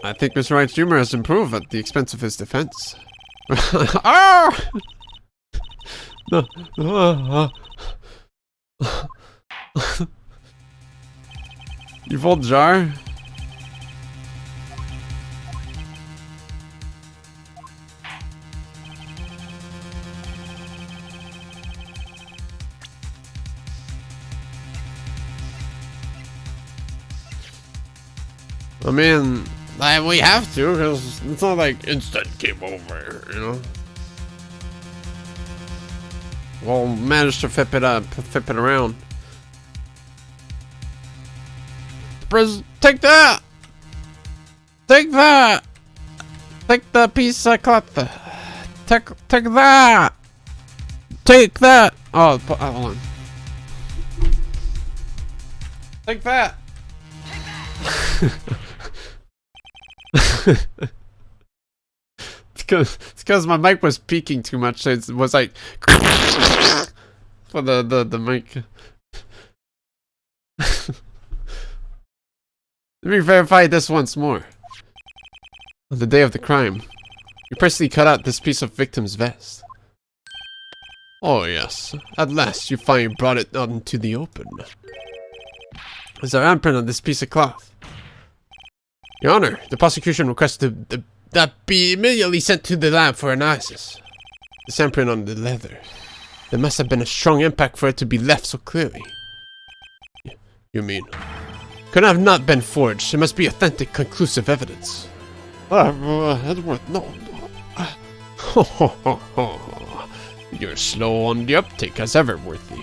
I think Mr. Wright's humor has improved at the expense of his defense. Ah! No. Evil jar? I mean, we have to, because it's not like instant game over, you know? We'll manage to flip it around. Take that! Take that! Take the piece of cloth. Take that! Take that! Oh, hold on. Take that! It's because my mic was peaking too much, so it was like for the mic. Let me verify this once more. On the day of the crime, you personally cut out this piece of victim's vest. Oh yes, at last you finally brought it out into the open. There's our handprint on this piece of cloth. Your Honor, the prosecution requests that be immediately sent to the lab for analysis. The handprint on the leather. There must have been a strong impact for it to be left so clearly. You mean? Could have not been forged. It must be authentic, conclusive evidence. Edward, no. You're slow on the uptake as ever, Worthy.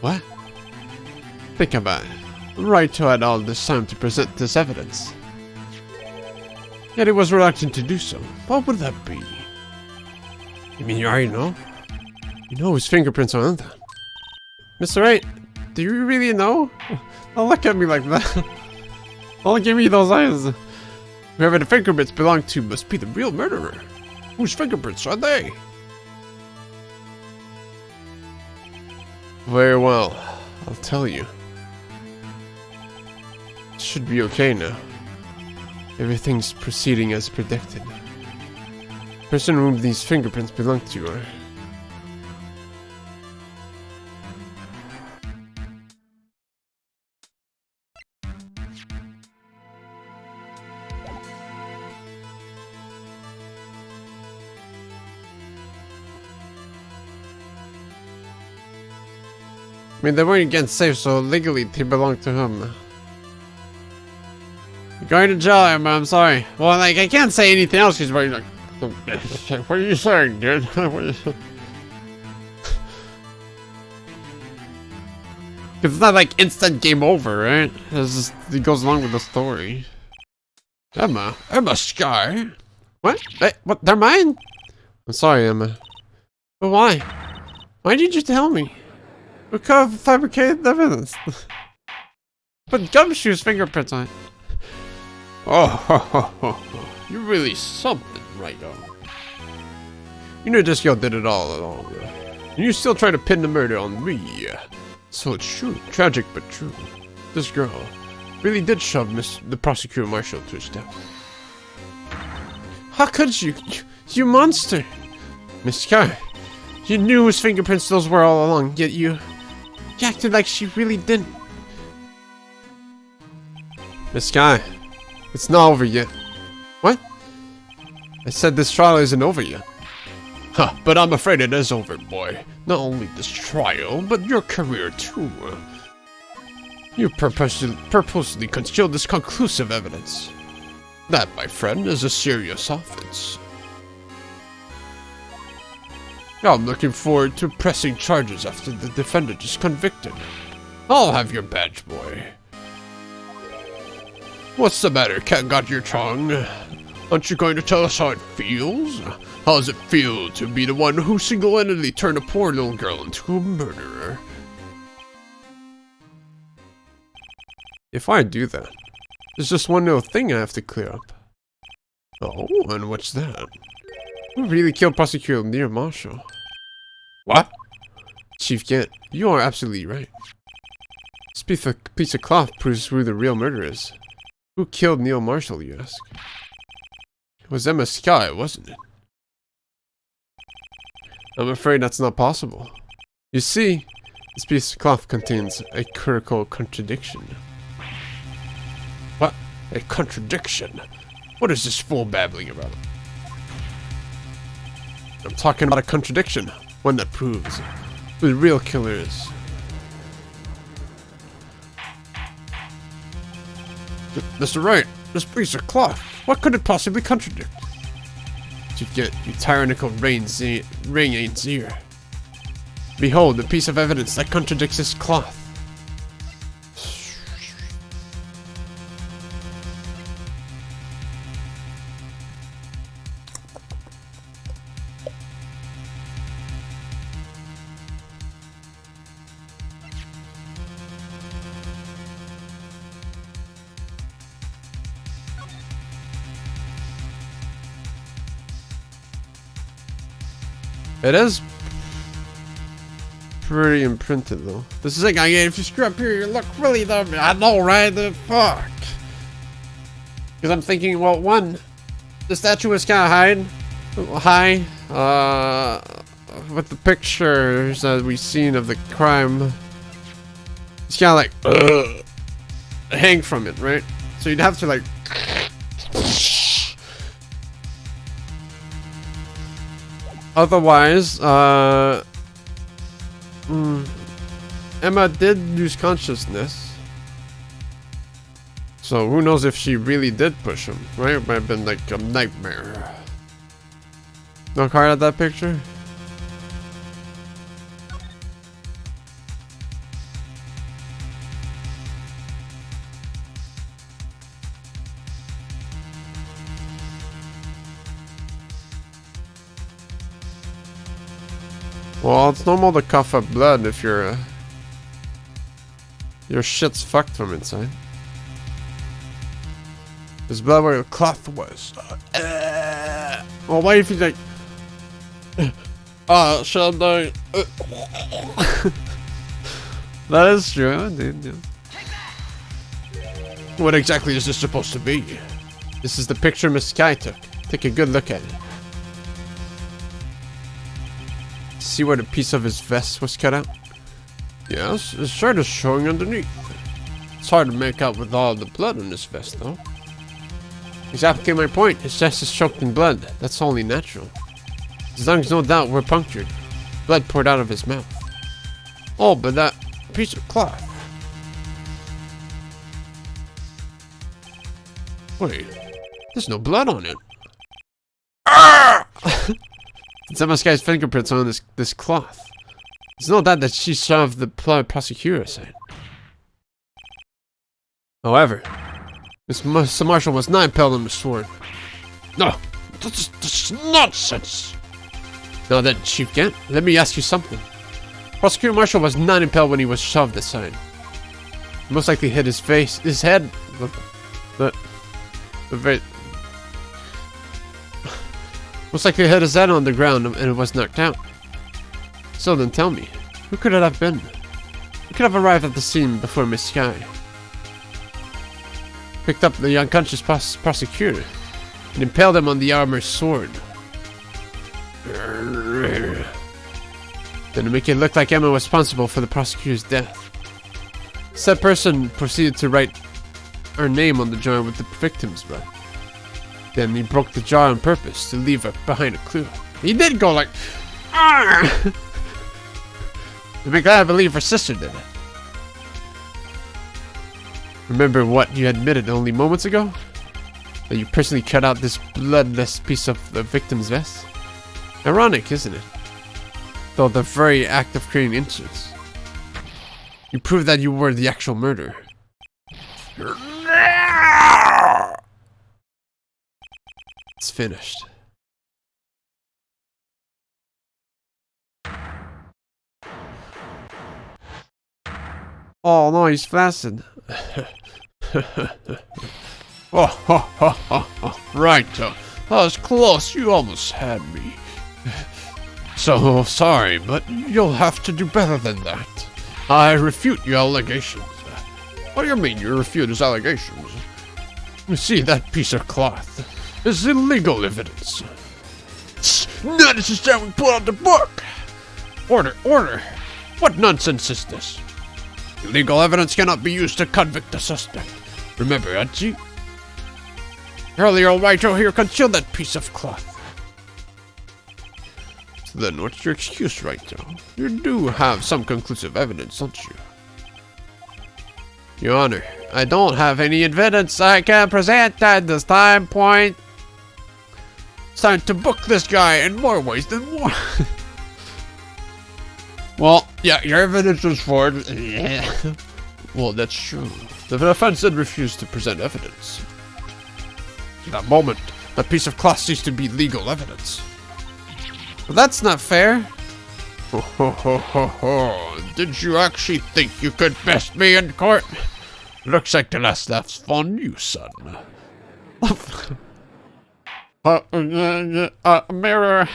What? Think about it. Wright had all this time to present this evidence. Yet he was reluctant to do so. What would that be? You mean you already know? You know his fingerprints are on that. Mr. Wright, do you really know? Don't look at me like that. Don't give me those eyes. Whoever the fingerprints belong to must be the real murderer. Whose fingerprints are they? Very well. I'll tell you. Should be okay now. Everything's proceeding as predicted. The person whom these fingerprints belong to are... I mean, they weren't against safe, so legally they belong to him. Going to jail, Emma, I'm sorry. Well, like, I can't say anything else. She's very like, what are you saying, dude? Because it's not like instant game over, right? It goes along with the story. Emma Sky? What? What? They're mine? I'm sorry, Emma. But why? Why did you tell me? We could have fabricated evidence. Put Gumshoe's fingerprints on it. Oh, you're really something, right on. You know this girl did it all along. And you still try to pin the murder on me. So it's true. Tragic but true. This girl really did shove the prosecutor marshal to his death. How could you? You monster! Miss Sky, you knew whose fingerprints those were all along, yet you acted like she really didn't. Miss Sky, it's not over yet. What? I said this trial isn't over yet. Huh, but I'm afraid it is over, boy. Not only this trial, but your career too. You purposely concealed this conclusive evidence. That, my friend, is a serious offense. I'm looking forward to pressing charges after the defendant is convicted. I'll have your badge, boy. What's the matter? Cat got your tongue? Aren't you going to tell us how it feels? How does it feel to be the one who single-handedly turned a poor little girl into a murderer? If I do that, there's just one little thing I have to clear up. Oh, and what's that? Who really killed Prosecutor Neil Marshall? What? Chief Gant, you are absolutely right. This piece of cloth proves who the real murderer is. Who killed Neil Marshall, you ask? was Emma Sky, wasn't it? I'm afraid that's not possible. You see, this piece of cloth contains a critical contradiction. What? A contradiction? What is this fool babbling about? I'm talking about a contradiction. One that proves who the real killer is. Mr. Wright, this piece of cloth, what could it possibly contradict? You get, you tyrannical ring ain't ear. Behold, the piece of evidence that contradicts this cloth. It is pretty imprinted though. This is like, if you screw up here, you look really dumb. I know, right? The fuck. Because I'm thinking, well, one, the statue was kind of high, with the pictures that we've seen of the crime. It's kind of like, hang from it, right? So you'd have to like. Otherwise, Emma did lose consciousness. So who knows if she really did push him, right? It might have been like a nightmare. No card at that picture? Well, it's normal to cough up blood if you're, your shit's fucked from inside. There's blood where the cloth was. Well, why if you like... should I... That is true, indeed, yeah. What exactly is this supposed to be? This is the picture Miss Sky took. Take a good look at it. See where the piece of his vest was cut out? Yes, his shirt is showing underneath. It's hard to make out with all the blood on his vest, though. Exactly my point. His chest is choked in blood. That's only natural. His lungs, no doubt, were punctured. Blood poured out of his mouth. Oh, but that piece of cloth. Wait, there's no blood on it. Ah! It's Emma Sky's fingerprints on this cloth. It's no doubt that she shoved the prosecutor aside. However, Miss Marshall was not impaled on the sword. No, that's nonsense. Now then, Chief Gant, let me ask you something. Prosecutor Marshall was not impaled when he was shoved aside. He most likely hit his face, his head, the very... Most likely hit his head on the ground and it was knocked out. So then tell me, who could it have been? Who could have arrived at the scene before Miss Sky? Picked up the unconscious prosecutor and impaled him on the armor's sword. Then to make it look like Emma was responsible for the prosecutor's death. Said person proceeded to write her name on the jar with the victim's blood. Then he broke the jar on purpose to leave behind a clue. He did go like, ah! To make that I believe her sister did it. Remember what you admitted only moments ago? That you personally cut out this bloodless piece of the victim's vest? Ironic, isn't it? Though the very act of creating inches. You proved that you were the actual murderer. It's finished. Oh no, he's flaccid. Right, that was close. You almost had me. So sorry, but you'll have to do better than that. I refute your allegations. What do you mean you refute his allegations? You see that piece of cloth? is illegal evidence. It's not necessarily pull out the book. Order, order. What nonsense is this? Illegal evidence cannot be used to convict a suspect. Remember, Archie? Earlier, Wright here concealed that piece of cloth. So then, what's your excuse, Wright? You do have some conclusive evidence, don't you? Your Honor, I don't have any evidence I can present at this time point. It's time to book this guy in more ways than one. Well, yeah, your evidence was for it. Well, that's true. The defense did refuse to present evidence. In that moment, that piece of cloth ceased to be legal evidence. But that's not fair. Ho ho ho ho ho. Did you actually think you could best me in court? Looks like the last laugh's on you, son. Mirror.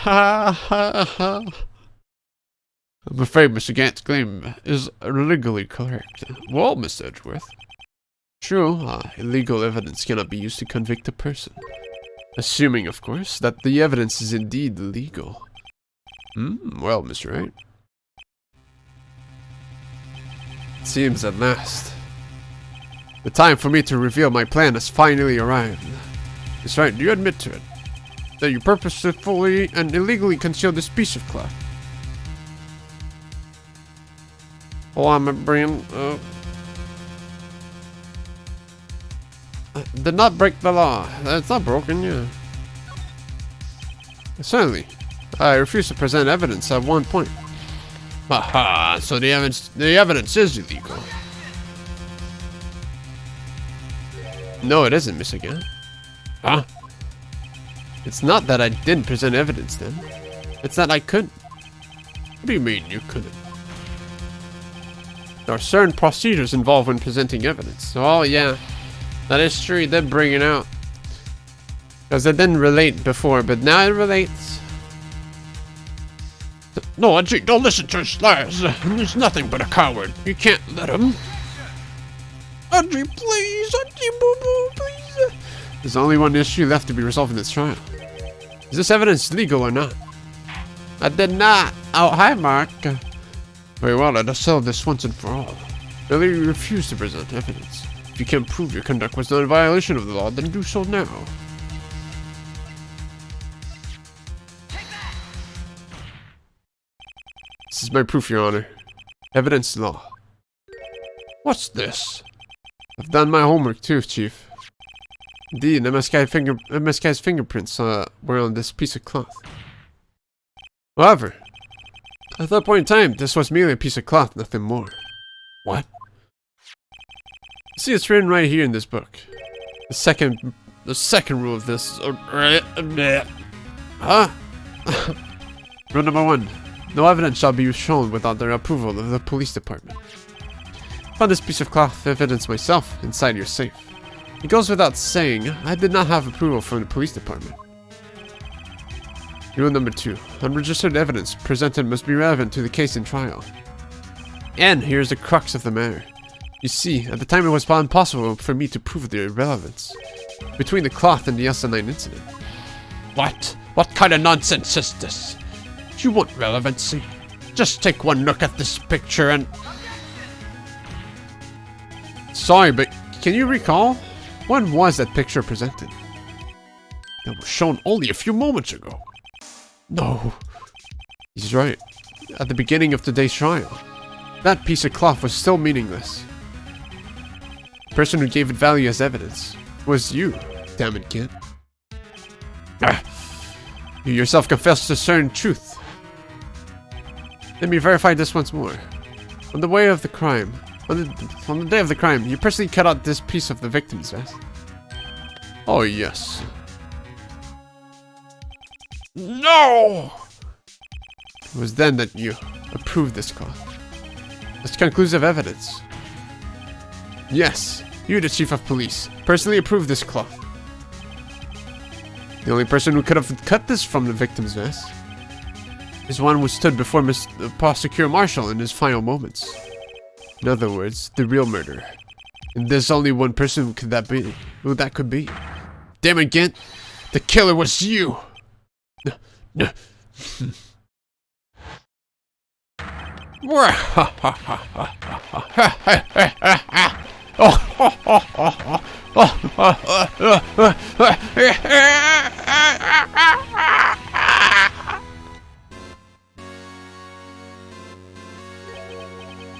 I'm afraid Mr. Gant's claim is legally correct. Well, Mr. Edgeworth. True, illegal evidence cannot be used to convict a person. Assuming, of course, that the evidence is indeed legal. Well, Mr. Wright. It seems at last. The time for me to reveal my plan has finally arrived. Mr. Wright, do you admit to it? That you purposefully and illegally concealed this piece of cloth? Oh, I'm a brain. Did not break the law. It's not broken, yeah. Certainly. I refuse to present evidence at one point. Haha, so the evidence is illegal. No, it isn't, Miss again. Huh? It's not that I didn't present evidence then. It's that I couldn't. What do you mean you couldn't? There are certain procedures involved when presenting evidence. Oh, yeah. That is true, he did bring it out. Because it didn't relate before, but now it relates. No, Ajit, don't listen to his lies. He's nothing but a coward. You can't let him. Ajit, please. Ajit, boo-boo, please. There's only one issue left to be resolved in this trial. Is this evidence legal or not? I did not. Oh, hi, Mark. Very well, let us settle this once and for all. Earlier you refused to present evidence. If you can't prove your conduct was not a violation of the law, then do so now. This is my proof, Your Honor. Evidence law. What's this? I've done my homework too, Chief. Indeed, MSK's fingerprints were on this piece of cloth. However, at that point in time, this was merely a piece of cloth, nothing more. What? See, it's written right here in this book. The second rule of this. Huh? Rule number 1. No evidence shall be shown without the approval of the police department. I found this piece of cloth evidence myself inside your safe. It goes without saying, I did not have approval from the police department. Rule number 2. Unregistered evidence presented must be relevant to the case in trial. And here's the crux of the matter. You see, at the time it was impossible for me to prove the irrelevance between the cloth and the SN9 incident. What? What kind of nonsense is this? You want relevancy? Just take one look at this picture and... Sorry, but can you recall? When was that picture presented? It was shown only a few moments ago. No. He's right. At the beginning of today's trial, that piece of cloth was still meaningless. The person who gave it value as evidence was you, damn it, kid. You yourself confessed a certain truth. Let me verify this once more. On the day of the crime, you personally cut out this piece of the victim's vest. Oh, yes. No! It was then that you approved this cloth. That's conclusive evidence. Yes, you, the chief of police, personally approved this cloth. The only person who could have cut this from the victim's vest is one who stood before Prosecutor Marshall in his final moments. In other words, the real murderer. And there's only one person who that could be. Damn it, Gant. The killer was you!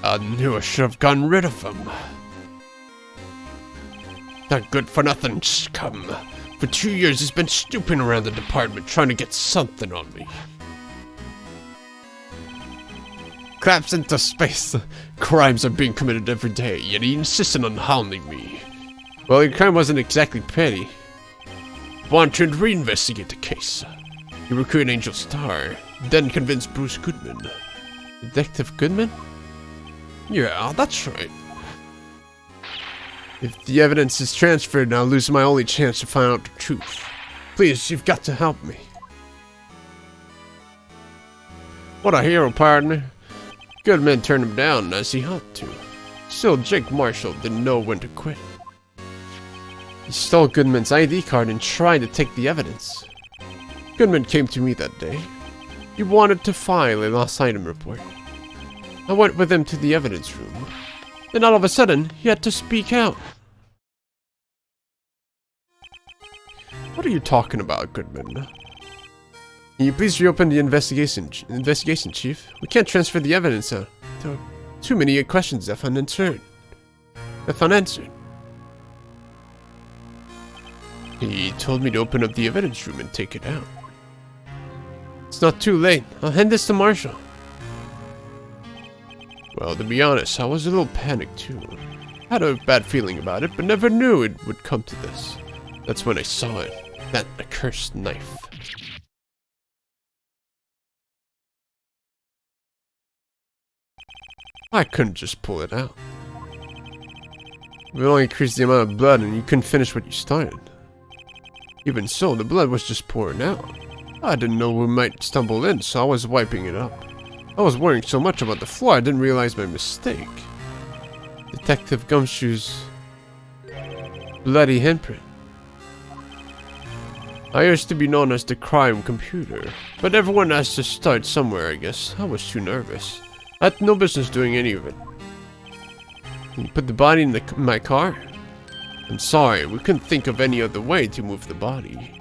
I knew I should have gotten rid of him. That good for nothing scum. For 2 years he's been snooping around the department trying to get something on me. Claps into space. Crimes are being committed every day, yet he insisted on hounding me. Well, your crime wasn't exactly petty. Wanted to reinvestigate the case. You recruit Angel Star, then convince Bruce Goodman. Detective Goodman? Yeah, that's right. If the evidence is transferred, I'll lose my only chance to find out the truth. Please, you've got to help me. What a hero, partner. Goodman turned him down as he ought to. Still, Jake Marshall didn't know when to quit. He stole Goodman's ID card and tried to take the evidence. Goodman came to me that day. He wanted to file a lost item report. I went with him to the evidence room. Then all of a sudden, he had to speak out. What are you talking about, Goodman? Can you please reopen the investigation, Chief? We can't transfer the evidence out. There are too many questions left unanswered. He told me to open up the evidence room and take it out. It's not too late. I'll hand this to Marshall. Well, to be honest, I was a little panicked too. I had a bad feeling about it, but never knew it would come to this. That's when I saw it. That accursed knife. I couldn't just pull it out. It would only increase the amount of blood and you couldn't finish what you started. Even so, the blood was just pouring out. I didn't know we might stumble in, so I was wiping it up. I was worrying so much about the floor, I didn't realize my mistake. Detective Gumshoe's bloody handprint. I used to be known as the crime computer, but everyone has to start somewhere, I guess. I was too nervous. I had no business doing any of it. You put the body in my car? I'm sorry, we couldn't think of any other way to move the body.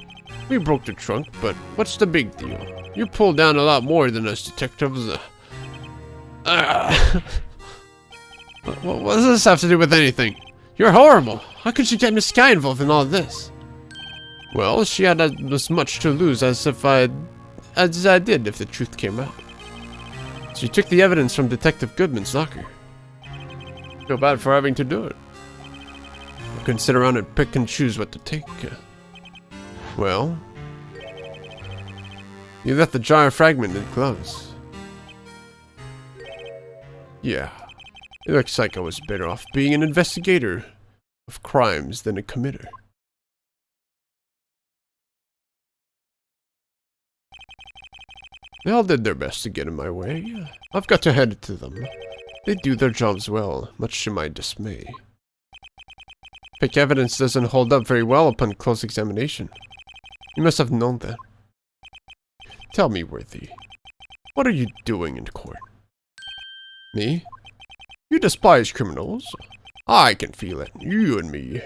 We broke the trunk, but what's the big deal? You pulled down a lot more than us detectives. What does this have to do with anything? You're horrible. How could you get Miss Sky involved in all this? Well, she had as much to lose as I did if the truth came out. She took the evidence from Detective Goodman's locker. Feel bad for having to do it. I couldn't sit around and pick and choose what to take. Well, you left the jar fragment in gloves. Yeah, it looks like I was better off being an investigator of crimes than a committer. They all did their best to get in my way. I've got to hand it to them. They do their jobs well, much to my dismay. Fake evidence doesn't hold up very well upon close examination. You must have known that. Tell me, Worthy, what are you doing in court? Me? You despise criminals. I can feel it. You and me,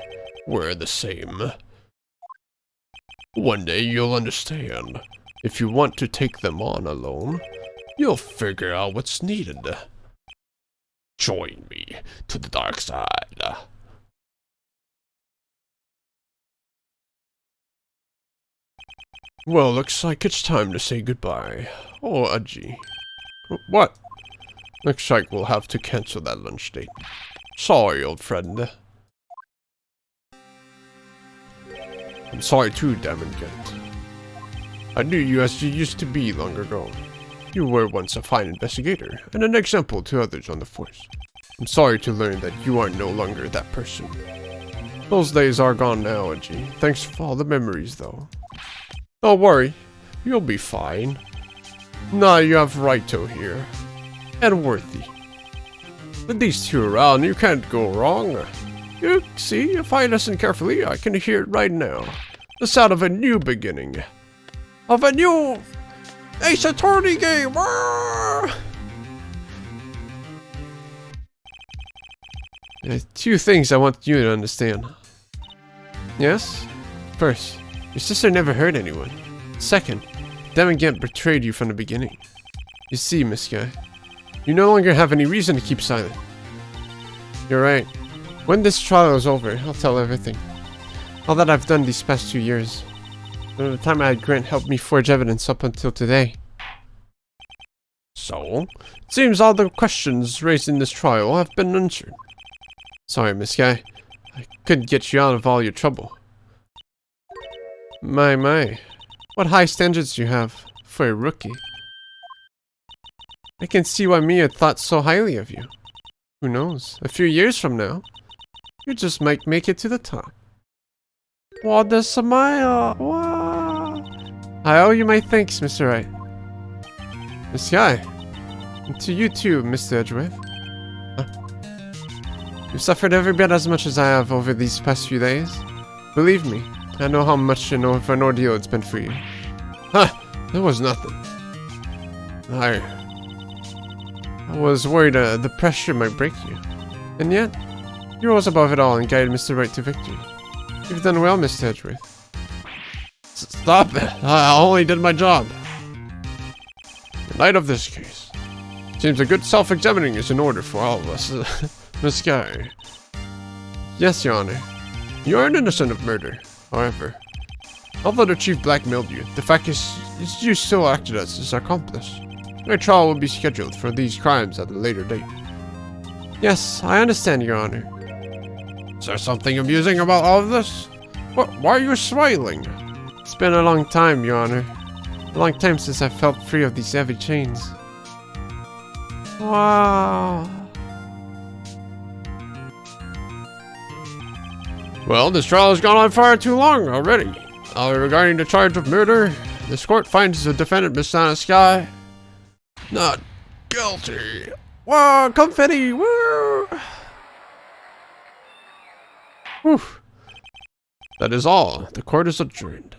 we're the same. One day you'll understand. If you want to take them on alone, you'll figure out what's needed. Join me to the dark side. Well, looks like it's time to say goodbye. Oh, Aji. What? Looks like we'll have to cancel that lunch date. Sorry, old friend. I'm sorry too, Gaungade. I knew you as you used to be long ago. You were once a fine investigator, and an example to others on the force. I'm sorry to learn that you are no longer that person. Those days are gone now, Aji. Thanks for all the memories, though. Don't worry, you'll be fine. Now you have Wright here, and Worthy. With these two around, you can't go wrong. You see, if I listen carefully, I can hear it right now. The sound of a new beginning. Of a new Ace Attorney game. There's two things I want you to understand. Yes? First, your sister never hurt anyone. Second, Gaungade betrayed you from the beginning. You see, Miss Guy, you no longer have any reason to keep silent. You're right. When this trial is over, I'll tell everything. All that I've done these past 2 years. From the time I had Grant help me forge evidence up until today. So, it seems all the questions raised in this trial have been answered. Sorry, Miss Guy. I couldn't get you out of all your trouble. My. What high standards you have for a rookie. I can see why Mia thought so highly of you. Who knows? A few years from now, you just might make it to the top. What a smile! Wow. I owe you my thanks, Mr. Wright. Miss Guy. And to you too, Mr. Edgeworth. You've suffered every bit as much as I have over these past few days. Believe me, I know how much of an ordeal it's been for you. It was nothing. I was worried the pressure might break you. And yet, you rose above it all and guided Mr. Wright to victory. You've done well, Mr. Edgeworth. Stop it! I only did my job. In light of this case, seems a good self-examining is in order for all of us. Miss Guy. Yes, Your Honor. You aren't innocent of murder, however. Although the chief blackmailed you, the fact is you still acted as his accomplice. Your trial will be scheduled for these crimes at a later date. Yes, I understand, Your Honor. Is there something amusing about all of this? Why are you smiling? It's been a long time, Your Honor. A long time since I felt free of these heavy chains. Wow. Well, this trial has gone on far too long already. Regarding the charge of murder, this court finds the defendant, Miss Sky, not guilty. Wow, confetti! Woo! Whew. That is all. The court is adjourned.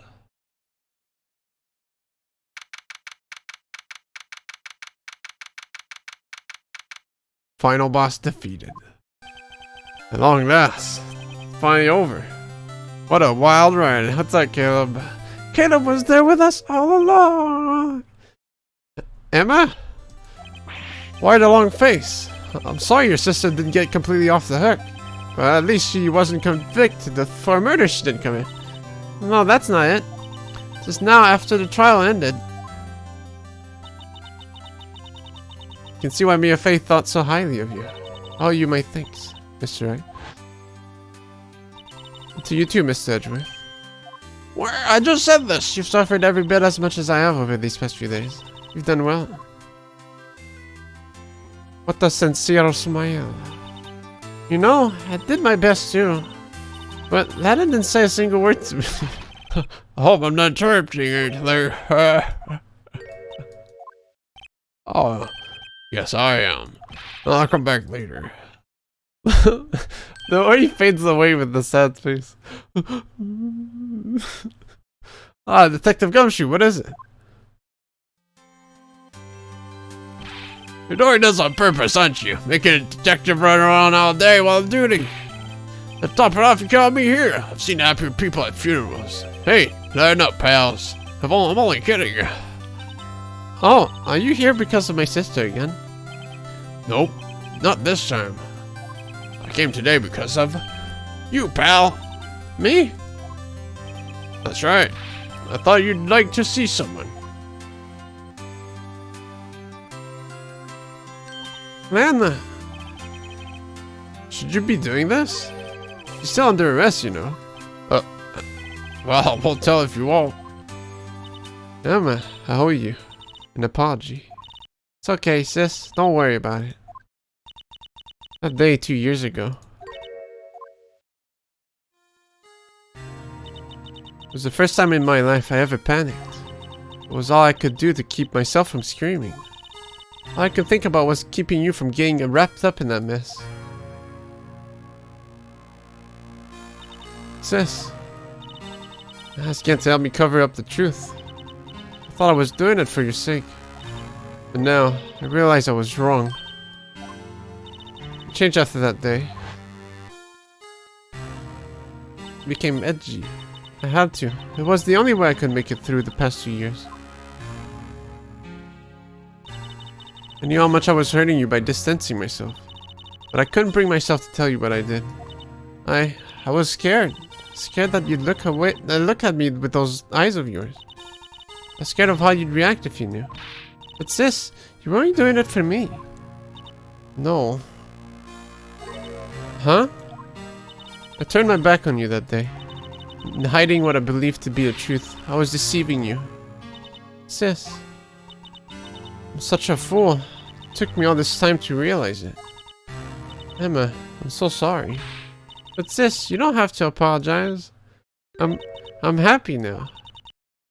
Final boss defeated. At long last, finally over. What a wild ride. What's that, Caleb? Caleb was there with us all along. Emma? Why the long face? I'm sorry your sister didn't get completely off the hook. But at least she wasn't convicted for a murder she didn't commit. No, that's not it. Just now after the trial ended. You can see why Mia Faith thought so highly of you. Oh, you my thanks, Mr. Wright. To you too, Mr. Edgeworth. Well, I just said this. You've suffered every bit as much as I have over these past few days. You've done well. What a sincere smile. You know, I did my best too. But that didn't say a single word to me. I hope I'm not interrupting you there. Oh, yes I am. I'll come back later. The way he fades away with the sad face. Detective Gumshoe, what is it? You're doing this on purpose, aren't you? Making a detective run around all day while on duty. To top it off, you call me here. I've seen happier people at funerals. Hey, lighten up, pals. I'm only kidding. Oh, are you here because of my sister again? Nope, not this time. I came today because of you, pal. Me? That's right. I thought you'd like to see someone. Man, should you be doing this? You're still under arrest, you know. Well, I won't tell if you won't. Emma, I owe you an apology. It's okay, sis. Don't worry about it. That day 2 years ago. It was the first time in my life I ever panicked. It was all I could do to keep myself from screaming. All I could think about was keeping you from getting wrapped up in that mess. Sis, Ask Aunt to help me cover up the truth. I thought I was doing it for your sake. But now, I realize I was wrong. I changed after that day. I became edgy. I had to. It was the only way I could make it through the past 2 years. I knew how much I was hurting you by distancing myself. But I couldn't bring myself to tell you what I did. I was scared. Scared that you'd look at me with those eyes of yours. I was scared of how you'd react if you knew. But sis, you were only doing it for me. No. Huh? I turned my back on you that day. Hiding what I believed to be the truth. I was deceiving you. Sis. I'm such a fool. It took me all this time to realize it. Emma, I'm so sorry. But sis, you don't have to apologize. I'm happy now.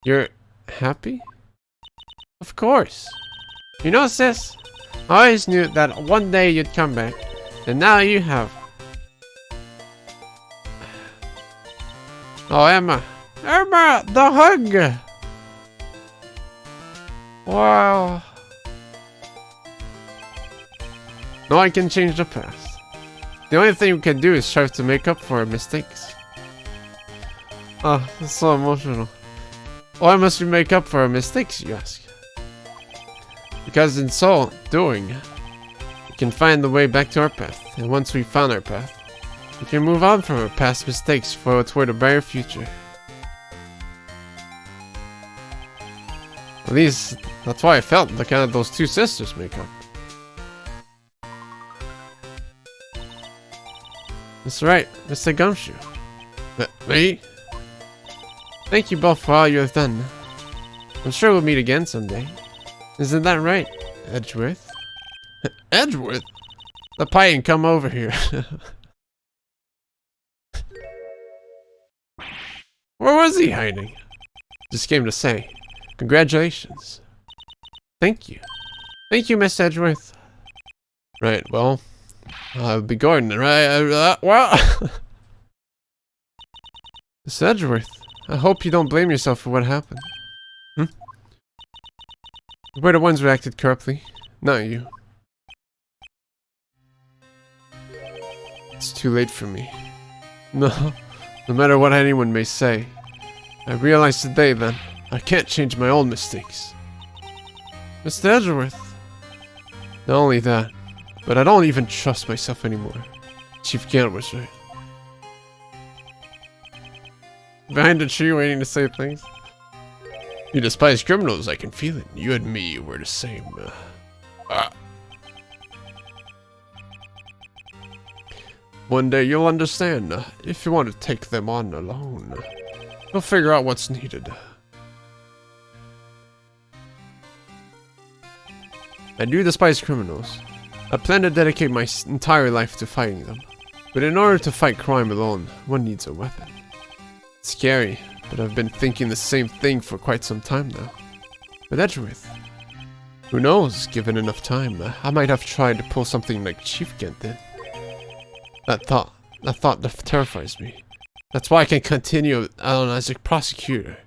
You're happy? Of course. You know, sis, I always knew that one day you'd come back. And now you have. Oh, Emma. Emma, the hug! Wow. No one can change the past. The only thing we can do is try to make up for our mistakes. Oh, that's so emotional. Why must we make up for our mistakes, you ask? Because in so doing, we can find the way back to our path. And once we've found our path, we can move on from our past mistakes toward a brighter future. At least, that's why I felt looking at those two sisters make up. That's right, Mr. Gumshoe. Me? Thank you both for all you have done. I'm sure we'll meet again someday. Isn't that right, Edgeworth? Edgeworth? The pie and come over here. Where was he hiding? Just came to say, congratulations. Thank you. Thank you, Miss Edgeworth. Right, well, I'll be going, right? Well, Miss Edgeworth, I hope you don't blame yourself for what happened. We're the ones who acted corruptly, not you. It's too late for me. No matter what anyone may say, I realized today that I can't change my own mistakes. Mr. Edgeworth. Not only that, but I don't even trust myself anymore. Chief Gant was right. Behind the tree waiting to say things. You despise criminals, I can feel it. You and me were the same. One day you'll understand. If you want to take them on alone, you'll figure out what's needed. I do despise criminals. I plan to dedicate my entire life to fighting them. But in order to fight crime alone, one needs a weapon. It's scary, but I've been thinking the same thing for quite some time now. But Edgeworth, who knows, given enough time, I might have tried to pull something like Chief Gent did. That thought terrifies me. That's why I can continue on as a prosecutor.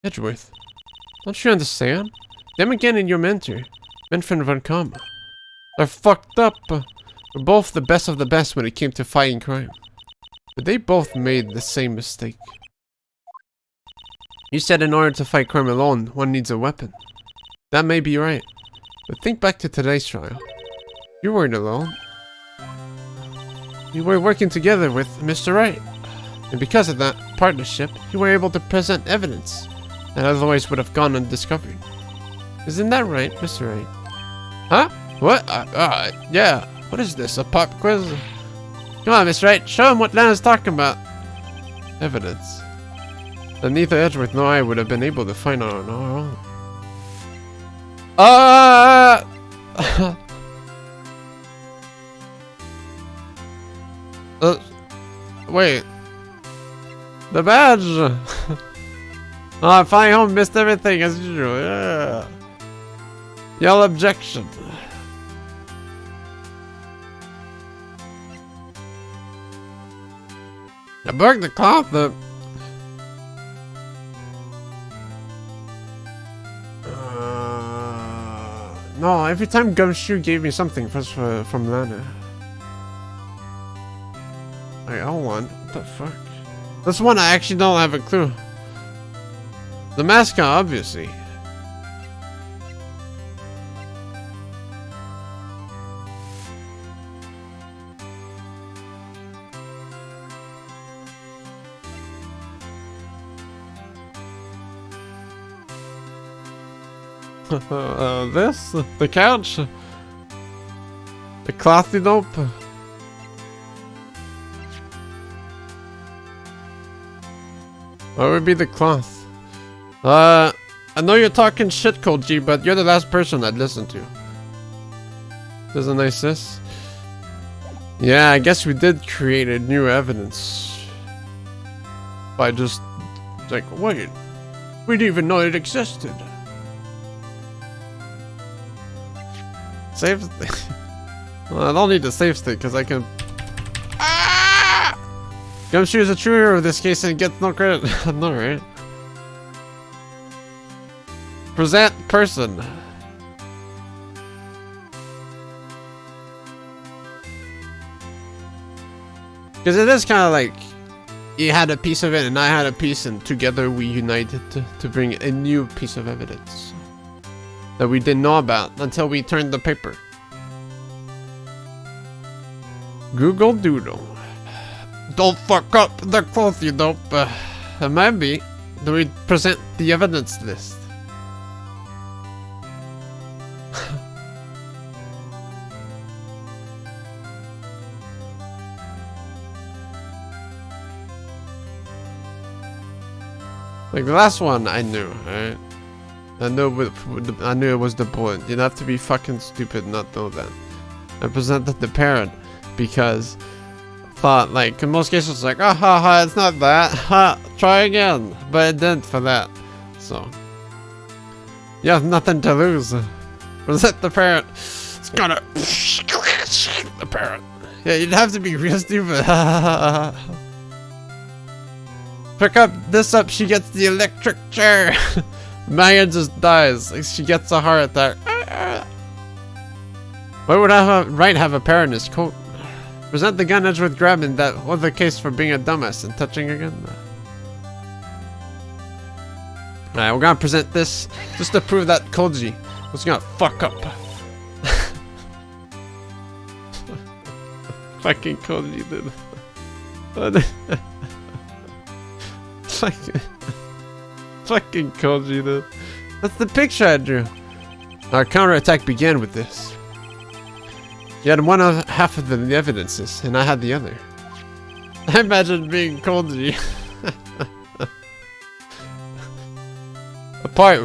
Edgeworth, don't you understand? Them again and your mentor, Manfred von Kama. They're fucked up. We're both the best of the best when it came to fighting crime. But they both made the same mistake. You said in order to fight crime alone, one needs a weapon. That may be right. But think back to today's trial. You weren't alone. You were working together with Mr. Wright. And because of that partnership, you were able to present evidence that otherwise would have gone undiscovered. Isn't that right, Mr. Wright? Huh? What? Yeah. What is this, a pop quiz? Come on, Mr. Wright, show him what Lana's talking about. Evidence that neither Edgeworth nor I would have been able to find on our own. Wait. The badge! Oh, I finally home, missed everything as usual, yeah. Y'all objection. I broke the cloth up. No, every time Gumshoe gave me something from Lana. Wait, hold on. What the fuck? This one I actually don't have a clue. The mascot, obviously. This? The couch? The clothy dope? What would be the cloth? I know you're talking shit, Koji, but you're the last person I'd listen to. Doesn't I, sis? Yeah, I guess we did create a new evidence. By just... like, wait. We didn't even know it existed. Save state. Well, I don't need the save state because I can. Ah! Gumshoe is a true hero of this case and gets no credit. No, right? Present person. Because it is kind of like you had a piece of it and I had a piece, and together we united to bring a new piece of evidence that we didn't know about until we turned the paper. Google Doodle. Don't fuck up the cloth, you dope. Maybe. Do we present the evidence list? Like the last one I knew, right? I knew it was the bullet. You'd have to be fucking stupid not to know that. I presented the parent because I thought, like, in most cases, it's like, ah ha ha, it's not that. Ha, try again. But it didn't for that. So, you have nothing to lose. Present the parent. It's gonna. The parent. Yeah, you'd have to be real stupid. Pick up this up, she gets the electric chair. Maya just dies. Like, she gets a heart attack. Why would Wright have a pear in his coat? Present the gun Edgeworth grabbed in that other case for being a dumbass and touching again. Alright, we're gonna present this just to prove that Koji was gonna fuck up. Fucking Koji did. Fucking Koji dude. That's the picture I drew. Our counterattack began with this. You had one of half of the evidences, and I had the other. I imagine being Koji. Apart,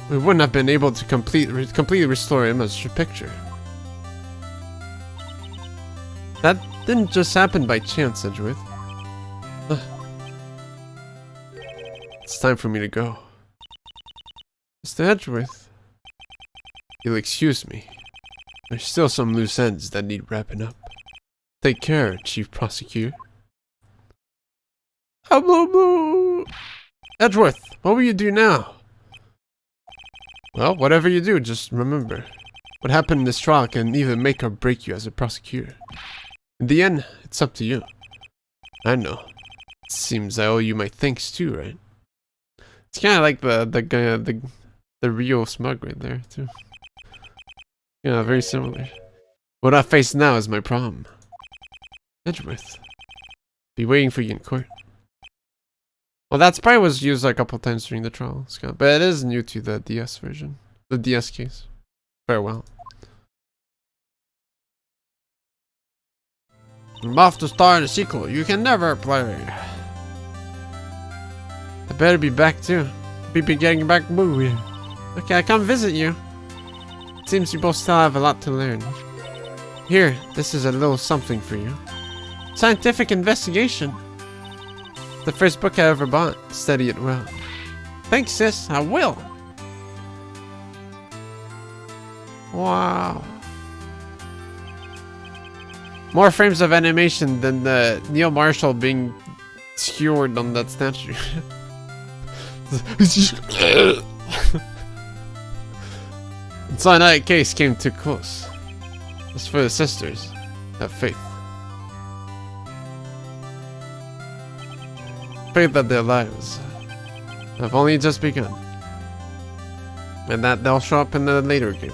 we wouldn't have been able to completely restore Emma's picture. That didn't just happen by chance, Edgeworth. It's time for me to go. Mr. Edgeworth, you'll excuse me. There's still some loose ends that need wrapping up. Take care, Chief Prosecutor. Hello, Edgeworth, what will you do now? Well, whatever you do, just remember. What happened in this trial can either make or break you as a prosecutor. In the end, it's up to you. I know. It seems I owe you my thanks too, right? It's kind of like the real smug right there too. Yeah, very similar. What I face now is my problem. Edgeworth, be waiting for you in court. Well, that probably was used a couple times during the trial, but it is new to the DS version, the DS case. Farewell. I'm off to star in a sequel you can never play. I better be back too. Be getting back movie. Okay, I come visit you. Seems you both still have a lot to learn. Here, this is a little something for you. Scientific investigation. The first book I ever bought. Study it well. Thanks, sis. I will. Wow. More frames of animation than the Neil Marshall being skewered on that statue. until that case came too close. As for the sisters, have faith. Faith that their lives have only just begun. And that they'll show up in the later game.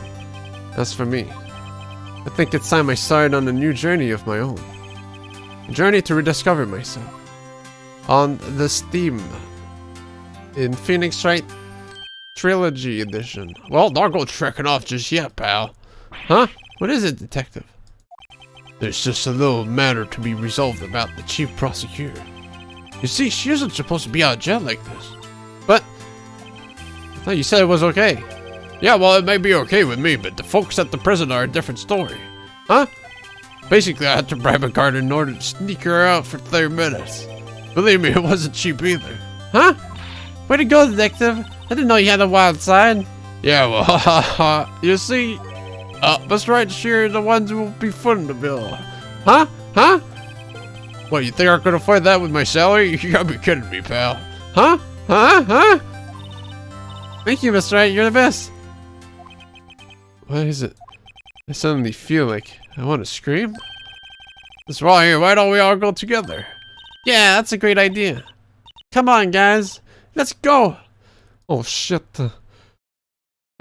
As for me, I think it's time I started on a new journey of my own. A journey to rediscover myself. On this theme. In Phoenix Wright Trilogy Edition. Well, don't go trekking off just yet, pal. Huh? What is it, detective? There's just a little matter to be resolved about the chief prosecutor. You see, she isn't supposed to be out of jail like this. But I thought you said it was okay. Yeah, well, it may be okay with me, but the folks at the prison are a different story. Huh? Basically, I had to bribe a guard in order to sneak her out for 30 minutes. Believe me, it wasn't cheap either. Huh? Way to go, detective. I didn't know you had a wild side. Yeah, well, you see, Mr. Wright sure the ones who will be footing the bill. Huh? Huh? What, you think I could afford that with my salary? You gotta be kidding me, pal. Huh? Huh? Huh? Thank you, Mr. Wright. You're the best. What is it? I suddenly feel like I want to scream. That's why here. Why don't we all go together? Yeah, that's a great idea. Come on, guys. Let's go. Oh, shit.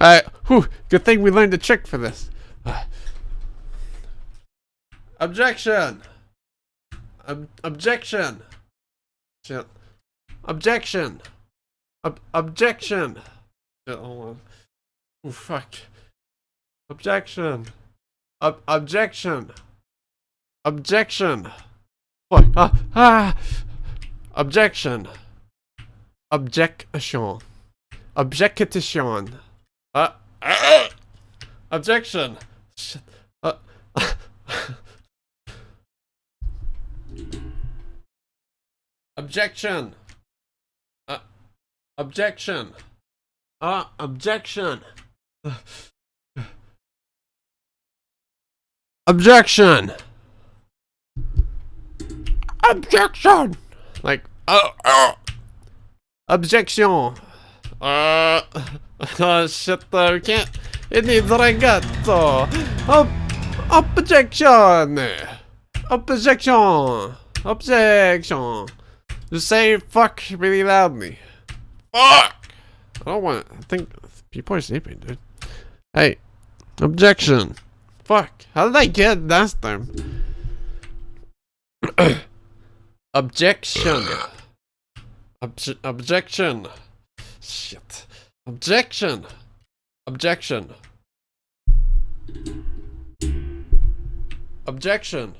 Alright. Whew. Good thing we learned a trick for this. Objection. Objection. Shit. Objection. Objection. Shit, hold on. Oh, fuck. Objection. Objection. Objection. What? Objection. Objection. Objection. Objection. Shit. Objection. Objection. Objection. Objection. Objection. Like, objection. Shit, we can't. It needs regato. Objection. Objection. Objection. Just say fuck really loudly. Fuck. I don't want. I think people are sleeping, dude. Hey, objection. Fuck. How did I get last time? Objection. Objection. Shit. Objection. Objection. Objection.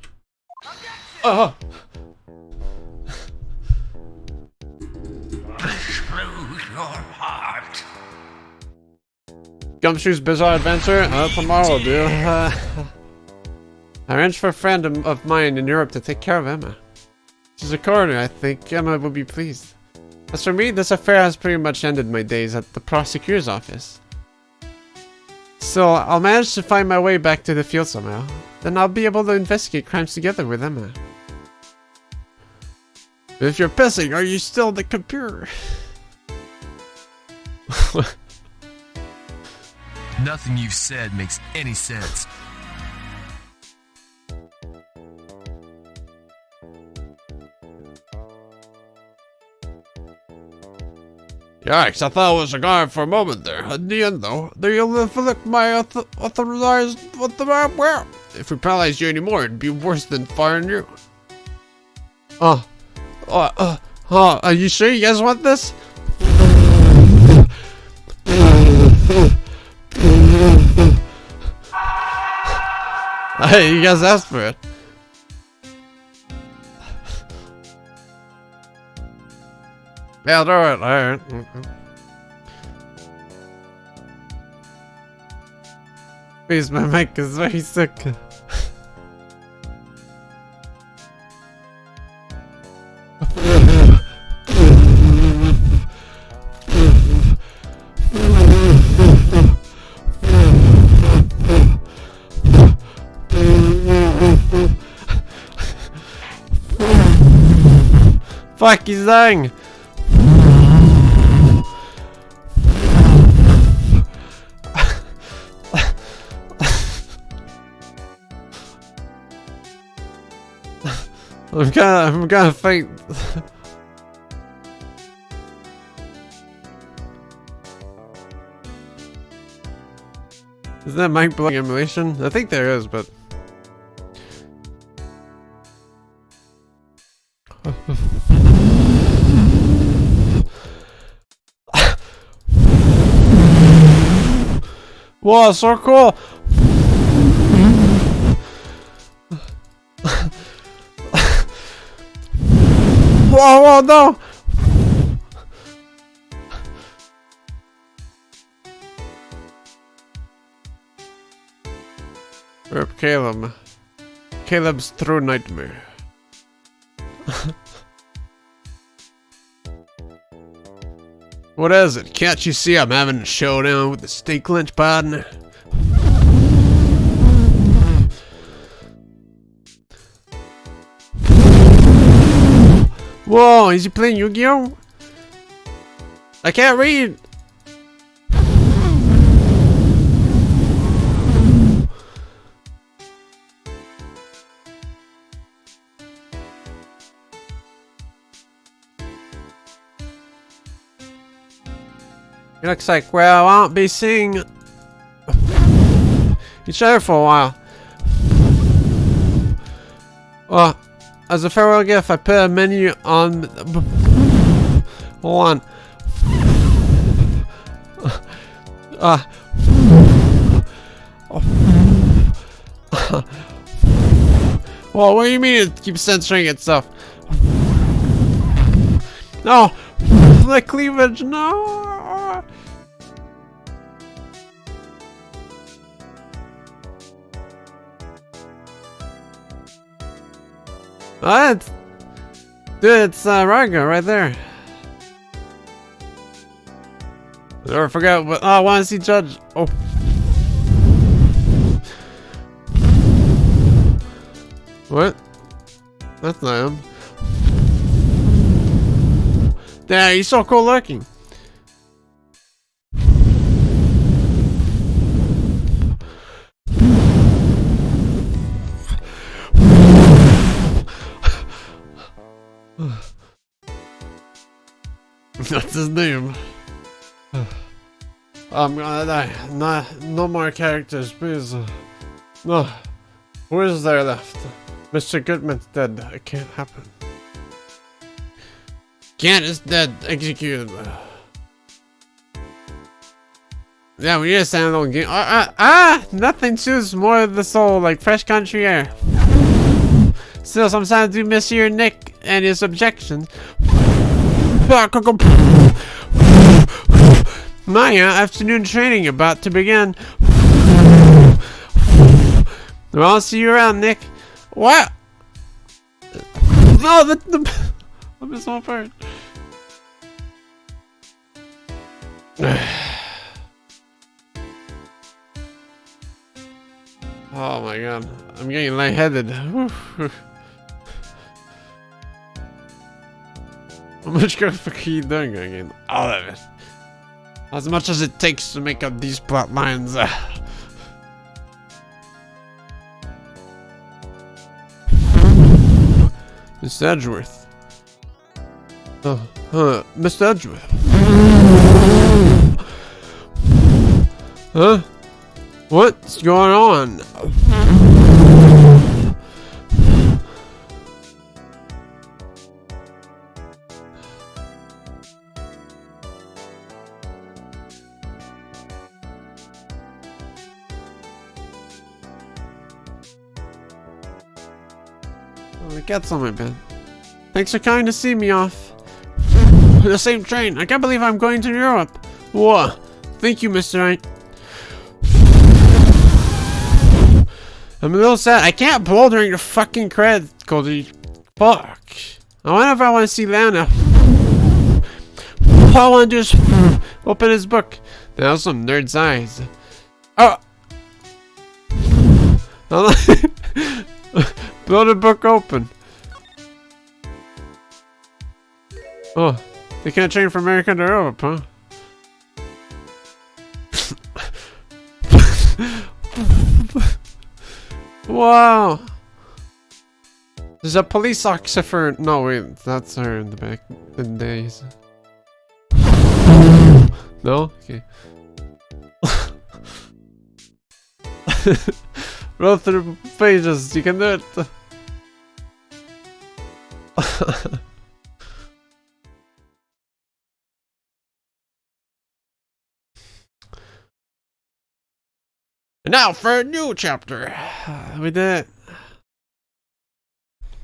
Lose your heart. Gumshoe's Bizarre Adventure? Tomorrow, dude. I arranged for a friend of mine in Europe to take care of Emma. She's a coroner, I think. Emma will be pleased. As for me, this affair has pretty much ended my days at the prosecutor's office. So, I'll manage to find my way back to the field somehow. Then I'll be able to investigate crimes together with Emma. If you're pissing, are you still the computer? Nothing you've said makes any sense. Yikes, I thought it was a guard for a moment there. In the end, though, they'll inflict my authorized... Well, if we paralyze you anymore, it'd be worse than firing you. Are you sure you guys want this? Hey, you guys asked for it. Yeah, do it. Alright. Please, my mic is very sick. Fuck, he's dying. I'm gonna fight. Is that mic blowing emulation? I think there is, but. Whoa, so cool! Whoa, no! Rip Caleb. Caleb's true nightmare. What is it? Can't you see I'm having a showdown with the steak lynch partner? Whoa, is he playing Yu-Gi-Oh? I can't read. He looks like, well, I won't be seeing each other for a while. Well, as a farewell gift, I put a menu on. Hold on. Well, what do you mean it keeps censoring itself? No! The cleavage, no! What? Dude, it's Raga right there. Or I forgot what. Oh, I want to see Judge. Oh. What? That's not him. Damn, he's so cool looking. That's his name. I'm gonna die. No more characters, please. No. Who is there left? Mr. Goodman's dead. It can't happen. Kent is dead. Executed. Yeah, we need a standalone game. Nothing soothes more of the soul like fresh country air. Still, sometimes I do miss your Nick and his objections. My afternoon training about to begin. Well, I'll see you around, Nick. What? No, I missed one part. Oh my god, I'm getting lightheaded. How much graphic are you doing again? All of it. As much as it takes to make up these plot lines. Mr. Edgeworth. Mr. Edgeworth. Huh? What's going on? The cat's on my bed. Thanks for coming to see me off the same train. I can't believe I'm going to Europe. Whoa. Thank you, Mr. Wright. I'm a little sad. I can't blow during the fucking credits, Cody. Fuck. I wonder if I want to see Lana. All I want to do is open his book. That was some nerd's eyes. Oh. Blow the book open. Oh, they can't train from America to Europe, huh? Wow. There's a police officer for... No, wait. That's her in the back. In days. No? Okay. Roll through pages. You can do it. And now for a new chapter. We did it.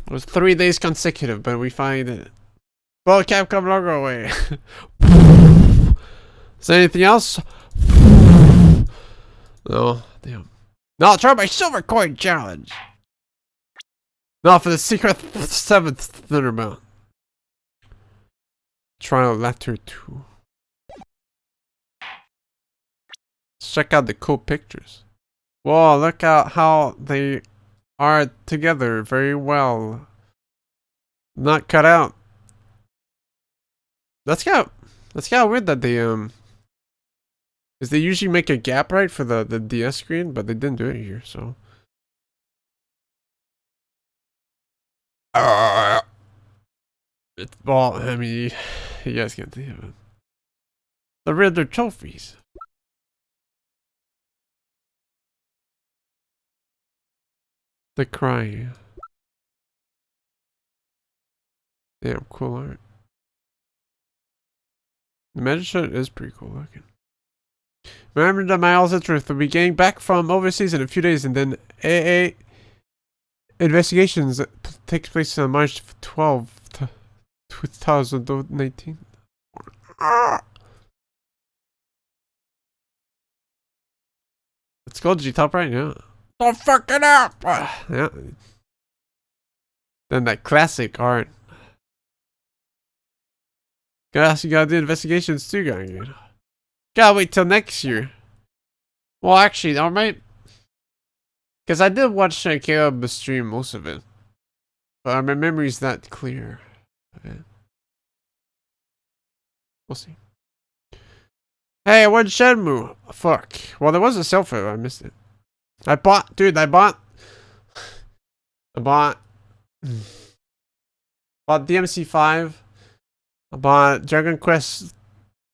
It was 3 days consecutive, but we find it. Well, Capcom logo away. Is there anything else? No, damn. No, I'll try my silver coin challenge. No, for the secret 7th Thunderbolt. Trial letter 2. Let's check out the cool pictures. Whoa, look at how they are together very well. Not cut out. That's kind of weird that they because they usually make a gap right for the DS screen, but they didn't do it here, so. Well, I mean, you guys can't see it. The Riddler trophies. The cry. Damn, cool art. The magistrate is pretty cool looking. Remember that my all's truth will be getting back from overseas in a few days, and then AA investigations takes place on March 12th, 2019. Let's go, G top right now. Don't fuck it up! Yeah. Then that classic art. Guys, you gotta do investigations too, guys. Gotta wait till next year. Well, actually, alright. Because I did watch Caleb stream most of it. But my memory's not clear. Okay. We'll see. Hey, where'd Shenmue? Fuck. Well, there was a cell phone. I missed it. I bought bought DMC5. I bought Dragon Quest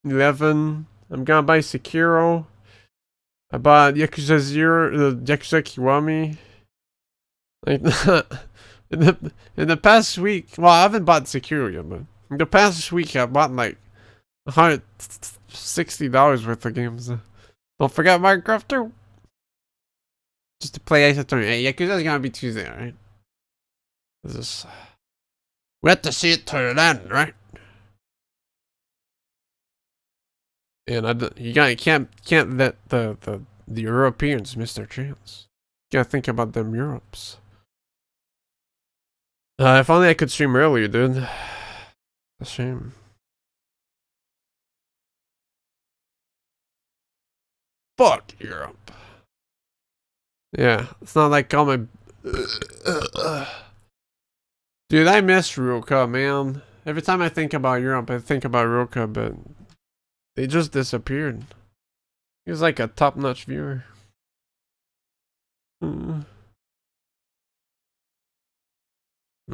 11. I'm gonna buy Sekiro. I bought Yakuza 0, Yakuza Kiwami. Like, in the past week, well, I haven't bought Sekiro yet, but in the past week, I bought like $160 worth of games. Don't forget Minecraft too. Just to play Ace Attorney. Hey, Yakuza's gonna be Tuesday, right? We have to see it to the end, right? And you can't let the Europeans miss their chance. You gotta think about them Europes. If only I could stream earlier, dude. A shame. Fuck Europe. Yeah, it's not like all my... Dude, I miss Ruka, man. Every time I think about Europe, I think about Ruka, but... They just disappeared. He was like a top-notch viewer. I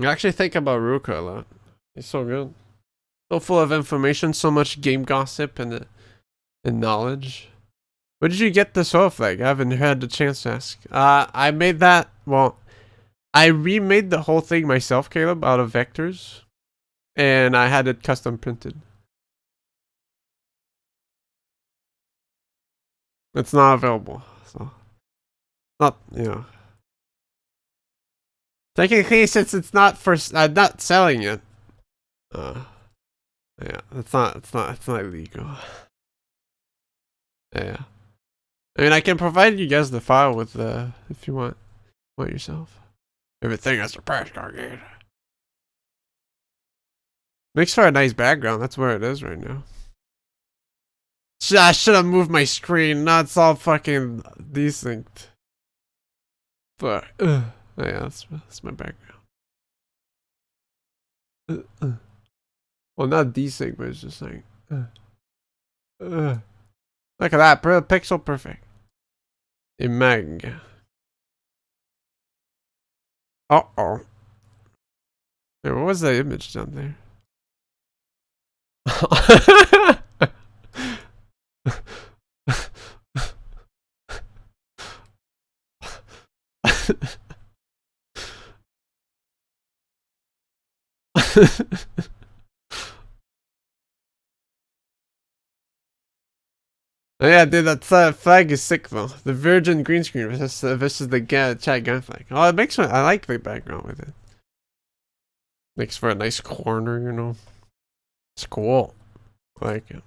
actually think about Ruka a lot. He's so good. So full of information, so much game gossip and knowledge. Where did you get this off? Like, I haven't had the chance to ask. I made that, well, I remade the whole thing myself, Caleb, out of vectors. And I had it custom printed. It's not available, so not, you know. Technically, since it's not for, I'm not selling it. Yeah, it's not illegal. Yeah, I mean, I can provide you guys the file with if you want yourself. Everything has a price, Gaungade. Makes for a nice background. That's where it is right now. I should have moved my screen. Now it's all fucking desynced. But yeah, that's my background. Well, not desynced, but it's just like look at that, pixel perfect. Imag. Uh oh. Hey, what was that image down there? Oh, yeah, dude, that flag is sick though. The Virgin green screen versus the Chad gun flag. Oh, it makes I like the background with it. Makes for a nice corner, you know. It's cool. I like it.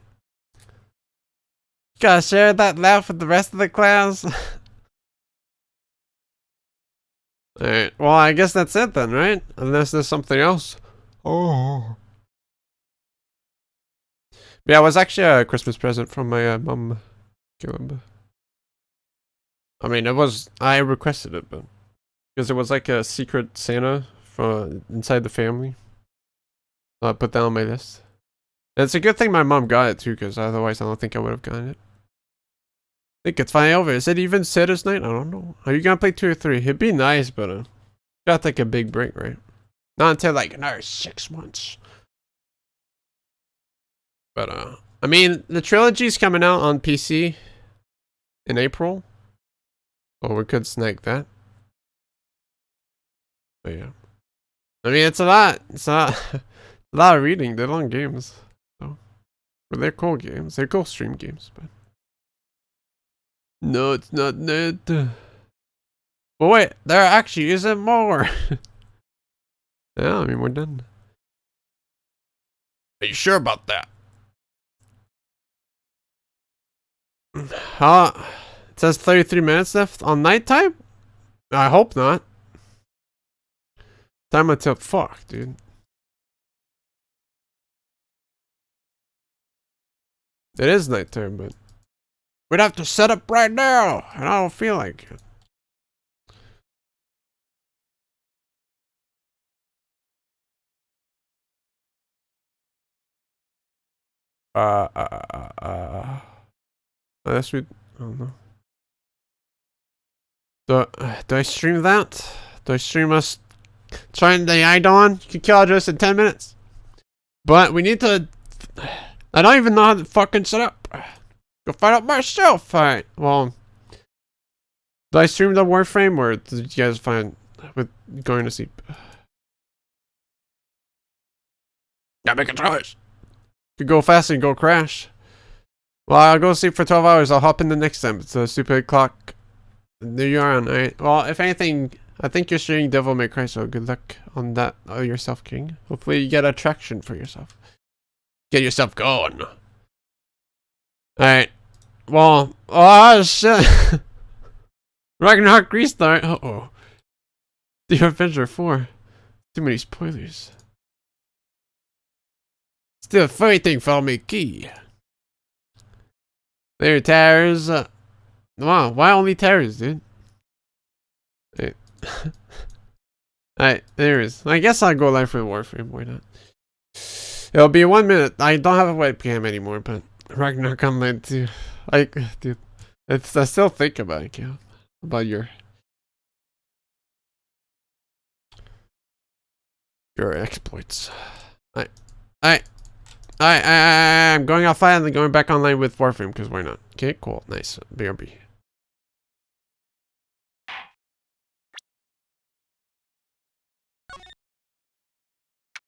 Gotta share that laugh with the rest of the class. Alright, well, I guess that's it then, right? Unless there's something else. Oh. Yeah, it was actually a Christmas present from my mum. I mean, I requested it, but because it was like a secret Santa from inside the family. So I put that on my list. And it's a good thing my mom got it too, because otherwise I don't think I would have gotten it. I think it's finally over. Is it even Saturday's night? I don't know. Are you gonna play 2 or 3? It'd be nice, but gotta take a big break, right? Not until like another 6 months. But I mean, the trilogy's coming out on PC in April. Or we could snag that. But yeah. I mean, it's a lot. It's a lot of reading. They're long games. So. But they're cool games. They're cool stream games, but. No, it's not net. But wait, there actually isn't more. Yeah, I mean, we're done. Are you sure about that? It says 33 minutes left on nighttime? I hope not. Time until fuck, dude. It is nighttime, but we'd have to set up right now, and I don't feel like it. Unless we, I don't know. Do I stream that? Do I stream us trying the Eidon? You can kill Address in 10 minutes. But we need to, I don't even know how to fucking set up. Go find out myself. Alright, well. Do I stream the Warframe or did you guys find with going to sleep? Gotta make a choice. Could go fast and go crash. Well, I'll go sleep for 12 hours. I'll hop in the next time. It's a stupid clock. There you are on, alright. Well, if anything, I think you're streaming Devil May Cry, so good luck on that yourself, King. Hopefully you get attraction for yourself. Get yourself going. Alright. Well, oh shit. Ragnarok restart. Uh-oh. The Avenger 4. Too many spoilers. Still a funny thing, follow me key. There, towers. Wow, why only towers, dude? Hey. Alright, there is. I guess I'll go live for the Warframe, why not? It'll be 1 minute. I don't have a webcam anymore, but Ragnarok Online too. Like, dude, I still think about it, yeah. About your exploits. I'm going offline and going back online with Warframe because why not? Okay, cool, nice. BRB.